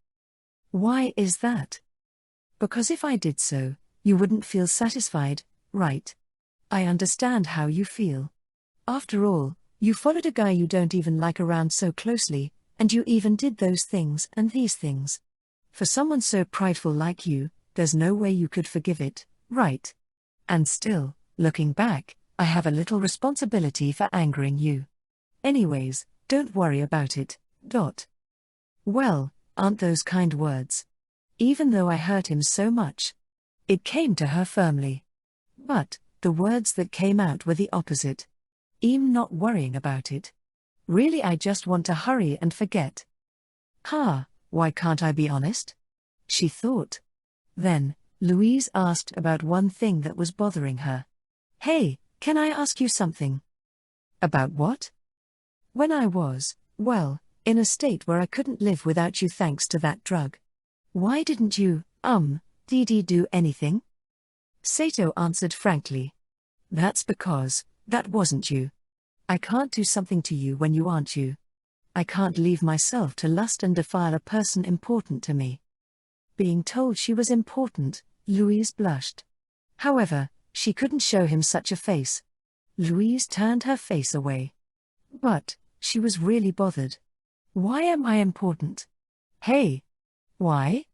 Why is that? Because if I did so, you wouldn't feel satisfied, right? I understand how you feel. After all, you followed a guy you don't even like around so closely, and you even did those things and these things. For someone so prideful like you, there's no way you could forgive it, right? And still, looking back, I have a little responsibility for angering you. Anyways, don't worry about it. Well, aren't those kind words? Even though I hurt him so much. It came to her firmly. But the words that came out were the opposite. I'm not worrying about it. Really, I just want to hurry and forget. Why can't I be honest? She thought. Then, Louise asked about one thing that was bothering her. Hey, can I ask you something? About what? When I was, well, in a state where I couldn't live without you thanks to that drug. Why didn't you, do anything? Sato answered frankly. That's because, that wasn't you. I can't do something to you when you aren't you. I can't leave myself to lust and defile a person important to me. Being told she was important, Louise blushed. However, she couldn't show him such a face. Louise turned her face away. But she was really bothered. Why am I important? Hey! Why?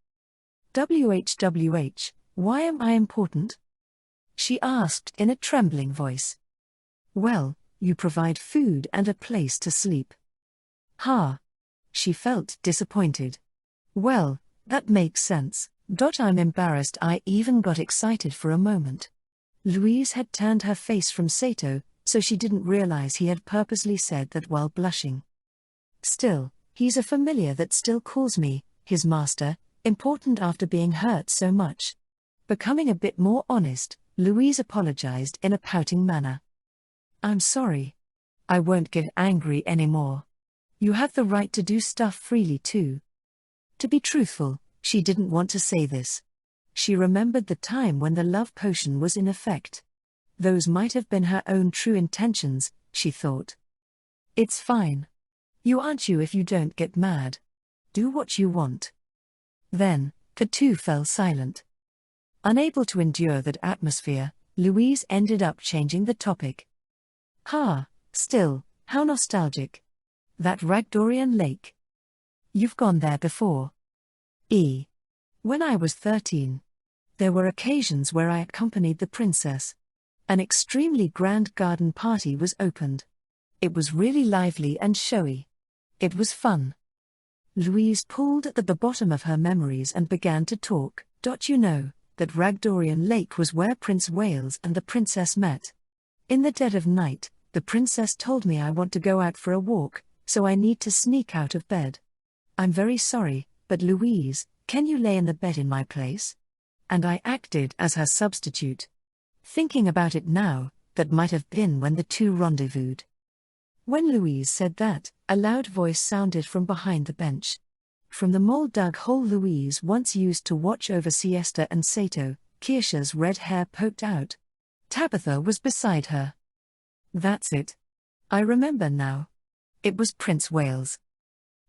Why am I important? She asked in a trembling voice. Well, you provide food and a place to sleep. She felt disappointed. Well, that makes sense. I'm embarrassed I even got excited for a moment. Louise had turned her face from Sato, so she didn't realize he had purposely said that while blushing. Still, he's a familiar that still calls me, his master, important after being hurt so much. Becoming a bit more honest, Louise apologized in a pouting manner. I'm sorry. I won't get angry anymore. You have the right to do stuff freely too. To be truthful, she didn't want to say this. She remembered the time when the love potion was in effect. Those might have been her own true intentions, she thought. It's fine. You aren't you if you don't get mad. Do what you want. Then, the two fell silent. Unable to endure that atmosphere, Louise ended up changing the topic. Still, how nostalgic. That Ragdorian lake. You've gone there before. When I was 13. There were occasions where I accompanied the princess. An extremely grand garden party was opened. It was really lively and showy. It was fun. Louise pulled at the bottom of her memories and began to talk. You know, that Ragdorian lake was where Prince Wales and the princess met. In the dead of night, the princess told me I want to go out for a walk, so I need to sneak out of bed. I'm very sorry, but Louise, can you lay in the bed in my place? And I acted as her substitute. Thinking about it now, that might have been when the two rendezvoused. When Louise said that, a loud voice sounded from behind the bench. From the mole-dug hole Louise once used to watch over Siesta and Sato, Kirsha's red hair poked out. Tabitha was beside her. That's it. I remember now. It was Prince Wales.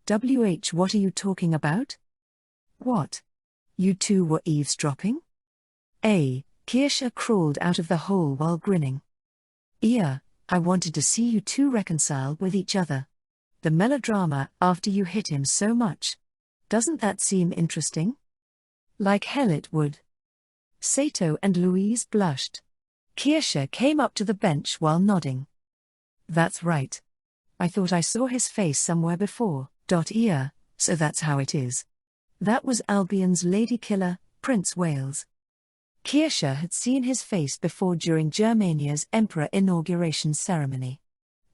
What are you talking about? What? You two were eavesdropping? Kirsha crawled out of the hole while grinning. Yeah, I wanted to see you two reconcile with each other. The melodrama after you hit him so much. Doesn't that seem interesting? Like hell it would. Sato and Louise blushed. Kirsche came up to the bench while nodding. That's right. I thought I saw his face somewhere before. So that's how it is. That was Albion's lady killer, Prince Wales. Kirsche had seen his face before during Germania's emperor inauguration ceremony.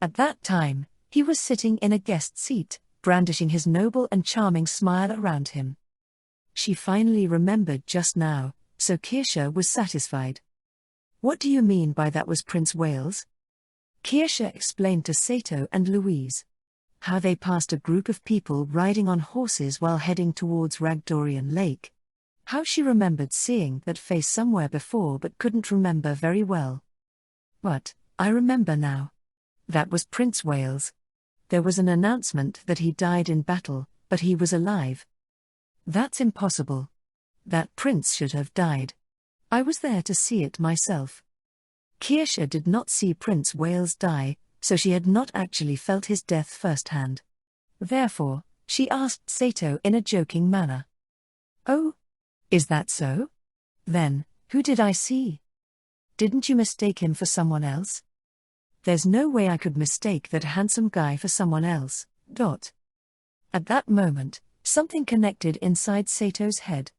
At that time, he was sitting in a guest seat, brandishing his noble and charming smile around him. She finally remembered just now, so Kirsche was satisfied. What do you mean by that was Prince Wales? Kirsche explained to Sato and Louise how they passed a group of people riding on horses while heading towards Ragdorian Lake. How she remembered seeing that face somewhere before but couldn't remember very well. But, I remember now. That was Prince Wales. There was an announcement that he died in battle, but he was alive. That's impossible. That prince should have died. I was there to see it myself. Kirsche did not see Prince Wales die, so she had not actually felt his death firsthand. Therefore, she asked Sato in a joking manner. Oh? Is that so? Then, who did I see? Didn't you mistake him for someone else? There's no way I could mistake that handsome guy for someone else. At that moment, something connected inside Sato's head.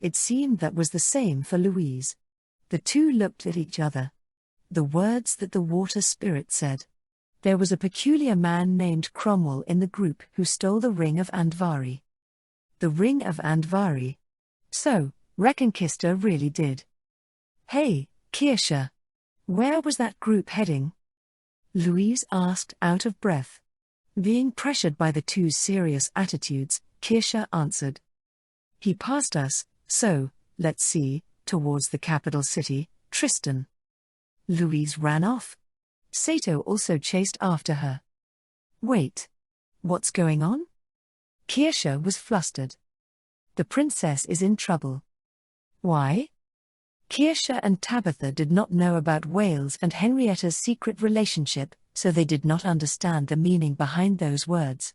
It seemed that was the same for Louise. The two looked at each other. The words that the water spirit said. There was a peculiar man named Cromwell in the group who stole the ring of Andvari. The ring of Andvari. So, Reconquista really did. Hey, Kirsche. Where was that group heading? Louise asked out of breath. Being pressured by the two's serious attitudes, Kirsche answered. He passed us, so, let's see, towards the capital city, Tristan. Louise ran off. Sato also chased after her. Wait. What's going on? Kirsche was flustered. The princess is in trouble. Why? Kirsche and Tabitha did not know about Wales and Henrietta's secret relationship, so they did not understand the meaning behind those words.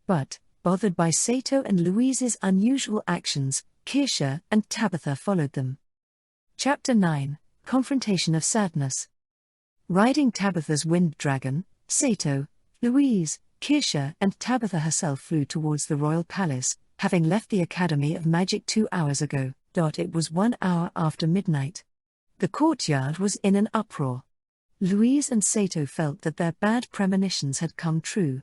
But, bothered by Sato and Louise's unusual actions, Kirsche and Tabitha followed them. Chapter 9, Confrontation of Sadness. Riding Tabitha's wind dragon, Sato, Louise, Kirsche and Tabitha herself flew towards the royal palace, having left the Academy of Magic 2 hours ago. It was 1 hour after midnight. The courtyard was in an uproar. Louise and Sato felt that their bad premonitions had come true.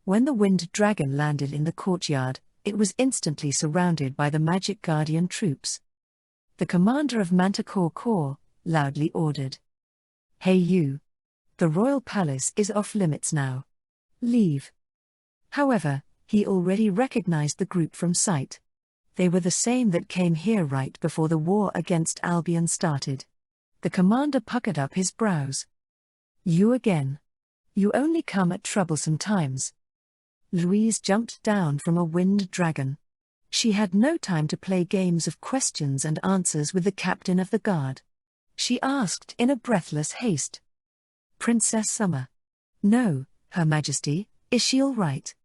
When the wind dragon landed in the courtyard, it was instantly surrounded by the Magic Guardian troops. The commander of Manticore Corps loudly ordered. Hey you! The royal palace is off limits now. Leave. However, he already recognized the group from sight. They were the same that came here right before the war against Albion started. The commander puckered up his brows. You again. You only come at troublesome times. Louise jumped down from a wind dragon. She had no time to play games of questions and answers with the captain of the guard. She asked in a breathless haste. Princess Summer. No, Her Majesty, is she all right?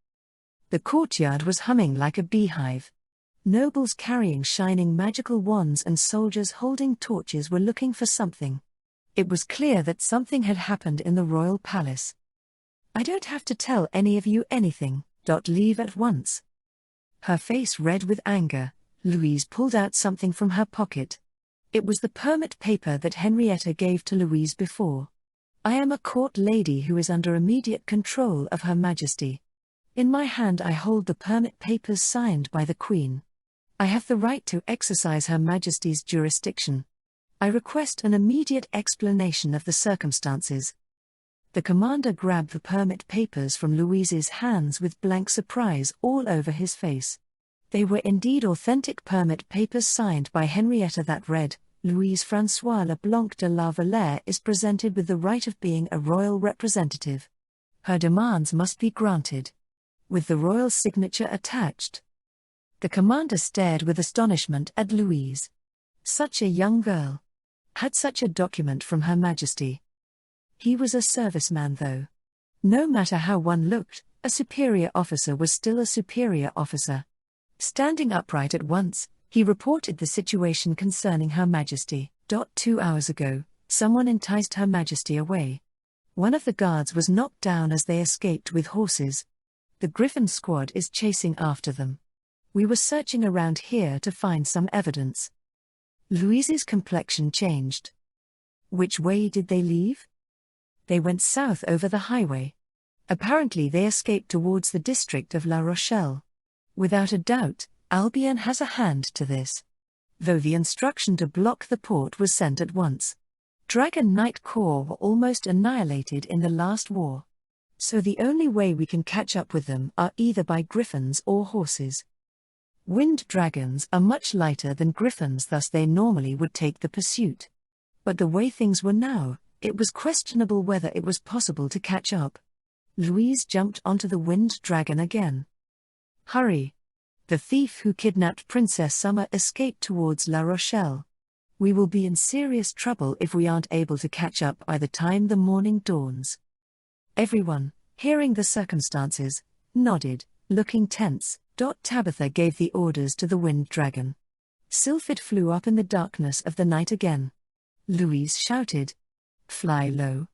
The courtyard was humming like a beehive. Nobles carrying shining magical wands and soldiers holding torches were looking for something. It was clear that something had happened in the royal palace. I don't have to tell any of you anything. Leave at once. Her face red with anger, Louise pulled out something from her pocket. It was the permit paper that Henrietta gave to Louise before. I am a court lady who is under immediate control of Her Majesty. In my hand I hold the permit papers signed by the Queen. I have the right to exercise Her Majesty's jurisdiction. I request an immediate explanation of the circumstances. The commander grabbed the permit papers from Louise's hands with blank surprise all over his face. They were indeed authentic permit papers signed by Henrietta that read, Louise François Leblanc de la Vallière is presented with the right of being a royal representative. Her demands must be granted. With the royal signature attached. The commander stared with astonishment at Louise. Such a young girl. Had such a document from Her Majesty. He was a serviceman though. No matter how one looked, a superior officer was still a superior officer. Standing upright at once, He reported the situation concerning Her Majesty. 2 hours ago, someone enticed Her Majesty away. One of the guards was knocked down as they escaped with horses. The Griffin squad is chasing after them. We were searching around here to find some evidence. Louise's complexion changed. Which way did they leave? They went south over the highway. Apparently they escaped towards the district of La Rochelle. Without a doubt, Albion has a hand to this. Though the instruction to block the port was sent at once. Dragon Knight Corps were almost annihilated in the last war. So the only way we can catch up with them are either by griffins or horses. Wind dragons are much lighter than griffins, thus they normally would take the pursuit. But the way things were now, it was questionable whether it was possible to catch up. Louise jumped onto the wind dragon again. Hurry! The thief who kidnapped Princess Summer escaped towards La Rochelle. We will be in serious trouble if we aren't able to catch up by the time the morning dawns. Everyone, hearing the circumstances, nodded, looking tense. Tabitha gave the orders to the wind dragon. Sylphid flew up in the darkness of the night again. Louise shouted, "Fly low.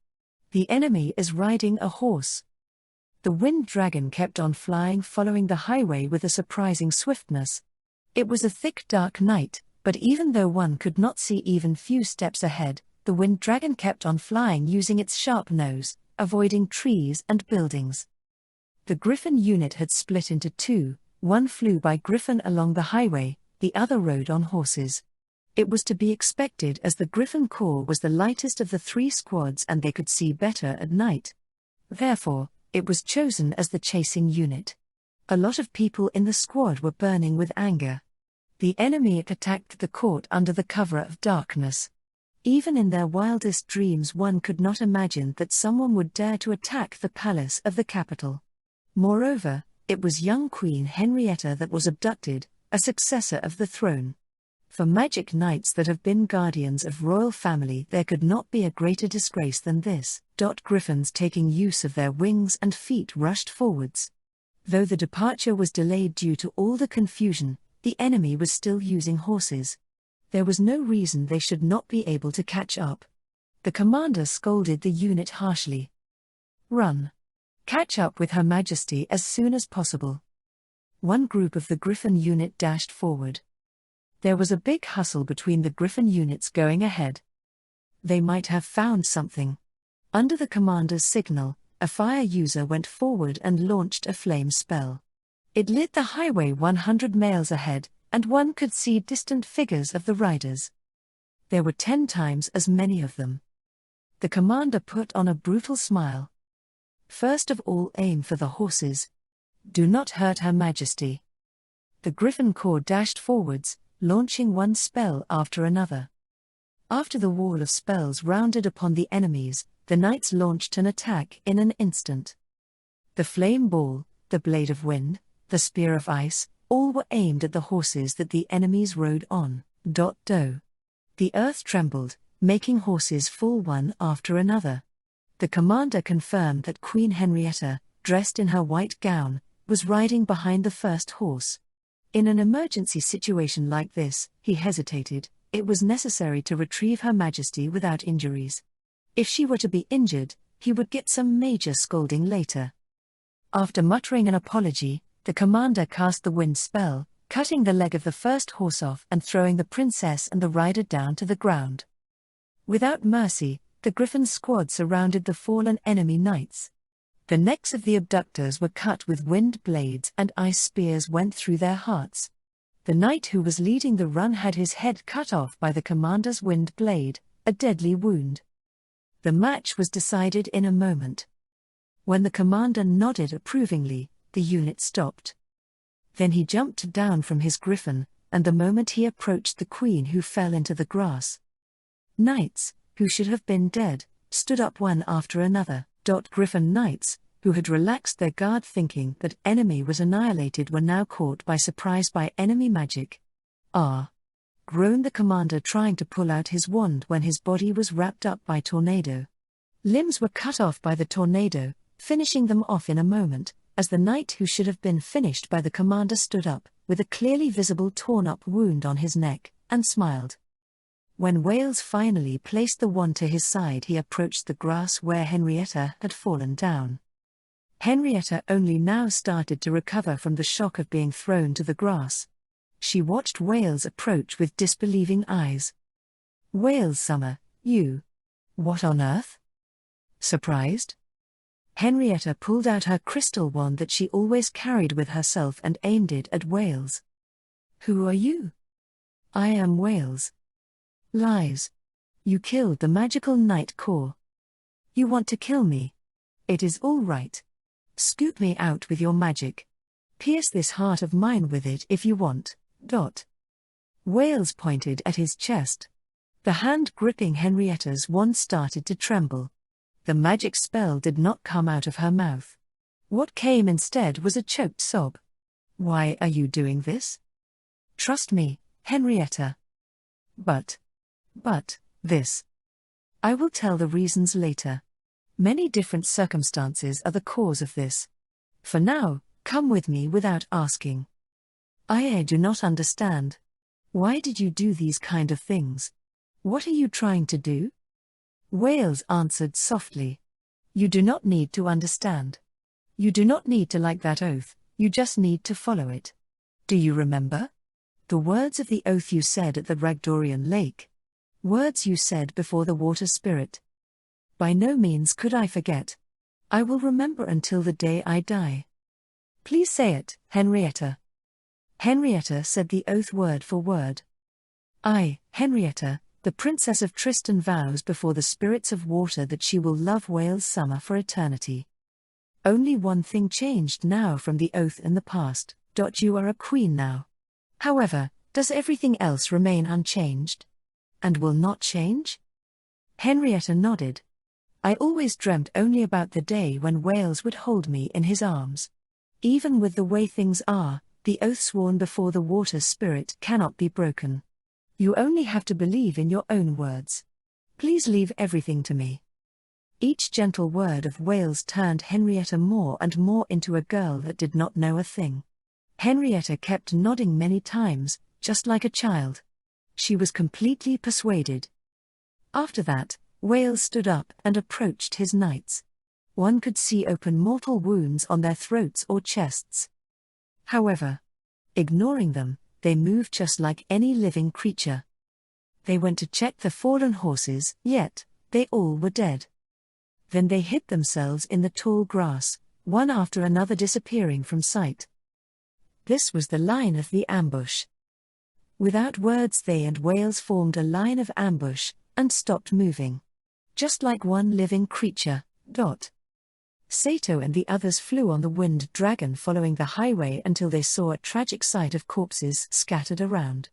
The enemy is riding a horse." The wind dragon kept on flying, following the highway with a surprising swiftness. It was a thick dark night, but even though one could not see even few steps ahead, the wind dragon kept on flying using its sharp nose, avoiding trees and buildings. The Griffin unit had split into two, one flew by Griffin along the highway, the other rode on horses. It was to be expected as the Griffin Corps was the lightest of the three squads and they could see better at night. Therefore, it was chosen as the chasing unit. A lot of people in the squad were burning with anger. The enemy attacked the court under the cover of darkness. Even in their wildest dreams one could not imagine that someone would dare to attack the palace of the capital. Moreover, it was young Queen Henrietta that was abducted, a successor of the throne. For magic knights that have been guardians of royal family, there could not be a greater disgrace than this. Griffins taking use of their wings and feet rushed forwards. Though the departure was delayed due to all the confusion, the enemy was still using horses. There was no reason they should not be able to catch up. The commander scolded the unit harshly. "Run. Catch up with Her Majesty as soon as possible." One group of the Griffin unit dashed forward. There was a big hustle between the Griffin units going ahead. They might have found something. Under the commander's signal, a fire user went forward and launched a flame spell. It lit the highway 100 miles ahead, and one could see distant figures of the riders. There were 10 times as many of them. The commander put on a brutal smile. "First of all, aim for the horses. Do not hurt Her Majesty." The Griffin Corps dashed forwards, launching one spell after another. After the wall of spells rounded upon the enemies, the knights launched an attack in an instant. The flame ball, the blade of wind, the spear of ice, all were aimed at the horses that the enemies rode on. The earth trembled, making horses fall one after another. The commander confirmed that Queen Henrietta, dressed in her white gown, was riding behind the first horse. In an emergency situation like this, he hesitated. It was necessary to retrieve Her Majesty without injuries. If she were to be injured, he would get some major scolding later. After muttering an apology, the commander cast the wind spell, cutting the leg of the first horse off and throwing the princess and the rider down to the ground. Without mercy, the Griffin squad surrounded the fallen enemy knights. The necks of the abductors were cut with wind blades and ice spears went through their hearts. The knight who was leading the run had his head cut off by the commander's wind blade, a deadly wound. The match was decided in a moment. When the commander nodded approvingly, the unit stopped. Then he jumped down from his griffin, and the moment he approached the queen who fell into the grass. Knights, who should have been dead, stood up one after another. Griffin knights, who had relaxed their guard thinking that enemy was annihilated, were now caught by surprise by enemy magic. "Ah!" groaned the commander, trying to pull out his wand when his body was wrapped up by tornado. Limbs were cut off by the tornado, finishing them off in a moment, as the knight who should have been finished by the commander stood up, with a clearly visible torn-up wound on his neck, and smiled. When Wales finally placed the wand to his side, he approached the grass where Henrietta had fallen down. Henrietta only now started to recover from the shock of being thrown to the grass. She watched Wales approach with disbelieving eyes. "Wales Summer, you. What on earth?" Surprised? Henrietta pulled out her crystal wand that she always carried with herself and aimed it at Wales. "Who are you?" "I am Wales." "Lies. You killed the magical Night Core. You want to kill me? It is all right. Scoop me out with your magic. Pierce this heart of mine with it if you want. Wales pointed at his chest. The hand gripping Henrietta's wand started to tremble. The magic spell did not come out of her mouth. What came instead was a choked sob. "Why are you doing this?" "Trust me, Henrietta." But this. "I will tell the reasons later. Many different circumstances are the cause of this. For now, come with me without asking." "I do not understand. Why did you do these kind of things? What are you trying to do?" Wales answered softly. "You do not need to understand. You do not need to like that oath, you just need to follow it. Do you remember? The words of the oath you said at the Ragdorian lake. Words you said before the water spirit. By no means could I forget. I will remember until the day I die." "Please say it, Henrietta." Henrietta said the oath word for word. "I, Henrietta, the Princess of Tristan, vows before the spirits of water that she will love Wales Summer for eternity. Only one thing changed now from the oath in the past. You are a queen now. However, does everything else remain unchanged? And will not change?" Henrietta nodded. "I always dreamt only about the day when Wales would hold me in his arms. Even with the way things are, the oath sworn before the water spirit cannot be broken. You only have to believe in your own words. Please leave everything to me." Each gentle word of Wales turned Henrietta more and more into a girl that did not know a thing. Henrietta kept nodding many times, just like a child. She was completely persuaded. After that, Wales stood up and approached his knights. One could see open mortal wounds on their throats or chests. However, ignoring them, they moved just like any living creature. They went to check the fallen horses, yet they all were dead. Then they hid themselves in the tall grass, one after another disappearing from sight. This was the line of the ambush. Without words, they and Wales formed a line of ambush, and stopped moving. Just like one living creature. Sato and the others flew on the winged dragon following the highway until they saw a tragic sight of corpses scattered around.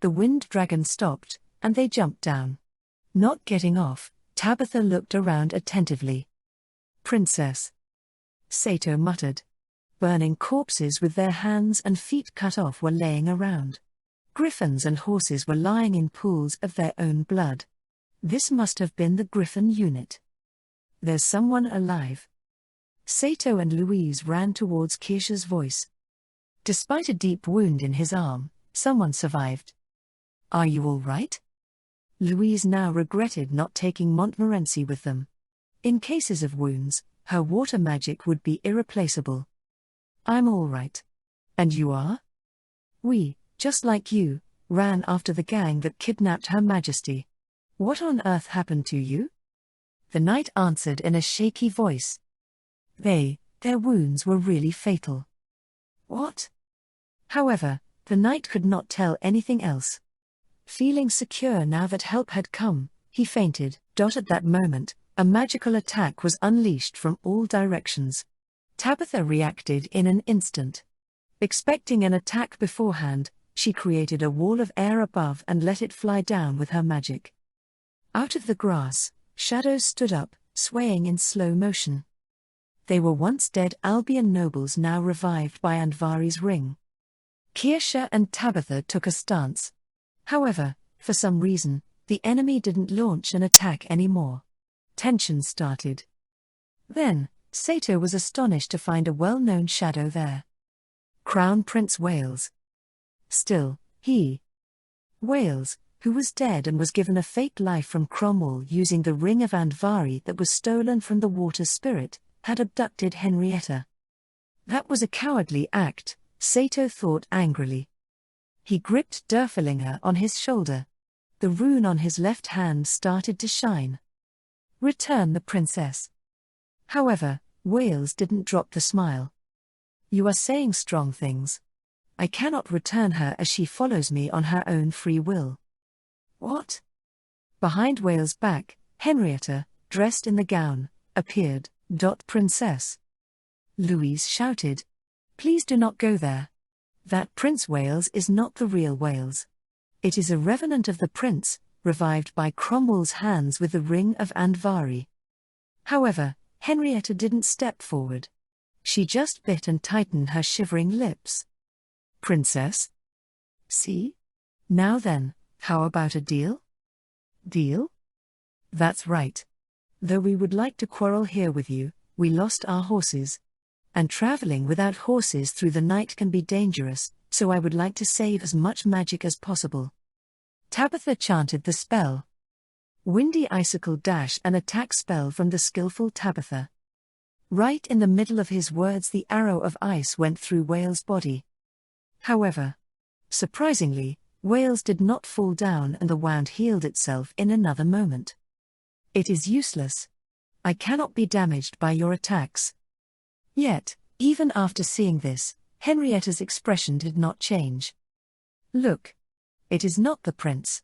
The winged dragon stopped, and they jumped down. Not getting off, Tabitha looked around attentively. "Princess," Sato muttered. Burning corpses with their hands and feet cut off were laying around. Griffins and horses were lying in pools of their own blood. This must have been the Griffin unit. "There's someone alive." Sato and Louise ran towards Kirsha's voice. Despite a deep wound in his arm, someone survived. "Are you all right?" Louise now regretted not taking Montmorency with them. In cases of wounds, her water magic would be irreplaceable. "I'm all right. And you are?" "We, just like you, ran after the gang that kidnapped Her Majesty. What on earth happened to you?" The knight answered in a shaky voice. Their wounds were really fatal." "What?" However, the knight could not tell anything else. Feeling secure now that help had come, he fainted. At that moment, a magical attack was unleashed from all directions. Tabitha reacted in an instant. Expecting an attack beforehand, she created a wall of air above and let it fly down with her magic. Out of the grass, shadows stood up, swaying in slow motion. They were once dead Albion nobles now revived by Andvari's ring. Kirsha and Tabitha took a stance. However, for some reason, the enemy didn't launch an attack anymore. Tension started. Then, Sato was astonished to find a well-known shadow there. Crown Prince Wales. Still, Wales, who was dead and was given a fake life from Cromwell using the ring of Andvari that was stolen from the water spirit, had abducted Henrietta. That was a cowardly act, Sato thought angrily. He gripped Derfelinger on his shoulder. The rune on his left hand started to shine. Return the princess. However, Wales didn't drop the smile. You are saying strong things. I cannot return her as she follows me on her own free will. What? Behind Wales' back, Henrietta, dressed in the gown, appeared. Princess. Louise shouted. Please do not go there. That Prince Wales is not the real Wales. It is a revenant of the prince, revived by Cromwell's hands with the ring of Andvari. However, Henrietta didn't step forward. She just bit and tightened her shivering lips. Princess? See? Now then, how about a deal? Deal? That's right. Though we would like to quarrel here with you, we lost our horses. And traveling without horses through the night can be dangerous, so I would like to save as much magic as possible. Tabitha chanted the spell. Windy Icicle dash an attack spell from the skillful Tabitha. Right in the middle of his words the arrow of ice went through Wales' body. However, surprisingly, Wales did not fall down and the wound healed itself in another moment. It is useless. I cannot be damaged by your attacks. Yet, even after seeing this, Henrietta's expression did not change. Look. It is not the prince.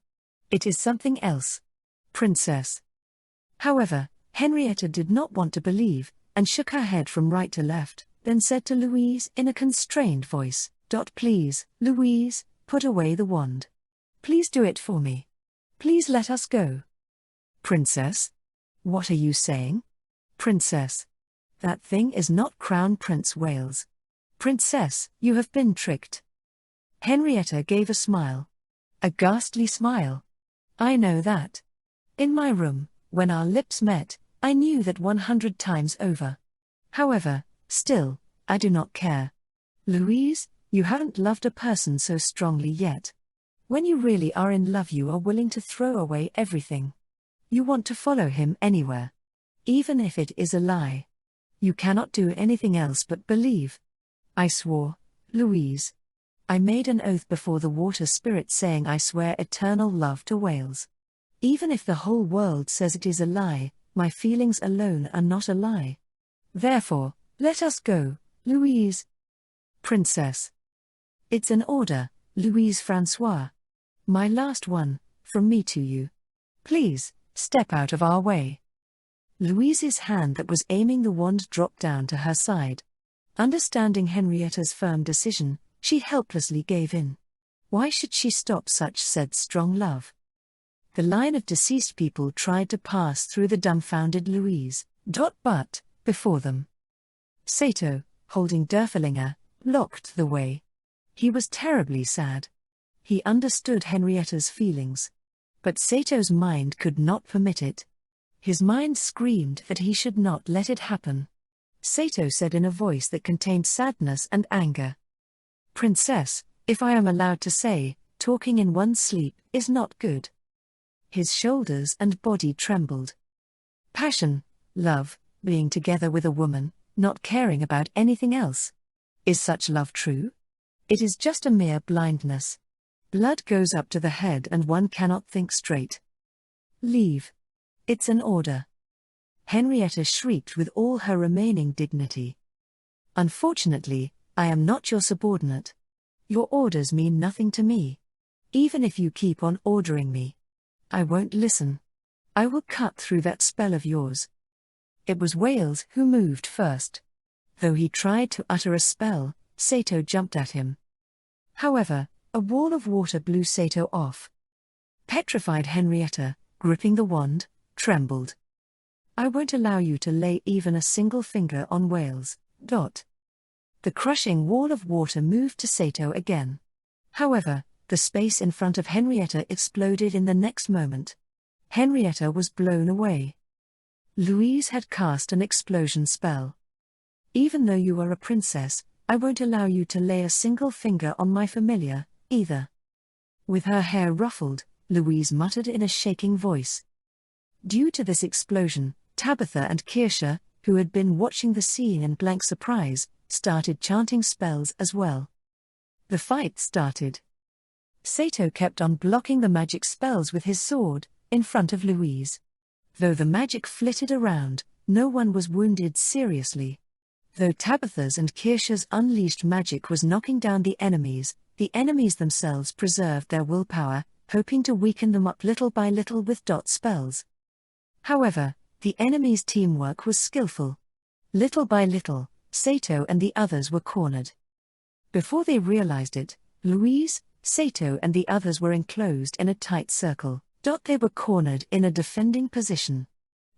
It is something else. Princess. However, Henrietta did not want to believe, and shook her head from right to left, then said to Louise in a constrained voice, Please, Louise, put away the wand. Please do it for me. Please let us go. Princess? What are you saying? Princess. That thing is not Crown Prince Wales. Princess, you have been tricked. Henrietta gave a smile. A ghastly smile. I know that. In my room, when our lips met, I knew that 100 times over. However, still, I do not care. Louise, you haven't loved a person so strongly yet. When you really are in love, you are willing to throw away everything. You want to follow him anywhere. Even if it is a lie. You cannot do anything else but believe. I swore, Louise. I made an oath before the water spirit saying I swear eternal love to Wales. Even if the whole world says it is a lie, my feelings alone are not a lie. Therefore, let us go, Louise. Princess. It's an order, Louise Francois. My last one, from me to you. Please, step out of our way. Louise's hand that was aiming the wand dropped down to her side. Understanding Henrietta's firm decision, she helplessly gave in. Why should she stop such said strong love? The line of deceased people tried to pass through the dumbfounded Louise, but, before them, Sato, holding Derfelinger, blocked the way. He was terribly sad. He understood Henrietta's feelings. But Sato's mind could not permit it. His mind screamed that he should not let it happen. Sato said in a voice that contained sadness and anger. Princess, if I am allowed to say, talking in one's sleep is not good. His shoulders and body trembled. Passion, love, being together with a woman, not caring about anything else. Is such love true? It is just a mere blindness. Blood goes up to the head and one cannot think straight. Leave. It's an order. Henrietta shrieked with all her remaining dignity. Unfortunately, I am not your subordinate. Your orders mean nothing to me. Even if you keep on ordering me, I won't listen. I will cut through that spell of yours. It was Wales who moved first. Though he tried to utter a spell, Sato jumped at him. However, a wall of water blew Sato off. Petrified Henrietta, gripping the wand, trembled. I won't allow you to lay even a single finger on Wales. The crushing wall of water moved to Sato again. However, the space in front of Henrietta exploded in the next moment. Henrietta was blown away. Louise had cast an explosion spell. Even though you are a princess, I won't allow you to lay a single finger on my familiar, either. With her hair ruffled, Louise muttered in a shaking voice. Due to this explosion, Tabitha and Kirsche, who had been watching the scene in blank surprise, started chanting spells as well. The fight started. Sato kept on blocking the magic spells with his sword, in front of Louise. Though the magic flitted around, no one was wounded seriously. Though Tabitha's and Kirsche's unleashed magic was knocking down the enemies themselves preserved their willpower, hoping to weaken them up little by little with dot spells. However, the enemy's teamwork was skillful. Little by little, Sato and the others were cornered. Before they realized it, Louise, Sato and the others were enclosed in a tight circle. They were cornered in a defending position.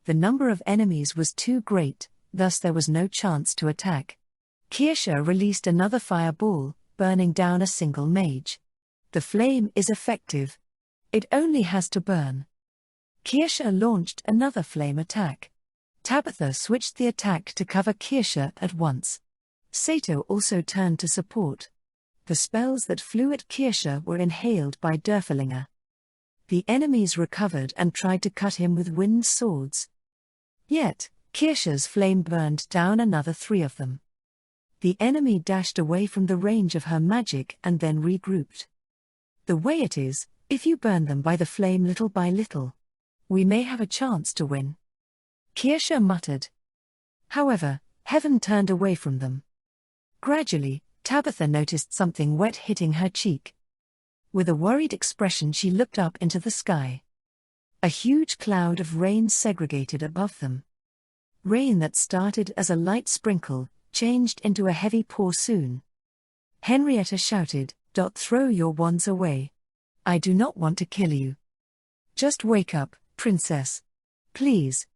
The number of enemies was too great, thus there was no chance to attack. Kirsche released another fireball, burning down a single mage. The flame is effective. It only has to burn. Kirsche launched another flame attack. Tabitha switched the attack to cover Kirsche at once. Sato also turned to support. The spells that flew at Kirsche were inhaled by Derfelinger. The enemies recovered and tried to cut him with wind swords. Yet, Kirsche's flame burned down another 3 of them. The enemy dashed away from the range of her magic and then regrouped. The way it is, if you burn them by the flame little by little, we may have a chance to win. Kirsche muttered. However, heaven turned away from them. Gradually, Tabitha noticed something wet hitting her cheek. With a worried expression she looked up into the sky. A huge cloud of rain segregated above them. Rain that started as a light sprinkle, changed into a heavy pour soon. Henrietta shouted, "Throw your wands away. I do not want to kill you. Just wake up, princess. Please."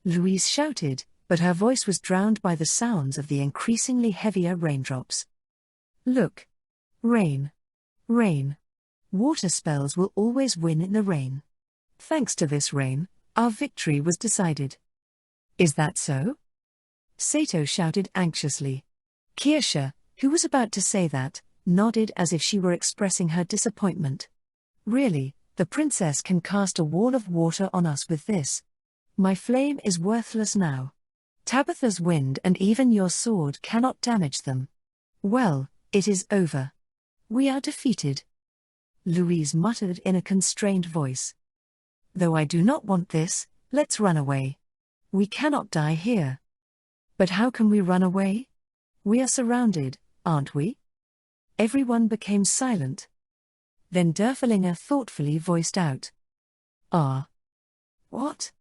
Louise shouted, but her voice was drowned by the sounds of the increasingly heavier raindrops. "Look. Rain. Rain. Water spells will always win in the rain. Thanks to this rain, our victory was decided." "Is that so?" Sato shouted anxiously. Kirsche, who was about to say that, nodded as if she were expressing her disappointment. "Really, the princess can cast a wall of water on us with this. My flame is worthless now. Tabitha's wind and even your sword cannot damage them. Well, it is over. We are defeated." Louise muttered in a constrained voice. "Though I do not want this, let's run away. We cannot die here." "But how can we run away? We are surrounded, aren't we?" Everyone became silent. Then Derfelinger thoughtfully voiced out. "Ah. What?"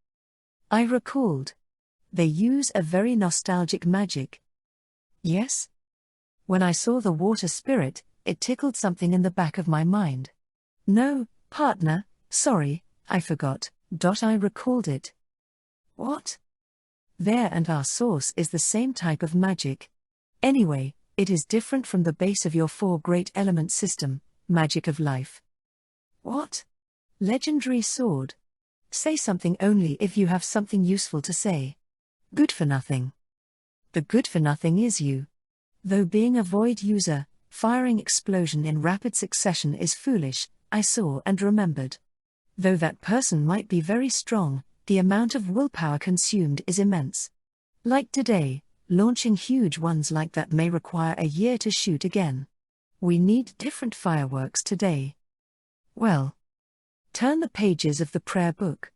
I recalled. "They use a very nostalgic magic." "Yes?" "When I saw the water spirit, it tickled something in the back of my mind." "No, partner, sorry, I forgot. I recalled it." "What?" "There and our source is the same type of magic. Anyway, it is different from the base of your 4 great element system, magic of life." "What?" "Legendary sword. Say something only if you have something useful to say. Good for nothing. The good for nothing is you. Though being a void user, firing explosion in rapid succession is foolish, I saw and remembered. Though that person might be very strong, the amount of willpower consumed is immense. Like today, launching huge ones like that may require a year to shoot again. We need different fireworks today. Well. Turn the pages of the prayer book.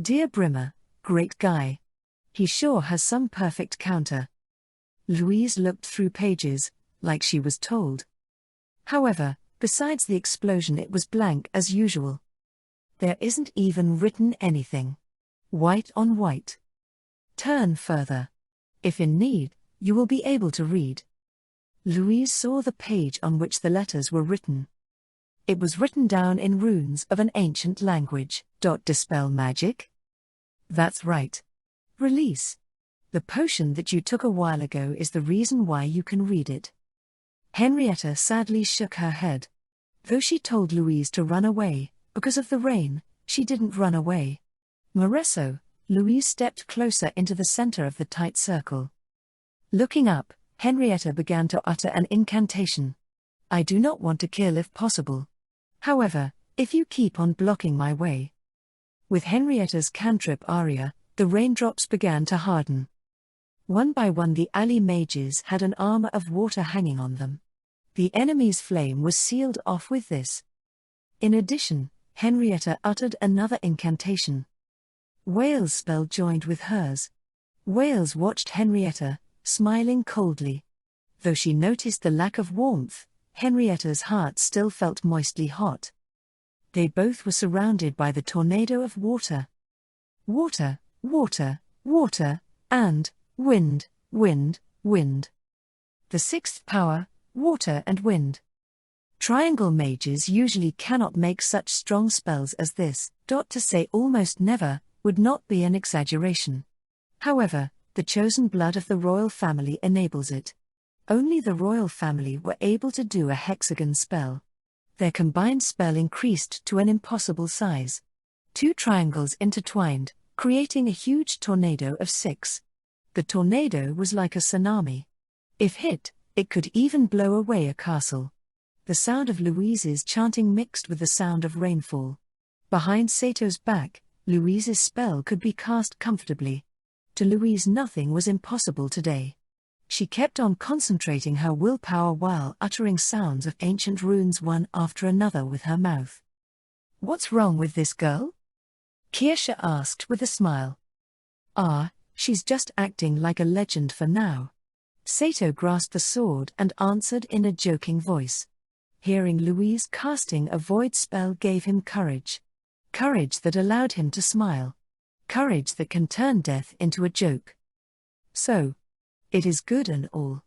Dear Brimmer, great guy. He sure has some perfect counter." Louise looked through pages, like she was told. However, besides the explosion it was blank as usual. There isn't even written anything. White on white. Turn further. If in need, you will be able to read. Louise saw the page on which the letters were written. It was written down in runes of an ancient language. Dispel magic? That's right. Release. The potion that you took a while ago is the reason why you can read it. Henrietta sadly shook her head. Though she told Louise to run away, because of the rain, she didn't run away. Moreso, Louise stepped closer into the center of the tight circle. Looking up, Henrietta began to utter an incantation. I do not want to kill if possible. However, if you keep on blocking my way. With Henrietta's cantrip aria, the raindrops began to harden. One by one the alley mages had an armor of water hanging on them. The enemy's flame was sealed off with this. In addition, Henrietta uttered another incantation. Whale's spell joined with hers. Whales watched Henrietta, smiling coldly. Though she noticed the lack of warmth, Henrietta's heart still felt moistly hot. They both were surrounded by the tornado of water. Water, water, water, and wind, wind, wind. The sixth power, water and wind. Triangle mages usually cannot make such strong spells as this. To say almost never would not be an exaggeration. However, the chosen blood of the royal family enables it. Only the royal family were able to do a hexagon spell. Their combined spell increased to an impossible size. 2 triangles intertwined, creating a huge tornado of 6. The tornado was like a tsunami. If hit, it could even blow away a castle. The sound of Louise's chanting mixed with the sound of rainfall. Behind Sato's back, Louise's spell could be cast comfortably. To Louise nothing was impossible today. She kept on concentrating her willpower while uttering sounds of ancient runes one after another with her mouth. What's wrong with this girl? Kirsche asked with a smile. She's just acting like a legend for now. Sato grasped the sword and answered in a joking voice. Hearing Louise casting a void spell gave him courage. Courage that allowed him to smile. Courage that can turn death into a joke. So, it is good and all.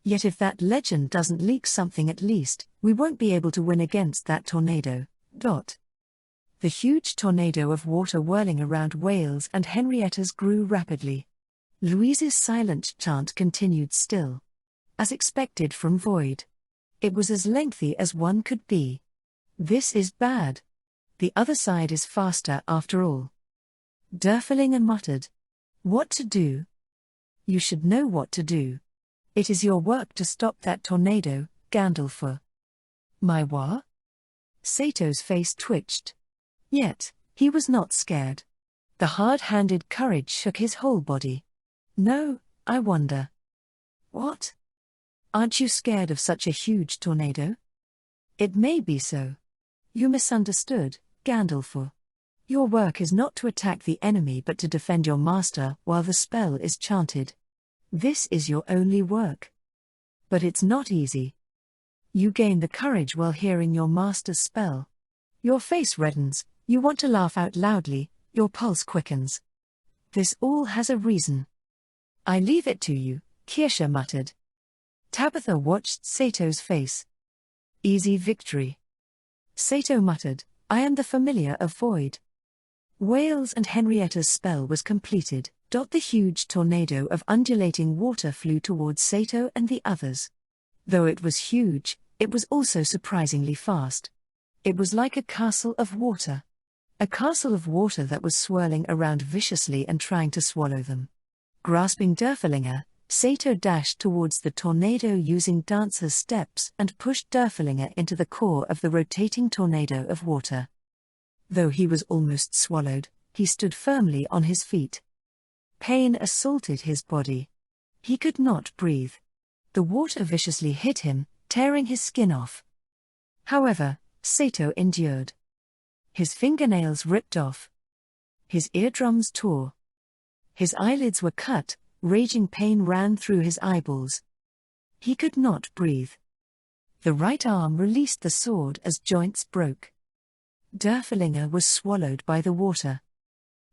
Yet if that legend doesn't leak something at least, we won't be able to win against that tornado. The huge tornado of water whirling around Wales and Henrietta's grew rapidly. Louise's silent chant continued still. As expected from Void. It was as lengthy as one could be. This is bad. The other side is faster after all. Derfelinger muttered. What to do? You should know what to do. It is your work to stop that tornado, Gandalf. My what? Sato's face twitched. Yet, he was not scared. The hard-handed courage shook his whole body. No, I wonder. What? Aren't you scared of such a huge tornado? It may be so. You misunderstood, Gandalf. Your work is not to attack the enemy but to defend your master while the spell is chanted. This is your only work. But it's not easy. You gain the courage while hearing your master's spell. Your face reddens, you want to laugh out loudly, your pulse quickens. This all has a reason. I leave it to you, Kirsche muttered. Tabitha watched Sato's face. Easy victory. Sato muttered, I am the familiar of Void. Wales and Henrietta's spell was completed. The huge tornado of undulating water flew towards Sato and the others. Though it was huge, it was also surprisingly fast. It was like a castle of water. A castle of water that was swirling around viciously and trying to swallow them. Grasping Derfelinger, Sato dashed towards the tornado using dancer's steps and pushed Derfelinger into the core of the rotating tornado of water. Though he was almost swallowed, he stood firmly on his feet. Pain assaulted his body. He could not breathe. The water viciously hit him, tearing his skin off. However, Sato endured. His fingernails ripped off. His eardrums tore. His eyelids were cut, raging pain ran through his eyeballs. He could not breathe. The right arm released the sword as joints broke. Derfelinger was swallowed by the water.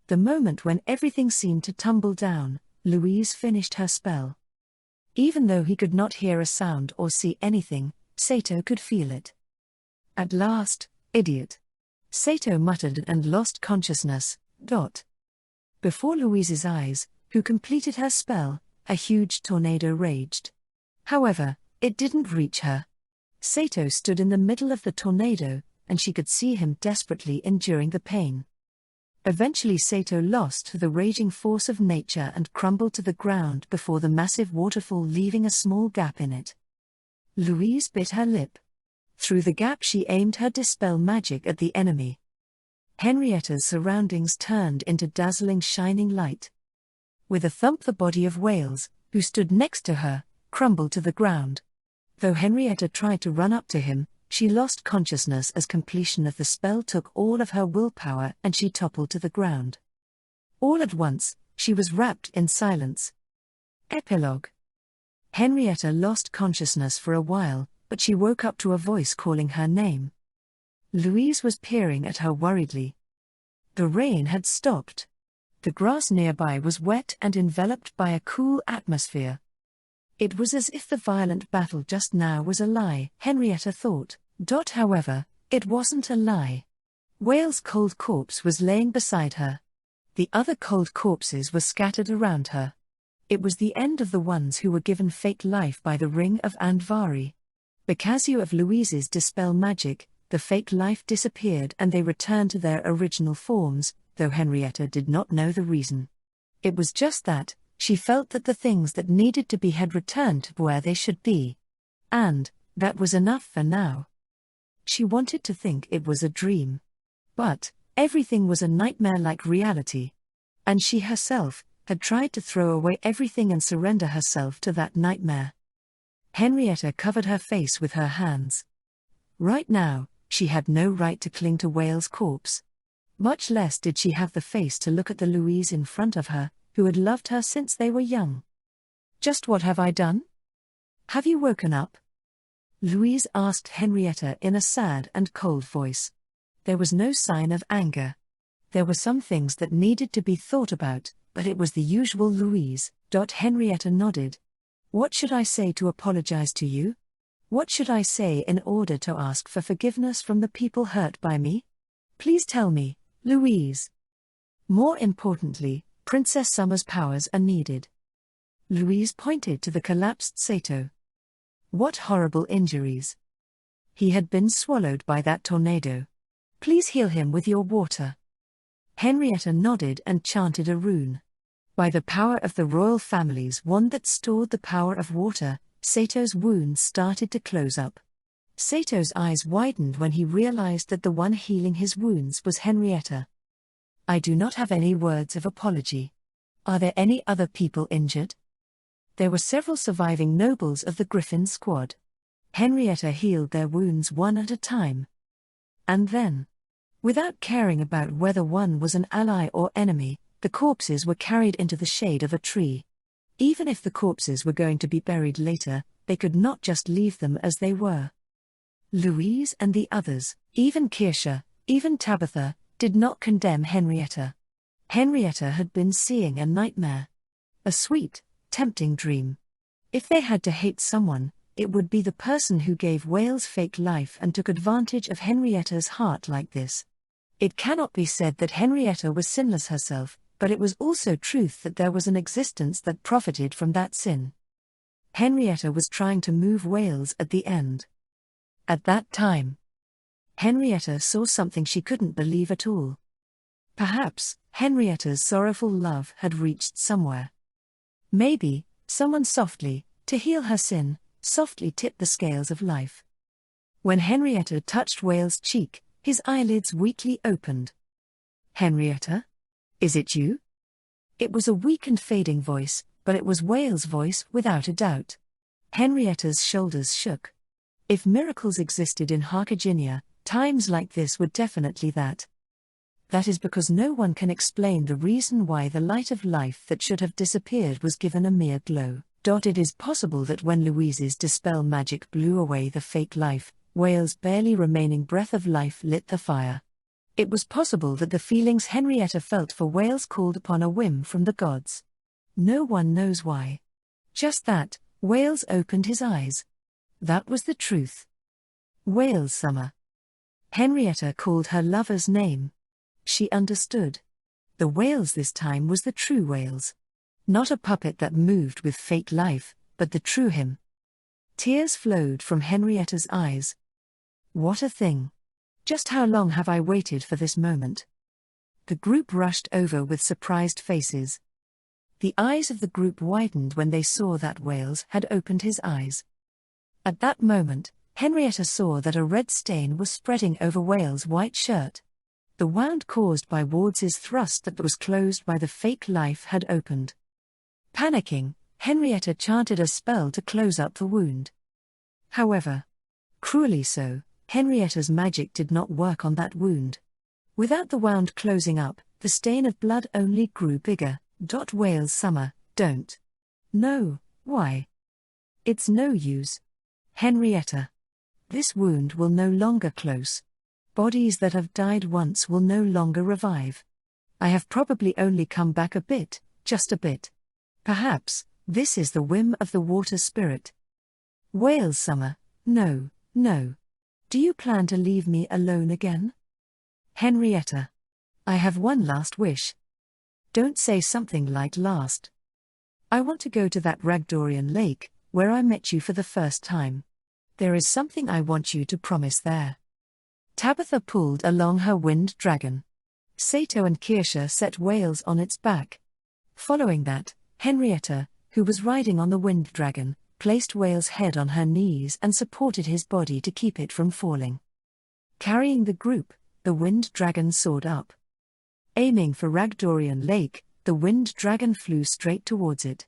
The moment when everything seemed to tumble down, Louise finished her spell. Even though he could not hear a sound or see anything, Sato could feel it. At last, idiot. Sato muttered and lost consciousness. Before Louise's eyes, who completed her spell, a huge tornado raged. However, it didn't reach her. Sato stood in the middle of the tornado, and she could see him desperately enduring the pain. Eventually Sato lost to the raging force of nature and crumbled to the ground before the massive waterfall, leaving a small gap in it. Louise bit her lip. Through the gap she aimed her dispel magic at the enemy. Henrietta's surroundings turned into dazzling shining light. With a thump, the body of Wales, who stood next to her, crumbled to the ground. Though Henrietta tried to run up to him, she lost consciousness as completion of the spell took all of her willpower and she toppled to the ground. All at once, she was wrapped in silence. Epilogue. Henrietta lost consciousness for a while, but she woke up to a voice calling her name. Louise was peering at her worriedly. The rain had stopped. The grass nearby was wet and enveloped by a cool atmosphere. It was as if the violent battle just now was a lie, Henrietta thought. However, it wasn't a lie. Wales' cold corpse was laying beside her. The other cold corpses were scattered around her. It was the end of the ones who were given fake life by the ring of Andvari. Because of Louise's dispel magic, the fake life disappeared and they returned to their original forms, though Henrietta did not know the reason. It was just that, she felt that the things that needed to be had returned to where they should be. And, that was enough for now. She wanted to think it was a dream. But, everything was a nightmare-like reality. And she herself had tried to throw away everything and surrender herself to that nightmare. Henrietta covered her face with her hands. Right now, she had no right to cling to Wales' corpse. Much less did she have the face to look at the Louise in front of her, who had loved her since they were young. Just what have I done? Have you woken up? Louise asked Henrietta in a sad and cold voice. There was no sign of anger. There were some things that needed to be thought about, but it was the usual Louise. Henrietta nodded. What should I say to apologize to you? What should I say in order to ask for forgiveness from the people hurt by me? Please tell me, Louise. More importantly, Princess Summer's powers are needed. Louise pointed to the collapsed Sato. What horrible injuries. He had been swallowed by that tornado. Please heal him with your water. Henrietta nodded and chanted a rune. By the power of the royal family's wand that stored the power of water, Sato's wounds started to close up. Sato's eyes widened when he realized that the one healing his wounds was Henrietta. I do not have any words of apology. Are there any other people injured? There were several surviving nobles of the Griffin squad. Henrietta healed their wounds one at a time. And then, without caring about whether one was an ally or enemy, the corpses were carried into the shade of a tree. Even if the corpses were going to be buried later, they could not just leave them as they were. Louise and the others, even Kirsha, even Tabitha, did not condemn Henrietta. Henrietta had been seeing a nightmare. A sweet, tempting dream. If they had to hate someone, it would be the person who gave Wales fake life and took advantage of Henrietta's heart like this. It cannot be said that Henrietta was sinless herself, but it was also truth that there was an existence that profited from that sin. Henrietta was trying to move Wales at the end. At that time, Henrietta saw something she couldn't believe at all. Perhaps, Henrietta's sorrowful love had reached somewhere. Maybe, someone softly, to heal her sin, softly tipped the scales of life. When Henrietta touched Wales' cheek, his eyelids weakly opened. Henrietta? Is it you? It was a weak and fading voice, but it was Wales' voice without a doubt. Henrietta's shoulders shook. If miracles existed in Harkiginia, times like this were definitely that. That is because no one can explain the reason why the light of life that should have disappeared was given a mere glow. It is possible that when Louise's dispel magic blew away the fake life, Wales' barely remaining breath of life lit the fire. It was possible that the feelings Henrietta felt for Wales called upon a whim from the gods. No one knows why. Just that, Wales opened his eyes. That was the truth. Wales Summer. Henrietta called her lover's name. She understood. The Wales this time was the true Wales. Not a puppet that moved with fake life, but the true him. Tears flowed from Henrietta's eyes. What a thing. Just how long have I waited for this moment? The group rushed over with surprised faces. The eyes of the group widened when they saw that Wales had opened his eyes. At that moment, Henrietta saw that a red stain was spreading over Wales' white shirt. The wound caused by Wards's thrust that was closed by the fake life had opened. Panicking, Henrietta chanted a spell to close up the wound. However, cruelly so, Henrietta's magic did not work on that wound. Without the wound closing up, the stain of blood only grew bigger. Wales Summer, don't. No, why? It's no use. Henrietta. This wound will no longer close. Bodies that have died once will no longer revive. I have probably only come back a bit, just a bit. Perhaps, this is the whim of the water spirit. Wales Summer, no, no. Do you plan to leave me alone again? Henrietta. I have one last wish. Don't say something like last. I want to go to that Ragdorian lake, where I met you for the first time. There is something I want you to promise there. Tabitha pulled along her wind dragon. Sato and Kirsha set Wales on its back. Following that, Henrietta, who was riding on the wind dragon, placed Wales' head on her knees and supported his body to keep it from falling. Carrying the group, the wind dragon soared up. Aiming for Ragdorian Lake, the wind dragon flew straight towards it.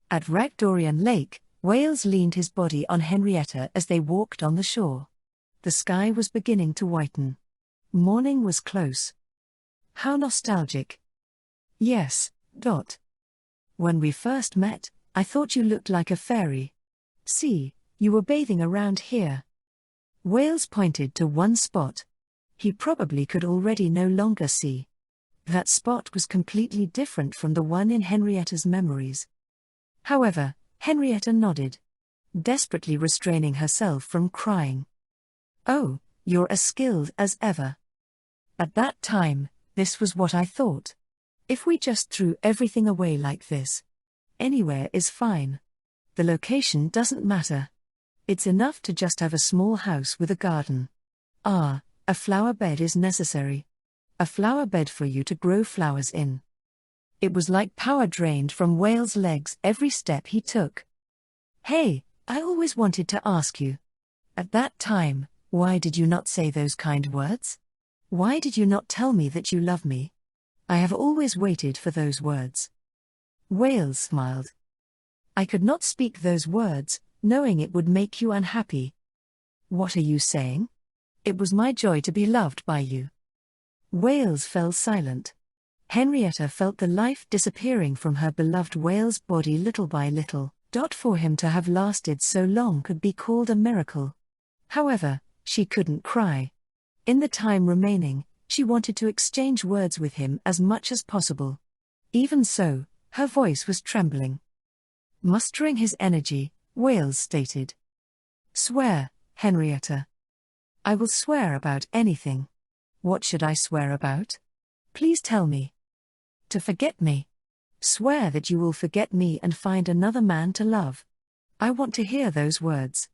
At Ragdorian Lake, Wales leaned his body on Henrietta as they walked on the shore. The sky was beginning to whiten. Morning was close. How nostalgic. Yes. When we first met, I thought you looked like a fairy. See, you were bathing around here. Wales pointed to one spot. He probably could already no longer see. That spot was completely different from the one in Henrietta's memories. However, Henrietta nodded, desperately restraining herself from crying. Oh, you're as skilled as ever. At that time, this was what I thought. If we just threw everything away like this, anywhere is fine. The location doesn't matter. It's enough to just have a small house with a garden. A flower bed is necessary. A flower bed for you to grow flowers in. It was like power drained from Wales' legs every step he took. Hey, I always wanted to ask you. At that time, why did you not say those kind words? Why did you not tell me that you love me? I have always waited for those words. Wales smiled. I could not speak those words, knowing it would make you unhappy. What are you saying? It was my joy to be loved by you. Wales fell silent. Henrietta felt the life disappearing from her beloved Wales' body little by little. For him to have lasted so long could be called a miracle. However, she couldn't cry. In the time remaining, she wanted to exchange words with him as much as possible. Even so, her voice was trembling. Mustering his energy, Wales stated. Swear, Henrietta. I will swear about anything. What should I swear about? Please tell me. To forget me. Swear that you will forget me and find another man to love. I want to hear those words.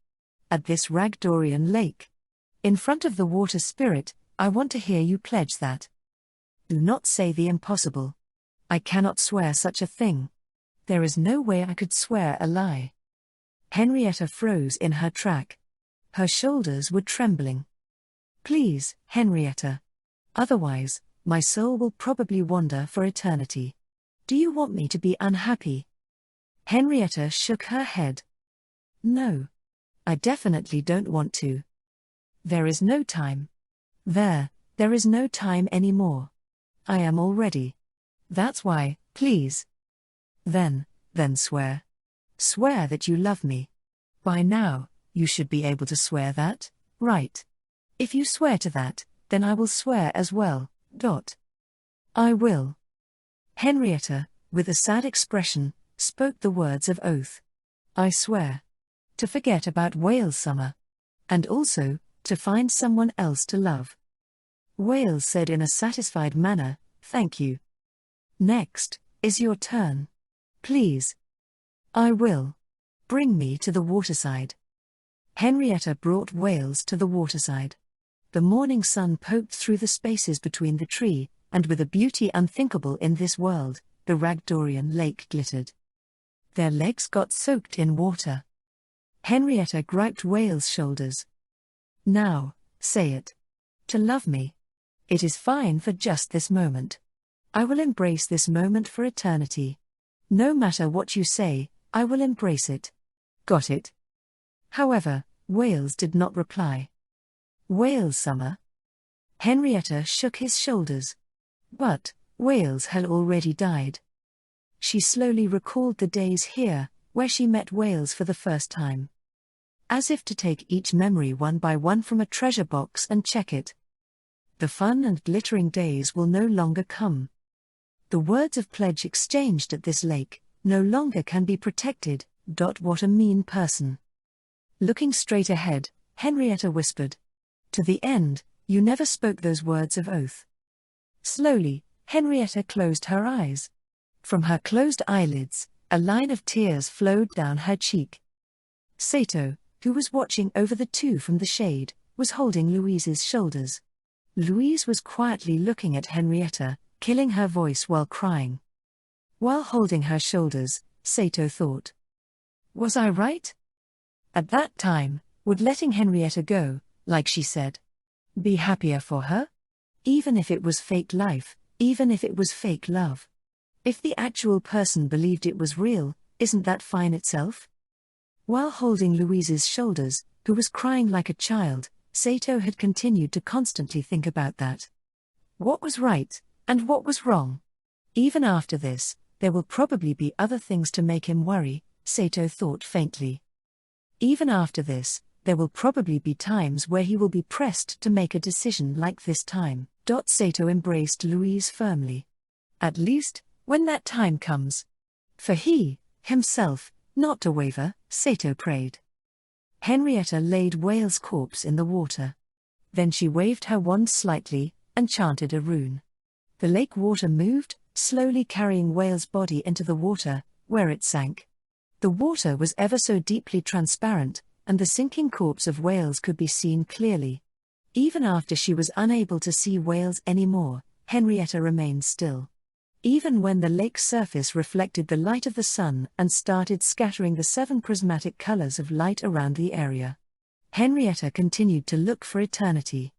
At this Ragdorian lake. In front of the water spirit, I want to hear you pledge that. Do not say the impossible. I cannot swear such a thing. There is no way I could swear a lie. Henrietta froze in her track. Her shoulders were trembling. Please, Henrietta. Otherwise, my soul will probably wander for eternity. Do you want me to be unhappy? Henrietta shook her head. No. I definitely don't want to. There is no time. There is no time anymore. I am all ready. That's why, please. Then swear. Swear that you love me. By now, you should be able to swear that, right? If you swear to that, then I will swear as well. I will. Henrietta, with a sad expression, spoke the words of oath. I swear. To forget about Wales Summer. And also, to find someone else to love. Wales said in a satisfied manner, thank you. Next, is your turn. Please. I will. Bring me to the waterside. Henrietta brought Wales to the waterside. The morning sun poked through the spaces between the tree, and with a beauty unthinkable in this world, the Ragdorian lake glittered. Their legs got soaked in water. Henrietta griped Whale's shoulders. "Now, say it. To love me. It is fine for just this moment. I will embrace this moment for eternity. No matter what you say, I will embrace it. Got it?" However, Wales did not reply. "Wales summer?" Henrietta shook his shoulders. But Wales had already died. She slowly recalled the days here, where she met Wales for the first time. As if to take each memory one by one from a treasure box and check it. The fun and glittering days will no longer come. The words of pledge exchanged at this lake no longer can be protected. What a mean person. Looking straight ahead, Henrietta whispered. "To the end, you never spoke those words of oath." Slowly, Henrietta closed her eyes. From her closed eyelids, a line of tears flowed down her cheek. Sato, who was watching over the two from the shade, was holding Louise's shoulders. Louise was quietly looking at Henrietta, killing her voice while crying. While holding her shoulders, Sato thought. Was I right? At that time, would letting Henrietta go, like she said, be happier for her? Even if it was fake life, even if it was fake love. If the actual person believed it was real, isn't that fine itself? While holding Louise's shoulders, who was crying like a child, Sato had continued to constantly think about that. What was right, and what was wrong? Even after this, there will probably be other things to make him worry, Sato thought faintly. Even after this, there will probably be times where he will be pressed to make a decision like this time. Sato embraced Louise firmly. At least, when that time comes. For he, himself, not to waver, Sato prayed. Henrietta laid Whale's corpse in the water. Then she waved her wand slightly, and chanted a rune. The lake water moved, slowly carrying Whale's body into the water, where it sank. The water was ever so deeply transparent, and the sinking corpse of Wales could be seen clearly. Even after she was unable to see Wales anymore, Henrietta remained still. Even when the lake's surface reflected the light of the sun and started scattering the 7 prismatic colors of light around the area, Henrietta continued to look for eternity.